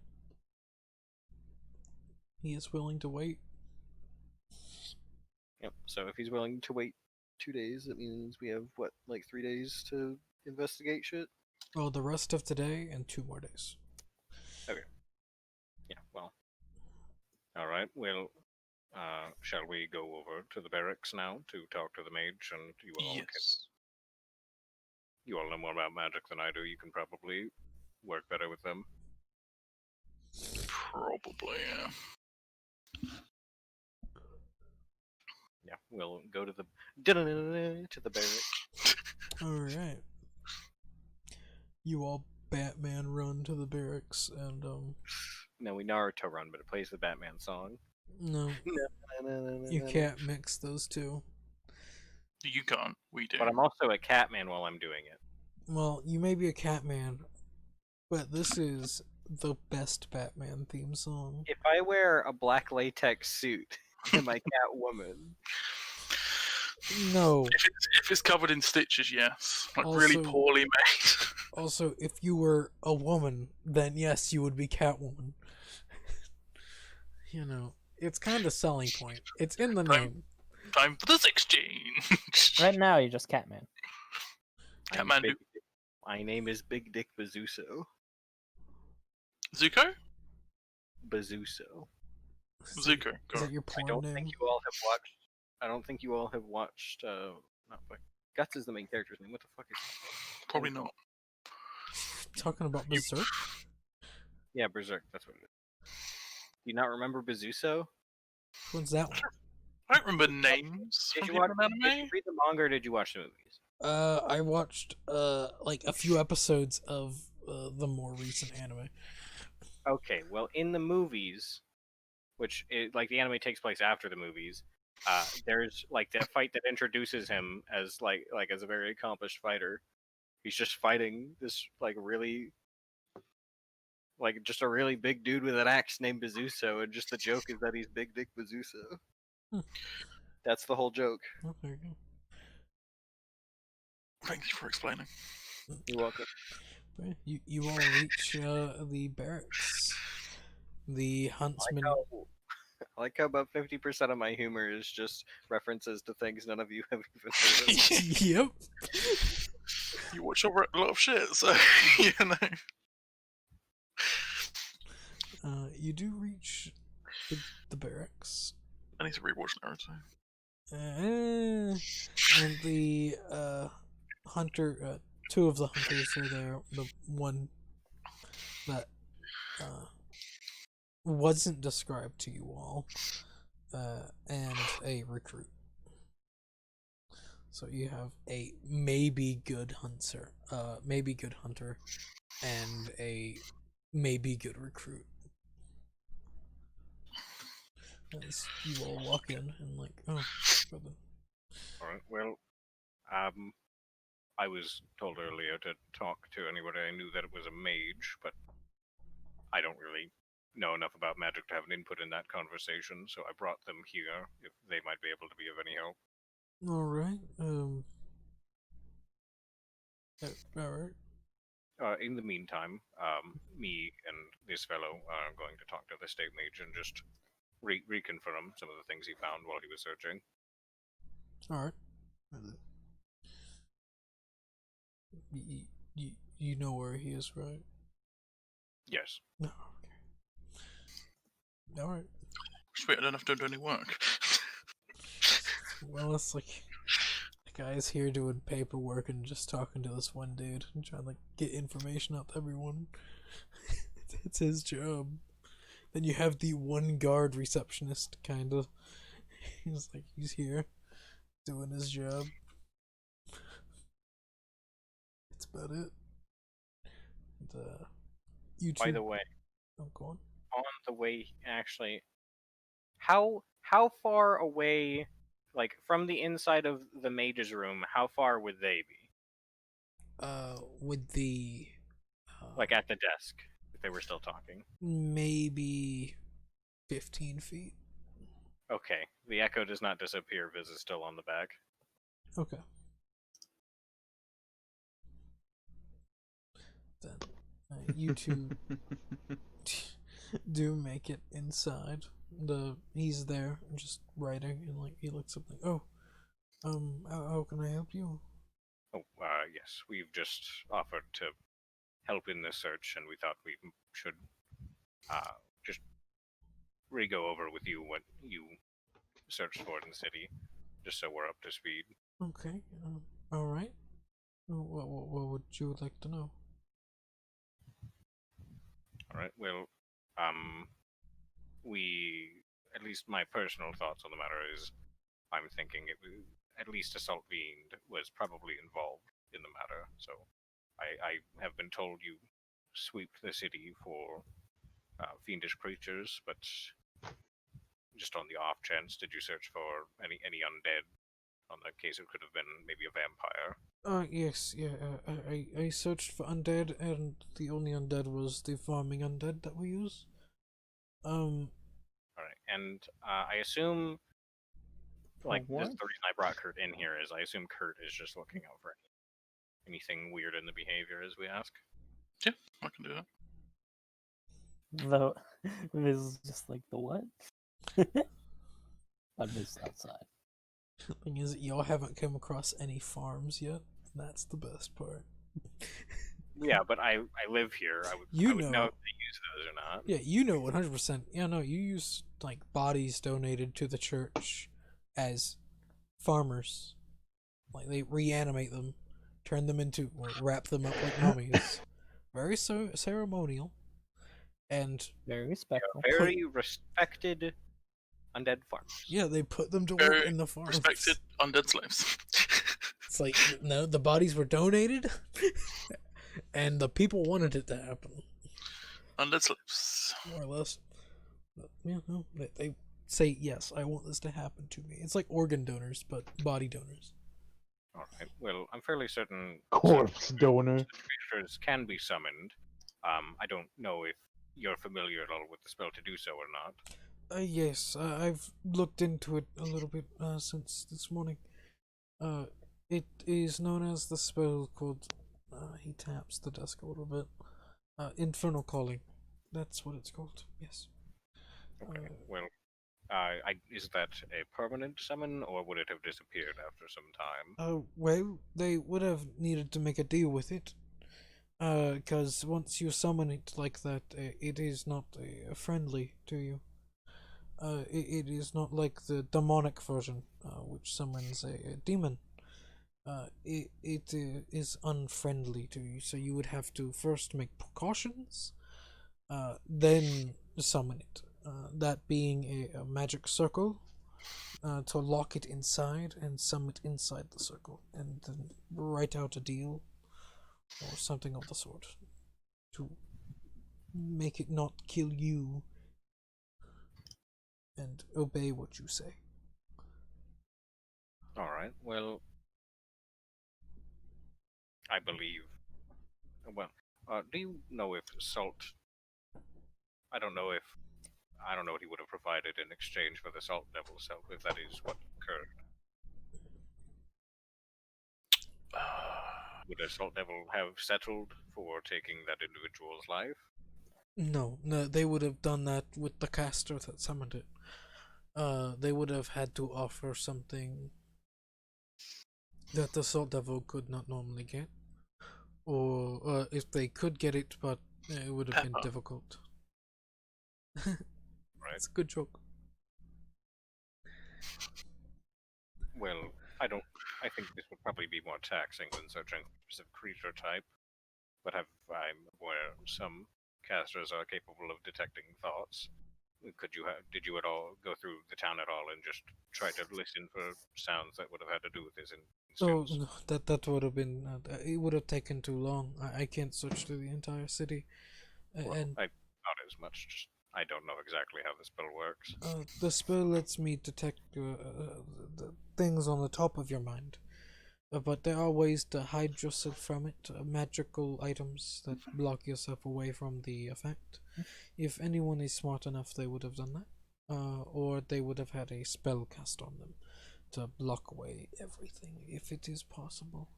He is willing to wait. Yep. So if he's willing to wait 2 days, that means we have what, like 3 days to investigate shit. Oh, the rest of today and 2 more days. Yeah. Well. All right. Well, shall we go over to the barracks now to talk to the mage? And Yes. you all know more about magic than I do. You can probably work better with them. Probably, yeah. Yeah. We'll go to the barracks. Alright. You all Batman run to the barracks and No, we Naruto run, but it plays the Batman song. no, you can't mix those two. You can't. We do. But I'm also a Catman while I'm doing it. Well, you may be a Catman, but this is the best Batman theme song. If I wear a black latex suit, am I Catwoman? No. If it's covered in stitches, yes. Like really Also- poorly made. Also, if you were a woman, then yes, you would be Catwoman. You know, it's kind of a selling point. It's in the name. Time for this exchange. Right now, you're just Catman. I'm Catman Big- My name is Big Dick Bazuso. Zuko? Bazuso. Zuko. Is Got that it. your I porn don't name? think you all have watched. I don't think you all have watched. Not fuck. Guts is the main character's name. What the fuck is? Probably not. Talking about Berserk? Yeah, Berserk. That's what it is. Do you not remember Bazuso? What's that one? I don't remember names Did from you watch? different Did you anime. read the manga or did you watch the movies? I watched like a few episodes of the more recent anime. Okay, well, in the movies, which like the anime takes place after the movies, there's like that fight that introduces him as like as a very accomplished fighter. He's just fighting this like really like just a really big dude with an axe named Bazuso, and just the joke is that he's Big Dick Bazuso. Hmm. That's the whole joke. Oh, there you go. Thank you for explaining. You're welcome. You all reach the barracks. The huntsman. I like how about 50% of my humor is just references to things none of you have even heard of. Yep. You watch a lot of shit, so you know. You do reach the barracks. I need to rewatch Naruto. And the hunter, two of the hunters are there. The one that wasn't described to you all, and a recruit. So you have a maybe good hunter, and a maybe good recruit. As you all walk in and like, oh, brother. Alright, well, I was told earlier to talk to anybody I knew that it was a mage, but I don't really know enough about magic to have an input in that conversation, so I brought them here if they might be able to be of any help. All right. All right. In the meantime, me and this fellow are going to talk to the state mage and just reconfirm some of the things he found while he was searching. All right. You know where he is, right? Yes. No. Okay. All right. Sweet, I don't have to do any work. Well, it's like the guy's here doing paperwork and just talking to this one dude and trying to like get information out to everyone. It's his job. Then you have the one guard receptionist, kind of. He's here doing his job. That's about it. And, you two... By the way, oh, go on the way, actually, how far away, like from the inside of the mage's room, how far would they be? With the like at the desk, if they were still talking. Maybe 15 feet. Okay, the echo does not disappear. Viz is still on the back. Okay. Then you two do make it inside. He's there, just writing, and like he looks up like, oh, how can I help you? Oh, yes, we've just offered to help in this search, and we thought we should just re-go over with you what you searched for in the city, just so we're up to speed. Okay, all right. What would you like to know? All right. Well, at least my personal thoughts on the matter is, I'm thinking at least Assault Fiend was probably involved in the matter. So, I have been told you sweeped the city for fiendish creatures, but just on the off chance, did you search for any undead? On the case it could have been maybe a vampire. Yes, yeah. I searched for undead, and the only undead was the farming undead that we use. Alright, and I assume, like, what? the reason I brought Kurt in here is I assume Kurt is just looking out for anything weird in the behavior as we ask. Yeah, I can do that. Though, Viz is just like, the what? I missed outside. The thing is, y'all haven't come across any farms yet. That's the best part. Yeah, but I live here. I would know if they use those or not. Yeah, you know 100%. Yeah, no, you use like bodies donated to the church as farmers. Like they reanimate them, turn them into, or wrap them up like mummies. Very ceremonial, and Very respectful. Very respected undead farmers. yeah, they put them to Very work in the farms. Respected undead slaves. It's like, no, the bodies were donated, and the people wanted it to happen. Undead slaves. More or less. But, yeah, no, they say, yes, I want this to happen to me. It's like organ donors, but body donors. Alright, well, I'm fairly certain Corpse donor. creatures can be summoned. I don't know if you're familiar at all with the spell to do so or not. Yes, I've looked into it a little bit since this morning. It is known as the spell called. He taps the desk a little bit. Infernal Calling. That's what it's called. Yes. Okay. Well, is that a permanent summon, or would it have disappeared after some time? Well, they would have needed to make a deal with it. Because once you summon it like that, it is not friendly to you. It is not like the demonic version, which summons a demon. It is unfriendly to you, so you would have to first make precautions, then summon it. That being a magic circle, to lock it inside and summon it inside the circle, and then write out a deal or something of the sort to make it not kill you and obey what you say. All right. Well, I believe. Well, do you know if Salt? I don't know what he would have provided in exchange for the Salt Devil self, if that is what occurred. Would a Salt Devil have settled for taking that individual's life? No, they would have done that with the caster that summoned it. They would have had to offer something that the Salt Devil could not normally get. Or if they could get it, but it would have been Pepper. difficult. Right. It's a good joke. Well, I think this would probably be more taxing than searching for a specific creature type. But I'm aware some casters are capable of detecting thoughts. Did you at all go through the town at all and just try to listen for sounds that would have had to do with his Oh instance? no, that would have been. It would have taken too long. I can't search through the entire city, Well, and not as much. Just I don't know exactly how the spell works. the spell lets me detect the things on the top of your mind. But there are ways to hide yourself from it, magical items that block yourself away from the effect. If anyone is smart enough, they would have done that. Or they would have had a spell cast on them to block away everything, if it is possible.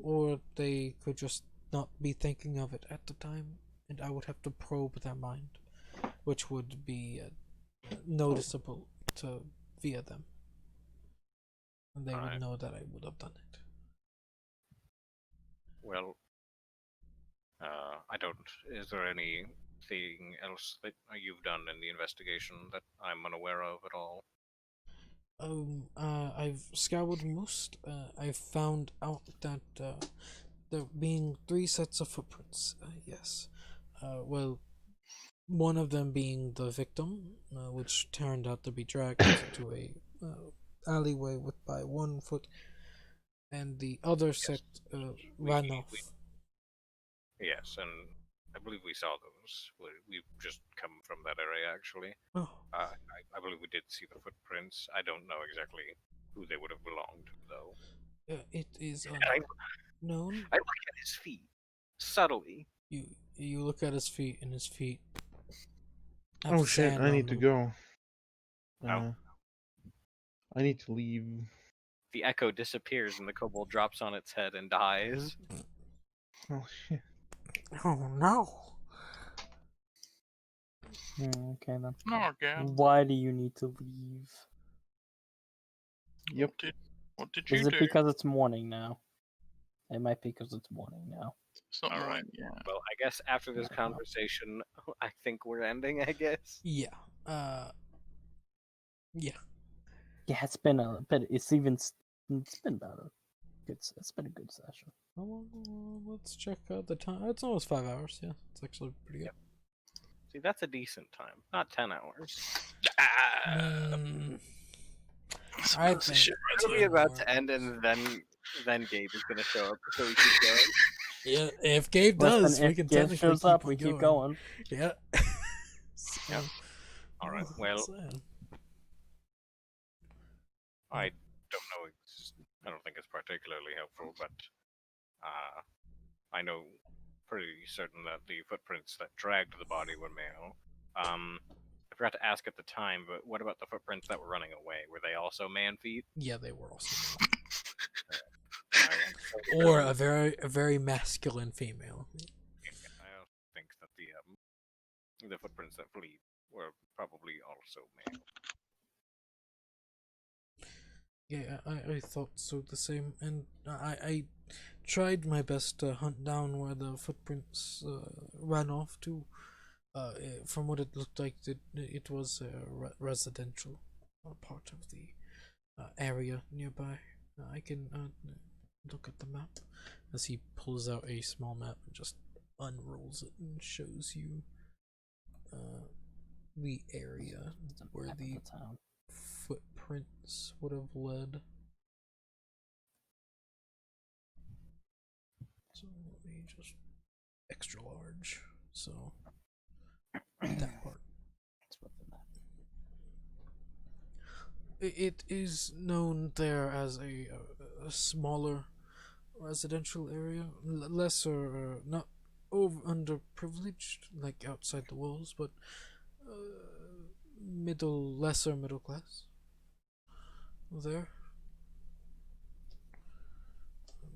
Or they could just not be thinking of it at the time, and I would have to probe their mind, which would be noticeable to via them. And they would Alright. know that I would have done it. Well, I don't. Is there anything else that you've done in the investigation that I'm unaware of at all? I've scoured most. I've found out that there being 3 sets of footprints. Yes. Well, one of them being the victim, which turned out to be dragged into a alleyway with by 1 foot, and the other set ran off. Yes, and I believe we saw those. We've just come from that area, actually. Oh, I believe we did see the footprints. I don't know exactly who they would have belonged to, though. it is And I known. look at his feet subtly. You look at his feet, and his feet. have Oh shit! sand I on need to them. go. Oh. I need to leave. The echo disappears, and the kobold drops on its head and dies. Oh shit! Oh no! Okay then. No, again. Why do you need to leave? Yep. What did you Is do? it because it's morning now? It might be because it's morning now. It's not Alright. right. Yeah. Well, I guess after this conversation, I think we're ending, I guess. Yeah. Yeah. Yeah, it's been a bit. It's been about a good. It's been a good session. Let's check out the time. It's almost 5 hours. Yeah, it's actually pretty good. See, that's a decent time. Not 10 hours. Mm, That's I the think shit right It'll be time about to works. end, and then Gabe is gonna show up, so we keep going. Yeah, if Gabe does, Listen, we if can Gabe technically shows keep up, on we keep going. Yeah. Yeah. All right. Well, So, I don't know. I don't think it's particularly helpful, but I know pretty certain that the footprints that dragged the body were male. forgot to ask at the time, but what about the footprints that were running away? Were they also man feet? Yeah, they were also I or a very masculine female. I also think that the footprints that flee were probably also male. Yeah, I thought so the same, and I tried my best to hunt down where the footprints ran off to. From what it looked like, it was a residential part of the area nearby. I can look at the map as he pulls out a small map and just unrolls it and shows you the area It's a where map of the town. footprints would have led. So let me just extra large. So that part. That's what the map. It is known there as a smaller residential area, lesser, not over underprivileged, like outside the walls, but lesser middle class. There,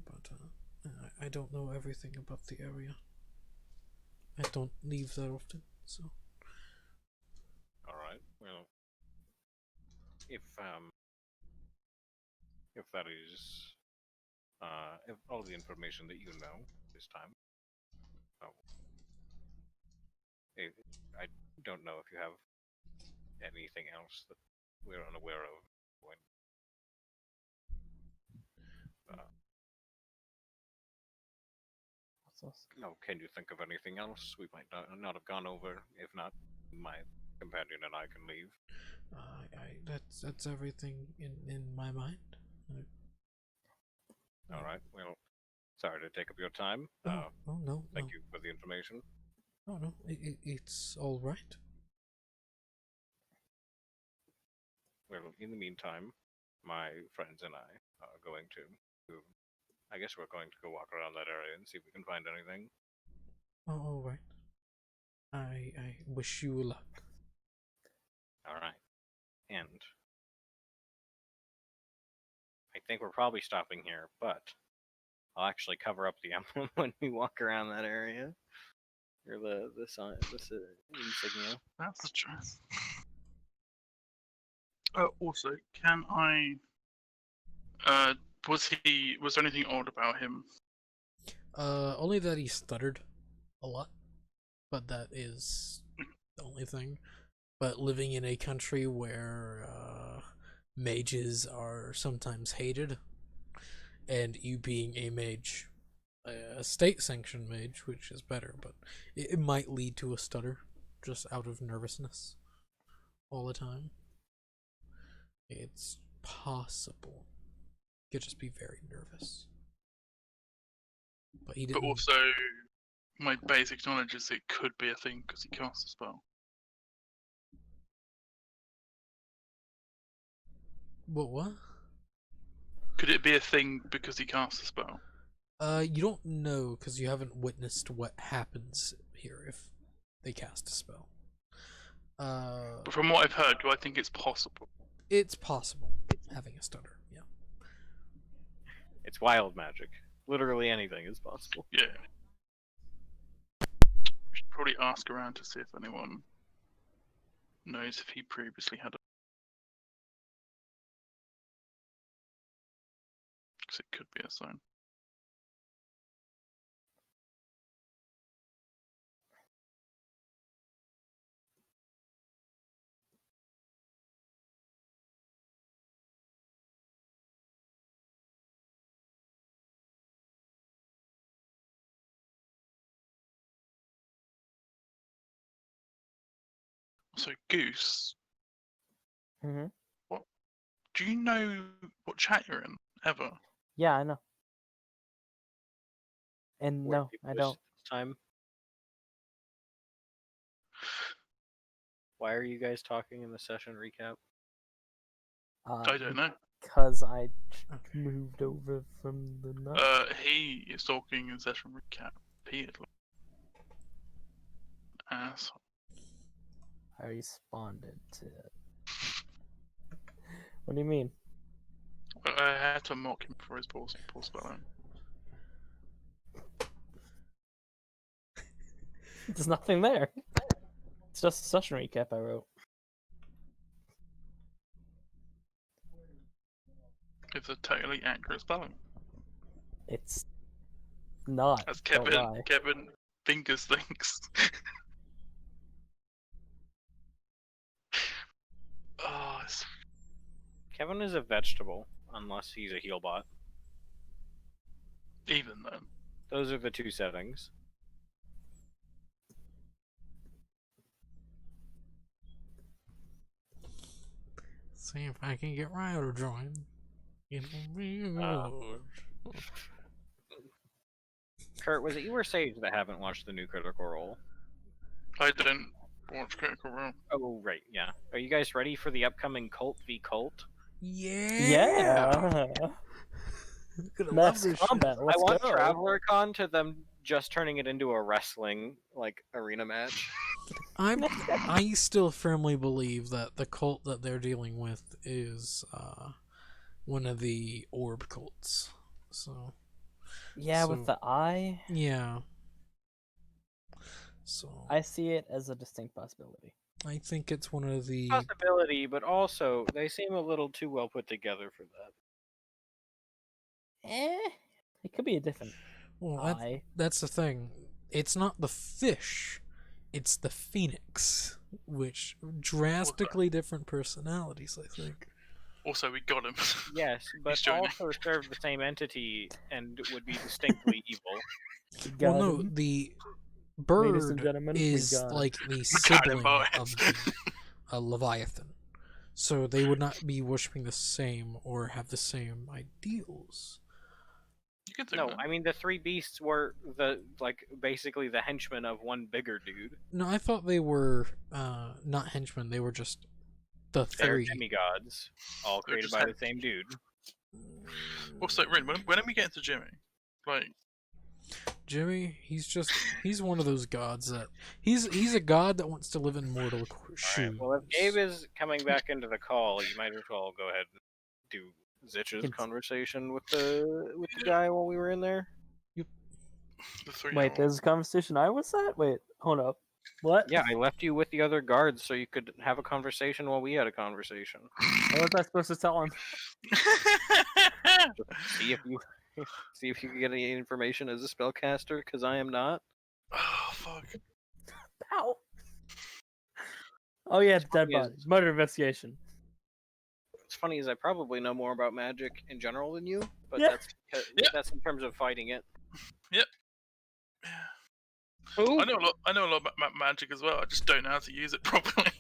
but I don't know everything about the area. I don't leave that often, so. All right. Well, if that is if all the information that you know this time, I don't know if you have anything else that we're unaware of. What's this? No, can you think of anything else we might not have gone over? If not, my companion and I can leave. That's everything in my mind. All right. Well, sorry to take up your time. Oh no, Thank you for the information. Oh no, it's all right. Well, in the meantime, my friends and I are going to. I guess we're going to go walk around that area and see if we can find anything. Oh, all right. I wish you luck. All right. And I think we're probably stopping here, but I'll actually cover up the emblem when we walk around that area. Or the sign, insignia. That's the choice. Also, can I? Was there anything odd about him? Only that he stuttered a lot, but that is the only thing. But living in a country where mages are sometimes hated, and you being a mage, a state-sanctioned mage, which is better, but it might lead to a stutter just out of nervousness all the time. It's possible. You could just be very nervous. But he didn't. But also, my basic knowledge is it could be a thing because he cast a spell. What? Could it be a thing because he cast a spell? You don't know because you haven't witnessed what happens here if they cast a spell. But from what I've heard, do I think it's possible? It's possible having a stutter. Yeah. It's wild magic. Literally anything is possible. Yeah. We should probably ask around to see if anyone knows if he previously had a. Because it could be a sign. So, Goose, Mm-hmm. do you know what chat you're in, ever? Yeah, I know. And Where no, people I is don't. This time. Why are you guys talking in the session recap? I don't know. Because I Okay. moved over from the nut. He is talking in session recap repeatedly. Asshole. I responded to it. What do you mean? I had to mock him for his poor spelling. There's nothing there. It's just a session recap I wrote. It's a totally accurate spelling. It's not. As don't lie. Kevin Fingers thinks. Oh, it's... Kevin is a vegetable, unless he's a heal bot. even then. Those are the two settings. See if I can get Ryo to join. It'll be good. Kurt, was it you or Sage that haven't watched the new Critical Role? I didn't watch Critical Role. Oh, right, yeah. Are you guys ready for the upcoming Cult v Cult? Yeah. Gonna love Max this combat. shit. Let's I want go. Traveler Con to them just turning it into a wrestling arena match. I still firmly believe that the cult that they're dealing with is one of the orb cults. So Yeah, So- with the eye, yeah. So I see it as a distinct possibility. I think it's one of the Possibility, but also they seem a little too well put together for that. It could be a different well eye. that's the thing. It's not the fish, it's the phoenix, which drastically different personalities, I think. Also, we got him. Yes, but joining. also serve the same entity and would be distinctly evil. Well, no, him. the Ladies and bird gentlemen, we is got him. like the got him, sibling boys. of the Leviathan. So they would not be worshipping the same or have the same ideals. You can do No, that. I mean the three beasts were basically the henchmen of one bigger dude. No, I thought they were not henchmen. They were just the They're three. demigods, all They're created just by the hen- same dude. Also, Rin, when are we getting to Jimmy? Like, Jimmy, he's one of those gods that he's a god that wants to live in mortal shoes. Alright, well, if Gabe is coming back into the call, you might as well go ahead and do Zitch's It's- conversation with the guy while we were in there. the three. Wait, there's a conversation I was at? Wait, hold up. What? Yeah, I left you with the other guards so you could have a conversation while we had a conversation. What was I supposed to tell him? See if you can get any information as a spellcaster, because I am not. Oh fuck! Ow! Oh yeah, dead funny is- bodies. Murder investigation. What's funny is I probably know more about magic in general than you, but Yeah. that's in terms of fighting it. Yep. Who? I know a lot about magic as well. I just don't know how to use it properly.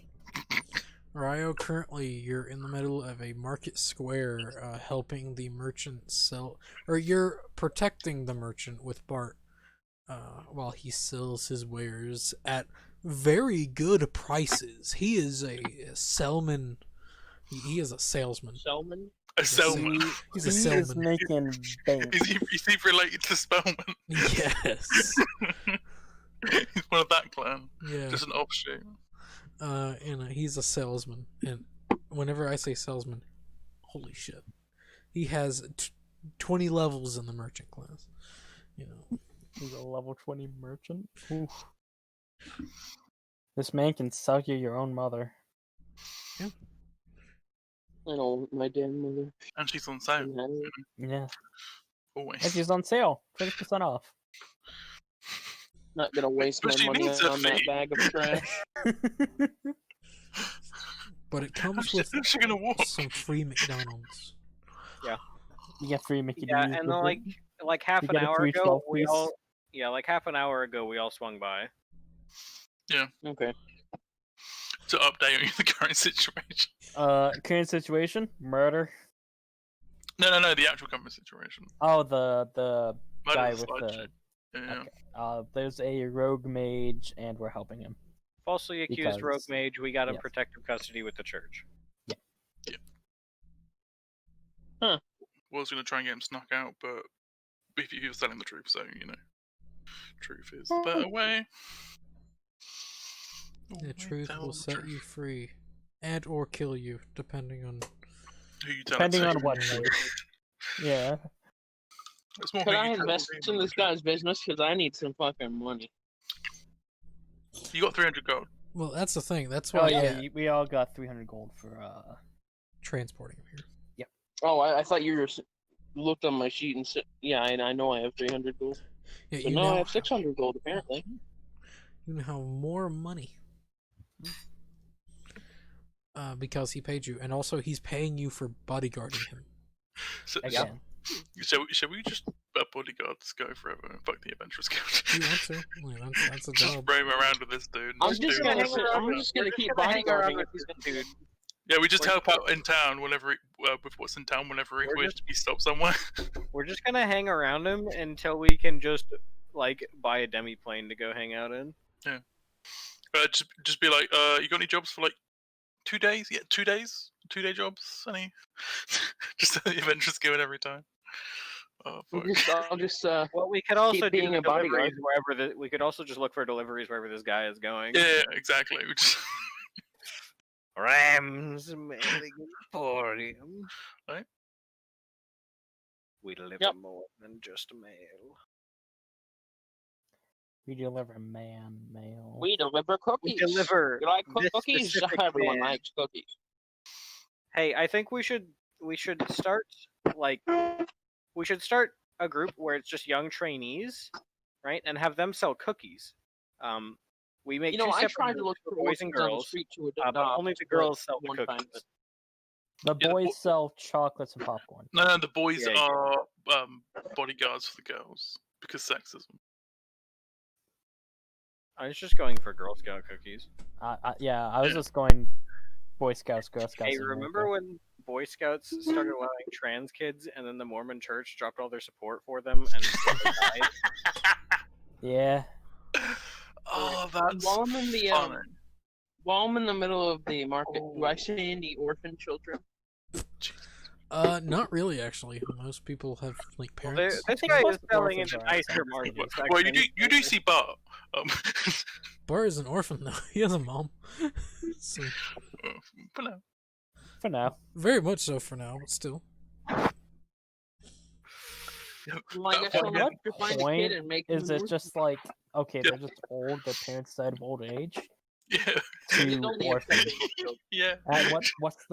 Ryo, currently you're in the middle of a market square, helping the merchant sell, or you're protecting the merchant with Bart, while he sells his wares at very good prices. He is a salesman. He is a salesman. Selman? A Selman. He's a He is salesman. making bank. Is he related to Spellman? Yes. He's one of that clan. Yeah. Just an offshoot. And he's a salesman, and whenever I say salesman, holy shit, he has 20 levels in the merchant class. You know, He's a level 20 merchant. Oof. This man can sell you your own mother. I know my damn mother. And she's on sale. can handle it. Yeah. Always. If he's on sale, 50% off. Not gonna waste But my she money needs a on that fee. bag of trash. but it How's comes she, with how's she gonna walk? some free McDonald's. You get free Mickey Yeah, D's and with then, it. like half You an get a hour free ago, we 12-piece. all half an hour ago we all swung by. Okay. To update on the current situation. Current situation, murder. No, the actual current situation. Oh, the Murder guy is with sludge. the. Yeah. There's a rogue mage, and we're helping him. Falsely accused rogue Because- mage, we got in yes. protective custody with the church. Was gonna try and get him snuck out, but if he was telling the truth, so you know, truth is the better way. The truth will set you free, and or kill you, depending on Who you tell Depending it on to. what mood. Yeah. It's more Could who I you tell invest it to. in this guy's business? Because I need some fucking money. You got 300 gold. Well, that's the thing. That's Oh why yeah, we all got 300 gold for transporting him here. Oh, I thought you were looked on my sheet and said, yeah, I know I have 300 gold. Yeah, But you no, I now have 600 gold apparently. you now have more money. Because he paid you, and also he's paying you for bodyguarding him. So, again. shall we just bodyguards go forever and fuck the Adventurers Guild? You want to? Like, that's a Just job. roam around with this dude. I'm Just just do gonna whatever. hang around. I'm just gonna keep bodyguarding with this dude. Yeah, we just We're- help out in town whenever with what's in town whenever We're we stop somewhere. We're just gonna hang around him until we can just like buy a demi plane to go hang out in. Just be like, you got any jobs for like 2 days? Yeah, 2 days. 2-day jobs. Any? Just the Adventurers Guild every time. Oh fuck. I'll just Well, we could also Keep being do a bodyguard. deliveries wherever we could also just look for deliveries wherever this guy is going. Yeah, exactly. We just Rams mailing emporium. Right. We deliver Yep. more than just mail. We deliver mail. we deliver cookies. We deliver. You like this cookies? specific Everyone man. likes cookies. Hey, I think we should start a group where it's just young trainees, right, and have them sell cookies. We make You know, two I separate tried to groups look for for boys and orphans on the girls, street to but adopt. only the but girls sell the one time, cookies. The Yeah, the boys bo- sell chocolates and popcorn. no, the boys Yeah, yeah. are bodyguards for the girls because sexism. I was just going for Girl Scout cookies. Yeah, I was Yeah. just going Boy Scouts, Girl Scouts. Hey, in remember America. when Boy Scouts started allowing trans kids, and then the Mormon Church dropped all their support for them and they died? Yeah. Oh, that's While I'm in the funny. while I'm in the middle of the market, do I see any orphan children? Not really, actually. Most people have like Well, parents. this guy is Most selling orphans into are nicer actually markets. Well, actually. you do see Bart. Bar is an orphan though. He has a mom. So, But no. For now. very much so for now, but still. Well, I guess At I'll what have to find a point kid and make him Is an it orphan. just like, okay, Yeah. they're just old, their parents died of old age? Yeah. It's To only orphan. acceptable children. Yeah. What's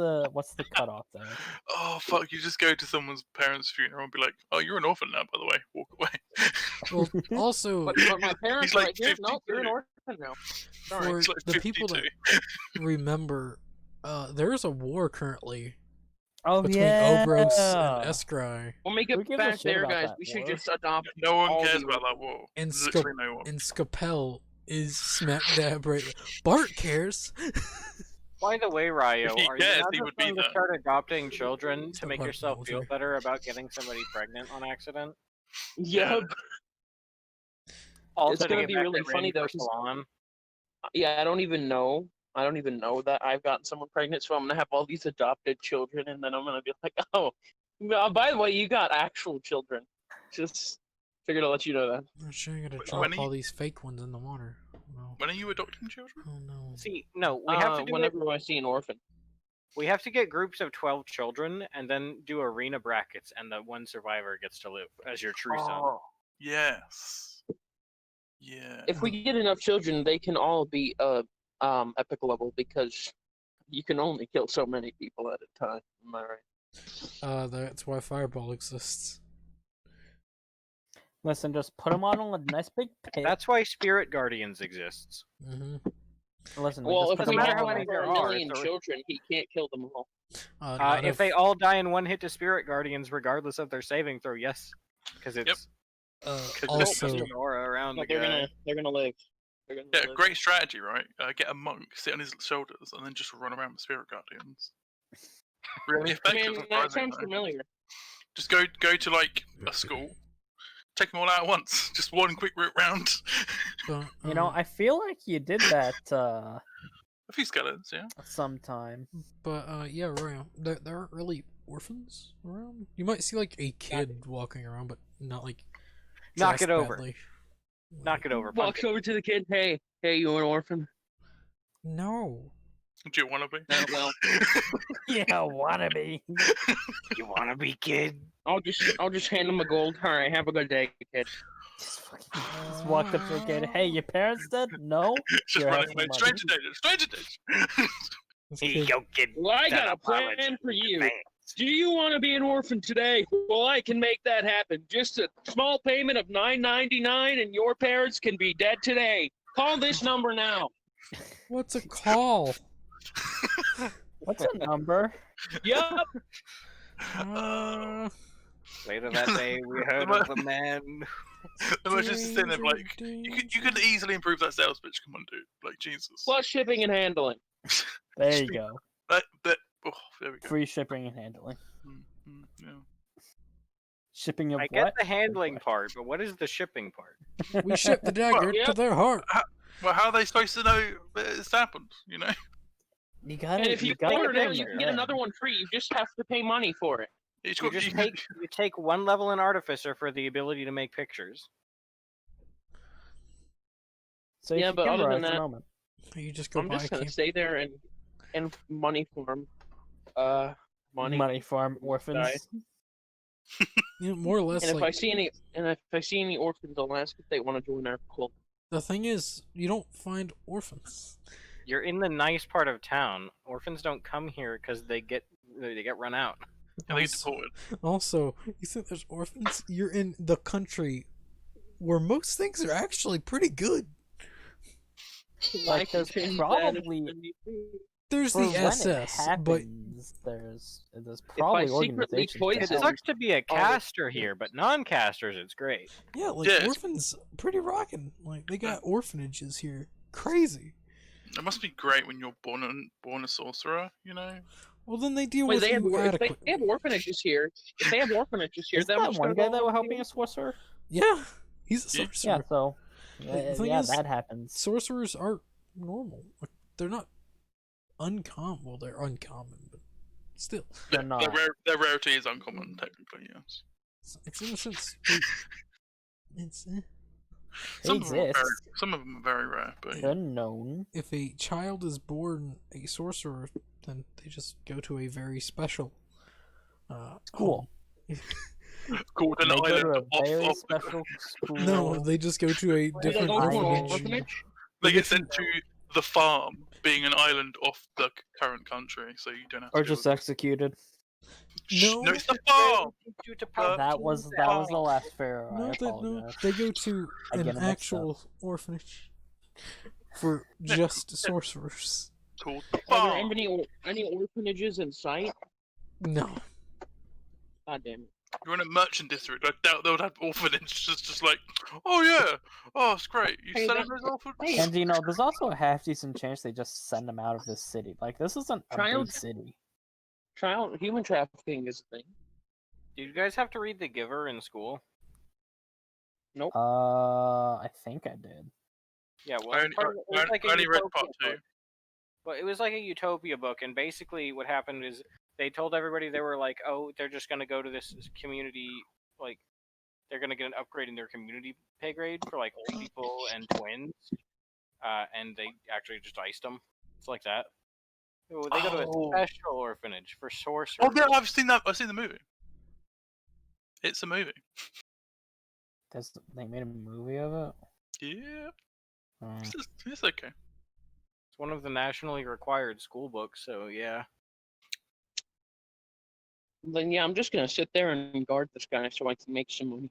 the cutoff there? Oh fuck! You just go to someone's parents' funeral and be like, "Oh, you're an orphan now, by the way. Walk away." Well, also But my parents He's like right here. No, you're an 52. orphan now. Sorry. for It's like the people 52. that remember, there is a war currently Oh between yeah. Obros and Eskry. We'll make Who it gives a back shit there, about guys. that We should war? just adopt. No one all cares the about that war. And Literally no one. And Scapel is smack dab right. Bart cares. By the way, Ryo, If he are cares, you not he just would be going to there. start adopting children It's to not make part of yourself the feel culture. better about getting somebody pregnant on accident? Yep. Also gonna to be get back really at funny, Randy though, for 'cause- Salon? Yeah, I don't even know that I've gotten someone pregnant, so I'm gonna have all these adopted children, and then I'm gonna be like, oh, by the way, you got actual children. Just figured I'd let you know that. I'm sure you're gonna When drop are you- all these fake ones in the water. No. When are you adopting children? Oh no. See, no, we have to do it. Whenever I see an orphan. We have to get groups of 12 children and then do arena brackets, and the one survivor gets to live as your true son. Oh, yes. Yeah. If we get enough children, they can all be epic level because you can only kill so many people at a time. Am I right? That's why Fireball exists. Listen, just put them on a nice big pit. That's why Spirit Guardians exists. Mm-hmm. Listen, Well, just if put doesn't we them matter have all how on many a- there over a are, million it's a- children, he can't kill them all. Not If they all die in one hit to Spirit Guardians, regardless of their saving throw, yes, because it's also, just an aura around But the guy. they're gonna live. They're gonna Yeah, live. great strategy, right? Get a monk, sit on his shoulders, and then just run around with spirit guardians. Really I effective. mean, that surprisingly. sounds familiar. Just go to like a school, take them all out at once. Just one quick route round. but, You know, I feel like you did that A few skeletons, yeah. sometime. yeah, Ryan. There aren't really orphans around. You might see like a kid walking around, but not like. Knock dressed it over. badly. Knock it over. Walks over to the kid. Hey, you an orphan? No. Do you want to be? No, well, Yeah, wannabe. You wanna be, kid? I'll just hand him a gold. All right, have a good day, kid. Just walk up to a kid. Hey, your parents dead? No. Just Here, have running away. some money. Stranger danger. Stranger danger. This Here kid- you go, kid. Well, I That got a plan apology. for you. Thanks. Do you want to be an orphan today? Well, I can make that happen. Just a small payment of $9.99, and your parents can be dead today. Call this number now. What's a call? What's a number? Yup. Later that day, we heard The of the man. The merchant's just saying, like, you could easily improve that sales pitch. Come on, dude. Like, Jesus. Plus shipping and handling. There you go. Oh, there we go. Free shipping and handling. Yeah. Shipping of I get what? the handling part, but what is the shipping part? We shipped the dagger Yep. to their heart. Well, how are they supposed to know that it's happened? You know? You gotta. And if you gotta order get now, you there, can get yeah. another one free. You just have to pay money for it. It's You got- just take one level in Artificer for the ability to make pictures. So Yeah, if but you other camera than at the that- moment. You just go I'm buy just a gonna camp. stay there and money farm. Money. Money farm orphans. You know, more or less, And if like, I see any orphans, I'll ask if they want to join our cult. the thing is, you don't find orphans. You're in the nice part of town. Orphans don't come here because they get run out. and they get Also, deported. also, you think there's orphans? You're in the country where most things are actually pretty good. Like, there's Change that if probably- I need to. There's For the when it SS, but happens, there's I probably secretly organizations. poison to It help. sucks to be a caster here, but non-casters, it's great. yeah, like Yeah, it's- orphans, pretty rocking. Like they got orphanages here, crazy. It must be great when you're born a sorcerer, you know? Well, then they deal Wait, with they have, you if they adequately. have orphanages here. If they have orphanages here, Is then that one guy that were helping a sorcerer? Yeah, he's a Yeah. sorcerer. Yeah, so The thing yeah, is- that happens. Sorcerers are normal. Like, they're not uncommon. Well, they're uncommon, but still, They're not. Their rarity is uncommon, technically, yes. it's in a sense. It's They Some of, them are exist. some of them are very rare, but yeah. They're known. if a child is born a sorcerer, then they just go to a very special School. home. Called an They go to island a very off special school. No, they just go to a They different go to an orphanage. orphanage? They get sent to the farm, being an island off the current country, so you don't have to. Or deal just with- executed. Shh, No. no, it's the farm. That was the last pharaoh. I No, apologize. they go to I get an 'em mixed actual orphanage for just sorcerers. Called the Are there farm. any orphanages in sight? No, God damn it. You're in a merchant district. I doubt they would have orphanages. Just like, oh yeah, oh it's great. You Hey, selling that- those orphans? hey. And there's also a half decent chance they just send them out of this city. Like, this isn't a Child- big city. Human trafficking is a thing. Do you guys have to read The Giver in school? I think I did. Yeah, well, I it's only, part of- it was like a I only read utopia part two. book. Well, it was like a utopia book, and basically what happened is they told everybody they were like, oh, they're just gonna go to this community, like they're gonna get an upgrade in their community pay grade for like old people and twins, and they actually just iced them. It's like that. Oh, they go to Oh. a special orphanage for sorcerers. Oh yeah, I've seen that. I've seen the movie. It's a movie. They made a movie of it. Yeah, Oh. it's okay. It's one of the nationally required school books, so yeah. Then yeah, I'm just gonna sit there and guard this guy so I can make some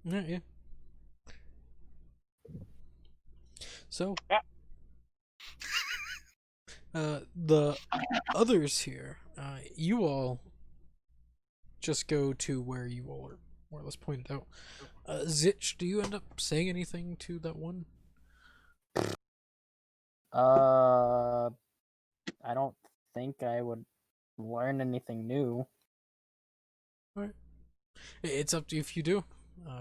money. yeah. So, Yeah. the others here, you all just go to where you all are more or less pointed out. Zitch, do you end up saying anything to that one? I don't think I would learn anything new. It's up to you if you do.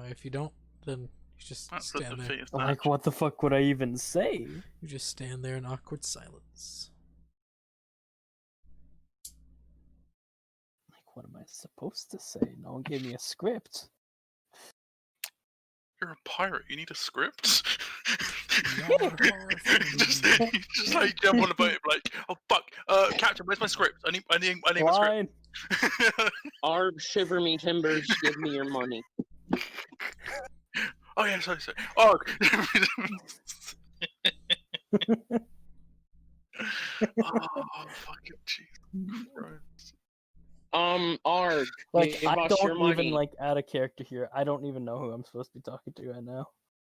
If you don't, then you just That's the stand there. defeat. Like, what the fuck would I even say? You just stand there in awkward silence. Like, what am I supposed to say? No one gave me a script. You're a pirate. You need a script. just like jump on the boat, like, oh fuck, Captain, where's my script? I need my script. Line. Arg, shiver me timbers, give me your money. Oh yeah, sorry. Oh. Oh fucking Jesus Christ. Arg, Like, give I us your don't money. even, like, out of character here. I don't even know who I'm supposed to be talking to right now.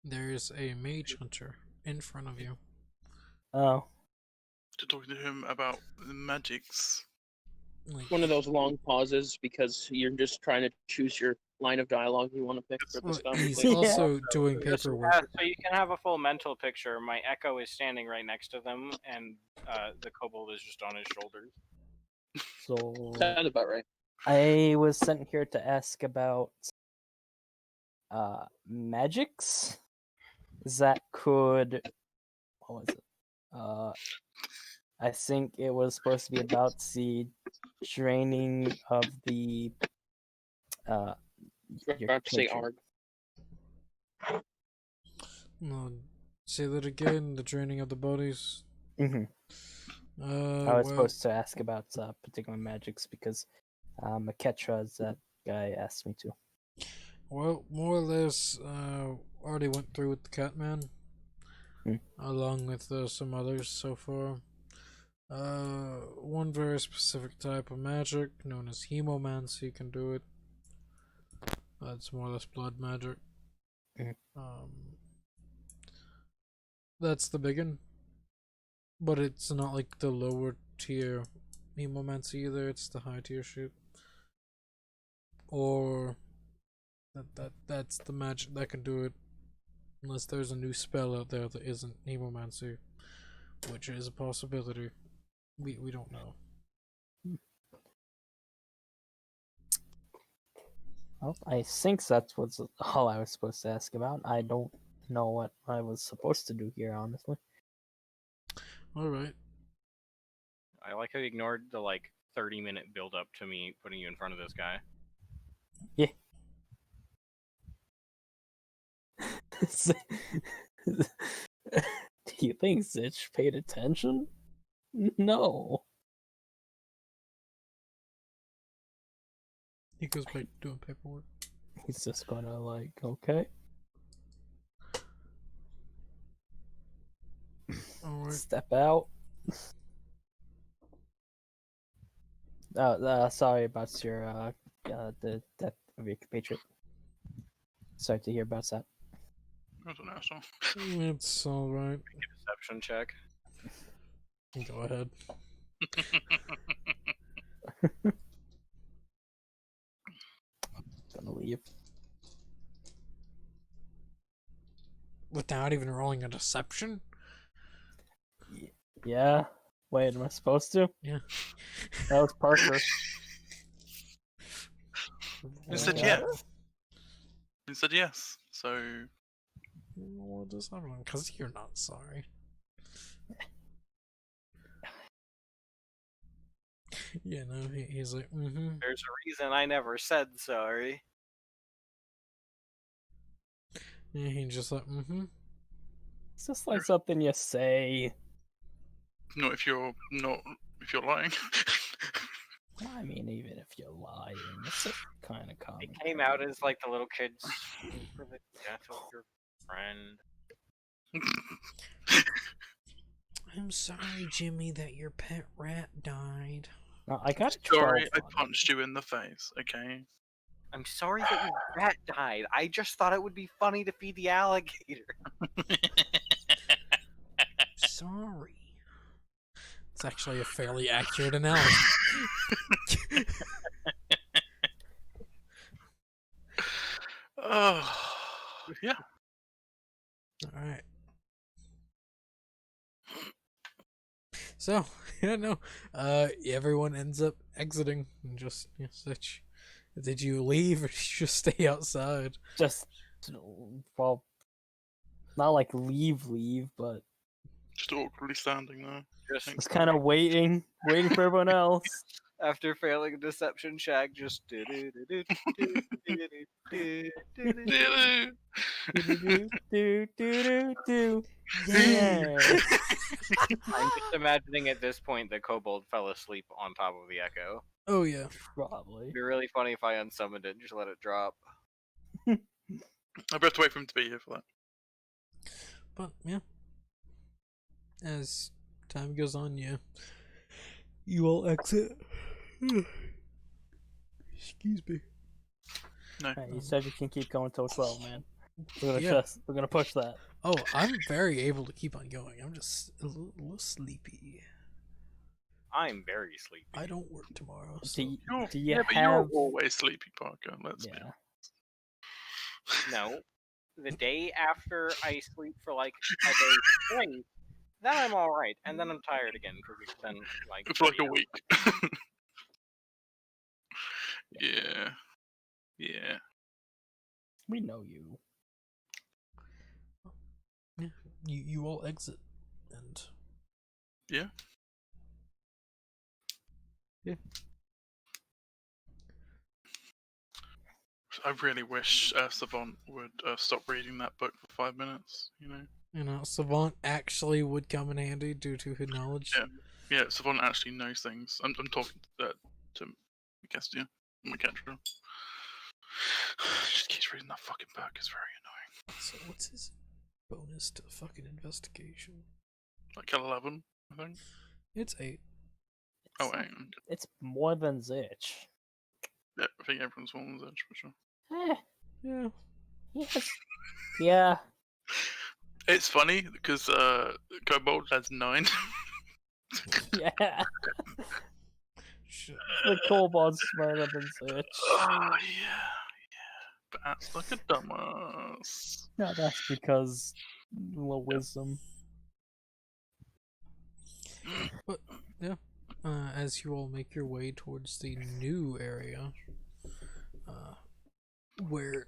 There's a mage hunter in front of you. Oh. To talk to him about the magics. Like, One of those long pauses because you're just trying to choose your line of dialogue you want to pick for well, this he's conversation. also doing Just, paperwork. so you can have a full mental picture. My Echo is standing right next to them, and the kobold is just on his shoulders. So, Sounds about right. I was sent here to ask about magics that could, what was it? I think it was supposed to be about the draining of the You're your about to say patron. Arg. No, say that again. The draining of the bodies. Mhm. I was Well, supposed to ask about particular magics because Maketra, as that guy asked me to. well, more or less, already went through with the Catman, along with some others so far. One very specific type of magic known as hemomancy can do it. It's more or less blood magic. That's the big one, but it's not like the lower tier hemomancy either. It's the high tier shit. Or that's the magic that can do it, unless there's a new spell out there that isn't hemomancy, which is a possibility. We don't know. Well, I think that's what's all I was supposed to ask about. I don't know what I was supposed to do here, honestly. All right. I like how you ignored the 30-minute build up to me putting you in front of this guy. Yeah. Do you think Zitch paid attention? No. He goes back to doing paperwork. He's just gonna okay. All right. Step out. Sorry about your the death of your compatriot. Sorry to hear about that. That's an asshole. It's all right. Deception check. Go ahead. Gonna leave. Without even rolling a deception? Yeah. Wait, am I supposed to? Yeah. That was Parker. He said yes. He said yes. So What does that mean? Because you're not sorry. Yeah, no, he's like, mm-hmm. There's a reason I never said sorry. Yeah, he's just like, mm-hmm. It's just like something you say. not if you're lying. I mean, even if you're lying, it's kind of common. It came out as the little kids for the death of your friend. I'm sorry, Jimmy, that your pet rat died. No, I got Sorry, 12 I on it. punched you in the face. Okay. I'm sorry that your rat died. I just thought it would be funny to feed the alligator. Sorry. It's actually a fairly accurate analogy. Oh, yeah. Alright. So, yeah, no. Everyone ends up exiting and just such. Did you leave or did you just stay outside? Just, well, not like leave, but Just awkwardly standing there. Just just kind of waiting for everyone else. After failing a deception check, just Yeah. I'm just imagining at this point that Kobold fell asleep on top of the echo. Oh yeah. Probably. It'd be really funny if I unsummoned it and just let it drop. I'll have to wait for him to be here for that. But yeah. As time goes on, yeah. You all exit. Excuse me. No. Hey, you said you can keep going till 12, man. We're Yeah. gonna push that. Oh, I'm very able to keep on going. I'm just a little sleepy. I'm very sleepy. I don't work tomorrow. Do So. you, You're, do you yeah, but have? you're always sleepy, Parker. Let's be Yeah. No. The day after I sleep for like a day straight, then I'm alright. And then I'm tired again because it's been like for like 30 a hours. week. Yeah. Yeah. We know you. Yeah. You all exit, and Yeah. Yeah. I really wish Savant would stop reading that book for 5 minutes, you know? you know, Savant actually would come in handy due to her knowledge. Yeah. Yeah, Savant actually knows things. I'm talking to Mikestia, Mikestra. She just keeps reading that fucking book. It's very annoying. So what's his bonus to fucking investigation? Like 11, I think. It's 8. Oh, wait. Okay. It's more than Zitch. Yeah, I think everyone's more than Zitch for sure. Yeah. Yes. Yeah. It's funny because Kobold has 9. Yeah. Shit. The Kobold's smarter than Zitch. Oh, yeah. But acts like a dumbass. No, that's because little wisdom. But yeah, as you all make your way towards the new area, where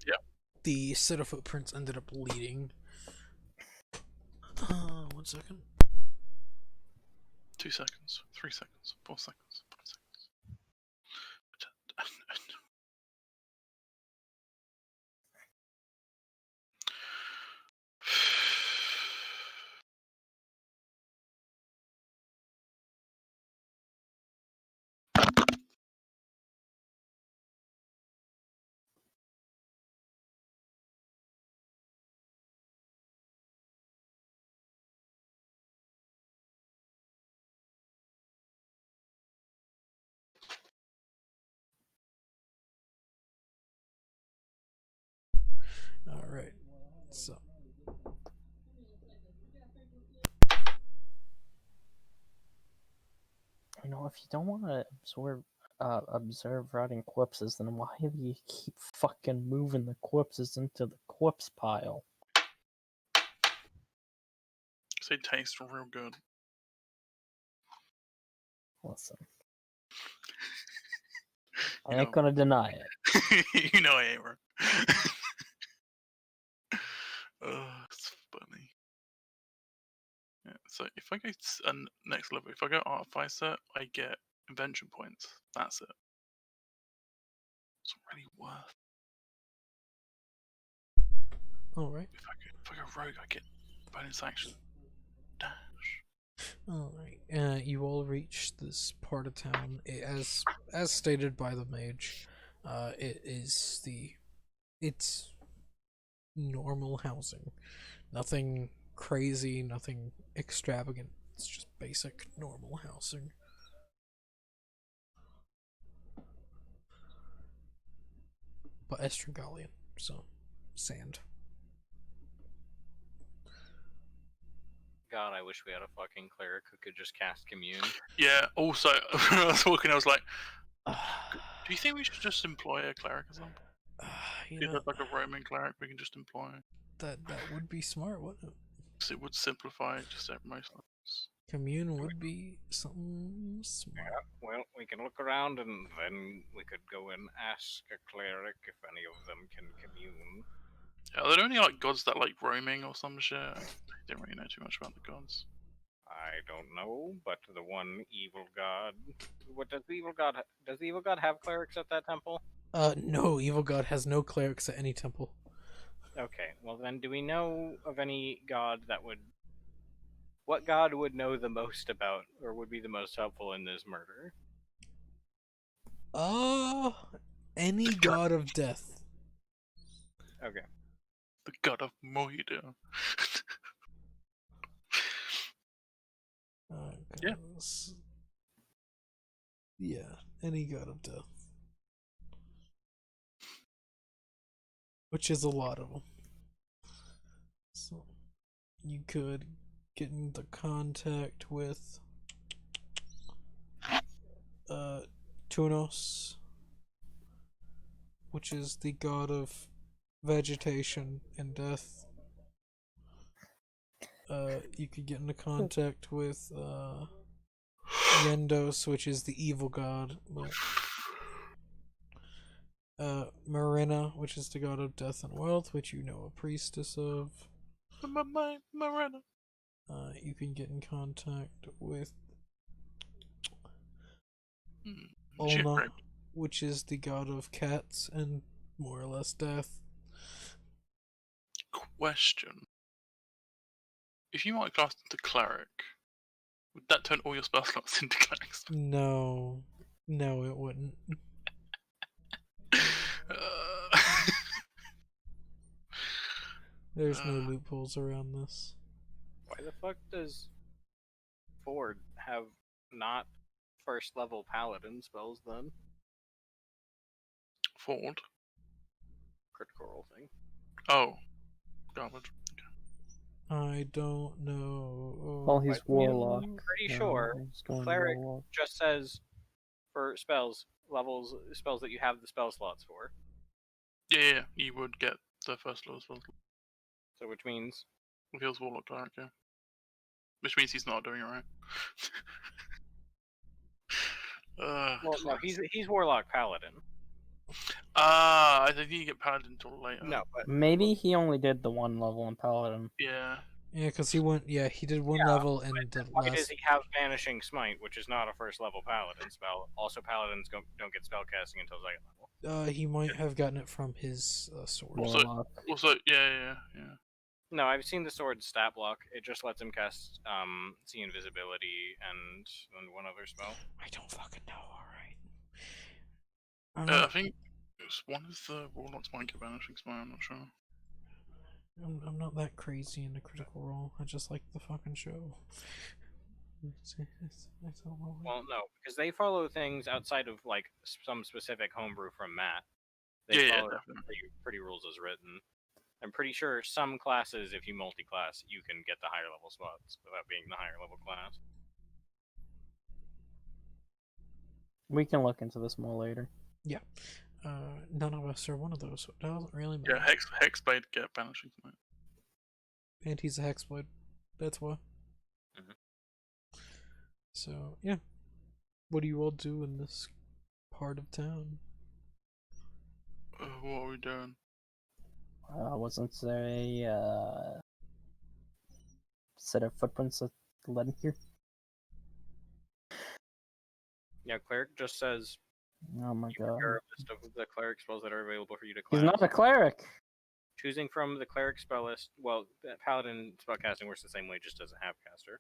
the set of footprints ended up leading. 1 second. 2 seconds. 3 seconds. 4 seconds. 5 seconds. Alright, so. You know, if you don't want to observe rotting corpses, then why do you keep fucking moving the corpses into the corpse pile? They taste real good. Listen. You I ain't know. gonna deny it. You know I ain't right. Oh, it's funny. Yeah, so if I go next level, if I go Artificer, I get invention points. That's it. It's really worth. Alright. If I go Rogue, I get bonus action. Dash. Alright, you all reach this part of town. As stated by the mage, it's normal housing. Nothing crazy, nothing extravagant. It's just basic normal housing. But Estrogalian, so sand. God, I wish we had a fucking cleric who could just cast Commune. Yeah, also, when I was walking, I was like, do you think we should just employ a cleric or something? You If know, it's like a Roman cleric, we can just employ. that would be smart, wouldn't it? Because it would simplify just most things. Commune would be something smart. Well, we can look around and then we could go and ask a cleric if any of them can commune. Yeah, are there any like gods that like roaming or some shit? I don't really know too much about the gods. I don't know, but the one evil god. What does the evil god? Does the evil god have clerics at that temple? No, Evil God has no clerics at any temple. Okay, well then, do we know of any god that would? What god would know the most about, or would be the most helpful in this murder? Any god of death. Okay. The god of Moida. Yeah. 'Cause- Yeah, any god of death. Which is a lot of them. So, you could get into contact with Tunos, which is the god of vegetation and death. You could get into contact with Yendos, which is the evil god. Marina, which is the god of death and wealth, which you know a priestess of. Marina. You can get in contact with Olna, Shipwreck. which is the god of cats and more or less death. Question. If you might class into cleric, would that turn all your spell slots into clerics? No, it wouldn't. There's no loopholes around this. Why the fuck does Ford have not first level paladin spells then? Ford. Critical role thing. Oh. Garbage. I don't know. Well, he's I mean, warlock. I'm pretty Yeah, sure he's going cleric warlock. just says for spells that you have the spell slots for. Yeah, you would get the first level spell slot. So which means If he was warlock cleric, yeah. Which means he's not doing it right. well no, he's warlock paladin. I think you get paladin until later. No, but Maybe he only did the one level in paladin. Yeah. Yeah, because he went. Yeah, he did one level and the why does last. he have Vanishing Smite, which is not a first level paladin spell? Also, paladins don't get spell casting until second level. He might have gotten it from his sword. Warlock. Also, yeah. No, I've seen the sword stat block. It just lets him cast see invisibility and one other spell. I don't fucking know. All right. I think it was one of the warlocks might get banishing smite. I'm not sure. I'm not that crazy into Critical Role. I just like the fucking show. I don't know. Well, no, because they follow things outside of like some specific homebrew from Matt. They Yeah, follow definitely. pretty rules as written. I'm pretty sure some classes, if you multi-class, you can get the higher level spots without being the higher level class. We can look into this more later. Yeah. None of us are one of those, so it doesn't really matter. Yeah, Hexblade get banishing smite. And he's a Hexblade. That's why. Mhm. So, yeah. What do you all do in this part of town? What are we doing? Wasn't there a set of footprints that led here? Yeah, cleric just says Oh my god. prepare a list of the cleric spells that are available for you to class. He's not a cleric! Choosing from the cleric spell list, well, the paladin spellcasting works the same way, just doesn't have caster.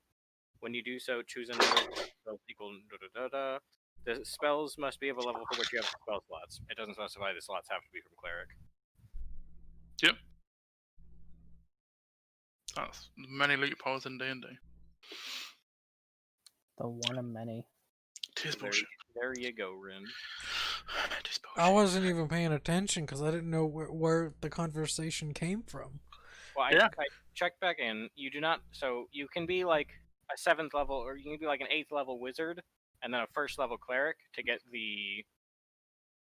When you do so, choose a number of spells equal da-da-da-da. The spells must be of a level for which you have spell slots. It doesn't specify the slots have to be from cleric. Yep. That's many loopholes in D&D. The one of many. Tis There, bullshit. there you go, Rin. Tis bullshit. I wasn't even paying attention because I didn't know where the conversation came from. Well, Yeah. I checked back in. You do not. So you can be like a 7th level, or you can be like an 8th level wizard, and then a 1st level cleric to get the.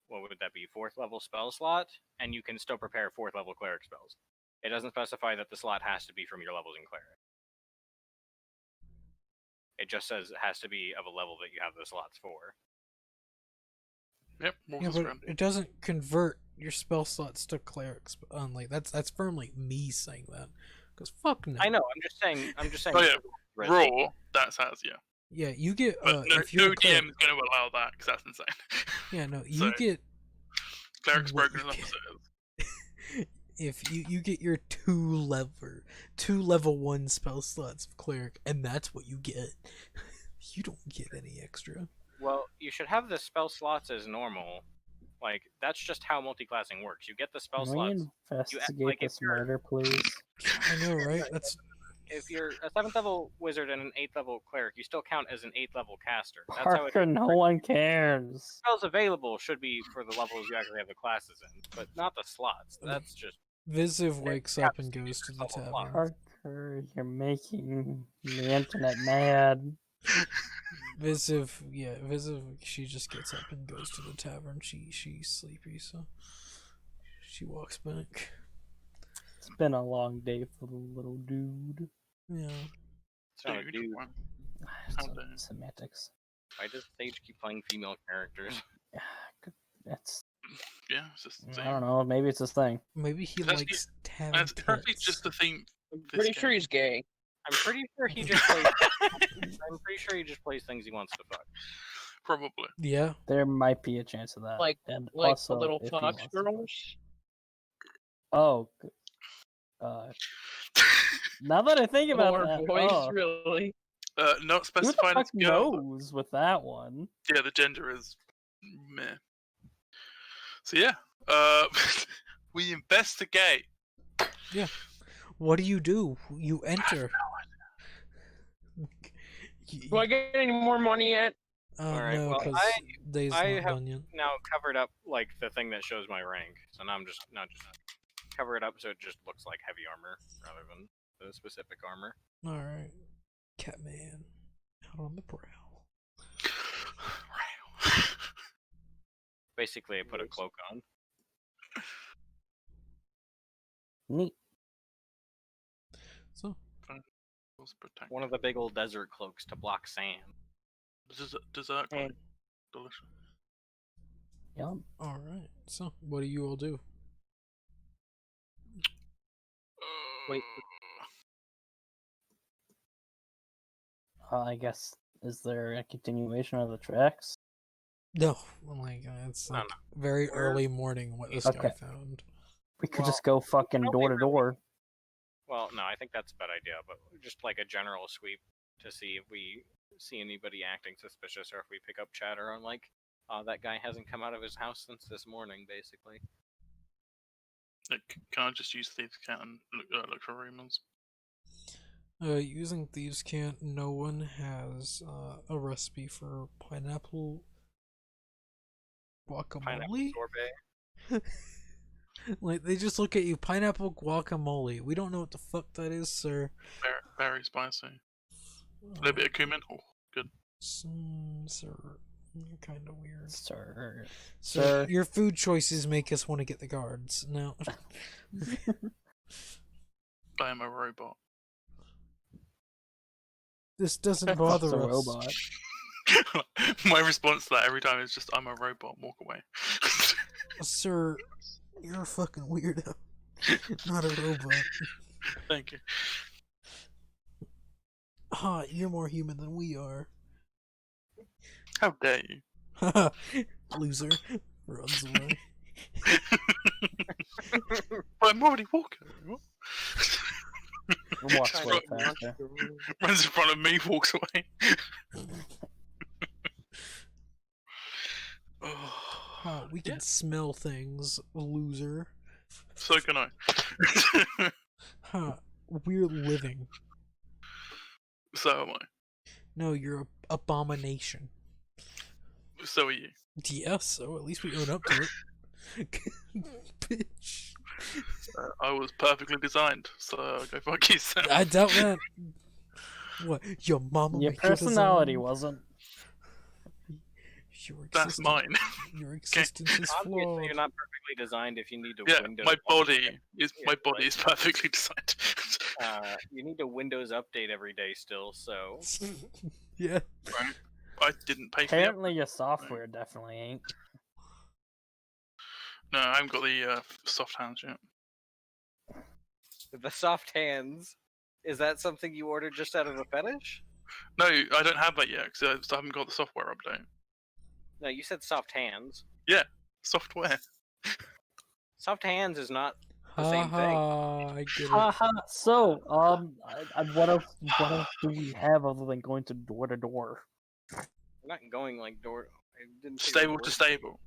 What would that be? 4th level spell slot, and you can still prepare 4th level cleric spells. It doesn't specify that the slot has to be from your levels in cleric. It just says it has to be of a level that you have the slots for. Yep, Yeah, Morgan's but friend. it doesn't convert your spell slots to clerics. Unlike that's firmly me saying that. Because fuck no. I know. I'm just saying. Oh yeah, Red Raw. Dead. That's has yeah. Yeah, you get But no, if you're no a cleric, DM is going to allow that because that's insane. yeah, no, you So, get Cleric's what broken you enough as it is. if you get your two level 1 spell slots of cleric, and that's what you get. You don't get any extra. Well, you should have the spell slots as normal. Like that's just how multiclassing works. You get the spell Can we slots. investigate like, if this you're- murder, please? I know, right? That's If you're a 7th level wizard and an 8th level cleric, you still count as an 8th level caster. That's how it. Parker, no one cares. Spells available should be for the levels you actually have the classes in, but not the slots. That's just Visiv wakes up and goes to the Level tavern. five. Parker, you're making the internet mad. Visiv, she just gets up and goes to the tavern. She's sleepy, so she walks back. It's been a long day for the little dude. Yeah. it's not a dude. Wow. Some dare. semantics. Why does Sage keep playing female characters? That's Yeah, it's just the I thing. don't know. Maybe it's his thing. Maybe he That's likes tavern That's apparently tits. just the theme. I'm This pretty guy. sure he's gay. I'm pretty sure he just plays. I'm pretty sure he just plays things he wants to fuck. Probably. Yeah. There might be a chance of that. Like- and Like also, the little if he fox wants to fuck. girls. Oh. Now that I think about Or that, boys, oh, really. Not who the specified as fuck girl. knows with that one? Yeah, the gender is meh. So yeah, we investigate. What do? You enter. Do I get any more money yet? Alright, No, well, because day's I not have- done yet. Now covered up like the thing that shows my rank. So now I'm just cover it up so it just looks like heavy armor rather than the specific armor. Alright. Catman. Out on the prowl. Basically, I put a cloak on. Neat. So, Protect. One of the big old desert cloaks to block sand. Dessert. And- Delicious. Yum. alright. So, what do you all do? Wait. I guess, is there a continuation of the tracks? No, it's No, like very Where- early morning what this Okay. guy found. We could Well, just go fucking probably door to door. Well, no, I think that's a bad idea, but just like a general sweep to see if we see anybody acting suspicious or if we pick up chatter on like, that guy hasn't come out of his house since this morning, basically. Can I just use Thieves' Cat and look for rumors? Using Thieves' Cant, no one has a recipe for pineapple Pineapple guacamole. sorbet. Like, they just look at you, pineapple guacamole. We don't know what the fuck that is, sir. Very spicy. A little bit of cumin. Oh, good. Sir, you're kind of weird. Sir. Sir, Sir. your food choices make us want to get the guards. No. I am a robot. This doesn't Fuck's bother a us. robot. My response to that every time is just, I'm a robot, walk away. Sir, you're a fucking weirdo. Not a robot. Thank you. You're more human than we are. How dare you? Loser. Runs away. But I'm already walking. What? Walks way Trying to faster. Runs in front of me, walks away. Oh, We can yeah, smell things, loser. so can I. We're living. So am I. No, you're a abomination. So are you. Yeah, so at least we own up to it. Bitch. I was perfectly designed, so go fuck yourself. I doubt that. What? Your mama Your made your personality design? wasn't. Your That's existence- mine. Your existence is Obviously, flawed. you're not perfectly designed if you need to Yeah, Windows. my body update. is Yeah, my body like- is perfectly designed. You need to Windows update every day still, so Yeah. I didn't pay for it. Apparently, your software definitely ain't. No, I haven't got the soft hands yet. The soft hands. Is that something you ordered just out of a fetish? No, I don't have that yet because I haven't got the software update. No, you said soft hands. Software. Soft hands is not the same thing. I get it. Haha. So, what else do we have other than going to door? We're not going like door. I didn't say Stable door. to stable.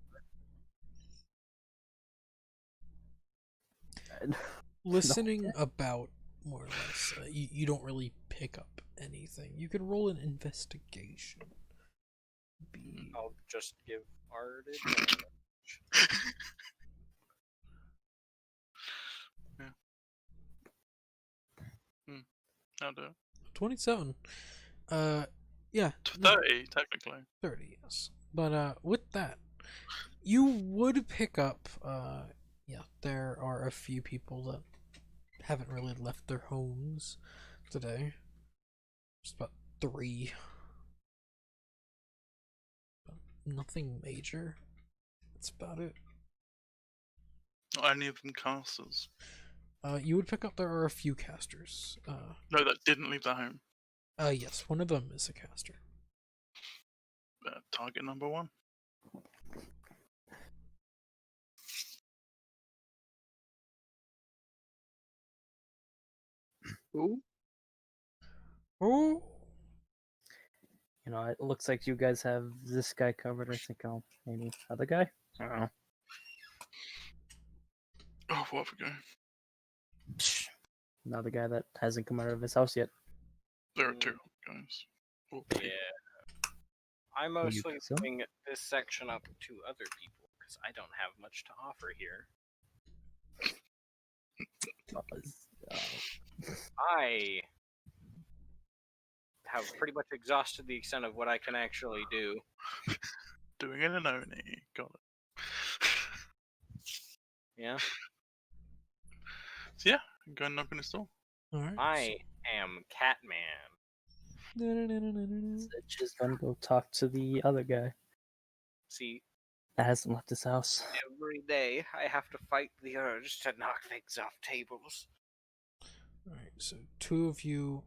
Listening about, more or less, you don't really pick up anything. You can roll an investigation. I'll just give Art I'll do it. 27. Yeah. 30, technically. 30, yes. But with that, you would pick up, yeah, there are a few people that haven't really left their homes today. Just about 3. But nothing major. That's about it. Not any of them casters. You would pick up there are a few casters. No, that didn't leave their home. Yes, one of them is a caster. Target number 1. Who? Oh, You know, it looks like you guys have this guy covered. I think I'll maybe other guy. I don't know. Oh, what have we go? Another guy that hasn't come out of his house yet. There are 2 guys. Or Yeah. people. I'm You mostly think so? leaving this section up to other people because I don't have much to offer here. I have pretty much exhausted the extent of what I can actually do. Doing it in Oni. Got it. Yeah, So yeah, go and knock on his door. alright. I am Catman. Just gonna go talk to the other guy See, that hasn't left his house. every day I have to fight the urge to knock things off tables. Alright, so 2 of you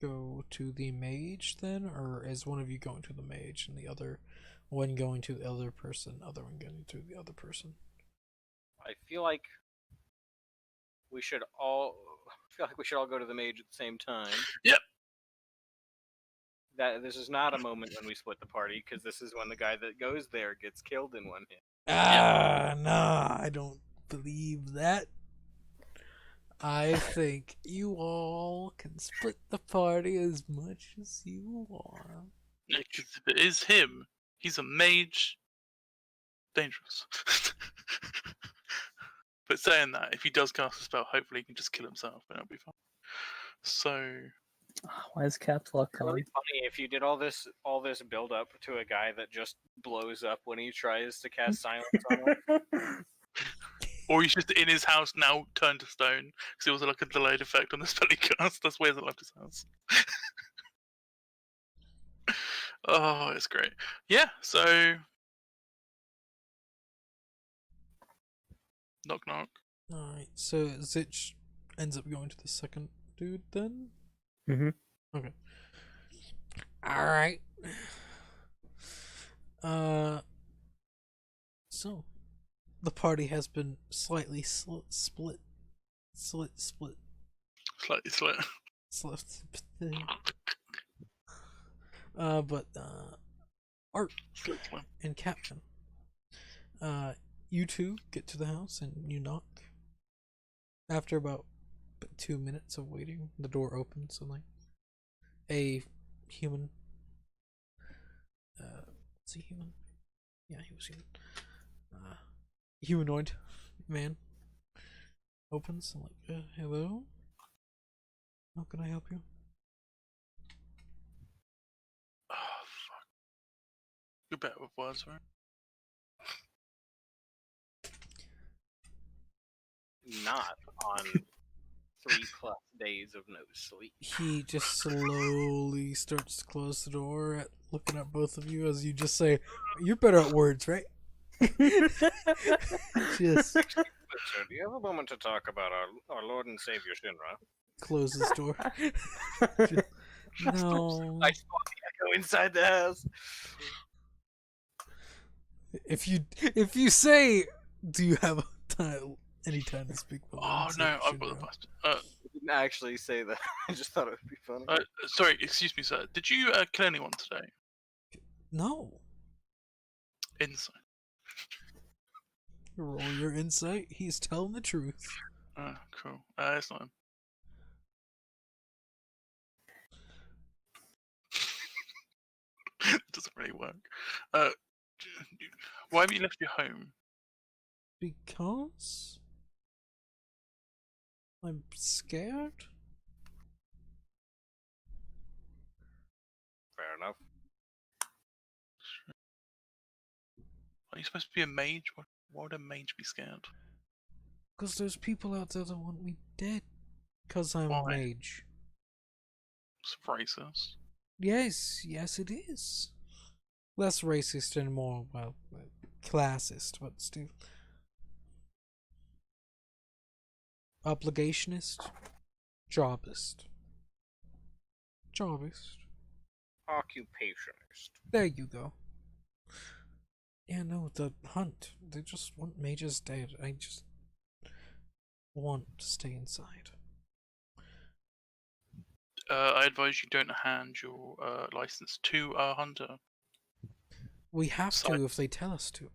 go to the mage then, or is one of you going to the mage and the other one going to the other person, other one going to the other person? I feel like we should all go to the mage at the same time. Yep. That this is not a moment when we split the party because this is when the guy that goes there gets killed in one hit. Nah, I don't believe that. I think you all can split the party as much as you want. Because if it is him, he's a mage. Dangerous. But saying that, if he does cast a spell, hopefully he can just kill himself and it'll be fine. So, Why is Caps Lock It's really calling? funny if you did all this build up to a guy that just blows up when he tries to cast silence on him. or he's just in his house now turned to stone because it was like a delayed effect on the spell he cast. That's why he hasn't left his house. Oh, it's great. Yeah, so knock knock. Alright, so Zich ends up going to the second dude then? Mhm. Okay. Alright. So the party has been slightly split. Slightly split. But Art and Captain, you two get to the house and you knock. After about 2 minutes of waiting, the door opens and like a human. Was he human? Yeah, he was human. Humanoid man opens and like, hello. How can I help you? Oh fuck. You're better with words, right? Not on 3+ days of no sleep. He just slowly starts to close the door, looking at both of you as you just say, "You're better at words, right?" Just Sir, do you have a moment to talk about our Lord and Savior Shinra? Close this door. No. I saw the echo inside the house. If you say, do you have any time to speak? Oh no, I've got the bust. I didn't actually say that. I just thought it would be funny. Sorry, excuse me, sir. Did you kill anyone today? No. Inside. Roll your insight. He's telling the truth. Cool. It's not him. It doesn't really work. Why have you left your home? Because I'm scared. Fair enough. Are you supposed to be a mage? Why would a mage be scared? Because there's people out there that want me dead. Because I'm a Why? mage. It's racist. Yes, it is. Less racist and more, well, classist, but still. Obligationist. Jobist. Occupationist. There you go. Yeah, no, the hunt. They just want mages dead. I just want to stay inside. I advise you don't hand your license to a hunter. We have Sorry. to if they tell us to.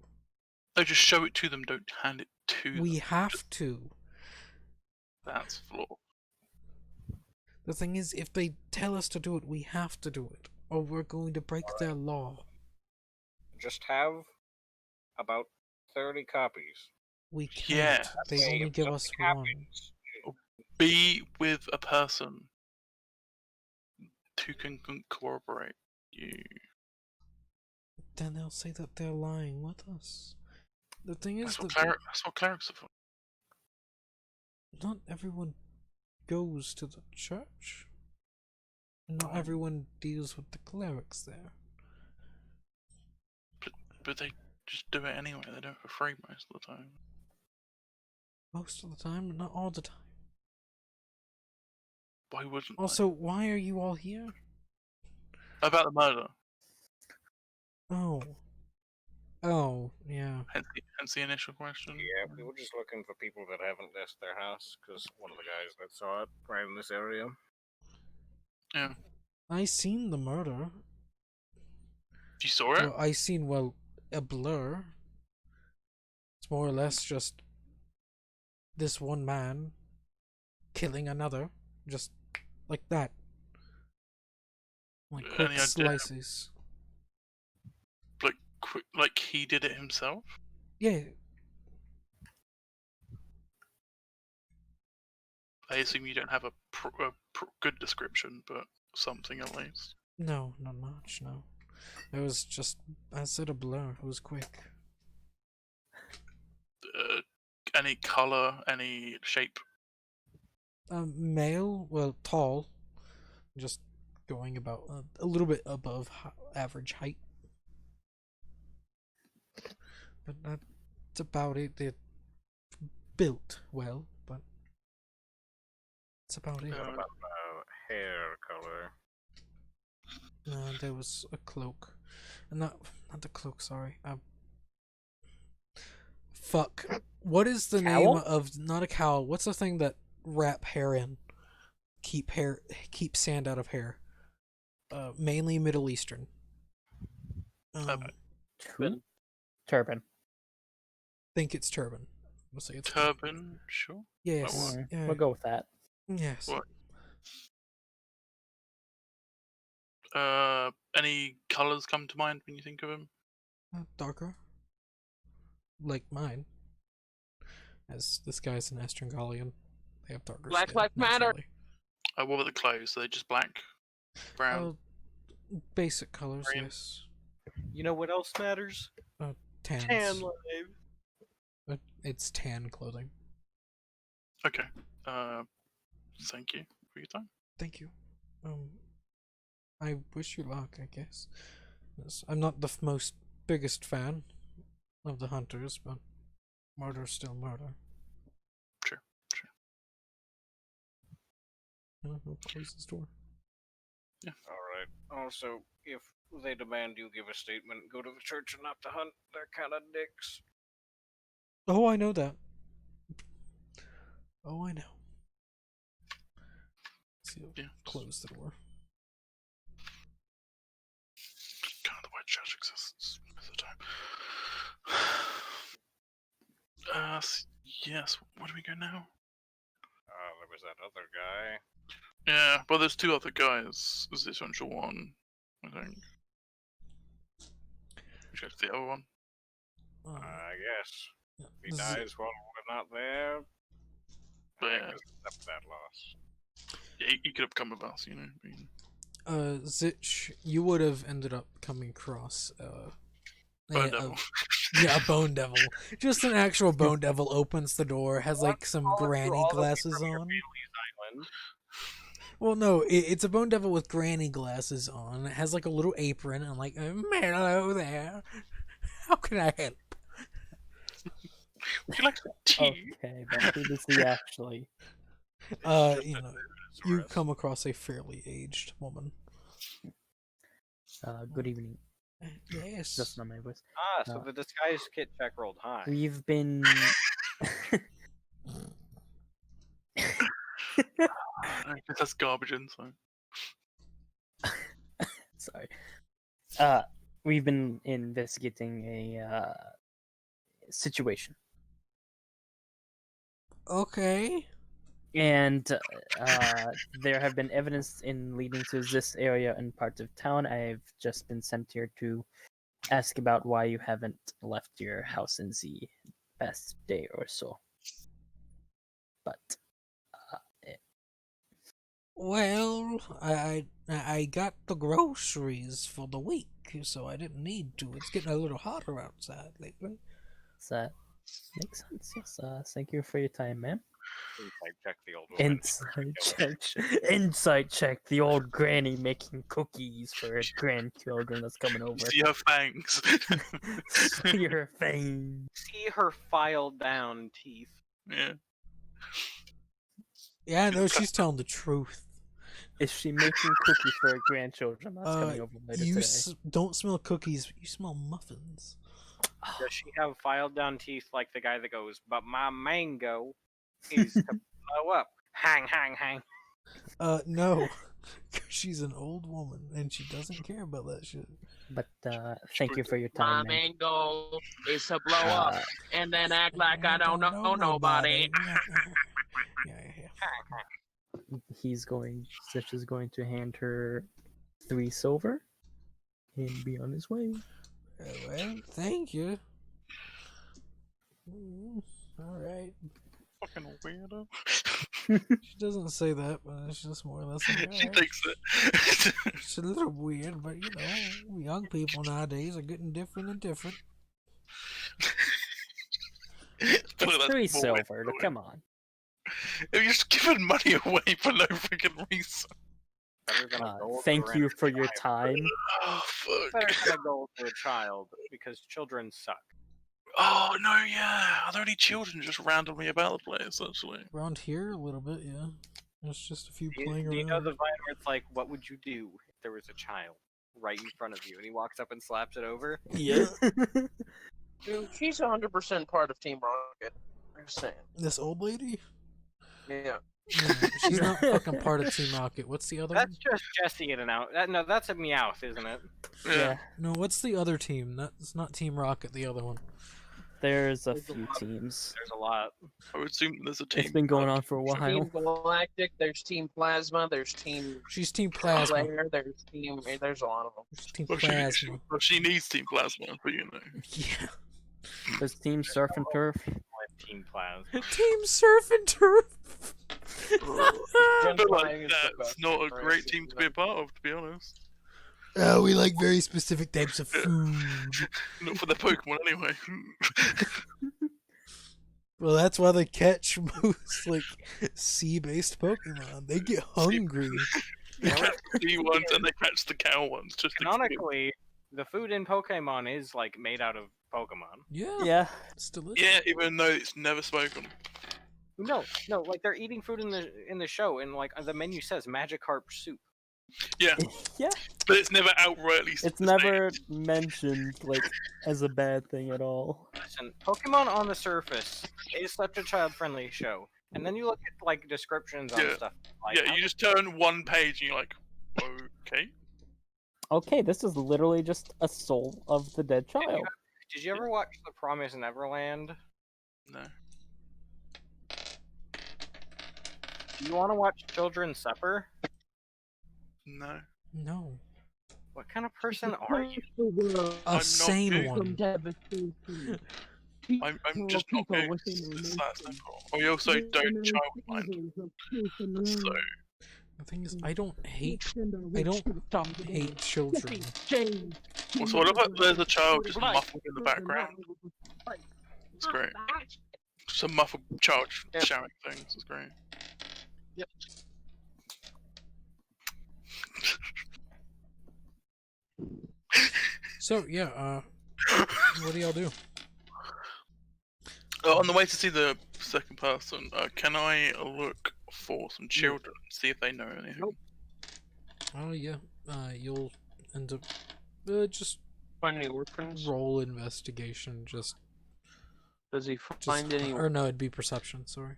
No, just show it to them. Don't hand it to We them. have to. That's flawed. The thing is, if they tell us to do it, we have to do it. Or we're going to break their law. Just have about 30 copies. We can't. Yeah. They Hey, only if give us something one. happens, Be with a person who can corroborate you. Then they'll say that they're lying with us. The thing is That's that what clerics are for. not everyone goes to the church. And not everyone deals with the clerics there. But they just do it anyway. They do it for free most of the time. Most of the time, but not all the time. Why wouldn't Also, why are you all here? they? About the murder. Oh, yeah. Hence the initial question. yeah, we were just looking for people that haven't left their house, because one of the guys that saw it right in this area. Yeah. I seen the murder. You saw it? Well, I seen, well, a blur. It's more or less just this one man killing another. Just like that. Like quick Any idea? slices. Like he did it himself? Yeah. I assume you don't have a good description, but something at least. No, not much, no. It was just, I said a blur. It was quick. Any color, any shape? Male, well, tall. Just going about a little bit above average height. But that's about it. They're built well, but that's about it. What about hair color? No, there was a cloak. Not the cloak, sorry. Fuck. What is the name Cowl? of, not a cowl, what's the thing that wrap hair in? Keep sand out of hair. Mainly Middle Eastern. Turban. Think it's turban. We'll say it's Turban, sure. Yes. Alright, Yeah. we'll go with that. Yes. What? Any colors come to mind when you think of him? Darker. Like mine. As this guy's an Estrangalian. They have darker Black skin, Lives Matter. naturally. What were the clothes? Are they just black, brown? Basic colors, Green. yes. You know what else matters? Tans. Tan live. It's tan clothing. Okay. Thank you for your time. Thank you. I wish you luck, I guess. Yes, I'm not the most biggest fan of the hunters, but murder's still murder. He'll close his door. Alright. Also, if they demand you give a statement, go to the church and not to hunt. They're kind of dicks. Oh, I know that. Oh, I know. See, Yeah. close the door. God, the white church exists most of the time. Yes. Where do we go now? There was that other guy. Yeah, well, there's two other guys. There's the essential one, I think. Which goes to the other one. I guess. Yeah. If he dies while we're not there, But I yeah, can accept that loss. yeah, he could have come with us, you know. Zitch, you would have ended up coming across Bone devil. a bone devil. Just an actual bone devil opens the door, has like some granny glasses on. Island. Well, no, it's a bone devil with granny glasses on. It has like a little apron and like, hello there. How can I help? Would you like some tea? Okay, but who does he actually? You come across a fairly aged woman. Good evening. Yes. That's not my voice. So the disguise kit check rolled high. We've been. I guess that's garbage inside. Sorry. We've been investigating a situation, Okay. and there have been evidence in leading to this area and parts of town. I've just been sent here to ask about why you haven't left your house in the past day or so. But Well, I got the groceries for the week, so I didn't need to. It's getting a little hotter outside lately. that makes sense. Yes. Thank you for your time, ma'am. Insight check the old woman. Insight check. The old granny making cookies for her grandchildren that's coming over. See her fangs. See her fame. See her filed down teeth. Yeah. Yeah, I know she's telling the truth. Is she making cookies for her grandchildren that's coming over later You today? don't smell cookies, you smell muffins. Does she have filed down teeth like the guy that goes, but my mango is to blow up? Hang, hang, hang. No. She's an old woman, and she doesn't care about that shit. But thank you for your My time, ma'am. mango is to blow up and then act like I don't know nobody. Yeah. Sitch is going to hand her 3 silver and be on his way. Well, thank you. Alright. Fucking weirdo. She doesn't say that, but it's just more or less like, She alright. thinks it. It's a little weird, but you know, young people nowadays are getting different and different. It's That's 3 more silver. weird. Come on. You're just giving money away for no freaking reason. Better than a gold Thank for you a for your child. time. Oh, fuck. Better than a gold for a child, because children suck. Oh, no, yeah. Are there any children just randomly about the place, actually? Around here, a little bit, yeah. There's just a few Do playing you know around. the vine where it's like, what would you do if there was a child right in front of you? And he walks up and slaps it over? Yeah. Dude, she's 100% part of Team Rocket. I'm just saying. This old lady? Yeah. No, she's not fucking part of Team Rocket. What's the other one? That's just Jesse in and out. No, that's a Meowth, isn't it? Yeah. No, what's the other team? That's not Team Rocket, the other one. There's a few teams. There's a lot. I would assume there's a team. It's been going on for a while. Team Galactic, there's Team Plasma, there's Team She's Team Plasma. Player, there's a lot of them. She's Team Well, Plasma. she needs Team Plasma, but you know. Yeah. There's Team Surf and Turf. Team Plasma. Team Surf and Turf. I feel like Flying is the that's best not a difference, great team isn't to be it? a part of, to be honest. We like very specific types of food. Not for the Pokemon, anyway. Well, that's why they catch most like sea-based Pokemon. They get hungry. They catch the sea ones and they catch the cow ones. Just to keep them. Canonically, the food in Pokemon is like made out of Pokemon. Yeah, Yeah. it's delicious. Yeah, even though it's never spoken. No, like they're eating food in the show, and like the menu says Magikarp soup. Yeah, Yeah, but it's never outrightly. it's stated. never mentioned like as a bad thing at all. Listen, Pokemon on the surface is such a child-friendly show, and then you look at like descriptions on Yeah. stuff. Like, Yeah, you just turn one page and you're like, okay. Okay, this is literally just a soul of the dead child. Did you ever watch The Promised Neverland? No. Do you want to watch Children Supper? No. No. What kind of person are you? A not sane big. one. I'm just not good. That's simple. We also don't childmind. So The thing is, I don't hate children. also, I love that there's a child just muffled in the background. It's great. Just a muffled child shouting things. It's great. Yep. So yeah, what do y'all do? On the way to see the second person, can I look for some children, see if they know anything? Nope. Oh yeah, you'll end up just Find any orphans? roll investigation. Just Does he find any? or no, it'd be perception. Sorry.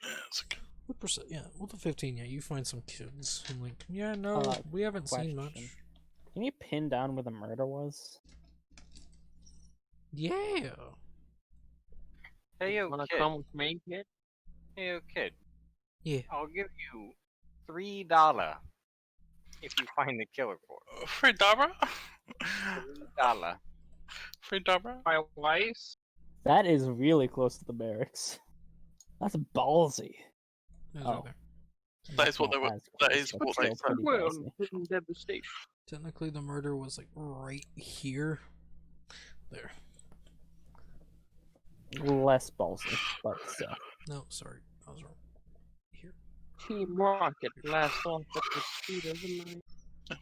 Yeah, it's okay. With yeah, with the 15, yeah, you find some kids. I'm like, yeah, no, we haven't seen much. Question. Can you pin down where the murder was? Yeah. Hey yo, Wanna kid. come with me, kid? Hey yo, kid. Yeah. I'll give you $3 if you find the killer for it. $3? $3. $3? My wife? That is really close to the barracks. That's ballsy. Those Oh. are there. That is what they were. That's That close, is but what they still said. pretty Well, ballsy. hidden devastation. Technically, the murder was like right here. There. Less ballsy, but still. No, sorry, I was wrong. Here. Team Rocket last off at the speed of the light.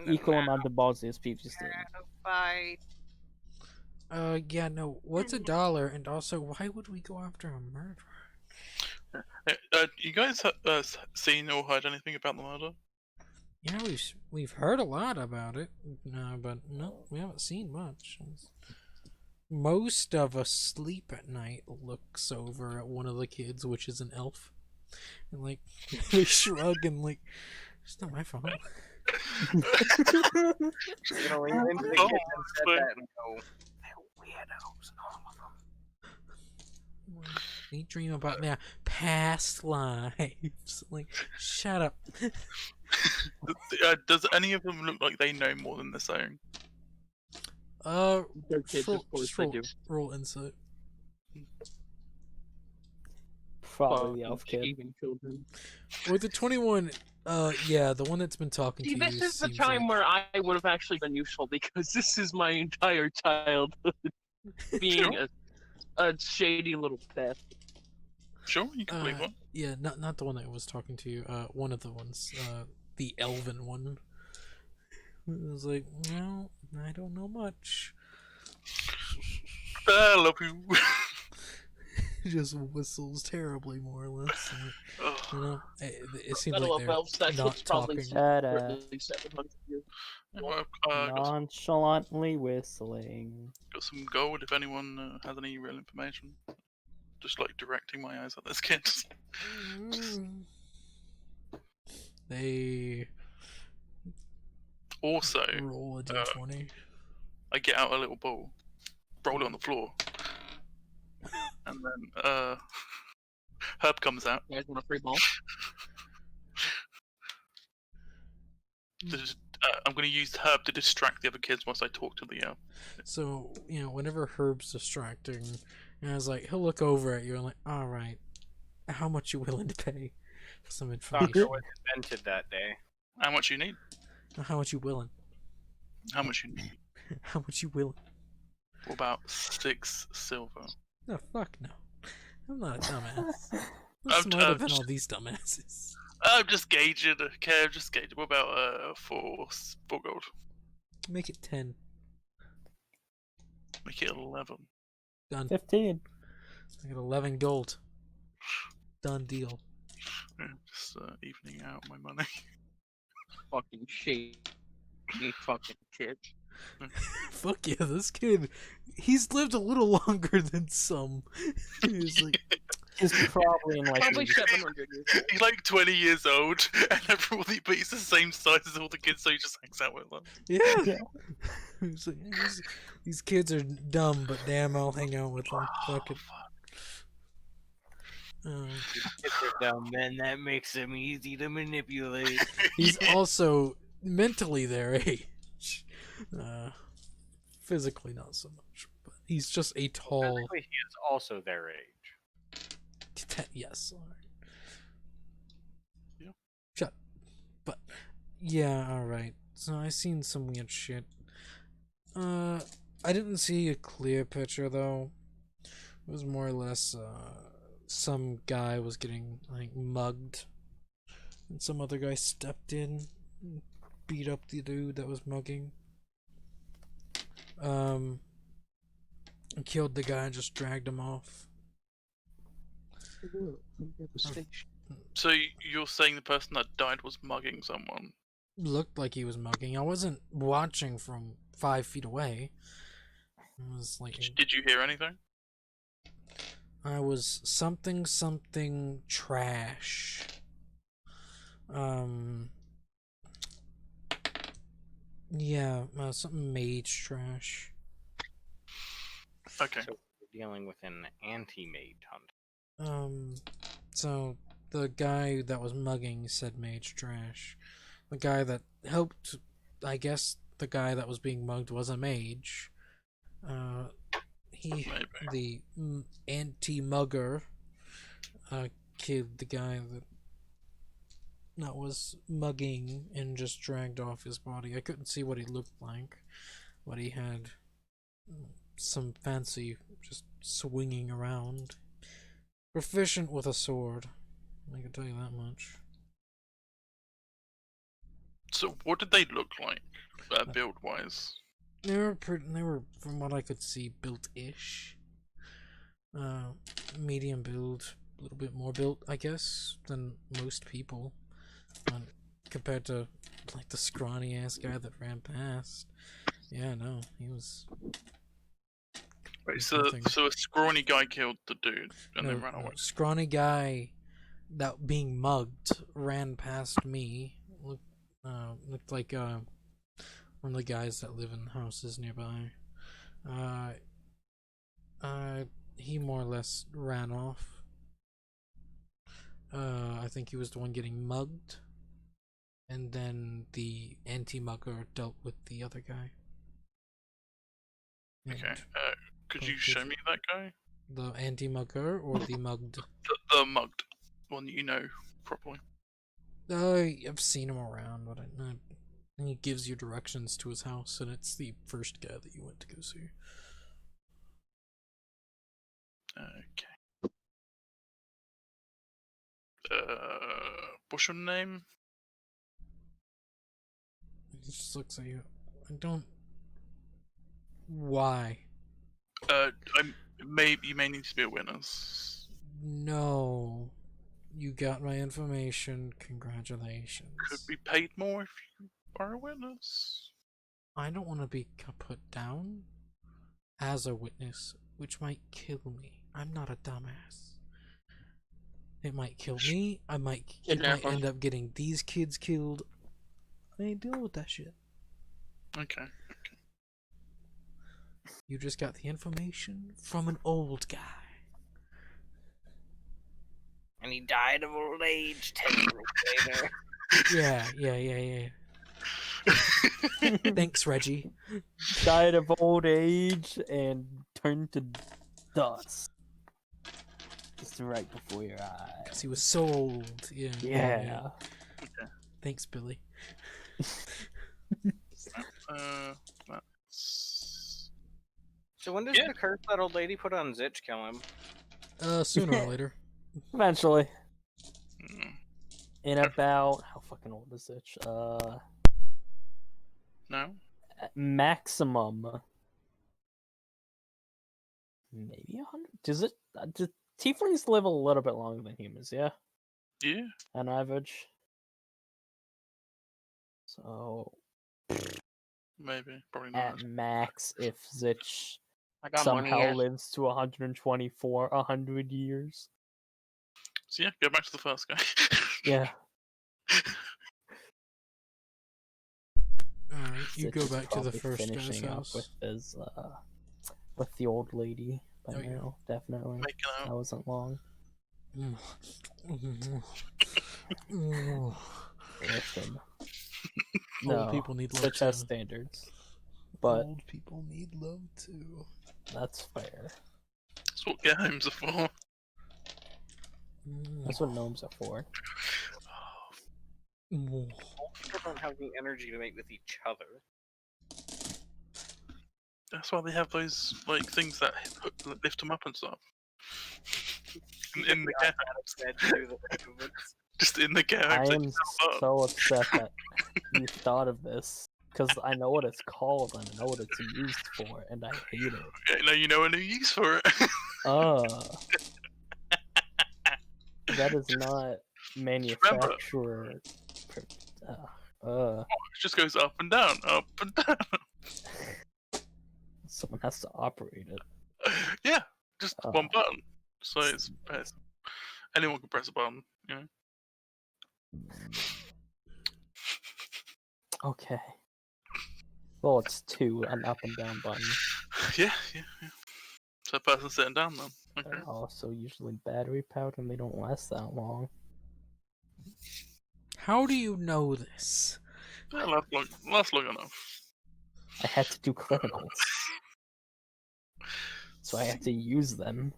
Equal amount of ballsy as PG statement. Fight. Yeah, no. What's $1? And also, why would we go after a murderer? You guys seen or heard anything about the murder? Yeah, we've heard a lot about it, but no, we haven't seen much. Most of us sleep at night looks over at one of the kids, which is an elf, and like they shrug and like, it's not my fault. You're gonna lean into the Oh, kid and said but- that and go, they're weirdos, all of them. They dream about their past lives. Like, shut up. Does any of them look like they know more than they're saying? They're kids, of course just they do. roll insight. Probably the elf kid. Even children. With the 21, yeah, the one that's been talking See, to this you is the seems time like- where I would have actually been useful because this is my entire childhood being a shady little theft. Sure, you can believe one. Yeah, not the one that was talking to you. One of the ones, the elven one. It was like, well, I don't know much. I love you. Just whistles terribly, more or less. And, Ugh. you know, it seems Battle like of they're Elves, that not was probably talking. Shut for up. at least 700 years. Nonchalantly whistling. Got some gold if anyone has any real information. Just like directing my eyes at this kid. Mm. They Also, roll a d20. I get out a little ball, roll it on the floor, and then Herb comes out. You guys want a free ball? I'm going to use Herb to distract the other kids whilst I talk to the elf. So, you know, whenever Herb's distracting, and I was like, he'll look over at you and like, all right, how much you willing to pay for some information? Doctor was invented that day. How much you need? How much you willing? How much you need? How much you willing? What about 6 silver? No, fuck no. I'm not a dumbass. I'm I'm- smarter I'm than just- all these dumbasses. I'm just gauging. Okay, I'm just gauging. What about 4 gold? Make it 10. Make it 11. Done. 15. I got 11 gold. Done deal. Yeah, just evening out my money. Fucking shit. You fucking kid. Fuck yeah, this kid, he's lived a little longer than some. He's like, He's probably in like Probably a- 700 years old. He's like 20 years old, and everybody, but he's the same size as all the kids, so he just hangs out with them. yeah. Yeah. He's like, these kids are dumb, but damn, I'll hang out with them. Fuck it. If they're dumb, then that makes them easy to manipulate. He's also mentally their age. Physically, not so much. But he's just a tall. Physically, he is also their age. Yes. All right. Yeah. Shut. But yeah, all right. So I seen some weird shit. I didn't see a clear picture though. It was more or less some guy was getting like mugged, and some other guy stepped in, and beat up the dude that was mugging. And killed the guy and just dragged him off. So you're saying the person that died was mugging someone? Looked like he was mugging. I wasn't watching from 5 feet away. I was like, Did you hear anything? I was something trash. Yeah, something mage trash. Okay. So we're dealing with an anti-mage hunt. So the guy that was mugging said mage trash. The guy that helped, I guess the guy that was being mugged was a mage. The anti-mugger, killed the guy that was mugging and just dragged off his body. I couldn't see what he looked like, but he had some fancy just swinging around. Proficient with a sword, I can tell you that much. So what did they look like, build-wise? They were from what I could see, built-ish. Medium build, a little bit more built, I guess, than most people. Compared to like the scrawny ass guy that ran past. Yeah, no, he was. Wait, so nothing. a scrawny guy killed the dude and then ran away. Scrawny guy that being mugged ran past me. Looked like one of the guys that live in houses nearby. He more or less ran off. I think he was the one getting mugged, and then the anti-mugger dealt with the other guy. Okay. And Could you show me that guy? the anti-mugger or the mugged? The mugged one that you know properly. I've seen him around, but and he gives you directions to his house, and it's the first guy that you went to go see. Okay. What's your name? He just looks at you. I don't. Why? You may need to be a witness. No. You got my information. Congratulations. Could be paid more if you are a witness. I don't want to be put down as a witness, which might kill me. I'm not a dumbass. It might kill me. It might end up getting these kids killed. I ain't dealing with that shit. Okay. You just got the information from an old guy. And he died of old age 10 years later. Yeah. Thanks, Reggie. Died of old age and turned to dust. Just right before your eyes. 'Cause he was so old. Yeah. Yeah. Thanks, Billy. That's... So when does the curse that old lady put on Zitch kill him? Sooner or later. Eventually. Mm, In about how fucking old is it? no? Maximum maybe 100. Does it? Do tieflings live a little bit longer than humans? Yeah, Yeah. on average. So Maybe. Probably not. at max, if Zich I got money somehow yet. lives to 124, 100 years. So yeah, go back to the first guy. Yeah. Alright, you Zich go is back to the probably first guy's finishing up house. with his with the old lady by Oh, yeah. now, definitely. Making That out. wasn't long. Listen. Old No, people need love Zich has too. standards. But Old people need love too. that's fair. That's what get homes are for. That's what gnomes are for. People don't have the energy to mate with each other. That's why they have those like things that lift them up and stuff. In the Yeah, gaps. said to do the movements. Just in the gaps. I they am just help up. so upset that you thought of this. Because I know what it's called and I know what it's used for, and I hate it. Yeah, now you know a new use for it. That is not manufacturer. It just goes up and down, up and down. Someone has to operate it. Yeah, just one button. So it's anyone can press a button, you know. Okay. Well, it's two, an up and down button. Yeah. So a person sitting down then. Okay. They're also usually battery powered and they don't last that long. How do you know this? Yeah, last long enough. I had to do clinicals. So I had to use them.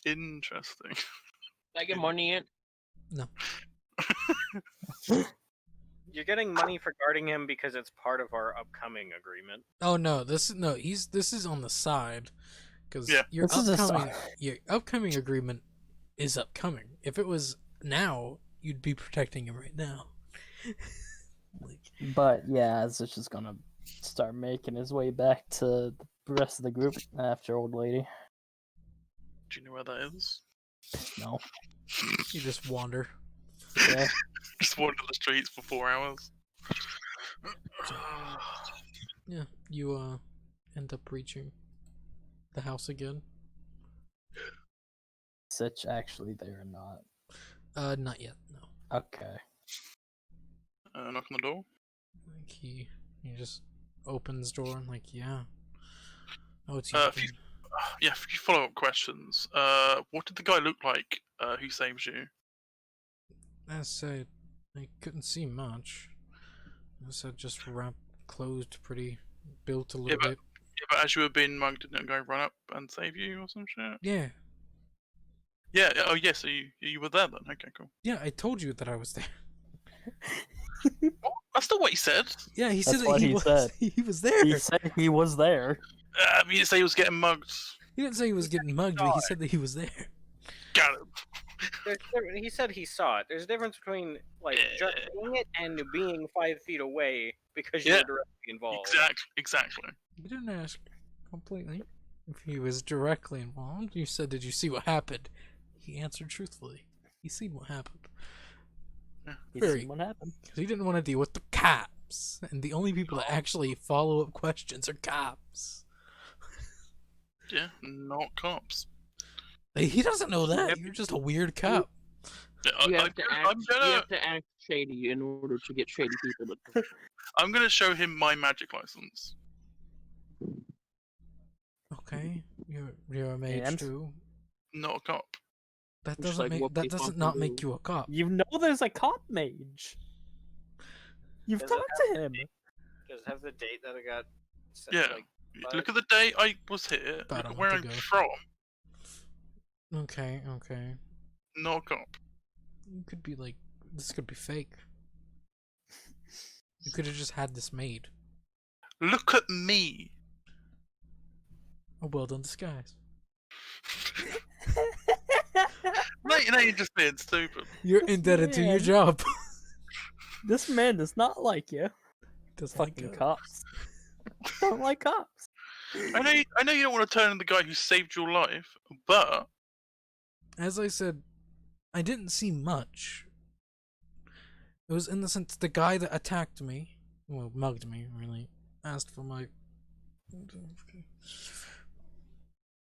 Interesting. Did I get money yet? No. You're getting money for guarding him because it's part of our upcoming agreement. Oh no, this is on the side, because Yeah. your This is a upcoming agreement is upcoming. If it was now, you'd be protecting him right now. But yeah, Zich is gonna start making his way back to the rest of the group after old lady. Do you know where that is? No. You just wander. Yeah. Just wander the streets for 4 hours. Yeah, you end up reaching the house again. Zich actually there or not? Not yet. No. Okay. Knock on the door. Like he just opens door and like, yeah. Oh, it's A you. few follow-up questions. What did the guy look like who saves you? As said, I couldn't see much. As said, just closed, pretty built a little bit. Yeah, but as you were being mugged, didn't it go run up and save you or some shit? Yeah. Yeah. Oh, yeah. So you were there then? Okay, cool. Yeah, I told you that I was there. That's not what he said. Yeah, he said That's that what he he was. said. He was there. He said he was there. You didn't say he was getting mugged. He didn't say he was getting mugged, but he said that he was there. Got it. He said he saw it. There's a difference between like just seeing it and being 5 feet away because you're directly involved. Exactly. You didn't ask completely if he was directly involved. You said, "Did you see what happened?" He answered truthfully. He seen what happened. He Very. seen what happened. Because he didn't want to deal with the cops, and the only people that actually follow up questions are cops. Yeah, not cops. He doesn't know that. You're just a weird cop. Yeah, You have to act shady in order to get shady people to. I'm gonna show him my magic license. Okay, you're a mage And? too. Not a cop. That Just doesn't like make what that people doesn't often not do. make you a cop. You know there's a cop mage. You've Does it talked to him. Does it have the date that it got sent? Yeah. Like, Look at the day I was here. About Look a at where I'm month ago. from. Okay. Not a cop. You could be like, this could be fake. You could have just had this made. Look at me. A well done disguise. Now you're just being stupid. You're indebted to your Man. job. This man does not like you. Doesn't Fucking like cops. Don't like cops. I know you don't want to turn on the guy who saved your life, but As I said, I didn't see much. It was in the sense the guy that attacked me, well, mugged me, really, asked for my.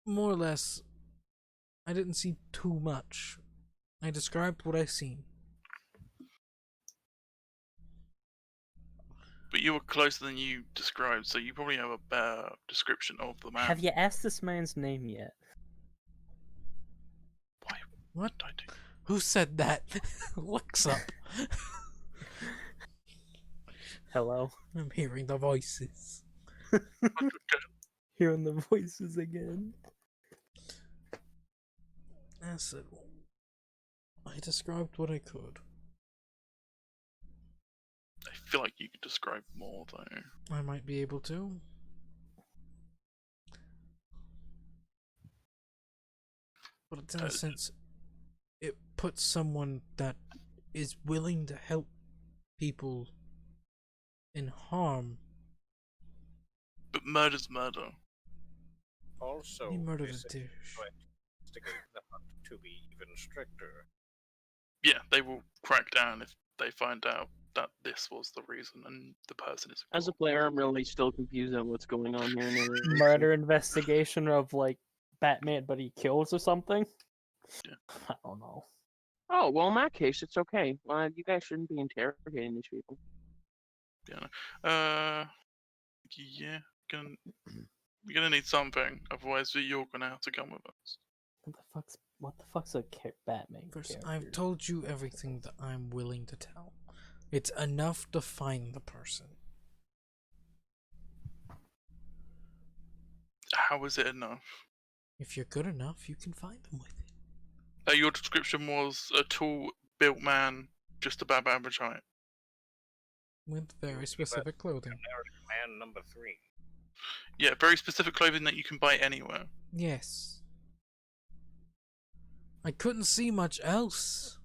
More or less, I didn't see too much. I described what I seen. but you were closer than you described, so you probably have a better description of the man. Have you asked this man's name yet? Why What? would I do? Who said that? Looks up. Hello? I'm hearing the voices. Hearing the voices again. I said, I described what I could. I feel like you could describe more though. I might be able to. But it's in a sense, it puts someone that is willing to help people in harm. But murder's murder. Also, He murdered this a is douche. going to instigate the hunt to be even stricter. Yeah, they will crack down if they find out that this was the reason and the person is. As a player, I'm really still confused on what's going on here. Murder investigation of like Batman, but he kills or something? Yeah. I don't know. Oh, well, in that case, it's okay. You guys shouldn't be interrogating these people. Yeah, you're gonna need something, otherwise you're gonna have to come with us. What the fuck's a Batman First, character? I've told you everything that I'm willing to tell. It's enough to find the person. How is it enough? If you're good enough, you can find them with it. Your description was a tall, built man, just about average height. With very specific clothing. Man number 3. Yeah, very specific clothing that you can buy anywhere. Yes. I couldn't see much else.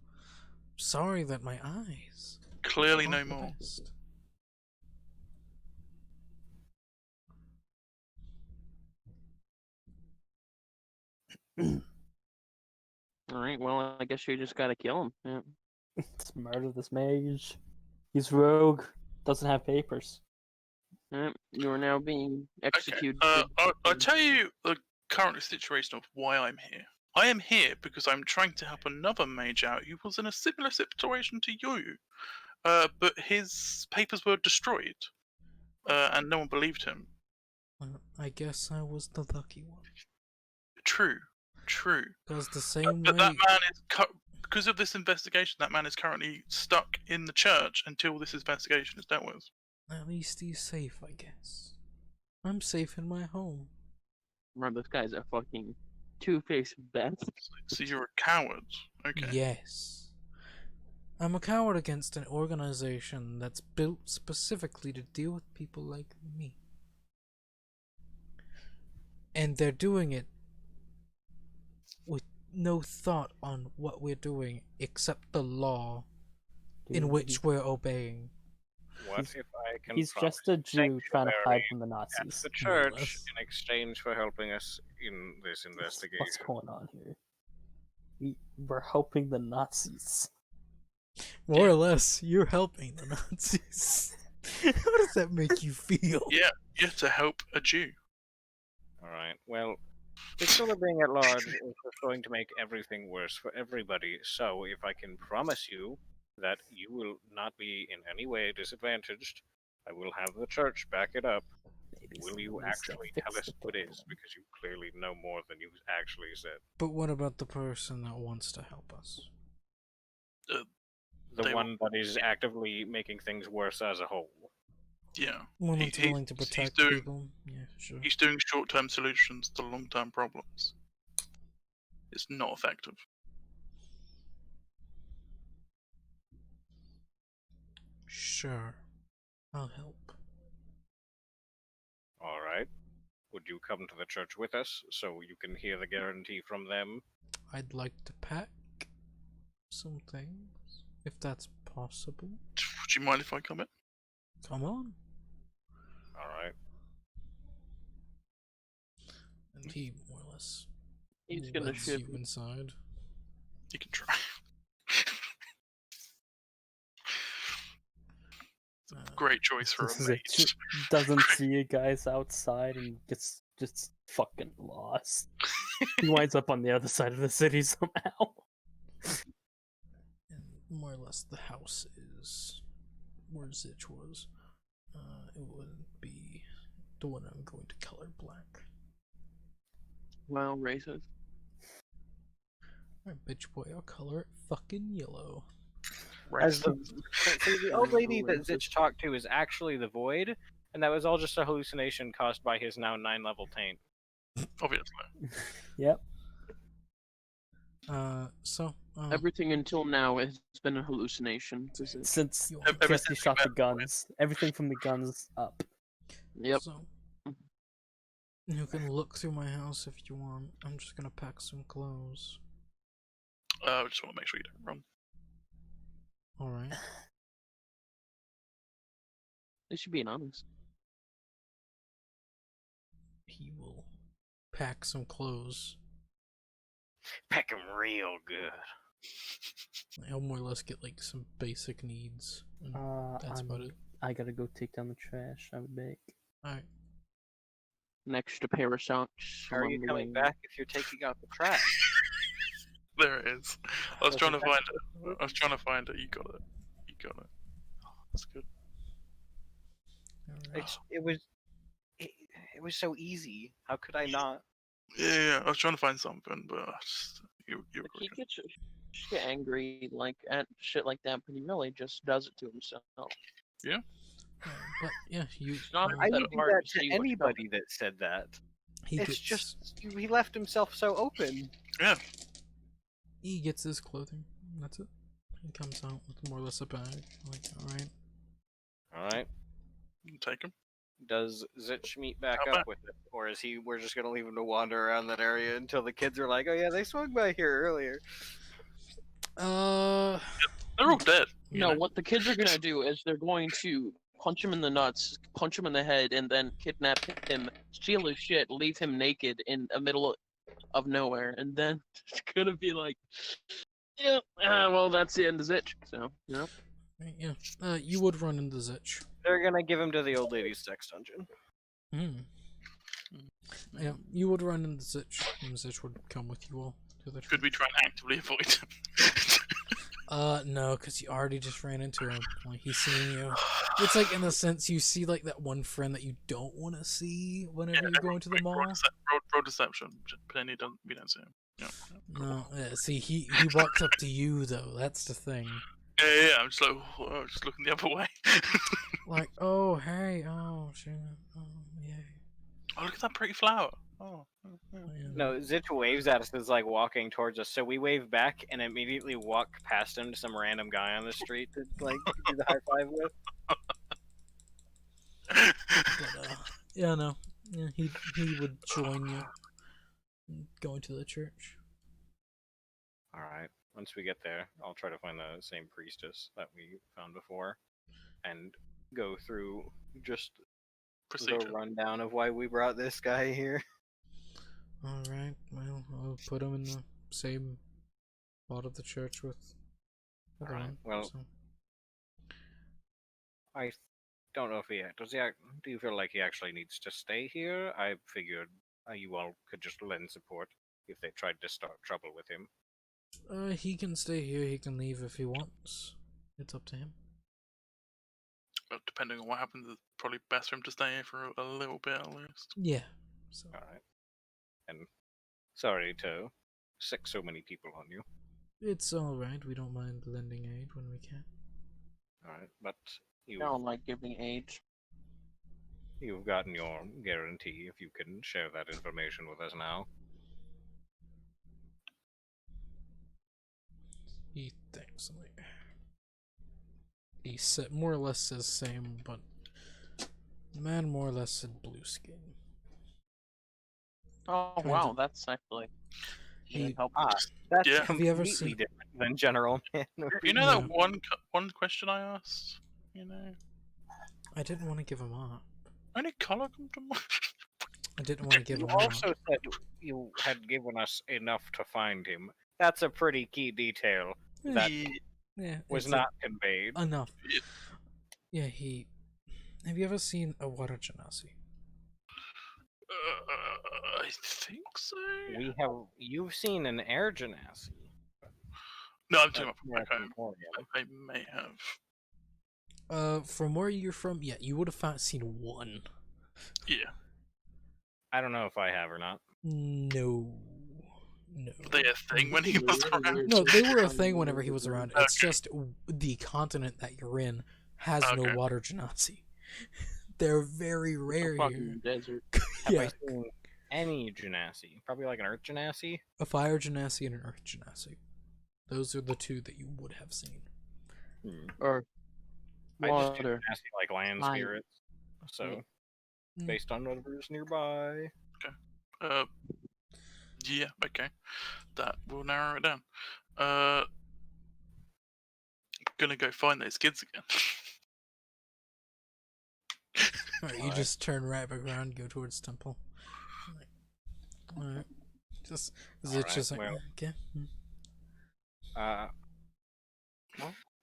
Sorry that my eyes. Clearly no aren't the more. best. Alright, well, I guess you just gotta kill him. Yeah. Let's murder this mage. He's rogue. Doesn't have papers. You are now being executed. I'll tell you the current situation of why I'm here. I am here because I'm trying to help another mage out who was in a similar situation to you. But his papers were destroyed. And no one believed him. I guess I was the lucky one. True. Because the same But way. that man is because of this investigation. That man is currently stuck in the church until this investigation is dealt with. At least he's safe, I guess. I'm safe in my home. Remember, this guy's a fucking two-faced best. So you're a coward. Okay. Yes. I'm a coward against an organization that's built specifically to deal with people like me. And they're doing it with no thought on what we're doing except the law in which we're obeying. What if I can He's promise just a Jew trying to hide sanctuary from the at Nazis. the more or church less. in exchange for helping us in this investigation? What's going on here? We're helping the Nazis. More or less, you're helping the Nazis. How does that make you feel? Yeah, you have to help a Jew. Alright, well, Victoria being at large is just going to make everything worse for everybody, so if I can promise you that you will not be in any way disadvantaged, I will have the church back it up. Maybe Will you someone needs to actually fix tell us the who it is? problem. Because you clearly know more than you actually said. But what about the person that wants to help us? The They one that is actively making things worse as a whole. Yeah. One He- that's he's- willing to he's protect doing- people? Yeah, sure. He's doing short-term solutions to long-term problems. It's not effective. Sure. I'll help. Alright. Would you come to the church with us so you can hear the guarantee from them? I'd like to pack some things, if that's possible. Would you mind if I come in? Come on. Alright. And he more or less He's gonna lets shoot you me. inside. You can try. Great choice for a Zitch mage. doesn't see you guys outside and gets just fucking lost. He winds up on the other side of the city somehow. And more or less the house is where Zitch was. It would be the one I'm going to color black. Well, racist. Alright, bitch boy, I'll color it fucking yellow. As the see, the old lady that Racist. Zitch talked to is actually the Void, and that was all just a hallucination caused by his now 9-level taint. Obviously. Yep. Everything until now has been a hallucination. This is- Since you Ever Jesse since we shot the met- guns, everything from the guns up. Yep. So, you can look through my house if you want. I'm just gonna pack some clothes. I just want to make sure you don't run. Alright. They should being honest. He will pack some clothes. Peck him real good. I'll more or less get like some basic needs. And that's about it. I gotta go take down the trash. I would make. Alright. An extra pair of socks. How are you coming back if you're taking out the trash? There it is. I was That's trying to a- find it. I was trying to find it. You got it. You got it. Oh, that's good. Alright. It was so easy. How could I not? Yeah. I was trying to find something, but I just, you were He good. gets get angry like at shit like that, but he really just does it to himself. But yeah, you. not um, I that would do hard that to see to what's anybody that said that. he It's gets just he left himself so open. Yeah. he gets his clothing. That's it. He comes out with more or less a bag. Like, alright. All right. Take him. Does Zitch meet back How up back? with it, or is he? We're just gonna leave him to wander around that area until the kids are like, "Oh yeah, they swung by here earlier." They're all dead. you No, know? what the kids are gonna do is they're going to punch him in the nuts, punch him in the head, and then kidnap him, steal his shit, leave him naked in the middle of nowhere, and then it's gonna be like, yeah, well, that's the end of Zitch. So, yeah. Right, yeah. You would run into Zitch. They're gonna give him to the old lady's sex dungeon. Yeah, you would run into Zitch, and Zitch would come with you all to the Could we try and actively avoid him? No, because you already just ran into him. Like, he's seeing you. It's like, in a sense, you see, like, that one friend that you don't want to see whenever you're going to the mall. Roll deception. Penny doesn't. We don't see him. Yeah. No, yeah, see, he walks up to you, though. That's the thing. Yeah. I'm just like, just looking the other way. Like, oh, hey, oh, shit, oh, yay. Oh, look at that pretty flower. Oh. Yeah. No, Zitch waves at us as like walking towards us, so we wave back and immediately walk past him to some random guy on the street to like do the high five with. But, yeah, no. Yeah, he would join you going to the church. All right. Once we get there, I'll try to find the same priestess that we found before, and go through just Procedure. the rundown of why we brought this guy here. Alright, well, I'll put him in the same part of the church with Alright, everyone. well- so. I don't know if he does. Do you feel like he actually needs to stay here? I figured you all could just lend support if they tried to start trouble with him. He can stay here, he can leave if he wants. It's up to him. Depending on what happens, it's probably best for him to stay here for a little bit at least. Yeah. So All right. And sorry to sick so many people on you. it's alright, we don't mind lending aid when we can. All right, but I don't like giving aid. you've gotten your guarantee. If you can share that information with us now. He thinks like he said more or less says same, but the man more or less said blue skin. Oh Kinda. wow, that's actually He- helpful. That's Yeah. Have you ever completely seen- different than General Man. You know Yeah. that one question I asked? You know, I didn't want to give him up. only color come to mind. I didn't want to give You him more. also said you had given us enough to find him. That's a pretty key detail that Yeah, was it's not conveyed. enough. Yeah, he. Have you ever seen a water genasi? I think so. You've seen an air genasi. No, I'm talking at about back home. Emporium. I may have. From where you're from, yeah, you would have seen one. Yeah. I don't know if I have or not. No. Were they a thing when he was around? No, they were a thing whenever he was around. It's just the continent that you're in has no Okay. water genasi. They're very rare here. Fucking desert. Have Yeah, I seen any genasi? Probably like an earth genasi. a fire genasi and an earth genasi. Those are the two that you would have seen. Or I just do water. genasi like land Fire. spirits. So Mm. based on whatever's nearby. Yeah, okay. That will narrow it down. Gonna go find those kids again. Alright, you Alright. just turn right back around, go towards temple. Alright. Just is it Alright, just like well. okay? Well,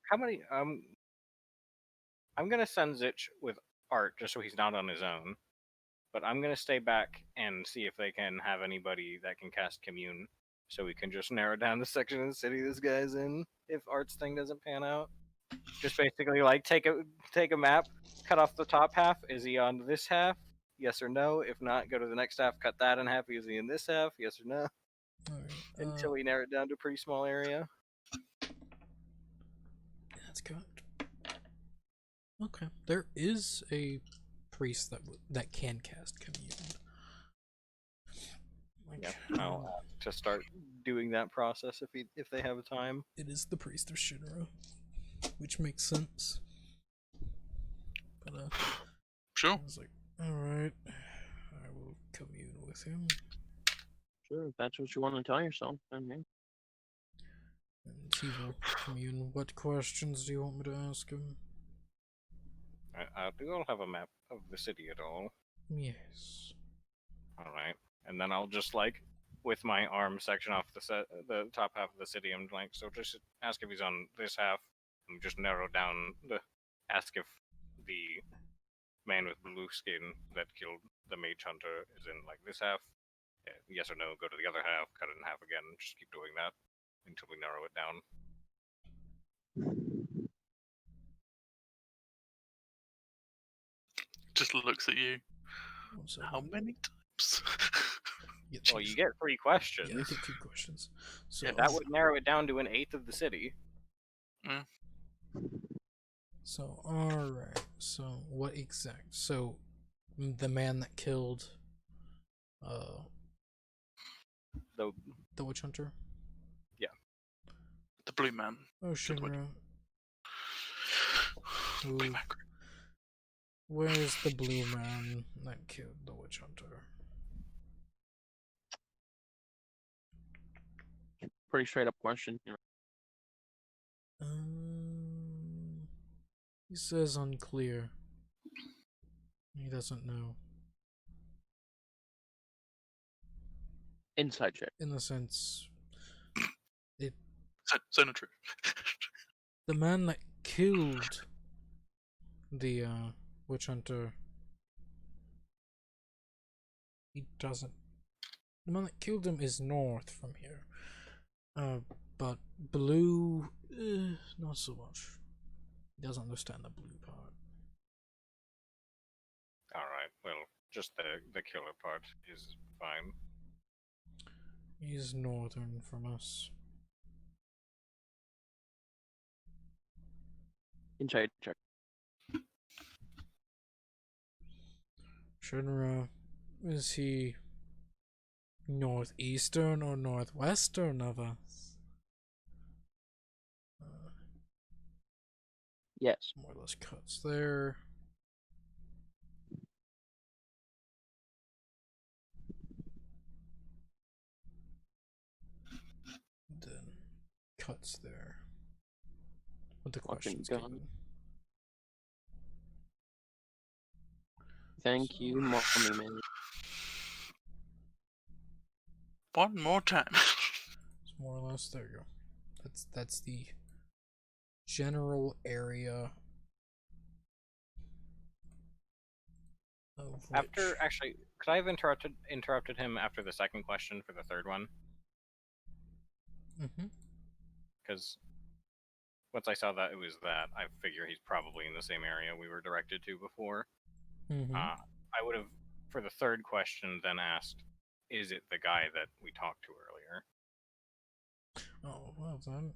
how many? I'm gonna send Zich with Art just so he's not on his own. But I'm gonna stay back and see if they can have anybody that can cast Commune, so we can just narrow down the section of the city this guy's in. If Art's thing doesn't pan out, just basically like take a map, cut off the top half. Is he on this half? Yes or no. If not, go to the next half, cut that in half. Is he in this half? Yes or no. Alright. Until we narrow it down to a pretty small area. That's correct. Okay, there is a priest that can cast commune. Like, Yeah, I'll have to start doing that process if they have time. it is the priest of Shinra, which makes sense. But Sure. I was like, all right, I will commune with him, Sure, if that's what you want to tell yourself, then yeah. and he will commune. What questions do you want me to ask him? Do you all have a map of the city at all? Yes. Alright. And then I'll just, like, with my arm section off the top half of the city, I'm like, so just ask if he's on this half, and just narrow down ask if the man with blue skin that killed the mage hunter is in, like, this half. Yes or no, go to the other half, cut it in half again, just keep doing that until we narrow it down. Just looks at you. One second. How many times? Get Well, two- you get 3 questions. Yeah, I get 2 questions. So Yeah, that would narrow it down to an eighth of the city. So, alright. So, what exact? So, the man that killed The the witch hunter? The blue man. Oh, Shinra. Blue Who, man. where's the blue man that killed the witch hunter? Pretty straight up question. You know. He says unclear. He doesn't know. Inside check. In the sense, Zone of truth. the man that killed the witch hunter, he doesn't. The man that killed him is north from here. But blue, not so much. He doesn't understand the blue part. Alright, well, just the killer part is fine. He's northern from us. Inside check. Shinra, is he northeastern or northwestern of us? Yes. More or less cuts there. Then cuts there. With the Fucking questions gun. given. Thank you, mommy man. One more time. It's more or less there you go. That's the general area of After which- actually, could I have interrupted him after the second question for the third one? Mhm. Because once I saw that it was that, I figure he's probably in the same area we were directed to before. Mhm. I would have, for the third question, then asked, "Is it the guy that we talked to earlier?" Oh, well done.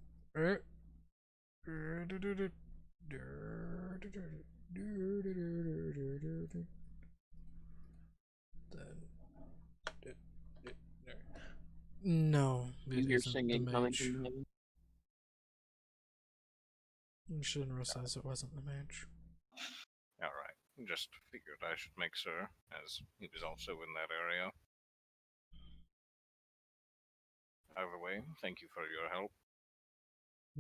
No, You it hear isn't the singing coming mage. from him. Shinra says it wasn't the mage. All right, just figured I should make sure, as he was also in that area. Either way, thank you for your help.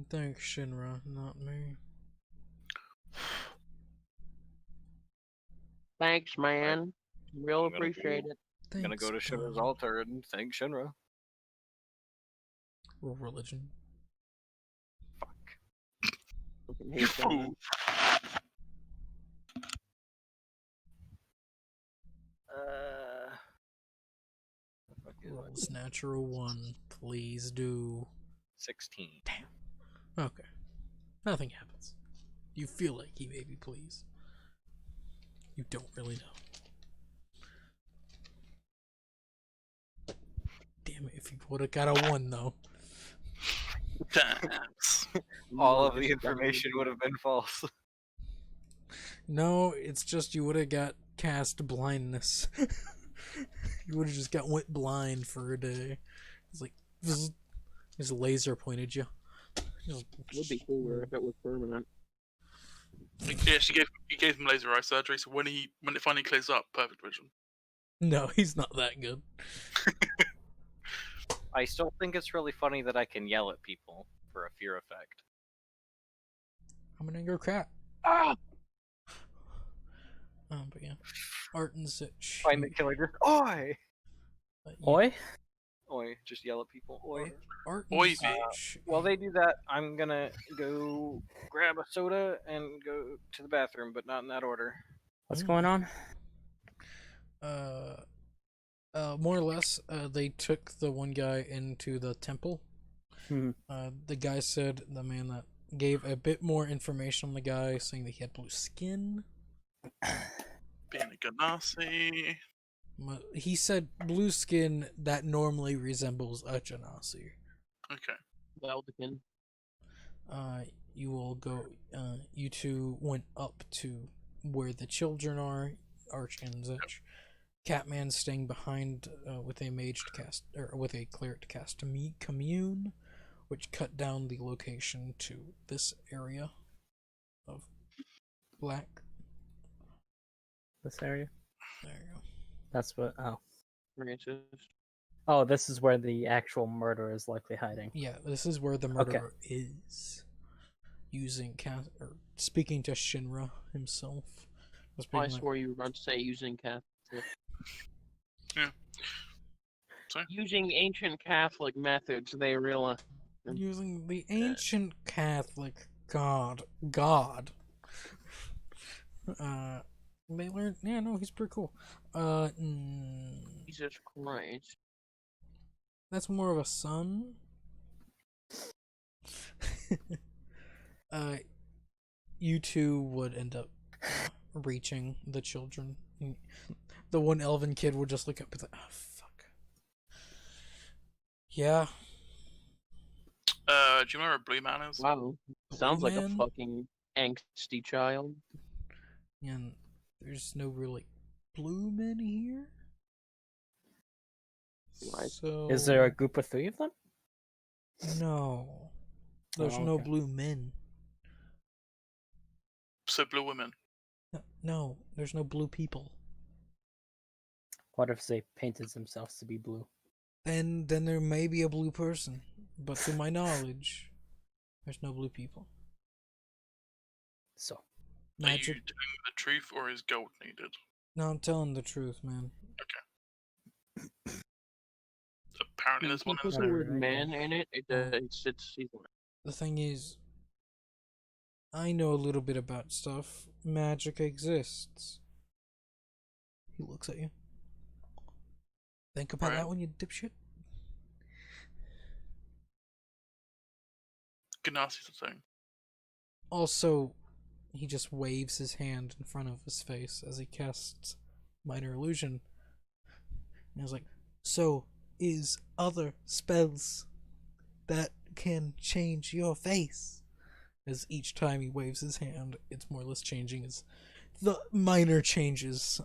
Thanks, Shinra, not me. Thanks, man. Real I'm gonna appreciate go- it. I'm gonna go to Thanks, Shinra's bud. altar and thank Shinra. Or religion. Fuck. Fucking You hate that, man. fool. Rolls natural 1. Please do. 16. Okay. Nothing happens. You feel like he may be pleased. You don't really know. Damn it, if he would have got a 1 though. Damns. All of the information would have been false. No, it's just you would have got cast blindness. You would have just went blind for a day. It's like his laser pointed you. Would be cooler if it was permanent. Yeah, he gave him laser eye surgery, so when it finally clears up, perfect vision. No, he's not that good. I still think it's really funny that I can yell at people for a fear effect. I'm an angry cat. Ah! But yeah. Art and Sitch. Find the killer just oi! Oi? Oi, just yell at people. Oi. Art Oi, and Sitch. While they do that, I'm gonna go grab a soda and go to the bathroom, but not in that order. What's going on? More or less, they took the one guy into the temple. Hmm. The guy said, the man that gave a bit more information on the guy, saying that he had blue skin. Being a Ganassi. He said blue skin that normally resembles a Genasi. Okay. Veldikin. You will go. You two went up to where the children are. Arch and Zitch. Catman staying behind with a mage to cast, or with a cleric to cast commune, which cut down the location to this area of black. This area? There you go. That's what. Oh. Francis. Oh, this is where the actual murderer is likely hiding. Yeah, this is where the murderer is. Using or speaking to Shinra himself. I swore you were about to say using Catholic. Yeah. Sorry? Using ancient Catholic methods, they realize. Using the ancient Catholic God. They learned. Yeah, no, he's pretty cool. Jesus Christ. That's more of a son. You two would end up reaching the children. The one elven kid would just look up and be like, oh, fuck. Yeah. Do you know where Blue Man is? Wow. Sounds like a Man. fucking angsty child. And there's no really blue men here. Right. So Is there a group of 3 of them? No. There's Oh, no okay. blue men. So Blue Women. No, there's no blue people. What if they painted themselves to be blue? Then there may be a blue person, but to my knowledge, there's no blue people. So, Are you Magic. telling me the truth, or is gold needed? No, I'm telling the truth, man. Apparently, there's one in People the with Alright, man in it, it's season. The thing is, I know a little bit about stuff. Magic exists. He looks at you. Think about Right. that when you dipshit. Ganassi the thing. Also, he just waves his hand in front of his face as he casts Minor Illusion. And I was like, so is other spells that can change your face. As each time he waves his hand, it's more or less changing his the minor changes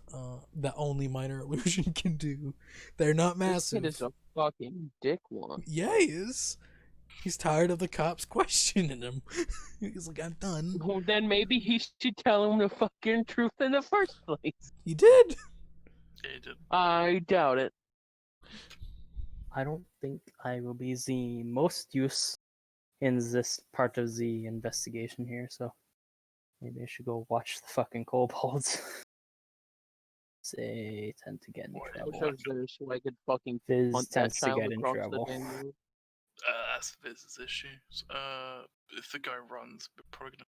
that only Minor Illusion can do. They're not This massive. kid is a fucking dickwad. Yeah, he is. He's tired of the cops questioning him. He's like, I'm done. Well, then maybe he should tell him the fucking truth in the first place. He did. Yeah, he did. I doubt it. I don't think I will be the most use in this part of the investigation here, so maybe I should go watch the fucking kobolds. They tend to get in I trouble. wish I was there so I could fucking Fizz punt that tends to child get in across trouble. the damn road. That's Viz's issues. If the guy runs, we're probably gonna.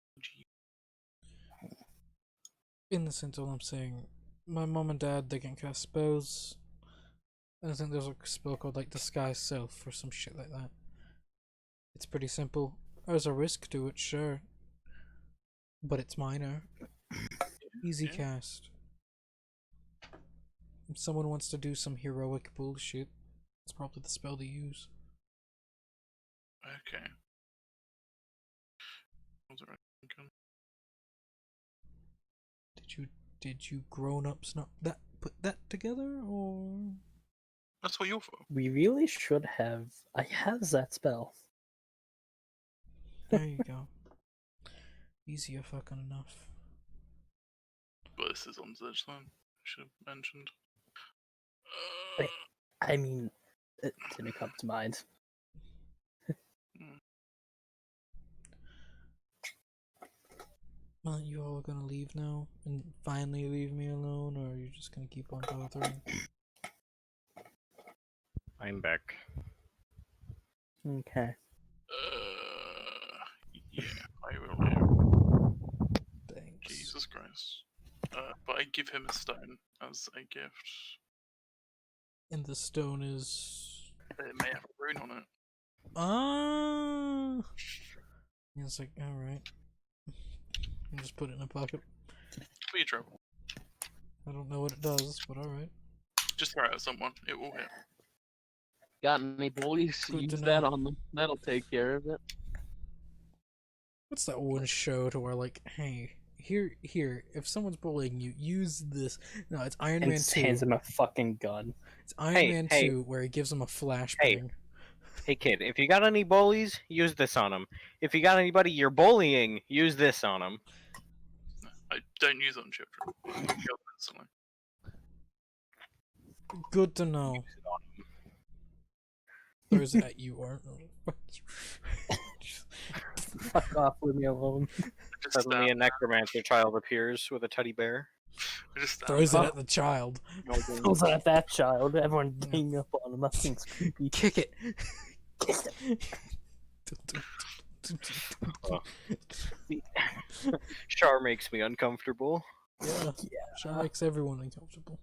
In the sense, all I'm saying, my mom and dad, they can cast spells. And I think there's a spell called like Disguise Self or some shit like that. It's pretty simple. There's a risk to it, sure. But it's minor. Easy Yeah. cast. If someone wants to do some heroic bullshit, it's probably the spell to use. Okay. What was I thinking? Did you grown-ups not that put that together, or That's what you're for. We really should have. I have that spell. there you go. Easier fucking enough. But this is on Zedgeland. Should have mentioned. Wait. I mean, it didn't come to mind. Aren't you all gonna leave now and finally leave me alone, or are you just gonna keep on bothering? I'm back. Okay. Yeah, I will leave. Thanks. Jesus Christ. But I give him a stone as a gift. And the stone is It may have a rune on it. ah. And it's like, all right. I'll just put it in a pocket. For your trouble. I don't know what it does, but all right. Just throw it at someone. It will hit. Got any bullies? Good to Use that know. on them. That'll take care of it. What's that one show to where like, hey, here, if someone's bullying you, use this. No, it's Iron And Man just 2. hands him a fucking gun. It's Iron Hey, Man hey. 2 where he gives him a flashbang. Hey. Hey kid, if you got any bullies, use this on them. If you got anybody you're bullying, use this on them. I don't use it on children. Kill them instantly. Good to know. Throws it at you, or fuck you. Fuck off, leave me alone. I just Suddenly a stab, necromancer child appears with a teddy bear. I just stab Throws it them. at the child. Throws it at that child. Everyone gang up on him. That thing's creepy. Kick it. Char makes me uncomfortable Yeah, sure makes everyone uncomfortable.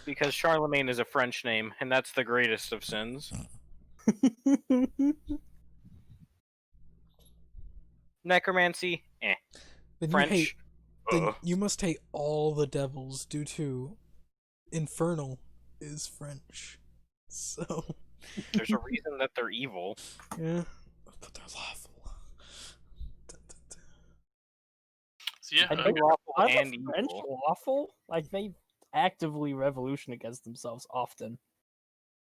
because Charlemagne is a French name, and that's the greatest of sins. Necromancy, Then you French. hate. Then Ugh. you must hate all the devils due to Infernal is French. So There's a reason that they're evil. yeah, but they're lawful. So yeah, I think Lawful are and the French evil. lawful? Like they actively revolution against themselves often.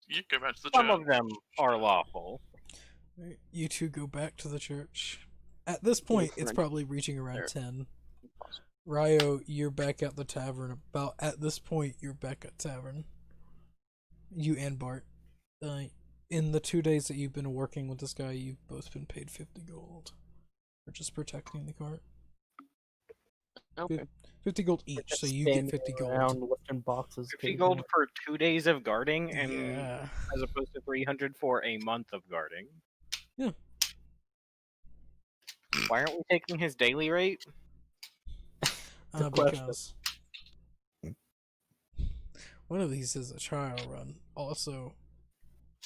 you go back to the Some church. of them are lawful. Right, you two go back to the church. At this point, it's French. probably reaching around There. 10. Ryo, you're back at the tavern. About at this point, you're back at tavern. You and Bart. In the 2 days that you've been working with this guy, you've both been paid 50 gold for just protecting the cart. Okay. 50 gold each, so you get 50 around gold. lifting boxes. 50 getting gold more- for 2 days of guarding, and Yeah. as opposed to 300 for a month of guarding. Yeah. Why aren't we taking his daily rate? a question. Because one of these is a trial run. Also,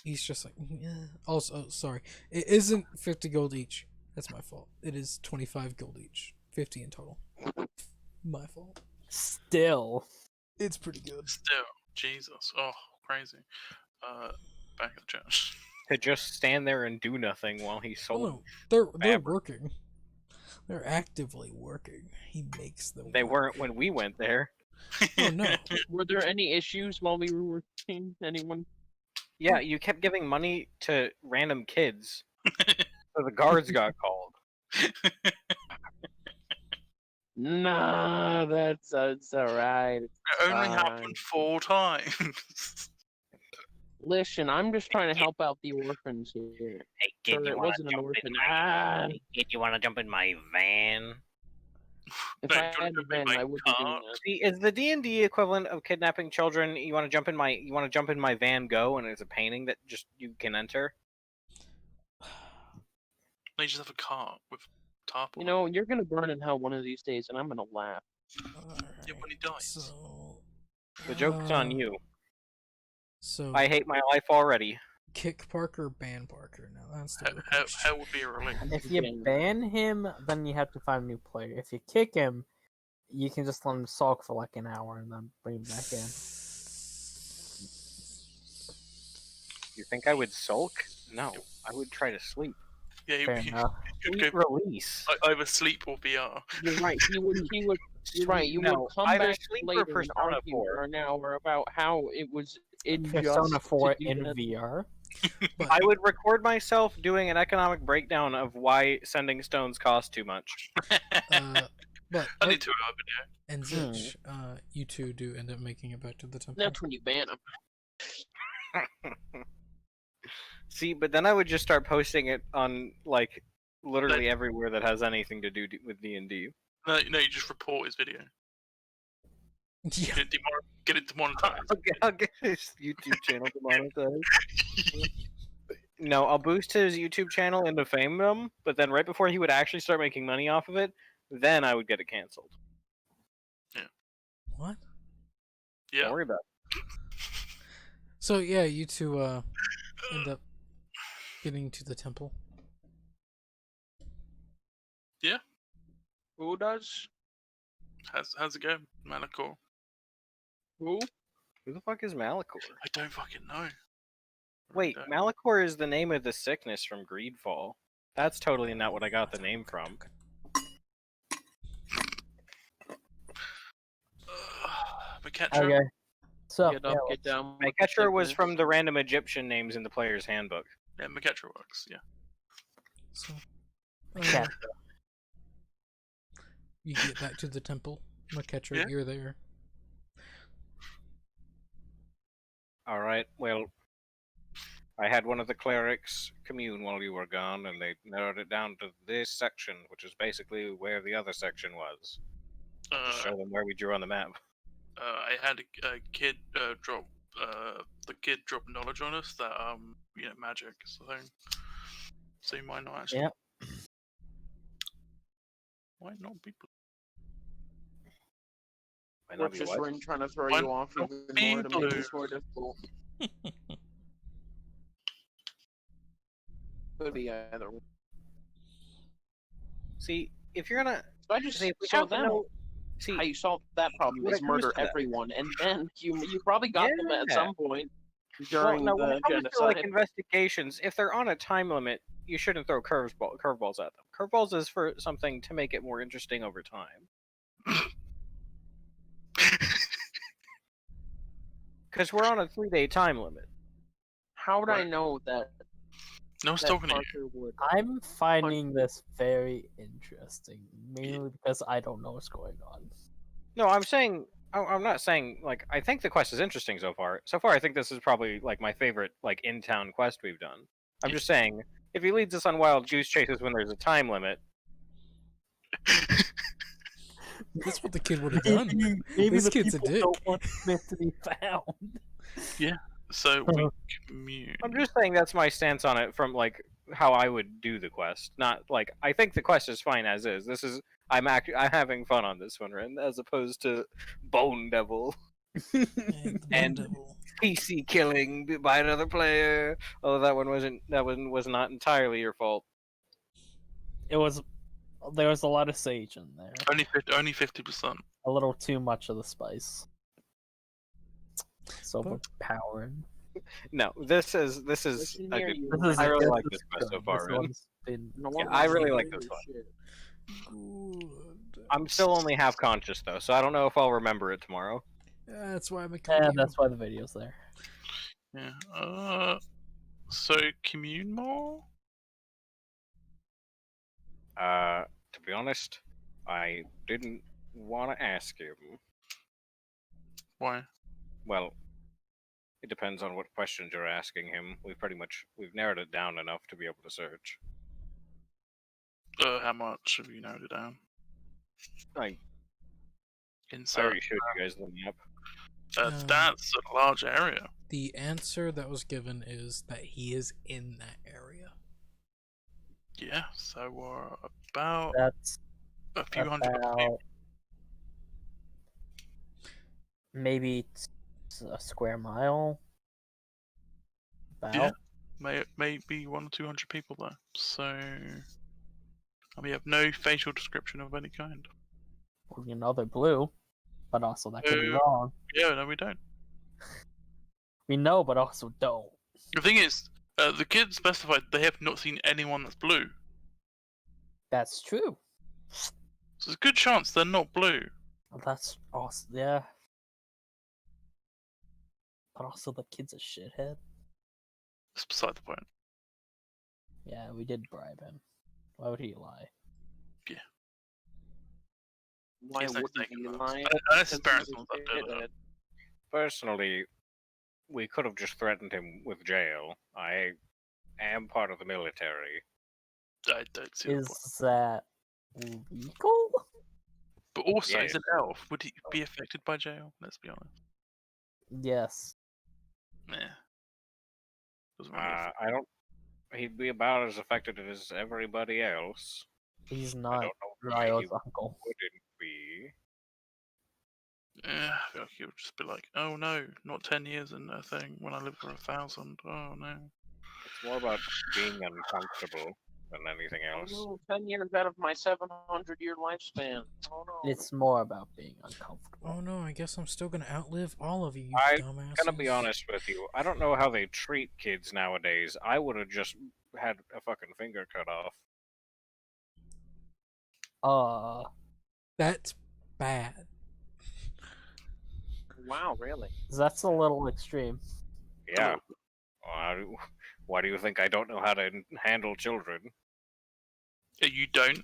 he's just like, yeah. Also, oh, sorry, it isn't 50 gold each. That's my fault. It is 25 gold each, 50 in total. My fault. Still, It's pretty good. Still, Jesus. Oh, crazy. Back in the chat. To just stand there and do nothing while he Oh sold. no, they're fabric. working. They're actively working. He makes them. They work. weren't when we went there. Oh no. Were there any issues while we were working? Anyone? Yeah, you kept giving money to random kids, so the guards got called. Nah, that's alright. It only Fine. happened 4 times. Listen, I'm just trying to help out the orphans here. Hey Sir, it wasn't an orphan. Ah, kid, you want to jump in my van? if No, I don't had a jump in van, my I would be doing car. that. See, is the D&D equivalent of kidnapping children? You want to jump in my van? Go, and it's a painting that just you can enter. They just have a cart with tarp on You know, you're gonna burn in hell one of these days, and I'm gonna laugh. Yeah, when he dies. So The joke's on uh, you. So I hate my life already. kick Parker, ban Parker. Now that's the Hell, real hell, question. hell would be a relief. if you Ban. ban him, then you have to find a new player. If you kick him, you can just let him sulk for like an hour and then bring him back in. You think I would sulk? No, I would try to sleep. Yeah, Fair you enough. could Sweet go release. either sleep or VR. You're right. He would. You're right. You No, would come either back sleep or later and Persona argue 4. for an hour about how it was unjust Persona 4 to do in that. VR. But I would record myself doing an economic breakdown of why sending stones cost too much. but I need Art 2 hour video. and Zitch, you two do end up making it back to the temple. That's when you ban him. See, but then I would just start posting it on like literally everywhere that has anything to do with D&D. No, you just report his video. Yeah. Get it demonetized. I'll get his YouTube channel demonetized. No, I'll boost his YouTube channel into famedom, but then right before he would actually start making money off of it, then I would get it canceled. What? Yeah. Don't worry about it. So yeah, you two end up getting to the temple. Who does? How's it going, Malachor? Who? Who the fuck is Malachor? I don't fucking know. Wait, don't. Malachor is the name of the sickness from Greedfall. That's totally not what I got the name from. Maketra? Okay. So Get up, get down. with the Maketra was sickness. from the random Egyptian names in the player's handbook. Yeah, Maketra works, yeah. So Cat. you get back to the temple. Maketra, Yeah. you're there. Alright, well, I had one of the clerics commune while you were gone, and they narrowed it down to this section, which is basically where the other section was. To show them where we drew on the map. I had a kid drop knowledge on us that magic is the thing. So you might not actually. Yep. Might not be. Might Or not be just what? Rin trying to throw Why you off not even be more to make blue? this more difficult. Could be either. Way. See, if you're gonna... So I just See, if we saw have to them. know... See, How you solve that problem What is it comes murder to that. everyone, and then you probably got them at Yeah. some point well, during no, when the it comes to, genocide. like, investigations, if they're on a time limit, you shouldn't throw curveballs at them. Curveballs is for something to make it more interesting over time. Because we're on a 3-day time limit. How would I Right. know that, No one's that talking to you. Parker would? I'm finding this very interesting, mainly because I don't know what's going on. No, I'm saying... I'm not saying, like, I think the quest is interesting so far. So far, I think this is probably, like, my favorite, like, in-town quest we've done. I'm just saying, if he leads us on wild goose chases when there's a time limit... That's what the kid would have done. Maybe This the kid's a people dick. don't want Smith to be found. So we commune. I'm just saying that's my stance on it from like how I would do the quest. Not like I think the quest is fine as is. I'm having fun on this one, Ren, as opposed to Bone Devil Yeah, the And- devil. PC killing by another player. Oh, that one was not entirely your fault. There was a lot of sage in there. Only 50%. A little too much of the spice. So overpowering. No, this is Listen a here, good. you This I really this like is this quest so good. far, This Ren. one's been No Yeah, one I wants really to like hear this one. shit. Good. I'm still only half conscious though, so I don't know if I'll remember it tomorrow. Yeah, that's why I'm a Yeah, that's why the video's there. Yeah. So commune more? To be honest, I didn't want to ask him. Why? Well, it depends on what questions you're asking him. We've narrowed it down enough to be able to search. How much have you narrowed it down? I Inside. already showed you guys the map. That's a large area. The answer that was given is that he is in that area. Yeah, so we're about That's a few hundred people. about maybe a square mile. About. Yeah. Maybe 100 or 200 people there. So, and we have no facial description of any kind. Well, you know they're blue, but also that could be Uh, wrong. Yeah, no, we don't. We know, but also don't. The thing is, the kids specified they have not seen anyone that's blue. That's true. So there's a good chance they're not blue. Well, that's awesome. Yeah. But also the kid's a shithead. That's beside the point. Yeah, we did bribe him. Why would he lie? Why He's not wouldn't taking you those. lie? Unless his Because parents he's want a that to do shithead. that. Personally, we could have just threatened him with jail. I am part of the military. I don't see the point. Is that legal? But also, Yeah. he's an elf. Would he be affected by jail? Let's be honest. Yes. Nah. Doesn't really affect- I don't. He'd be about as affected as everybody else. He's I not don't know why Ryo's he uncle. wouldn't be. Yeah, I feel like he would just be like, oh no, not 10 years in a thing when I lived for 1,000. Oh no. It's more about being uncomfortable than anything Oh else. no, 10 years out of my 700-year lifespan. Oh no. It's more about being uncomfortable. Oh no, I guess I'm still gonna outlive all of you, you I'm dumbasses. Gonna be honest with you, I don't know how they treat kids nowadays. I would have just had a fucking finger cut off. That's bad. Wow, really? That's a little extreme. Yeah. Why do you think I don't know how to handle children? You don't?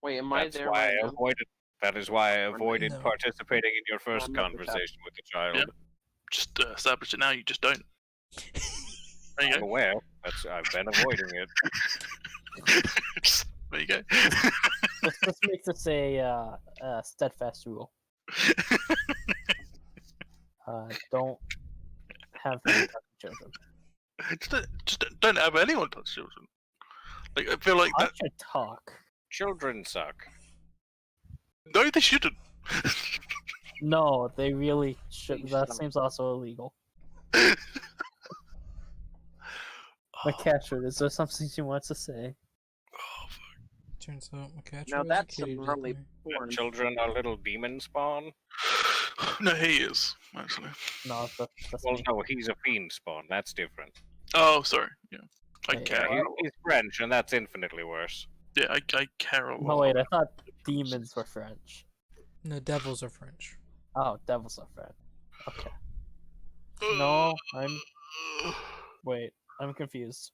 Wait, am I That's there why right I now? avoided. That is why I avoided No. participating in your first I'm not the conversation with the child. Yeah. Just establish it now, you just don't. There you I'm go. aware. I've been avoiding it. There you go. This makes us a steadfast rule. Don't have any children. just don't have anyone touch children. Like, I feel like I that. should talk. Children suck. No, they shouldn't. No, they really should. Please That don't. seems also illegal. Oh, McCatcher, is there something you want to say? Turns out McCatcher Now was a that's kitty some really diddler. porn. Children are little demon spawn. No, he is actually. No, that's Well, me. no, he's a fiend spawn. That's different. Oh, sorry. Yeah, I Yeah, care. He's French, and that's infinitely worse. Yeah, I care a lot. No, wait, I thought demons were French. No, devils are French. Oh, devils are French. Okay. No, Wait, I'm confused.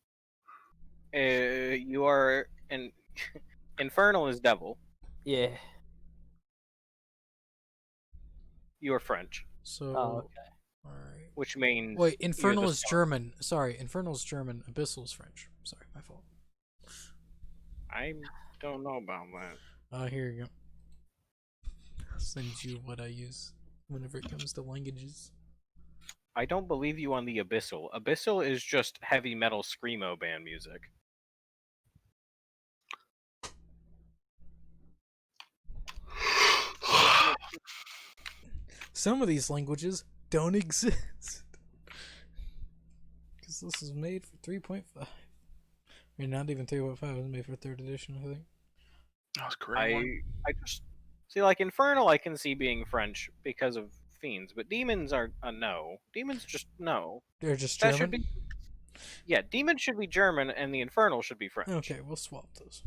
You are an infernal is devil. Yeah. Oh, You are French, So, Oh, okay. alright. which means Wait, Infernal the is German. Sorry, Infernal is German. Abyssal is French. Sorry, my fault. I don't know about that. Here you go. I'll send you what I use whenever it comes to languages. I don't believe you on the Abyssal. Abyssal is just heavy metal screamo band music. Some of these languages don't exist. Because this is made for 3.5. I mean, not even 3.5, it was made for 3rd edition, I think. That's great. I just see, like, Infernal I can see being French because of fiends, but demons are a no. Demons just no. They're just That German? should be, yeah, demons should be German and the Infernal should be French. Okay, we'll swap those.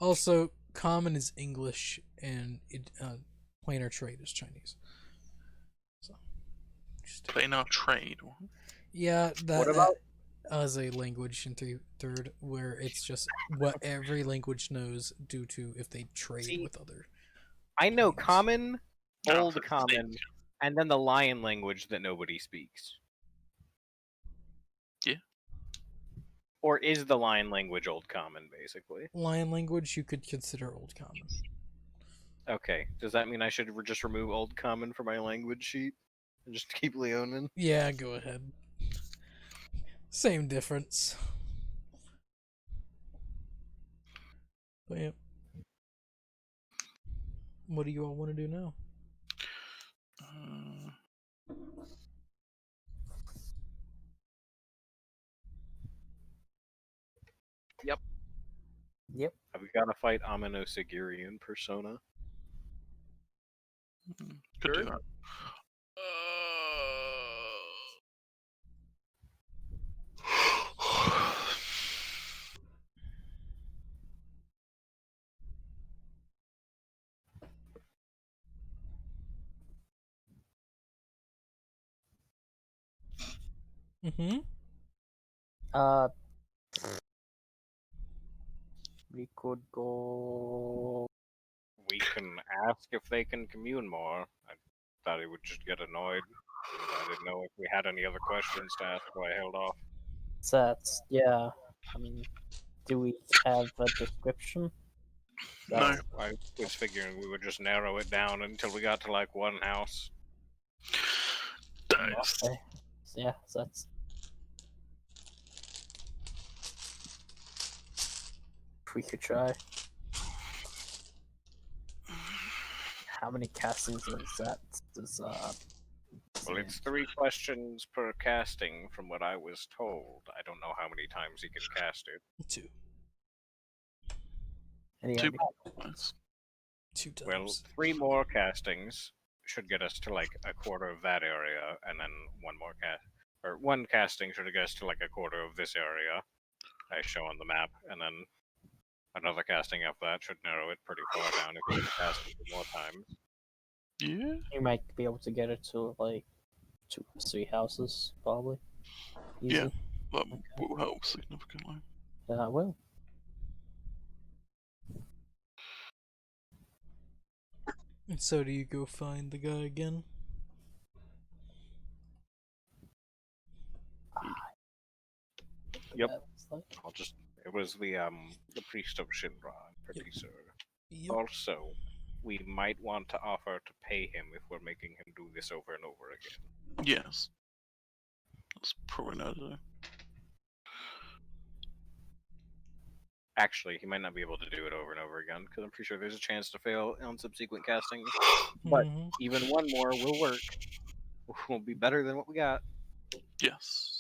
Also, common is English and planar trade is Chinese. So, Planar trade. yeah, What about as a language in third, where it's just what every language knows due to if they trade with other. I know things. Common, No, Old it's Common, and then the Lion language that nobody speaks. Yeah. Or is the Lion language Old Common, basically? Lion language you could consider Old Common. Okay, does that mean I should just remove Old Common from my language sheet and just keep Leonin? Yeah, go ahead. Same difference. But yeah. What do you all want to do now? Yep. Have we got to fight Amino Sigiri in Persona? Could do Sure. that. Mm-hmm. We could go. We can ask if they can commune more. I thought he would just get annoyed. I didn't know if we had any other questions to ask, so I held off. That's yeah. I mean, do we have a description? No. I was figuring we would just narrow it down until we got to like one house. Nice. Okay. Yeah, that's. We could try. How many castings is that? Well, it's 3 questions per casting, from what I was told. I don't know how many times he can cast it. 2. Any 2 idea? nice. 2 times. Well, 3 more castings should get us to like a quarter of that area, and then one casting should get us to like a quarter of this area, I show on the map, and then another casting after that should narrow it pretty far down if we can cast it more times. Yeah. You might be able to get it to like 2 or 3 houses, probably. Easy. Yeah. That will help significantly. Yeah, it will. And so do you go find the guy again? Yep. That's like- It was the priest of Shinra, I'm pretty sure. Yep. Also, we might want to offer to pay him if we're making him do this over and over again. Yes. That's probably not it. Actually, he might not be able to do it over and over again, because I'm pretty sure there's a chance to fail on subsequent castings. But Mhm. even one more will work. Will be better than what we got. Yes.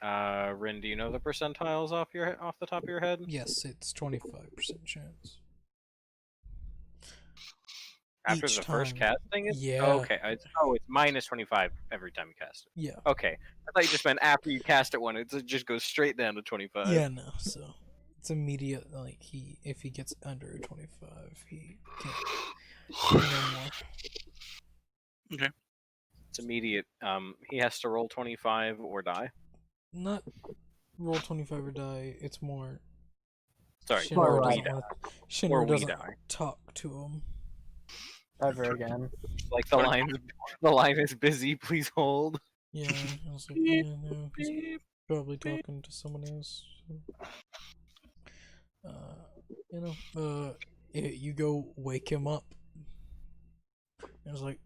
Rin, do you know the percentiles off the top of your head? Yes, it's 25% chance. After Each the first time. casting? Yeah. Oh, okay. It's minus 25 every time you cast it. Yeah. Okay. I thought you just meant after you cast it one, it just goes straight down to 25. Yeah, no. So it's immediate. Like if he gets under 25, he can't. No more. Okay. It's immediate. He has to roll 25 or die. Not roll 25 or die. It's more. Sorry, Shinra or doesn't we wanna- Or Shinra we doesn't die. talk to him. Ever again. Like the line is busy. Please hold. Yeah, I was like, yeah, no, he's probably talking to someone else. So. You go wake him up. It's like,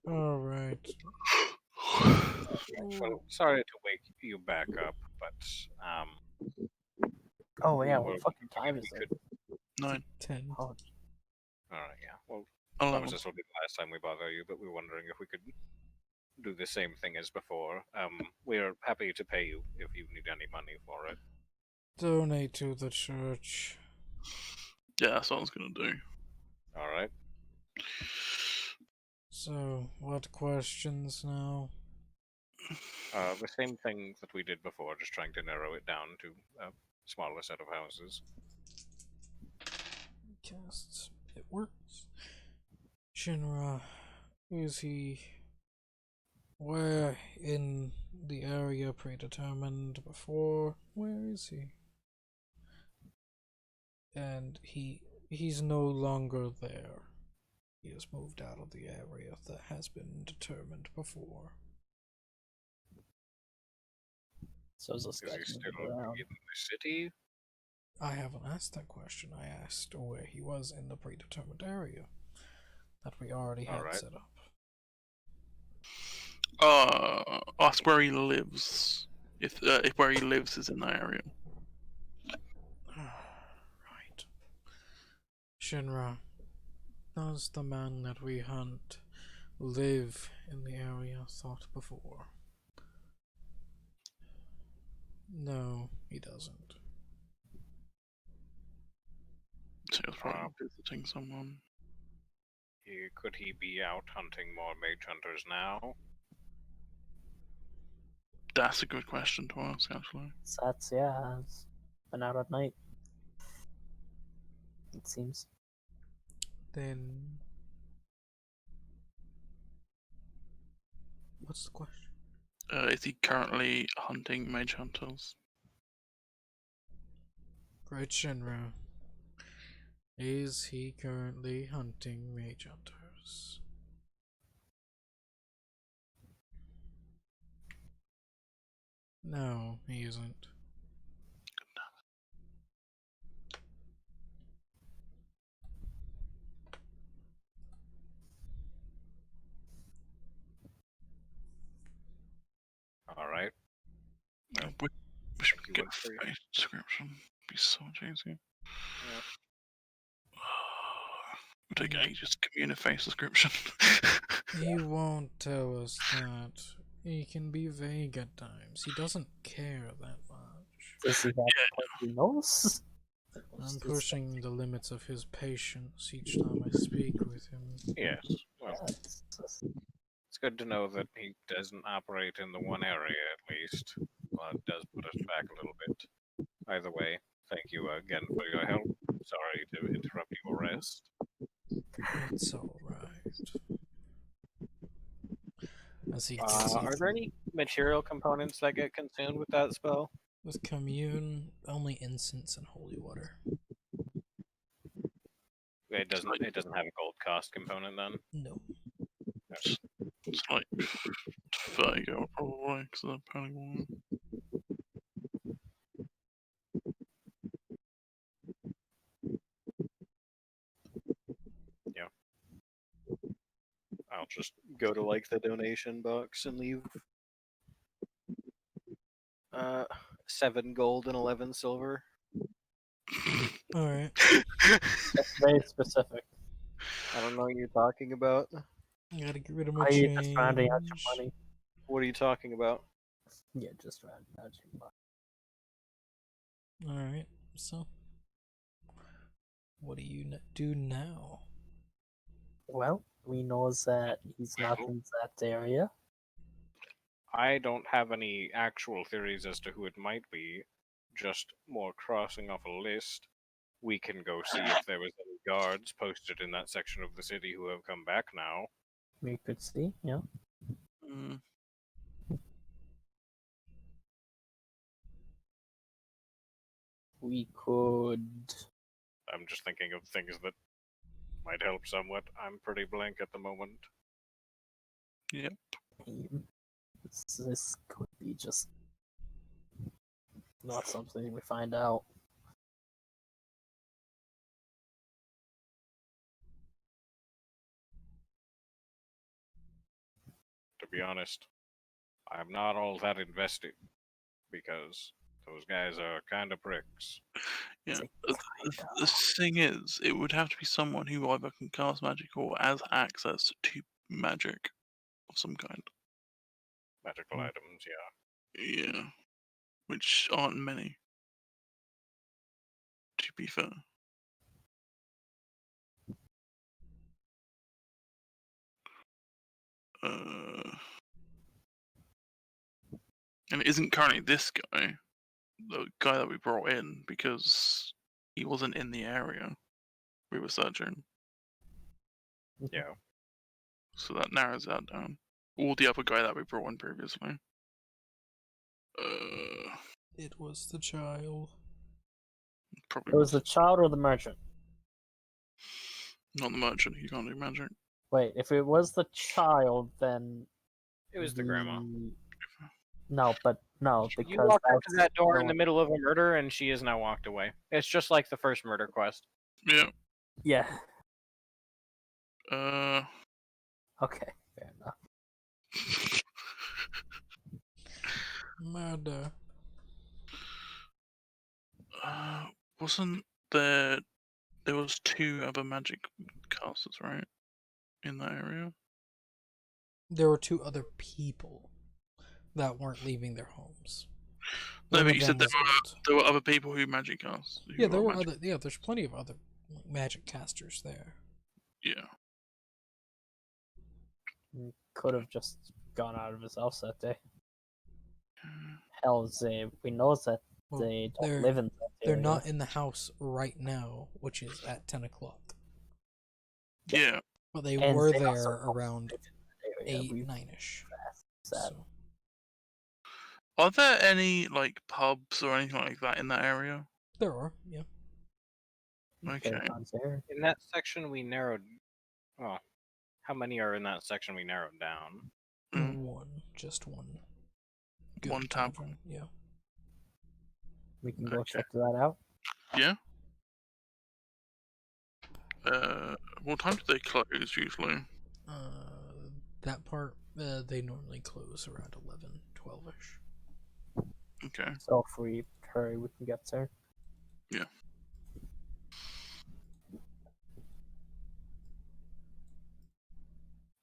all right. Well, sorry to wake you back up, but Oh yeah, well, what fucking time is we it? could. 9, 10. Oh, All right, yeah. Well, 11. promise this will be the last time we bother you, but we're wondering if we could do the same thing as before. We're happy to pay you if you need any money for it. Donate to the church. Yeah, that's what I was gonna do. All right. So, what questions now? The same thing that we did before, just trying to narrow it down to a smaller set of houses. Casts. It works. Shinra, is he where in the area predetermined before? Where is he? And he's no longer there. He has moved out of the area that has been determined before. so is this Is guy he still moving around? in the city? I haven't asked that question. I asked where he was in the predetermined area that we already had Alright. set up. Ask where he lives. If where he lives is in that area. Right. Shinra, does the man that we hunt live in the area thought before? No, he doesn't. So he was probably visiting someone. Could he be out hunting more mage hunters now? That's a good question to ask, actually. So that's yeah. It's been out at night. It seems. Then what's the question? Is he currently hunting mage hunters? Great Shinra. Is he currently hunting mage hunters? No, he isn't. Alright. Yeah, we should you get went for a your- face description. Be so much easier. Yeah. It would take ages to communicate a face description. He won't tell us that. He can be vague at times. He doesn't care that much. Does he have pointy nose? I'm pushing the limits of his patience each time I speak with him. Yes. Well, Yeah, it's good to know that he doesn't operate in the one area at least. Well, it does put us back a little bit. Either way, thank you again for your help. Sorry to interrupt your rest. It's alright. As he Are there any material components that get consumed with that spell? with commune, only incense and holy water. It doesn't have a gold cost component then. No. It's like 30 gold probably, because of the penny one. I'll just go to like the donation box and leave 7 gold and 11 silver. Alright. that's very specific. I don't know what you're talking about. I gotta get rid of my Are you change. just rounding out your money? What are you talking about? Yeah, just rounding out your money. Alright, so. What do you do now? Well, we know that he's not in that area. I don't have any actual theories as to who it might be, just more crossing off a list. We can go see if there was any guards posted in that section of the city who have come back now. We could see, yeah. Mm. We could. I'm just thinking of things that might help somewhat. I'm pretty blank at the moment. This could be just not something we find out. To be honest, I'm not all that invested because those guys are kind of pricks. Yeah. The thing is, it would have to be someone who either can cast magic or has access to magic of some kind. Magical items, yeah. Yeah. Which aren't many. To be fair. And it isn't currently this guy, the guy that we brought in, because he wasn't in the area we were searching. Yeah. So that narrows that down. Or the other guy that we brought in previously. It was the child. Probably It was the child or the merchant? not the merchant. He can't do magic. Wait, if it was the child, then It was the grandma. No, because You walked up to that's that door in no- the middle of a murder, and she has now walked away. It's just like the first murder quest. Yeah. Yeah. Okay, fair enough. Murder. Wasn't there? There was 2 other magic casters, right? In that area. There were 2 other people that weren't leaving their homes. No, One but of you them said there was old. were other people who magic cast. who Yeah, there are were magic- other. Yeah, there's plenty of other magic casters there. Yeah. Could have just gone out of his house that day. Hell, we know that Well, they don't they're- live in that They're area. not in the house right now, which is at 10 o'clock. Yeah. But they And were they there also don't around live in that area. 8, We- 9-ish. sad. So, Are there any like pubs or anything like that in that area? there are, yeah. Okay. Fairgrounds there. In that section, we narrowed. Oh, how many are in that section? We narrowed down. One. Just one. One tavern. Yeah. We can go Okay. check that out. Yeah. What time do they close usually? That part, they normally close around 11, 12-ish. Okay. So if we hurry, we can get there. Yeah.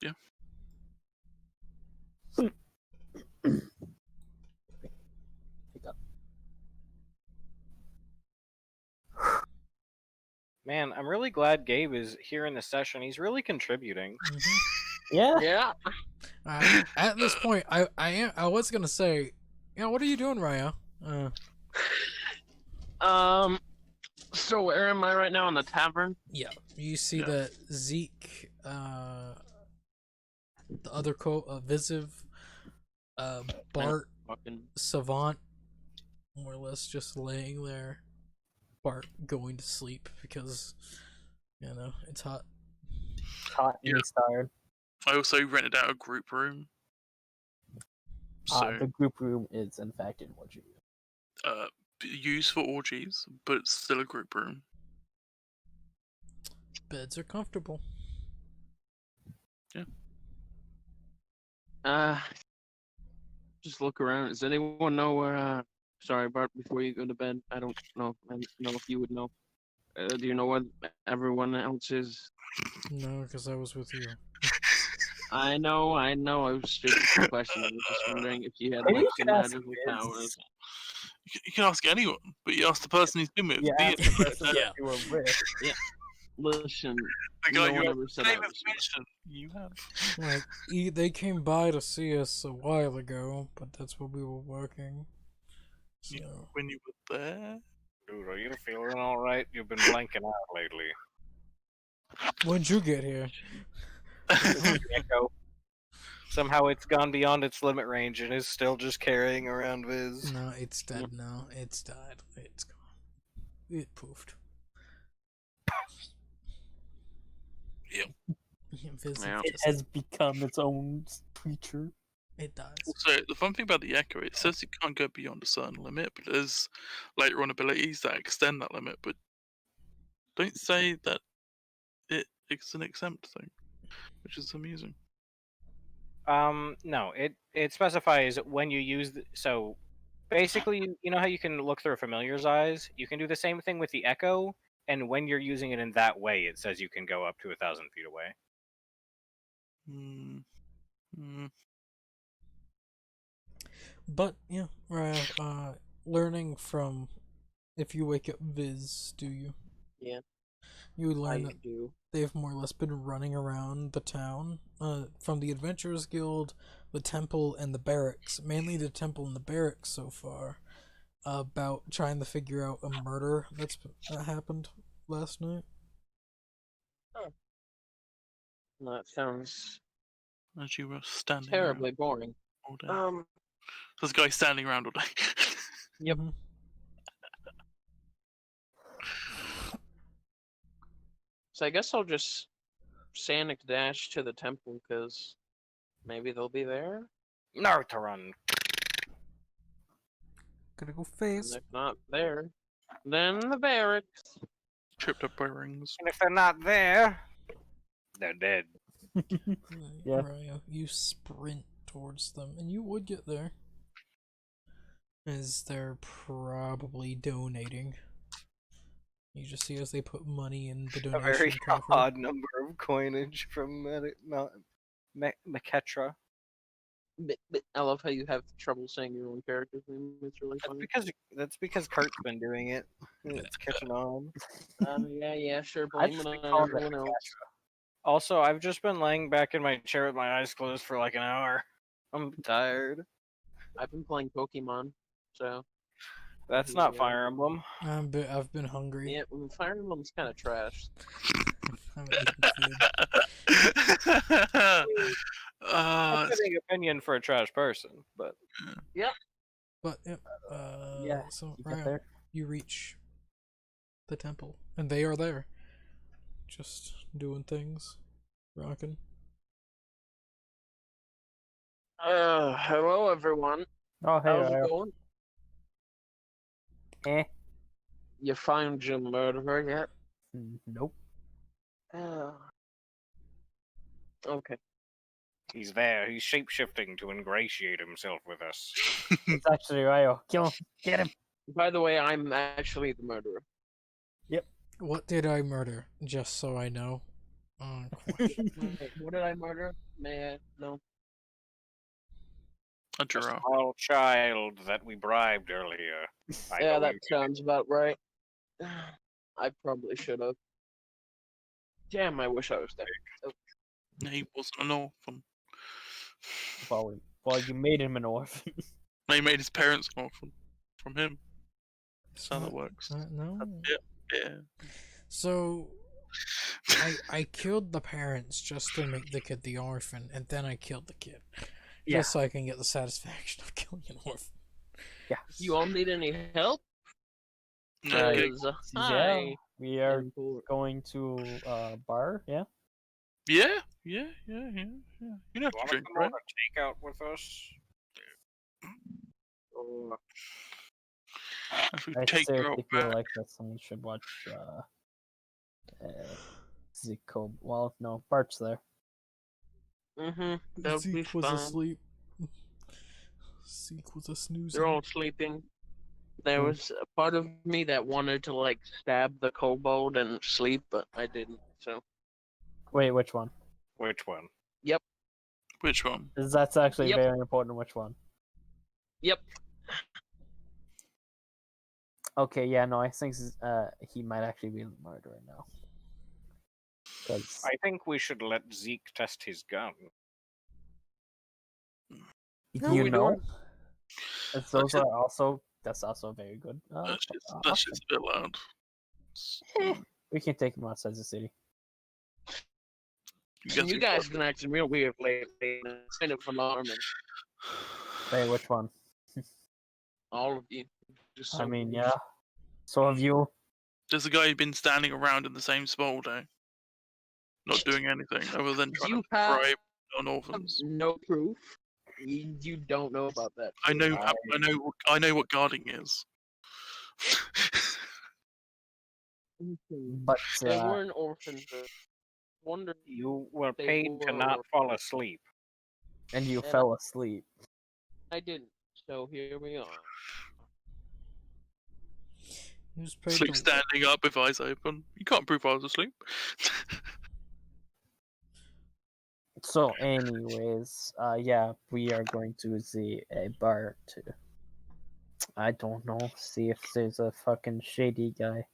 Yeah. Man, I'm really glad Gabe is here in the session. He's really contributing. Yeah. Yeah. At this point, I was gonna say, yeah, what are you doing, Raya? So where am I right now? In the tavern? Yeah. You see Yeah. that Zeke, the other Visiv, Bart, Fucking Savant, more or less just laying there. Bart going to sleep because, it's hot. Hot and he's tired. I also rented out a group room. So The group room is in fact in what you used for orgies, but it's still a group room. Beds are comfortable. just look around. Does anyone know where? Sorry, Bart. Before you go to bed, I don't know. I don't know if you would know. Do you know where everyone else is? No, because I was with you. I know. I was stupid question. I was just wondering if you had Maybe like you some could ask magical Viz. powers. You can ask anyone, but you ask the person he's been with. Yeah, the, ask the person Yeah. that you were with. Listen, the guy no you one have ever the said same I was. information you have. Like, they came by to see us a while ago, but that's when we were working. So, When you were there? Dude, are you feeling all right? You've been blanking out lately. when'd you get here? Echo. Somehow it's gone beyond its limit range and is still just carrying around Viz. No, it's dead now. It's died. It's gone. It poofed. Yep. Visiv Yeah. It just- has become its own creature. it dies. Also, the fun thing about the Echo, it says it can't go beyond a certain limit, but there's later on abilities that extend that limit, but don't say that it's an exempt thing, which is amusing. No, it specifies when you use so basically you know how you can look through a familiar's eyes? You can do the same thing with the echo, and when you're using it in that way, it says you can go up to 1,000 feet away. Hmm. Hmm. But yeah, learning from if you wake up Viz, do you? Yeah, You would learn I that do. they've more or less been running around the town, from the Adventurers Guild, the temple, and the barracks. Mainly the temple and the barracks so far, about trying to figure out a murder that happened last night. That sounds As you were standing terribly around boring. all day. Um, There's a guy standing around all day. Yep. Mhm. so I guess I'll just Sonic dash to the temple because maybe they'll be there. Naruto run. Gotta go And fast. if not there, then the barracks. Tripped up by rings. And if they're not there, they're dead. Yeah. Ryo, you sprint towards them, and you would get there. As they're probably donating. You just see as they put money in the A donation very coffer. odd number of coinage from Meketra. But I love how you have trouble saying your own character's name. It's really funny. That's because Kurt's been doing it. It's catching on. Yeah, sure. I Blame just it been on calling it everyone else. Also, I've just been laying back in my chair with my eyes closed for like an hour. I'm tired. I've been playing Pokemon, so That's not Yeah. Fire Emblem. I've been hungry. yeah. Fire Emblem's kind of trash. I haven't eaten food. Uh, Fitting opinion for a trash person, but But yep. Yeah, So You get Ryo, there. you reach the temple, and they are there, just doing things, rocking. Hello everyone. Oh, hey, How's it Ryo. going? Eh. You found your murderer yet? Nope. Okay. he's there. He's shapeshifting to ingratiate himself with us. It's actually Ryo. Kill him. Get him. By the way, I'm actually the murderer. What did I murder? Just so I know. Wait, what did I murder? May I know? a A giraffe. small child that we bribed earlier. I Yeah, know that him. sounds about right. I probably should have. Damn, I wish I was there. He wasn't an orphan. Well, you made him an orphan. He made his parents an orphan from him. That's how So- that works. No. Yeah. So I killed the parents just to make the kid the orphan, and then I killed the kid. Yeah. Just so I can get the satisfaction of killing an orphan. Yeah. You all need any help? No, Uh, okay. 'Cause, Yeah. I We are am poor. going to bar. Yeah. Yeah. You don't have You to want to drink, come right? on a takeout with us? Oh, If we I take you out seriously feel back. like that someone should watch Zico. Well, no, Bart's there. That'll be Zeke was fine. asleep. Zeke was a snoozer. They're all sleeping. There was a part of me that wanted to like stab the kobold and sleep, but I didn't. So Wait, which one? Which one? Which one? That's actually Yep. very important. Which one? Yep. Okay, yeah, no, I think he might actually be the murderer now. Because I think we should let Zeke test his gun. No, you we know, don't. as those are also that's also very good. That's option. just a bit loud. We can take him outside the city. You guys have been acting real weird lately. It's kind of alarming. Wait, which one? All of you. Just I so mean, weird. yeah. So have you? There's a guy who's been standing around in the same spot all day, not doing anything other than trying You to have- bribe non-orphans. No proof. You don't know about that. I know what guarding is. But They were an orphan. Wonder. You were They paid to were- not fall asleep. And you And fell asleep. I didn't. So here we are. He was paid Sleep to- standing up with eyes open. You can't prove I was asleep. So, anyways, yeah, we are going to see a bar to, I don't know, see if there's a fucking shady guy.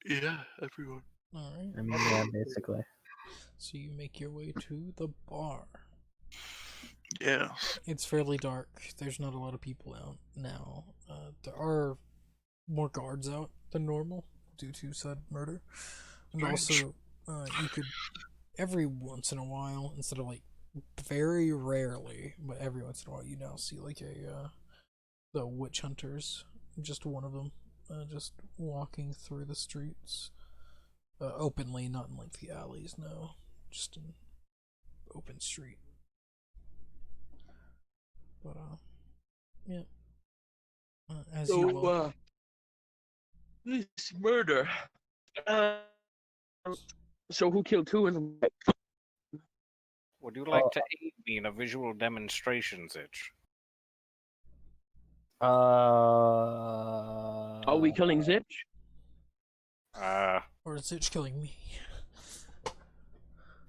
Yeah, everyone. Alright. I mean, yeah, basically. So you make your way to the bar. Yeah. It's fairly dark. There's not a lot of people out now. There are more guards out than normal due to said murder. And also, you could, every once in a while, instead of like very rarely, but every once in a while, you now see like the witch hunters, just one of them, just walking through the streets, openly, not in like the alleys, no, just in open street. But yeah. As you will. This murder. So who killed who in the Would you like to aid me in a visual demonstration, Zitch? Are we killing Zitch? Or is Zitch killing me?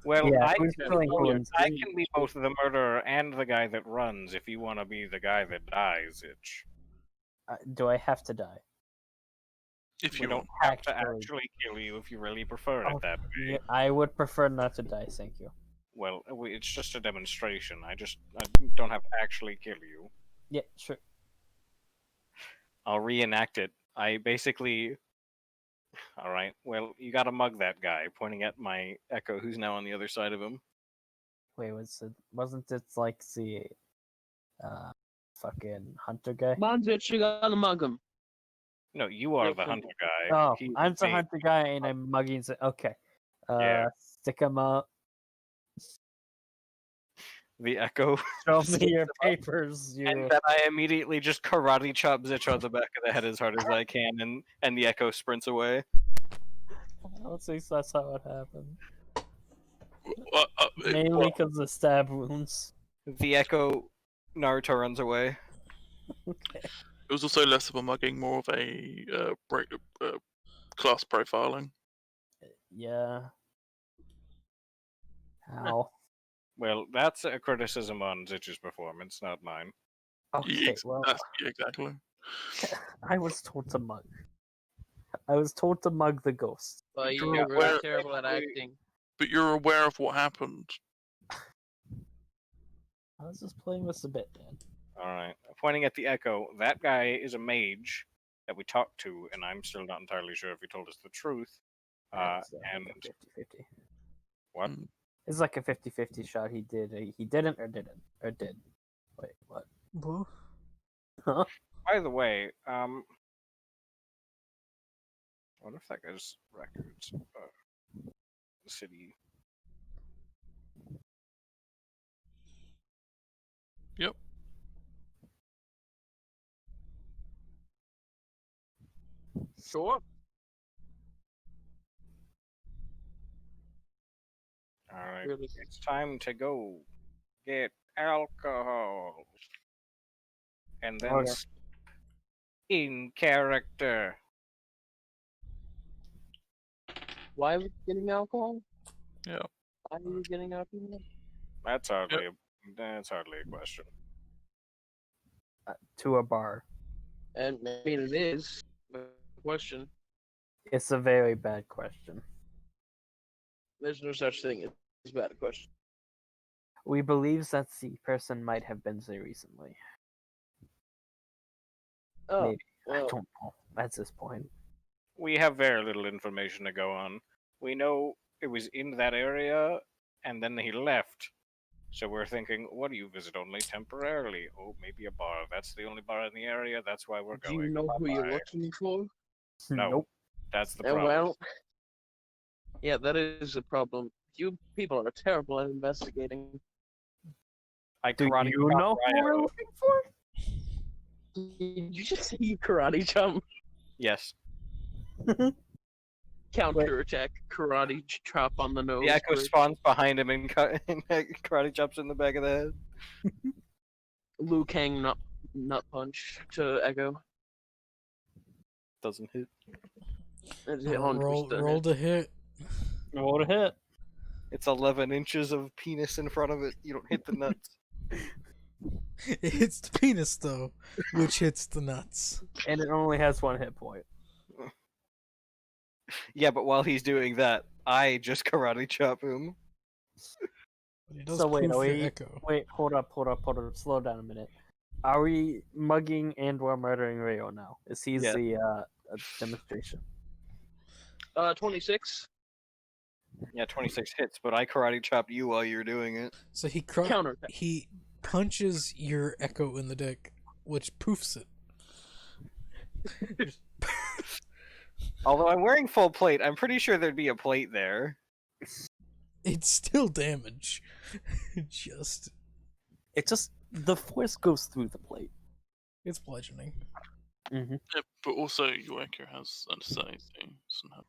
Well, Yeah, I who's killing who in I can be both the murderer and the guy that runs if you want to be the guy that dies, Zitch. Do I have to die? If We you don't want. have to Actually- actually kill you if you really prefer it Oh, that way. Yeah, I would prefer not to die, thank you. Well, it's just a demonstration. I don't have to actually kill you. Yeah, sure. I'll reenact it. I basically. Alright, well, you gotta mug that guy, pointing at my Echo who's now on the other side of him. Wait, wasn't it like the fucking hunter guy? Come on, Zitch, you gotta mug him. No, you are the Listen. hunter guy. Oh, He's I'm the me. hunter guy and I'm mugging. Okay. Yeah. Stick him up. The Echo. Show me your papers. You. And then I immediately just karate chop Zitch on the back of the head as hard as I can, and the Echo sprints away. I don't think that's how it happened. Mainly Well, because of stab wounds. The Echo Naruto runs away. Okay. it was also less of a mugging, more of a class profiling. Yeah. How? Well, that's a criticism on Zitch's performance, not mine. Okay, well, Yeah, exactly. I was told to mug. I was told to mug the ghost. But Yeah, you're really well, terrible at acting. But you're aware of what happened. I was just playing with the bit, man. Alright. Pointing at the Echo, that guy is a mage that we talked to, and I'm still not entirely sure if he told us the truth. It's And like a 50-50. what? It's like a 50-50 shot. He didn't or didn't or did. Wait, what? Well, Huh? By the way, what if that guy's records? City. Yep. Sure. Alright. Really. It's time to go get alcohol. And then Okay. in character. Why are we getting alcohol? Yeah. Why are we getting alcohol? That's hardly a question. To a bar. And I mean, it is a question. It's a very bad question. There's no such thing as a bad question. We believe that the person might have been there recently. Oh, Maybe. I well, don't know. At this point. We have very little information to go on. We know it was in that area, and then he left. So we're thinking, what do you visit only temporarily? Oh, maybe a bar. That's the only bar in the area. That's why we're do going. you know who you're Bye-bye. looking for? No. Nope. That's the And problem. well, yeah, that is a problem. You people are terrible at investigating. I Do karate you chop know who we're Ryo. looking for? Did you just say you karate chop? Yes. counterattack karate chop on the nose. The Echo bridge. spawns behind him and karate chops in the back of the head. Liu Kang nut punch to Echo. Doesn't hit. It's Roll 100% roll to hit. Roll to hit. It's 11 inches of penis in front of it. You don't hit the nuts. It hits the penis though, which hits the nuts. And it only has 1 hit point. Yeah, but while he's doing that, I just karate chop him. But he does So wait, poof are your we- echo. Wait, hold up. Slow down a minute. Are we mugging and or murdering Rayo now? Is he Yeah. the demonstration? 26 Yeah, 26 hits, but I karate chopped you while you're doing it. So he counterattack. he punches your echo in the dick, which poofs it. Although I'm wearing full plate, I'm pretty sure there'd be a plate there. It's still damage. Just It just the force goes through the plate. it's bludgeoning. Yeah, but also your Echo has a set AC. Doesn't have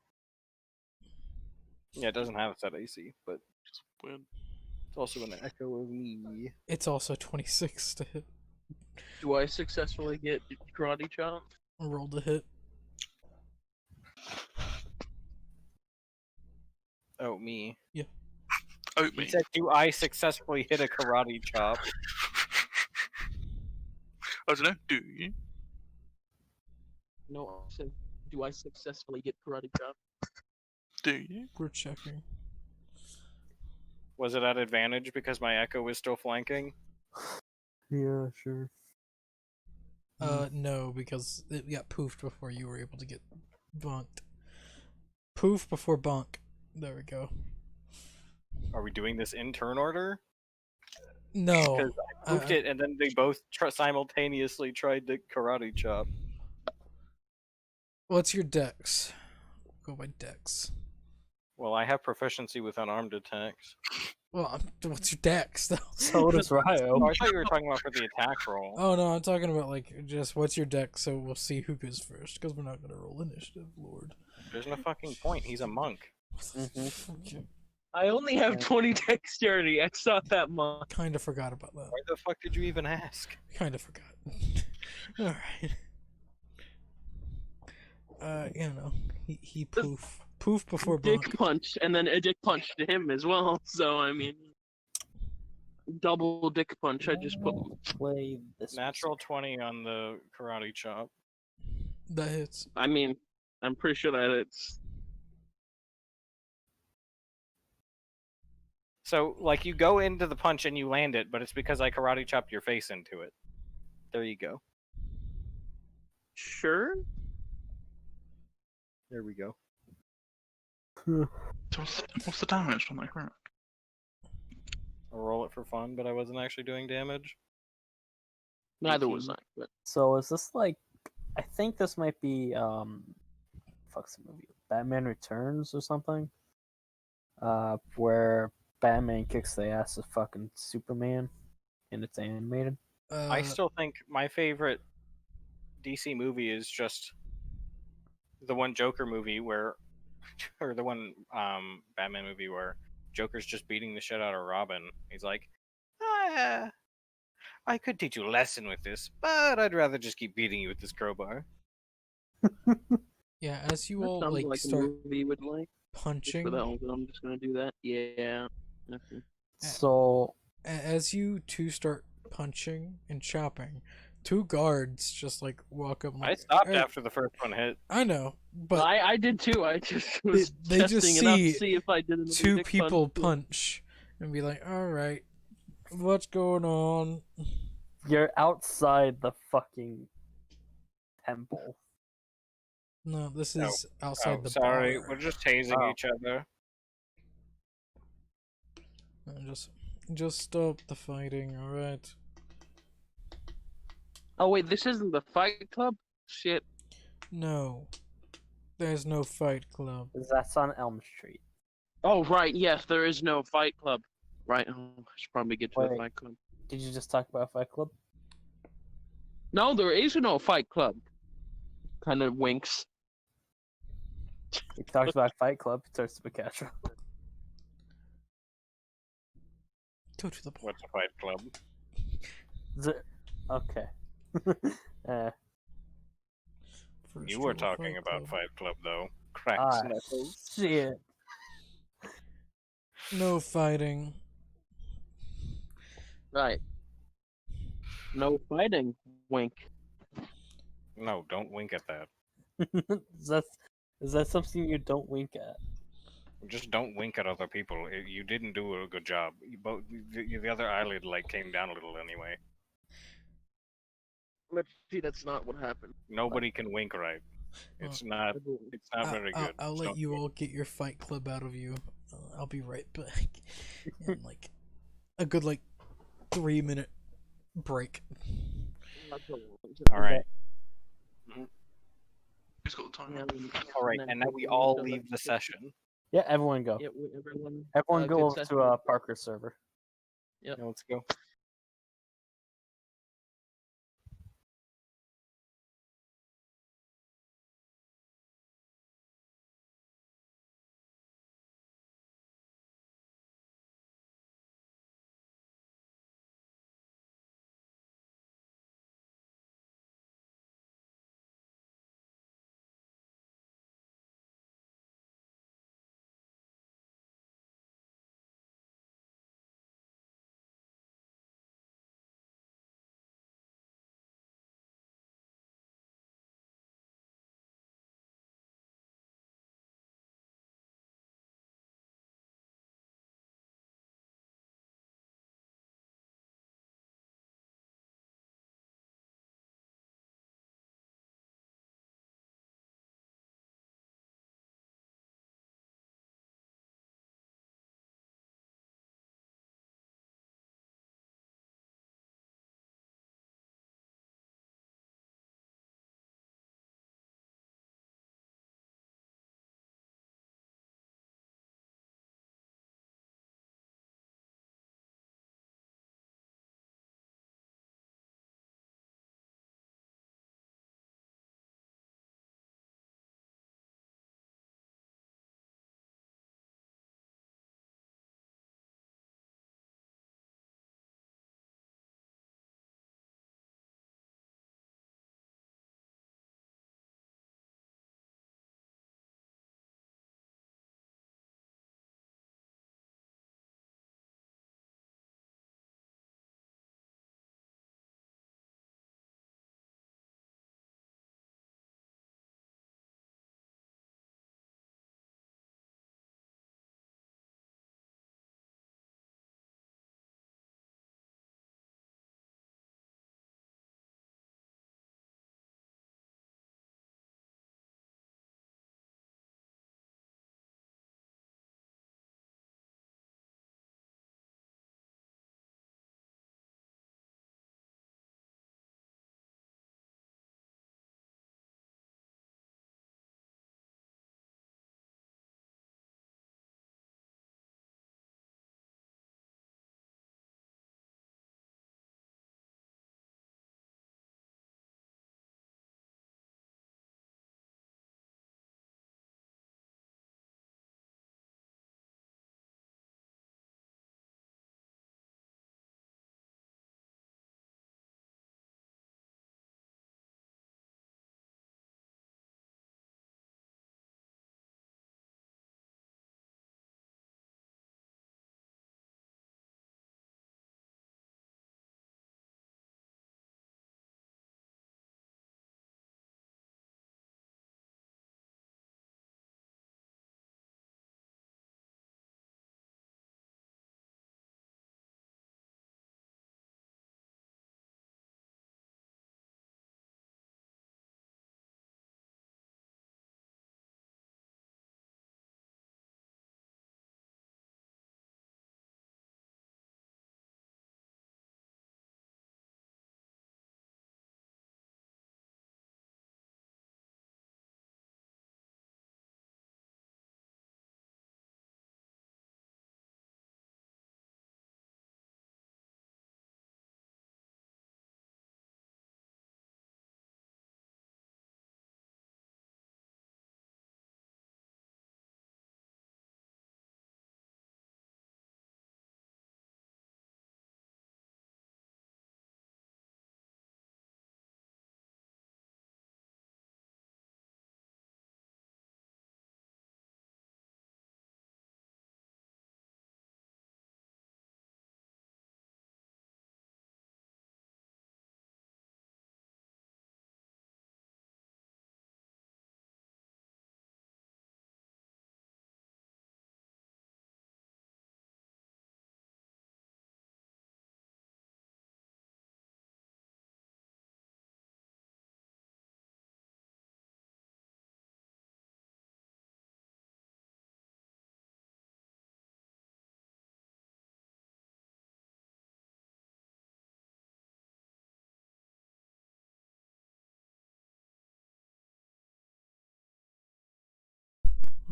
Yeah, it doesn't have a set AC, but just weird. it's also an echo of me. It's also 26 to hit. Do I successfully get karate chop? Roll to hit. Oh, me. Oat He me. said, do I successfully hit a karate chop? I don't know. Do you? No, I said, do I successfully get karate chop? Do you? We're checking. Was it at advantage because my echo was still flanking? Yeah, sure. No, because it got poofed before you were able to get bonked. Poof before bonk. There we go. Are we doing this in turn order? No. Because I moved it, and then they both simultaneously tried to karate chop. What's your dex? Go by dex. Well, I have proficiency with unarmed attacks. Well, what's your dex though? So does Ryo. Oh, I thought you were talking about for the attack roll. Oh no, I'm talking about like just what's your dex, so we'll see who goes first, because we're not gonna roll initiative, Lord. There's no fucking point. He's a monk. Okay. I only have 20 dexterity. It's not that much. Kind of forgot about that. Why the fuck did you even ask? Kind of forgot. All right. You know, he poof before Dick bonk. punch, and then a dick punch to him as well. So, I mean, double dick punch. I just put. Play this Natural 20 on the karate chop. That hits. I mean, I'm pretty sure that it's. So, like, you go into the punch and you land it, but it's because I karate chopped your face into it. There you go. Sure. There we go. So what's the damage on that crap? I'll roll it for fun, but I wasn't actually doing damage. Neither was I. But So is this like? I think this might be fuck's the movie? Batman Returns or something. Where Batman kicks the ass of fucking Superman, and it's animated. I still think my favorite DC movie is just the one Joker movie where, or the one Batman movie where Joker's just beating the shit out of Robin. He's like, I could teach you a lesson with this, but I'd rather just keep beating you with this crowbar. Yeah, as you that all sounds like like start a movie would like. punching, For that one, I'm just gonna do that. Yeah. Okay. So as you two start punching and chopping, two guards just like walk up. And, I like, stopped "Hey," after the first one hit. I know, but I did too. I just was they just testing it out see to see if I did another two dick people punch. punch and be like, "All right, what's going on?" you're outside the fucking temple. No, this is outside the sorry, bar. we're just tasing Oh. each other. No, just stop the fighting, all right? Oh wait, this isn't the Fight Club. Shit. No, there's no fight club. That's on Elm Street. Oh right, yes, there is no Fight Club. Right. Oh, I should probably get to the Wait. Fight Club. Did you just talk about Fight Club? No, there is no Fight Club. Kind of winks. He talks about Fight Club. He turns to Castro. Go to the point. What's a Fight Club? Okay. First You were rule of talking Fight about Club. Fight Club, though. Cracks Ah, knuckles. shit. No fighting. Right. No fighting. Wink. No, don't wink at that. Is that something you don't wink at? Just don't wink at other people. You didn't do a good job. The other eyelid like came down a little anyway. But see, that's not what happened. Nobody can wink right. It's not. It's not very good. I'll So- let you all get your Fight Club out of you. I'll be right back. And like a good 3-minute break. All right. Who's got the time? Yeah, All right. And now we all leave the session. Yeah, everyone go. Yeah, everyone. Everyone go good over session. to Parker's server. Now let's go.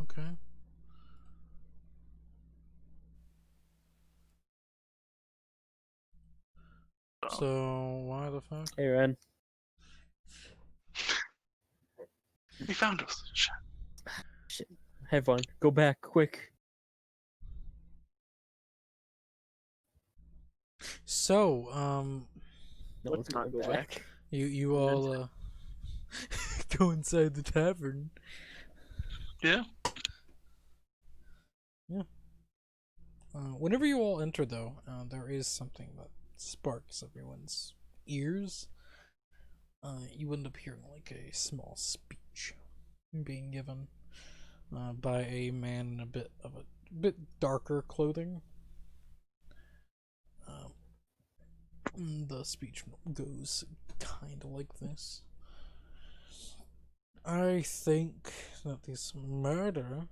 Okay. So why the fuck? Hey, Ren. He found us. Shit. Shit. Have fun. Go back, quick. So, No Let's one's not going go back. you all go inside the tavern. Yeah. Yeah. Whenever you all enter, though, there is something that sparks everyone's ears. You end up hearing like a small speech being given by a man in a bit darker clothing. The speech goes kind of like this. I think that this murder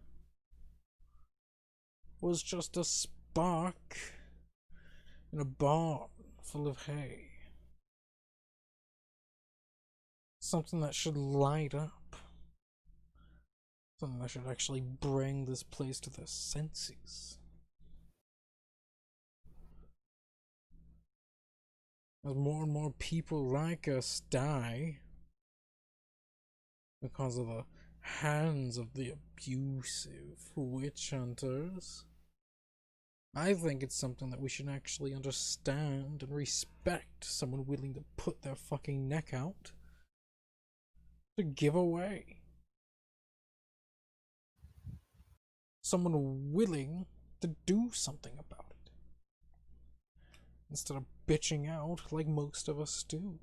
was just a spark in a barn full of hay. Something that should light up. Something that should actually bring this place to their senses. As more and more people like us die because of the hands of the abusive witch hunters, I think it's something that we should actually understand and respect. Someone willing to put their fucking neck out to give away. Someone willing to do something about it, instead of bitching out like most of us do.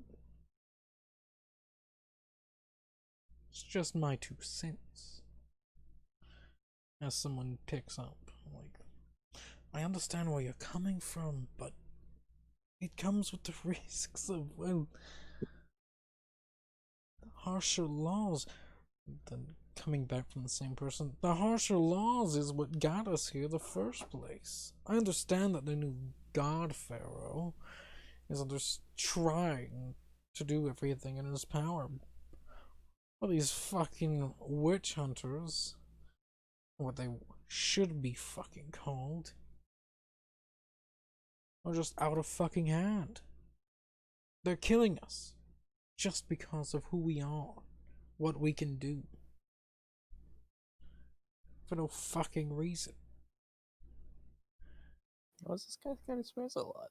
It's just my 2 cents. As someone picks up, like, I understand where you're coming from, but it comes with the risks of, well, harsher laws. Then coming back from the same person, the harsher laws is what got us here in the first place. I understand that the new God Pharaoh is trying to do everything in his power. Well, these fucking witch hunters, what they should be fucking called, are just out of fucking hand. They're killing us just because of who we are, what we can do, for no fucking reason. Why is this guy kind of swears a lot?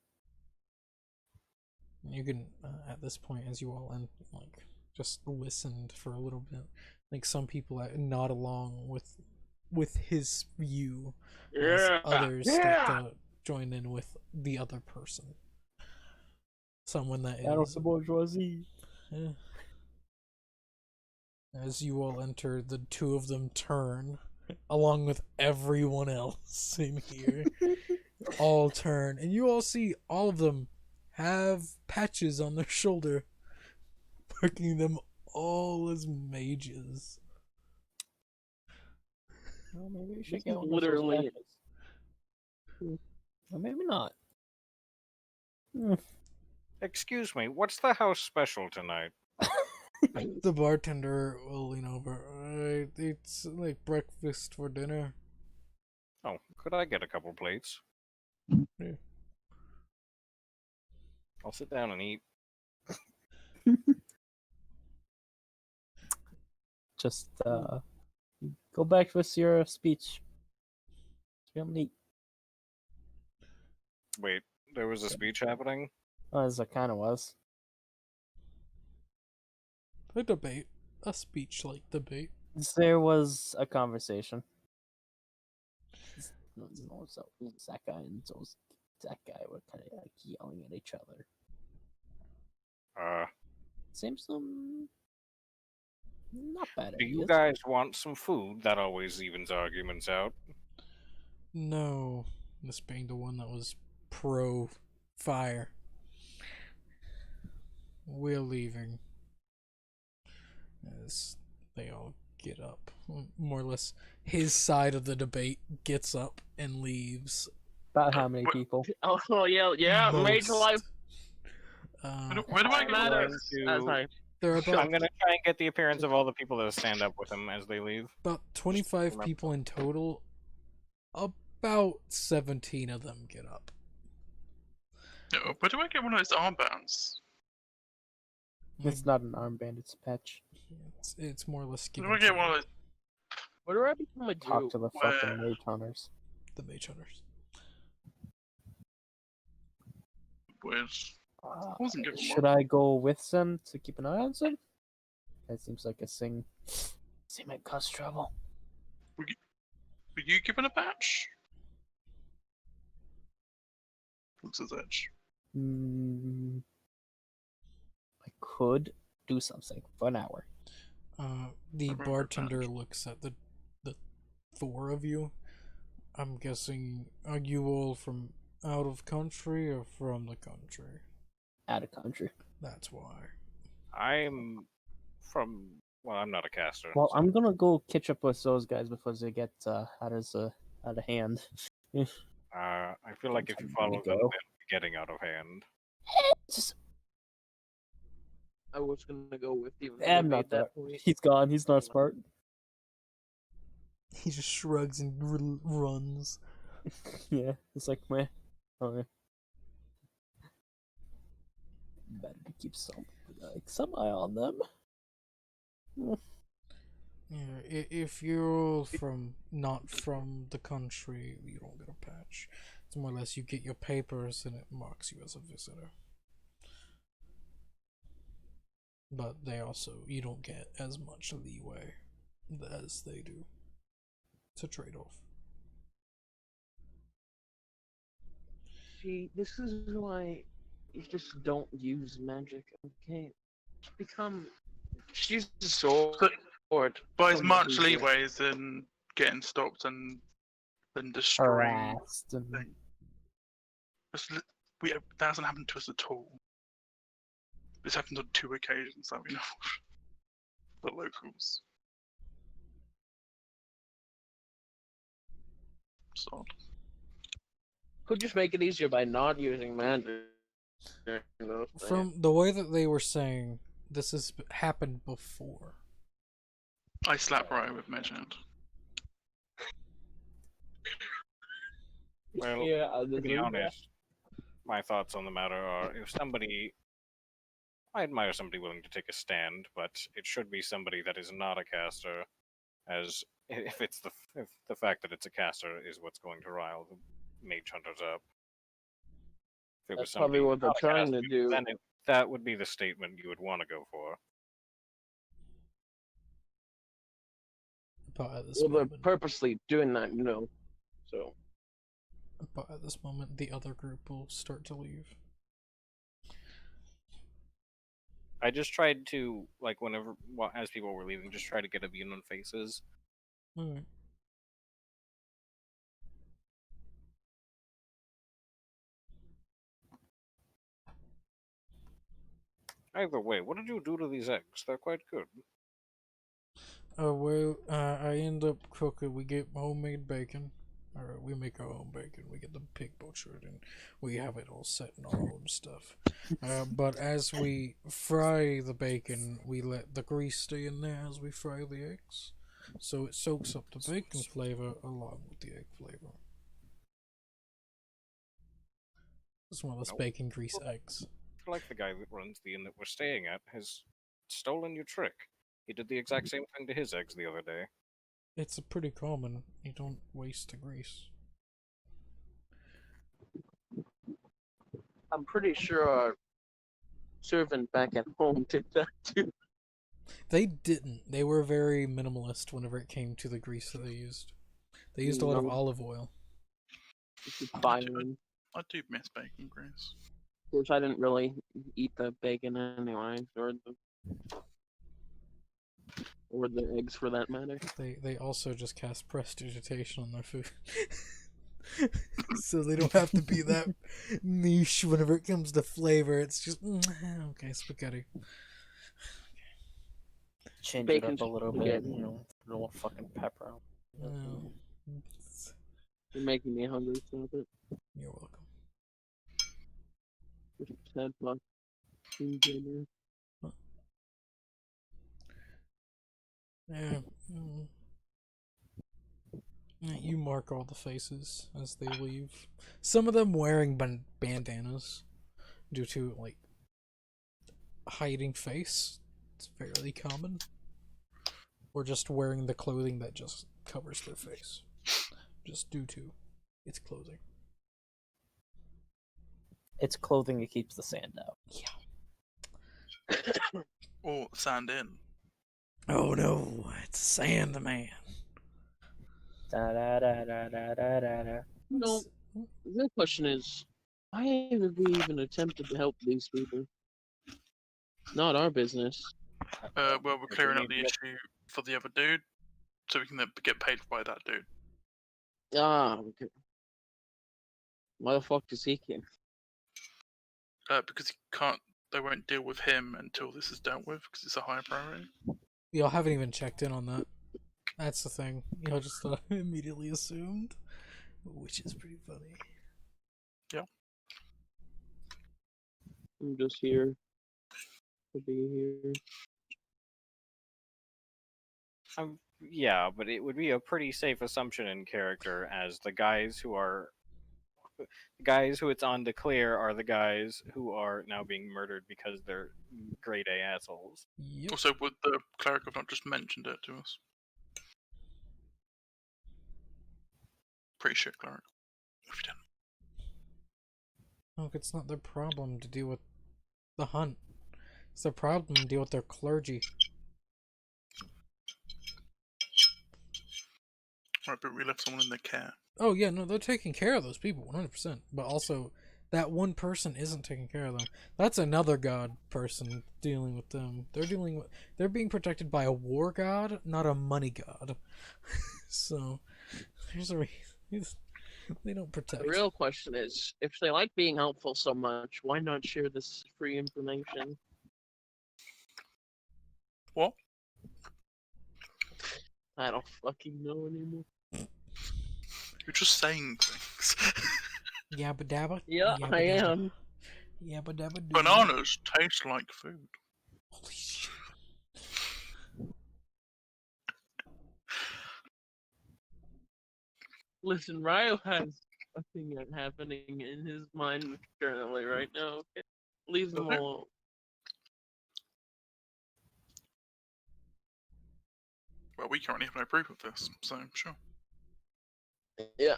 You can, at this point, as you all like just listened for a little bit, like some people nod along with his view, as others start to join in with the other person. Someone that is bourgeoisie. Yeah. As you all enter, the 2 of them turn, along with everyone else in here. All turn, and you all see all of them have patches on their shoulder, marking them all as mages. Well, maybe we should get one Literally. of those patches. Or maybe not. Excuse me, what's the house special tonight? The bartender will lean over. It's like breakfast for dinner. Oh, could I get a couple plates? Yeah. I'll sit down and eat. Just go back with your speech. It's real neat. Wait, there was a speech happening? Oh, as it kind of was. A debate. A speech-like debate. There was a conversation. Zach guy and Zach guy were kind of like yelling at each other. Seems not bad. Do you ideas. guys want some food? That always evens arguments out. No, this being the one that was pro-fire. We're leaving. As they all get up. More or less, his side of the debate gets up and leaves. About how many people? Oh yeah, Major Life Where do I go? matters. to- Sorry. There are I'm about gonna try and get the appearance of all the people that stand up with him as they leave. 25 remember. people in total. About 17 of them get up. No, where do I get one of those armbands? It's not an armband, it's a patch. It's more or less Where given do I to get one of those? Where do I become a Talk Jew? to the Where? fucking mage hunters. the mage hunters. Weird. Wasn't given Should one. I go with Zen to keep an eye on Zen? That seems like a thing. It might cause trouble. Were you given a patch? What's his edge? I could do something for an hour. The remember bartender that. looks at the 4 of you. I'm guessing, are you all from out of country or from the country? Out of country. That's why. I'm from. Well, I'm not a caster. Well, so- I'm gonna go catch up with those guys before they get out of hand. I feel like if you Time to follow them, go. they'll be getting out of hand. Just, I was gonna go with you. when I'm you not made that. that point. He's gone. He's not smart. He just shrugs and runs. Yeah, it's like meh. Okay. Better to keep some eye on them. Yeah, if you're not from the country, you don't get a patch. It's more or less you get your papers and it marks you as a visitor. But you don't get as much leeway as they do. It's a trade-off. See, this is why you just don't use magic. Okay, just use the sword. By as So much easier. leeway as in getting stopped and then destroying. Harassed and That hasn't happened to us at all. This happened on 2 occasions that we know of. The locals. So Could just make it easier by not using magic. during those things. From the way that they were saying, this has happened before. I slap Ryan with Mage Hand. Well, yeah, to be honest, my thoughts on the matter are if somebody. I admire somebody willing to take a stand, but it should be somebody that is not a caster, as if the fact that it's a caster is what's going to rile the mage hunters up. If it That's was probably somebody what they're not a trying to caster, do. then that would be the statement you would want to go for. But at this Well, they're moment, purposely doing that, So the other group will start to leave. I just tried to, like, as people were leaving, just try to get a view on faces. Alright. Either way, what did you do to these eggs? They're quite good. I end up cooking. We get homemade bacon. Or we make our own bacon. We get the pig butchered and we have it all set in our own stuff. But as we fry the bacon, we let the grease stay in there as we fry the eggs. So it soaks up the bacon flavor along with the egg flavor. As well as bacon grease eggs. I feel like the guy that runs the inn that we're staying at has stolen your trick. He did the exact same thing to his eggs the other day. It's a pretty common. You don't waste the grease. I'm pretty sure our servant back at home did that too. They didn't. They were very minimalist whenever it came to the grease that they used. They used a lot of olive oil. Fine. I do miss bacon grease. Of course, I didn't really eat the bacon anyway, or the eggs for that matter. They also just cast prestidigitation on their food. So they don't have to be that niche whenever it comes to flavor. It's just, okay, spaghetti. change Bacon's it up a little spaghetti. bit. A little fucking pepper. No. You're making me hungry, stop it. You're welcome. Just 10 bucks. Dinner. Yeah. Yeah, you mark all the faces as they leave. Some of them wearing bandanas due to, like, hiding face. It's fairly common. Or just wearing the clothing that just covers their face. Just due to its clothing. It's clothing that keeps the sand out. Yeah. Or sand in. Oh no, it's Sandman. Da da da da da da da da. No, the real question is, why have we even attempted to help these people? Not our business. Well, we're clearing we up the need issue for the other dude, so we can then get paid by that dude. Ah, okay. Why the fuck does he care? Because he can't. They won't deal with him until this is dealt with, because it's a higher priority. Y'all haven't even checked in on that. That's the thing. Y'all just immediately assumed, which is pretty funny. Yeah. I'm just here to be here. Yeah, but it would be a pretty safe assumption in character as the guys who it's on to clear are the guys who are now being murdered because they're grade A assholes. Yep. Also, would the cleric have not just mentioned it to us? Pretty shit cleric. If you didn't. Look, it's not their problem to deal with the hunt. It's their problem to deal with their clergy. Right, but we left someone in their care. Oh yeah, no, they're taking care of those people 100%. But also, that one person isn't taking care of them. That's another god person dealing with them. They're being protected by a war god, not a money god. So there's a reason they don't protect. The real question is, if they like being helpful so much, why not share this free information? What? I don't fucking know anymore. You're just saying things. Yabba dabba. Yeah, yabba I dabba. am. Yabba dabba doo. Bananas taste like food. Holy shit. Listen, Ryo has a thing happening in his mind currently right now. Okay? Leave him Okay. alone. Well, we currently have no proof of this, so sure. Yeah.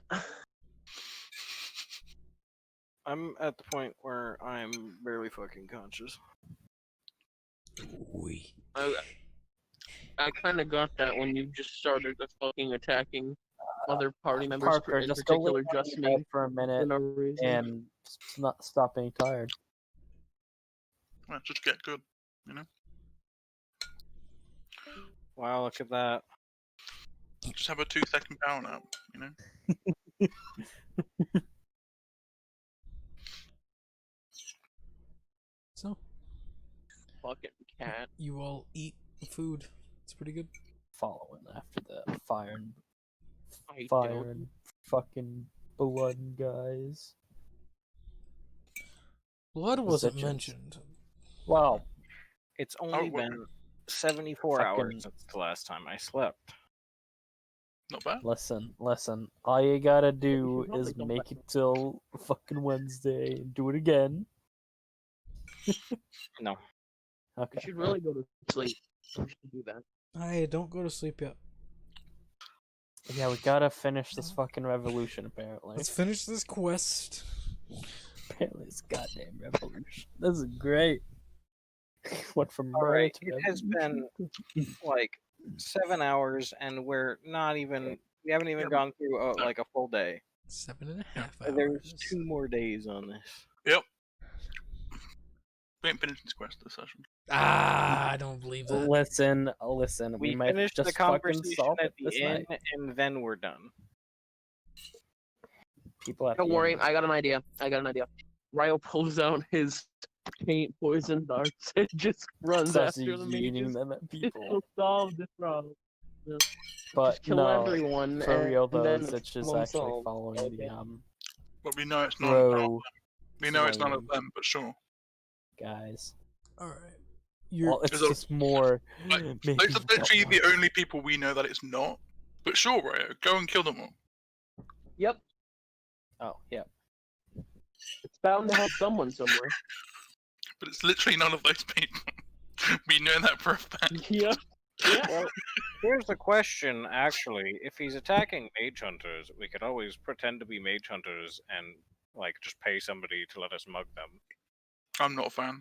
I'm at the point where I'm barely fucking conscious. Oui. I kind of got that when you just started the fucking attacking other party members, Parker, in just go lay particular, down on just your me, bed for a for minute no reason. and not stop being tired. Well, just get good, you know? Wow, look at that. Just have a 2-second power nap, you know? So, Fucking cat. you all eat food. It's pretty good. Following after the fire I and don't. fucking blood guys. Blood wasn't Positions. mentioned. Wow. It's only well- been 74 Fucking- hours since the last time I slept. Not bad. Listen. All you gotta do should is probably come make back. it till fucking Wednesday and do it again. No. You Okay. should really go to sleep. You should do that. Hey, don't go to sleep yet. Yeah, we gotta finish this fucking revolution, apparently. Let's finish this quest. Apparently, this goddamn revolution. This is great. Went from murder Alright, to it has revolution. Like 7 hours, and we haven't even gone through like a full day. 7.5 hours. There's 2 more days on this. Yep. We ain't finished this quest this session. I don't believe that. Listen. We We might finished just the fucking conversation solve at it the this end, night. and then we're done. People at Don't the worry, end. I got an idea. Ryo pulls out his paint poison darts and just runs Starts after the yeeting mages. them at It'll people. solve this problem. But Just kill no, everyone. for real and though, then Zitch is problem actually solved. following Okay. the But we know it's none of them. bro We know it's none of flame them, but sure. guys. Alright. You're Well, it's There's a- just more. Like, maybe those you are don't literally the want- only people we know that it's not. But sure, Rayo, go and kill them all. Yep, Oh, yeah. it's bound to have someone somewhere. But it's literally none of those people. We know that for a fact. Yeah. Yeah. Well, here's the question, actually. If he's attacking mage hunters, we could always pretend to be mage hunters and, like, just pay somebody to let us mug them. I'm not a fan.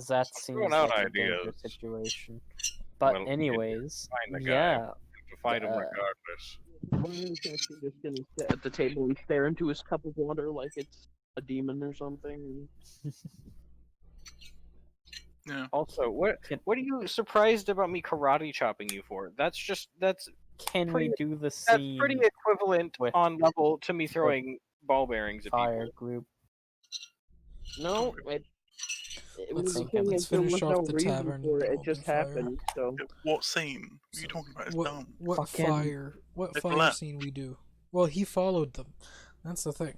That seems throwing out like a dangerous ideas. situation. But Well, anyways, find the guy. yeah. We have to fight him Uh, regardless. One of these guys is just gonna sit at the table and stare into his cup of water like it's a demon or something. Yeah. Also, what are you surprised about me karate chopping you for? That's Can pretty- we do the that's scene pretty equivalent with on level to me throwing ball bearings at fire people. group? No, it Let's the see, thing let's is, there finish was off no the reason tavern for it. and It just open fire. happened. So What scene? What are you talking about? It's dumb. What Fucking- fire? What They fire left. scene we do? Well, he followed them. That's the thing.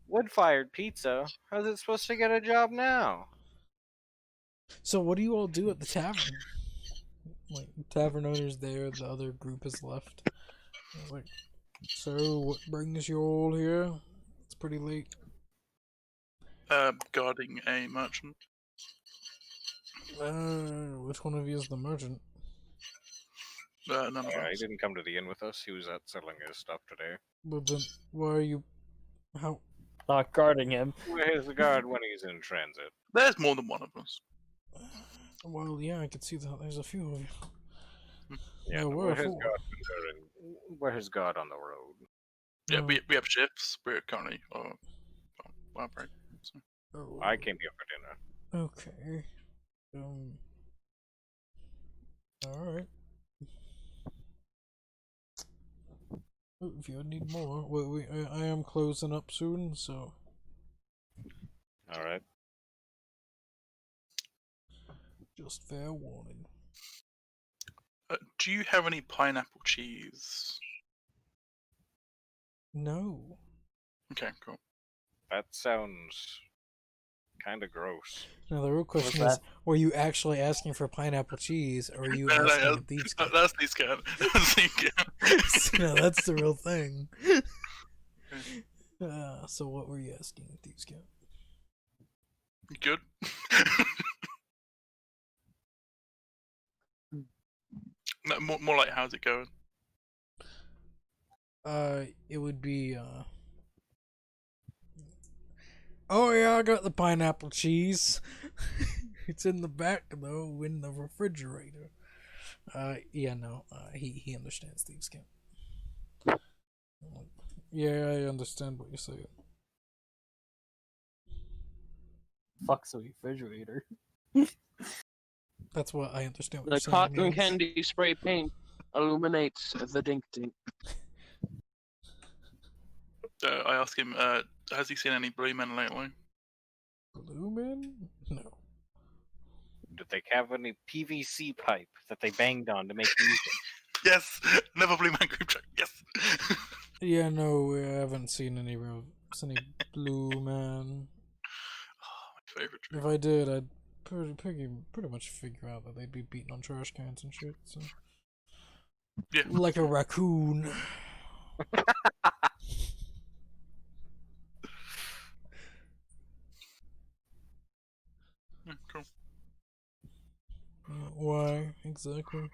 Wood-fired pizza. How's it supposed to get a job now? So what do you all do at the tavern? Like, tavern owner's there, the other group is left. I was like, so what brings you all here? It's pretty late. Guarding a merchant. Which one of you is the merchant? None of He us. didn't come to the inn with us. He was out selling his stuff today. But then, why are you... How... Not guarding him. Where's the guard when he's in transit? There's more than one of us. Well, yeah, I could see that there's a few of you. Yeah, we're where has four. God been going? Where has God on the road? Yeah, Oh. we have shifts. We're currently on break. So. Oh, I came here for dinner. okay. Alright. If you need more, I am closing up soon, so All right. just fair warning. Do you have any pineapple cheese? No. Okay, cool. That sounds kind of gross. Now the real question What's is, were you actually asking for pineapple cheese, or are you asking if these guys? That's these guys. That's these guys. No, that's the real thing. So what were you asking if these guys? Good. No, more like how's it going? It would be, oh yeah, I got the pineapple cheese. It's in the back, though, in the refrigerator. Yeah, no, he understands thieves' camp. Yeah, I understand what you're saying. Fuck's a refrigerator. That's what I understand what the you're saying. cotton means. candy spray paint illuminates the dink dink. I ask him, has he seen any blue men lately? Blue man? No. Did they have any PVC pipe that they banged on to make music? Yes! Never blue man group chat. Yes! Yeah, no, we haven't seen any blue man. My favorite trick. If I did, I'd pretty much figure out that they'd be beating on trash cans and shit. So, Yeah. like a raccoon. Yeah, cool. Why exactly?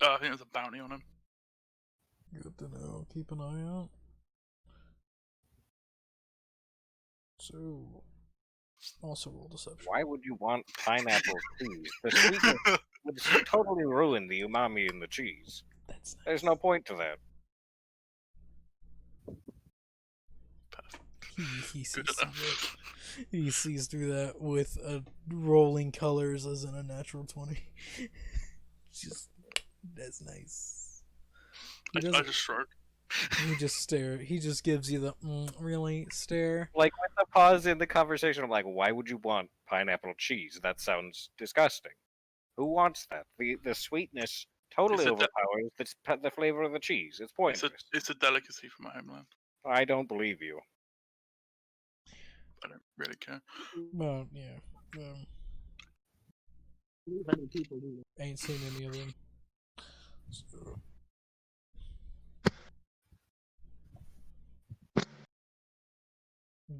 I think there's a bounty on him. Good to know. Keep an eye out. So, also roll deception. Why would you want pineapple cheese? The sweetness would totally ruin the umami in the cheese. That's There's no point to that. Perfect. he sees Good through enough. that. He sees through that with rolling colors as in a natural 20. Just that's nice. He I doesn't. just shrug. He just stare. He just gives you the really stare. Like with the pause in the conversation, I'm like, why would you want pineapple cheese? That sounds disgusting. Who wants that? The sweetness totally It's a de- overpowers the flavor of the cheese. It's pointless. It's a delicacy from my homeland. I don't believe you. I don't really care. Well, yeah. Many people do Ain't seen any of them. So.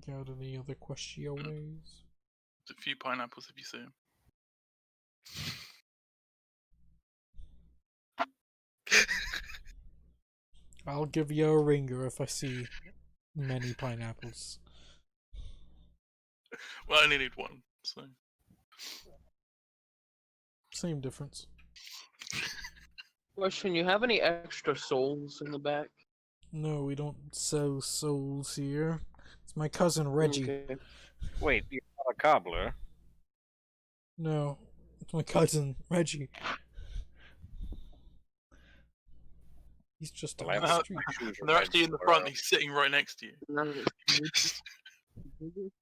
Got any other questions? A few pineapples if you see them. I'll give you a ringer if I see many pineapples. Well, I only need one, so. Same difference. Question: you have any extra souls in the back? No, we don't sell souls here. It's my cousin Reggie. Okay. Wait, you're not a cobbler. No, it's my cousin Reggie. He's just on Well, the have- street. They're actually in the front. He's sitting right next to you.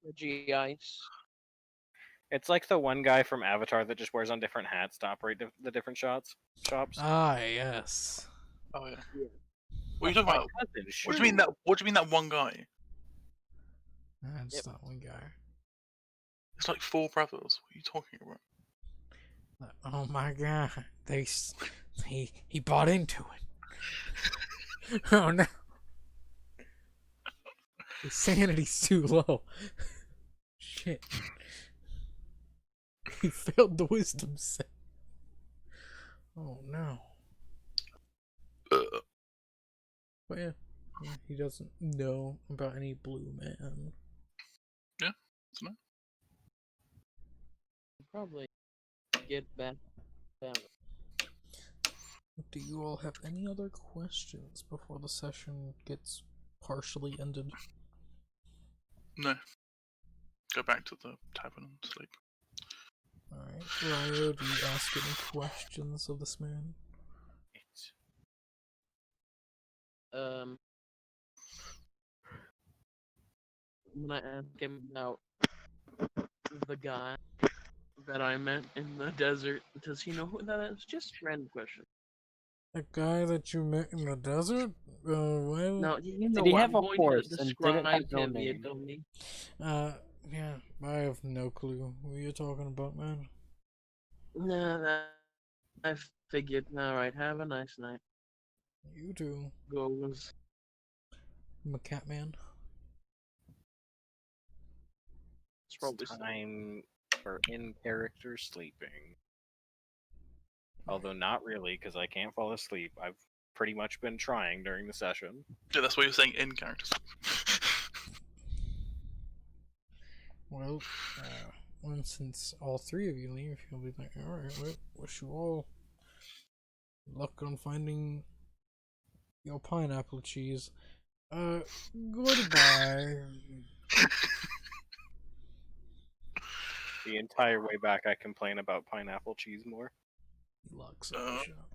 Reggie Ice. It's like the one guy from Avatar that just wears on different hats to operate the different shops. Ah, yes. Oh yeah. What are you talking about? Cousin, What do you mean that? What do you mean that one guy? That's Yep. that one guy. It's like 4 brothers. What are you talking about? Oh my god, he bought into it. Oh no, his sanity's too low. Shit, he failed the wisdom set. Oh no. But yeah, he doesn't know about any blue man. Isn't it? Probably get back down. Do you all have any other questions before the session gets partially ended? No. Go back to the tavern and sleep. Alright, Ryo, do you ask any questions of this man? I'm gonna ask him about the guy that I met in the desert. Does he know who that is? Just a random question. A guy that you met in the desert? Well... No, you know Did he what, have I'm a going horse to and didn't have describe no him, you name? dummy. Yeah, I have no clue what you're talking about, man. Nah, I figured. Alright, have a nice night. You too. Goes. I'm a cat man. It's probably It's time for in-character sleeping. Although not really, because I can't fall asleep. I've pretty much been trying during the session. Yeah, that's what you're saying in characters. Well, since all three of you leave, you'll be like, alright, well, wish you all luck on finding your pineapple cheese. Goodbye. The entire way back, I complain about pineapple cheese more. He locks up the shop.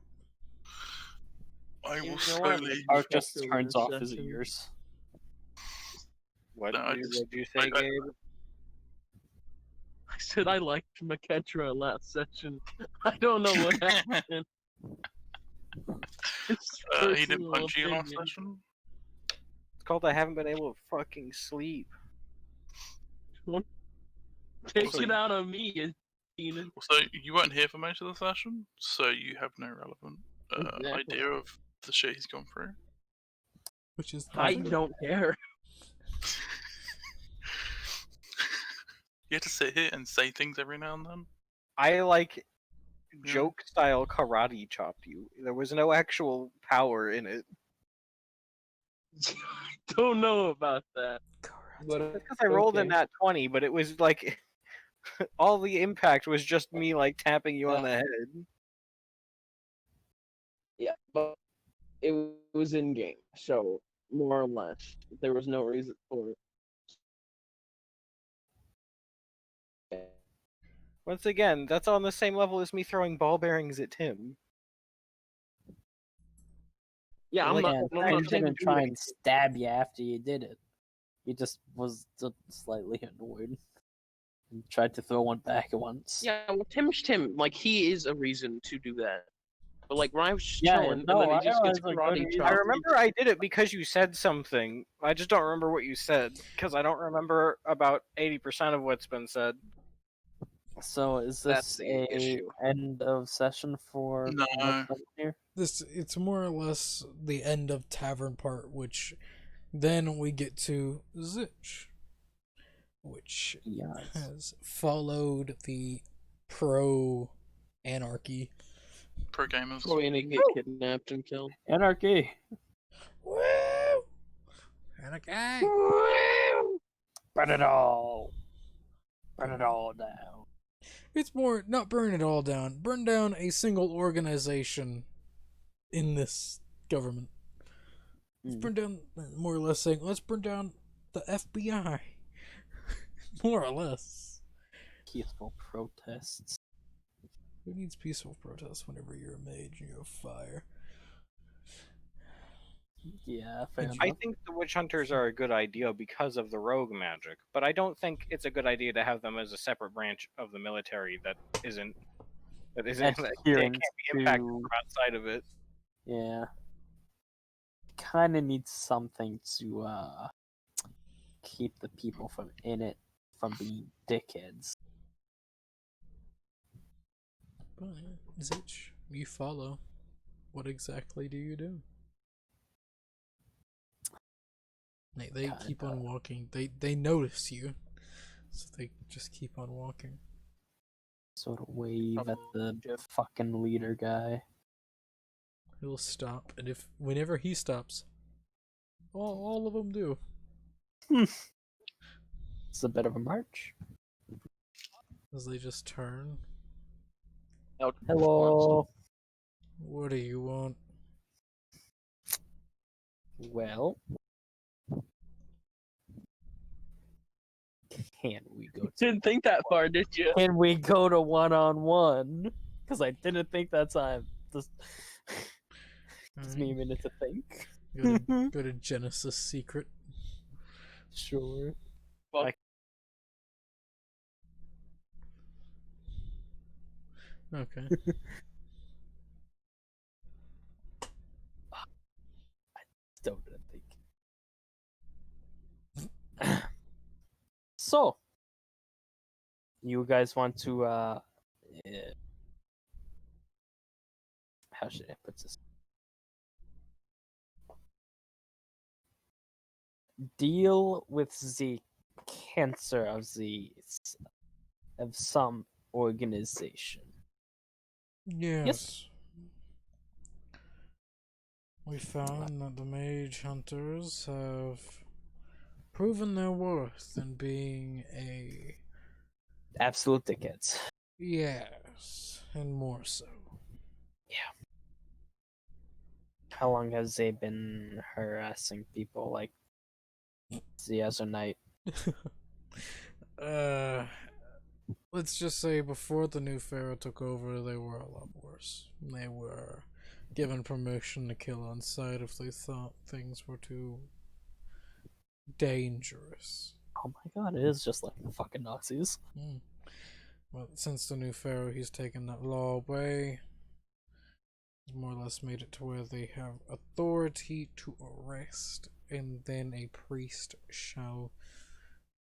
I You will know what? slowly. Art just After turns this off his session. ears. What No, I did just- you say, I- Gabe? I said I liked Maketra last session. I don't know what happened. It's He didn't personal punch you last opinion. session. It's called I haven't been able to fucking sleep. Take Also- it out on me, Keenan. So you weren't here for most of the session, so you have no relevant Exactly. idea of the shit he's gone through. Which is I nothing. don't care. You have to sit here and say things every now and then. I like Yeah. joke style karate chopped you. There was no actual power in it. I don't know about that. But Because I rolled in okay. that 20, but it was like all the impact was just me like tapping you on the head. Yeah, but it was in game, so more or less, there was no reason for it. Once again, that's on the same level as me throwing ball bearings at Tim. Yeah, I'm Like, not. And I'm Tim not saying didn't do try it. and stab you after you did it. He just was slightly annoyed and tried to throw one back at once. Yeah, well, Tim's Tim. Like he is a reason to do that. But like when I was just Yeah, chilling, no, and then I he just gets realize, like, karate when we- I chopped. remember I did it because you said something. I just don't remember what you said because I don't remember about 80% of what's been said. So is That's this the a issue. end of session for No. here? It's more or less the end of tavern part, which then we get to Zich, which Yes. has followed the pro anarchy. Pro gamers. Probably gonna get kidnapped and killed. Anarchy. Woo! Anarchy! Burn it all. Burn it all down. It's more not burn it all down. Burn down a single organization in this government. Let's burn down, more or less saying, let's burn down the FBI. More or less. Peaceful protests. Who needs peaceful protests whenever you're a mage and you're a fire? Yeah, fair enough. I think the witch hunters are a good idea because of the rogue magic, but I don't think it's a good idea to have them as a separate branch of the military that isn't that they can't Adherent be impacted to- from outside of it. Yeah. Kind of needs something to keep the people from in it from being dickheads. But, Zich, you follow. What exactly do you do? They keep on walking. They notice you, so they just keep on walking. Sort of wave at the fucking leader guy. He'll stop, and whenever he stops, all of them do. It's a bit of a march. As they just turn. Hello. What do you want? Well, can we go? Didn't think that far, did you? Can we go to 1-on-1? Because I didn't think that time. Just gives me a minute to think. Go to Genesis Secret. Sure. Okay. Still didn't think. So, you guys want to how should I put this? Deal with the cancer of some organization. Yes. We found that the mage hunters have proven their worth in being a Absolute dickheads. yes, and more so. How long has they been harassing people like yes or night? Let's just say before the new pharaoh took over, they were a lot worse. They were given permission to kill on sight if they thought things were too dangerous. Oh my god, it is just like the fucking Nazis. But since the new pharaoh, he's taken that law away. He's more or less made it to where they have authority to arrest, and then a priest shall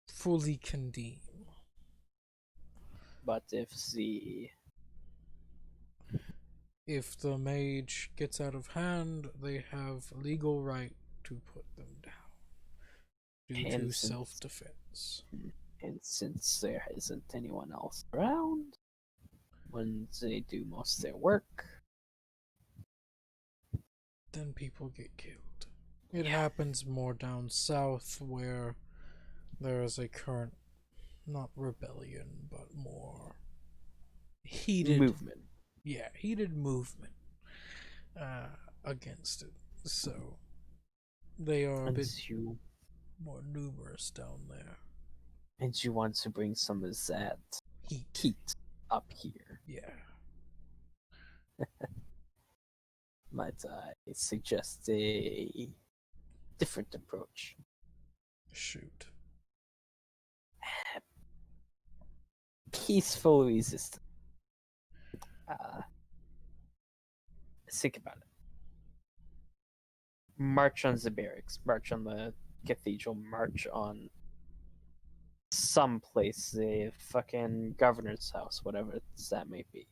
fully condemn. But if the mage gets out of hand, they have legal right to put them down due to self-defense. And since there isn't anyone else around when they do most of their work, then people get killed. It happens more down south where there is a current, not rebellion, but more heated movement. Yeah, heated movement against it. So they are a bit more numerous down there. And you want to bring some of that heat up here. Yeah. Might I suggest a different approach? Shoot. Peaceful resistance. think about it. March on the barracks, march on the cathedral, march on some place, the fucking governor's house, whatever that may be.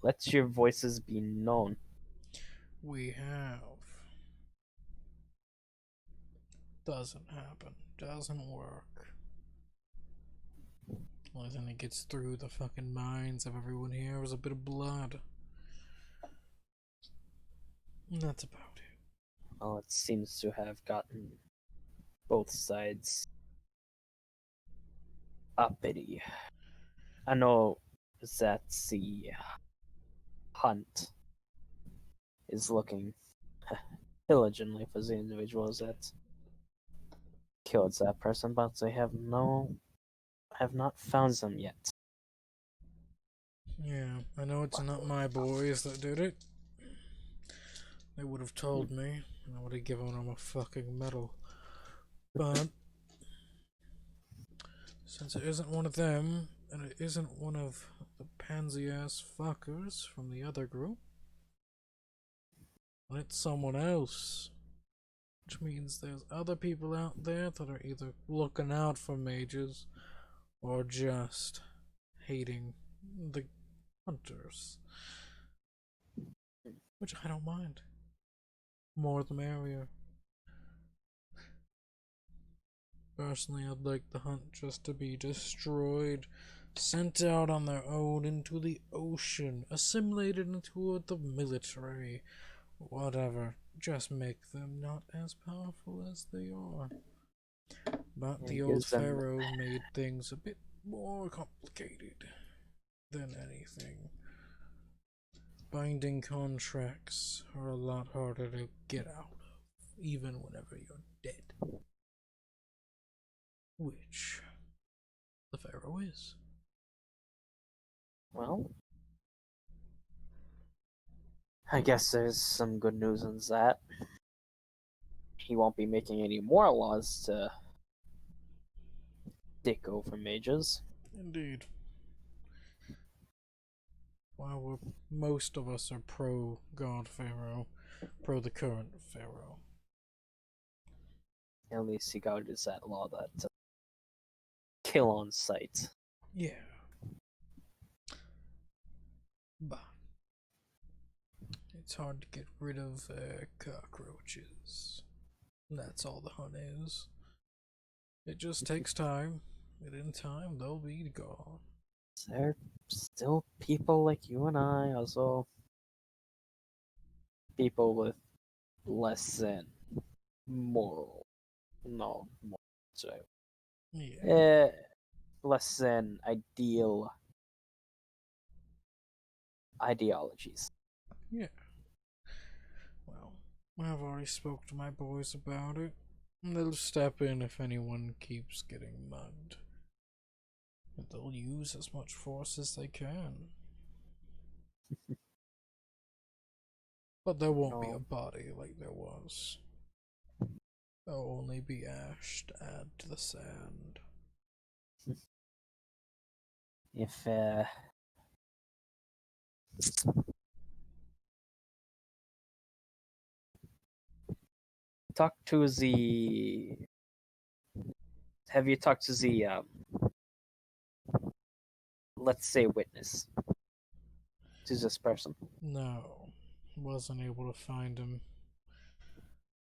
Let your voices be known. We have. Doesn't happen. Doesn't work. Only thing that gets through the fucking minds of everyone here is a bit of blood. And that's about it. Well, it seems to have gotten both sides uppity. I know that the hunt is looking diligently for the individuals that killed that person, but they have not found them yet. Yeah, I know it's not my boys that did it. They would have told me, and I would have given them a fucking medal. But since it isn't one of them, and it isn't one of the pansy-ass fuckers from the other group, and it's someone else. Which means there's other people out there that are either looking out for mages or just hating the hunters. Which I don't mind. More the merrier. Personally, I'd like the hunt just to be destroyed, sent out on their own into the ocean, assimilated into the military, whatever. Just make them not as powerful as they are. But the old pharaoh made things a bit more complicated than anything. Binding contracts are a lot harder to get out of, even whenever you're dead. Which the pharaoh is. Well, I guess there's some good news in that. He won't be making any more laws to dick over mages. Indeed. While most of us are pro God Pharaoh, pro the current Pharaoh. At least he got that law that kill on sight. Yeah. But it's hard to get rid of cockroaches. That's all the hunt is. It just takes time, and in time they'll be gone. There are still people like you and I, also people with less than moral, no, moral, sorry. Yeah. Less than ideal ideologies. Yeah. Well, I've already spoke to my boys about it. And they'll step in if anyone keeps getting mugged. And they'll use as much force as they can. But there won't be a body like there was. There'll only be ash to add to the sand. If talk to the have you talked to the let's say witness to this person? No, wasn't able to find him.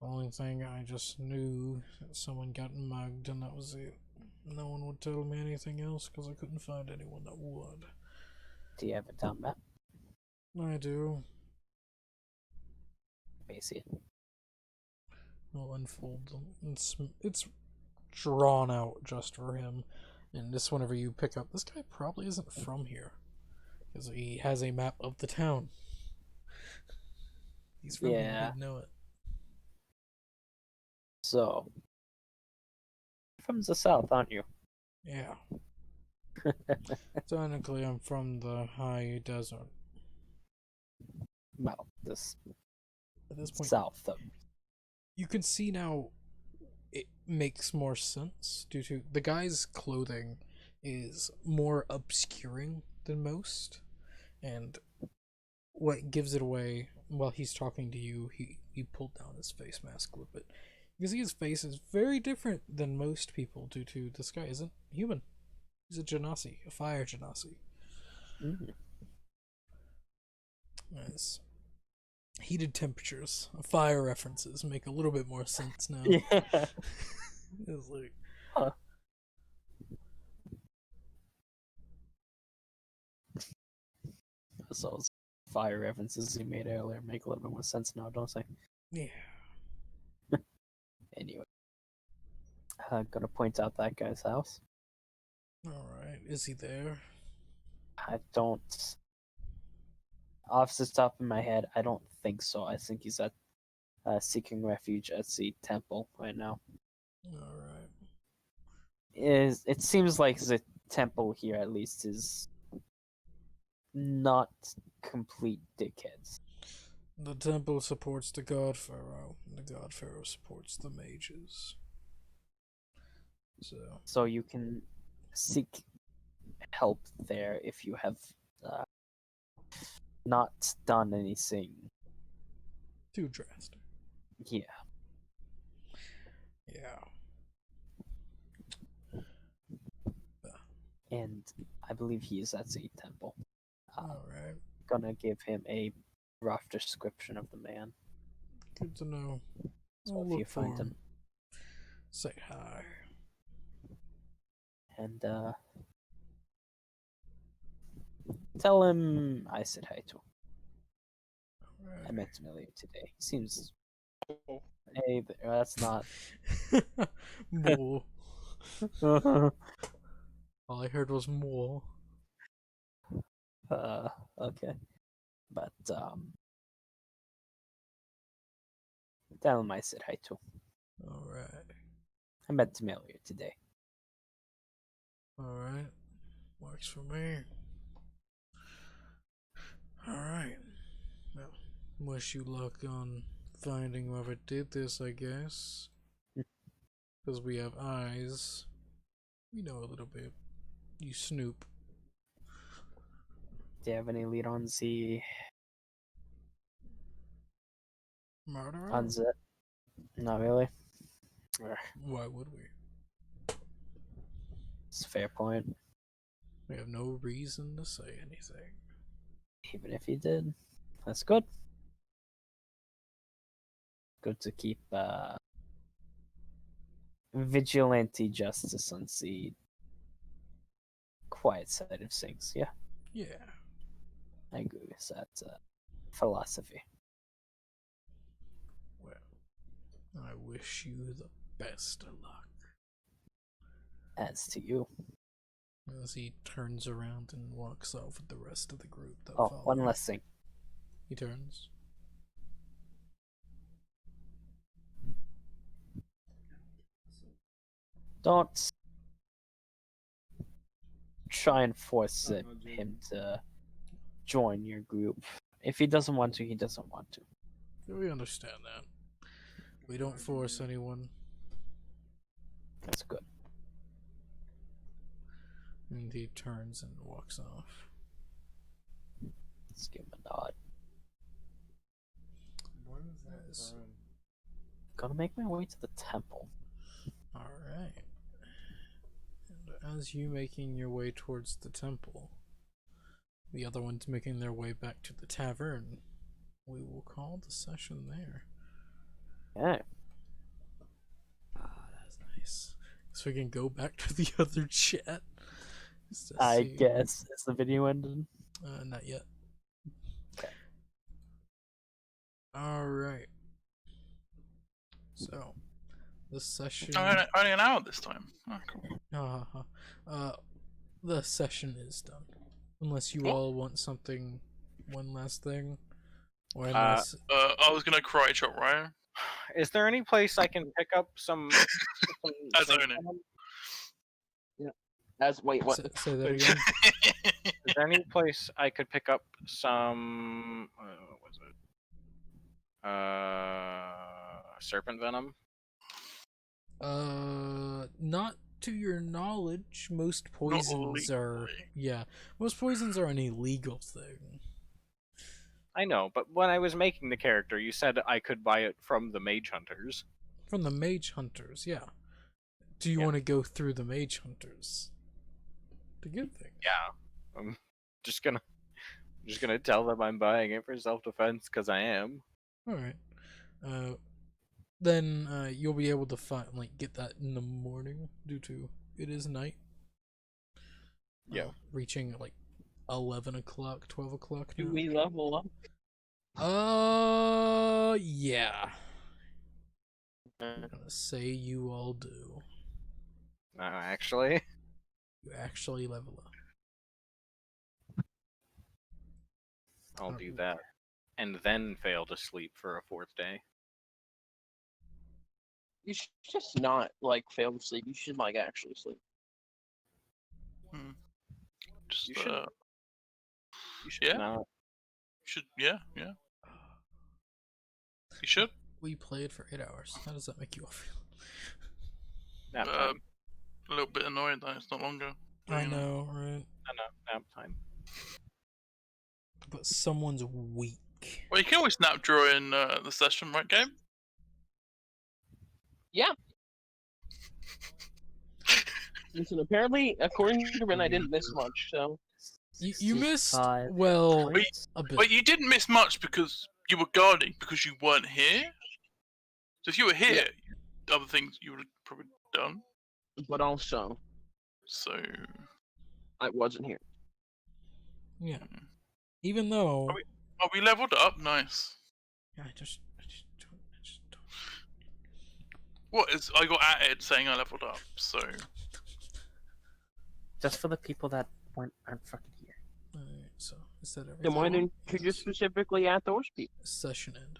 Only thing, I just knew that someone got mugged and that was it. No one would tell me anything else because I couldn't find anyone that would. Do you have a town map? I do. May I see it? I'll unfold them. It's drawn out just for him. And this, whenever you pick up, this guy probably isn't from here. Because he has a map of the town. He's from here, he'd know it. So, from the south, aren't you? Yeah. Technically, I'm from the high desert. Well, this At this point, south of. you can see now it makes more sense due to the guy's clothing is more obscuring than most, and what gives it away while he's talking to you, he pulled down his face mask a little bit. You can see his face is very different than most people due to this guy isn't human. He's a Genasi, a fire Genasi. Nice. Heated temperatures, fire references make a little bit more sense now. Yeah. It's like, So those fire references you made earlier make a little bit more sense now, don't they? yeah. Anyway, I'm gonna point out that guy's house. Alright, is he there? I don't. Off the top of my head, I don't think so. I think he's at seeking refuge at the temple right now. Alright. It seems like the temple here, at least, is not complete dickheads. The temple supports the God Pharaoh, and the God Pharaoh supports the mages. So you can seek help there if you have not done anything. Too drastic. Yeah. Yeah. And I believe he is at the temple. Alright. Gonna give him a rough description of the man. Good to know. So I'll if you look for find him, say hi. and tell him I said hi to him. I met him earlier today. He seems. Hey, that's not. More. All I heard was more. Okay, but tell him I said hi to him. Alright. I met him earlier today. Alright. Works for me. Alright. Well, wish you luck on finding whoever did this, I guess. Because we have eyes. We know a little bit. You snoop. Do you have any lead on the Murderer? on the? Not really. Why would we? It's a fair point. We have no reason to say anything. Even if he did, that's good. Good to keep vigilante justice on the quiet side of things. Yeah, Yeah. I agree with that philosophy. Well, I wish you the best of luck. As to you. As he turns around and walks off with the rest of the group that Oh, follow one him. last thing. He turns. Don't try and force him to join your group. If he doesn't want to, he doesn't want to. We understand that. We don't force anyone. That's good. And he turns and walks off. Let's give him a nod. Yes. Gonna make my way to the temple. Alright. And as you making your way towards the temple, the other ones making their way back to the tavern, we will call the session there. Yeah. That's nice. So we can go back to the other chat. Just to I see. guess. Is the video ended? Not yet. Okay. Alright. So, the session... Only an hour this time. Oh, cool. The session is done. Unless you What? all want something, one last thing. Or unless... I was gonna karate chop Ryan. Is there any place I can pick up some? As some owner. Wait, what? Say that again. Is there any place I could pick up some? What was it? Serpent venom. Not to your knowledge. Most poisons are... legally. Yeah. Most poisons are an illegal thing. I know, but when I was making the character, you said I could buy it from the Mage Hunters. From the Mage Hunters, yeah. Do you Yeah. want to go through the Mage Hunters to get things? Yeah, I'm just gonna tell them I'm buying it for self-defense because I am. All right. Then you'll be able to get that in the morning due to it is night. Yeah. Reaching like 11 o'clock, 12 o'clock Do now. we level up? Yeah. Uh, I'm gonna say you all do. Actually, You actually level up. I'll do that, and then fail to sleep for a 4th day. You should just not like fail to sleep. You should like actually sleep. Just You should. You should yeah. not. Yeah. You should. We played for 8 hours. How does that make you all feel? Nap time. A little bit annoyed that it's not longer. I know, right? Nap time. But someone's weak. Well, you can always nap during the session, right, Game? Yeah. Listen, apparently, according to Ben, I didn't miss much. So You missed, 65 well, points. a bit. But you didn't miss much because you were guarding because you weren't here. So if you were here, other things you would have probably done. but also So I wasn't here. Yeah. Even though... oh, we leveled up. Nice. Yeah, I just don't... What is? I got added saying I leveled up. So Just for the people that aren't fucking here. Alright, so is that Then why everything? didn't you just specifically at those people? Session end.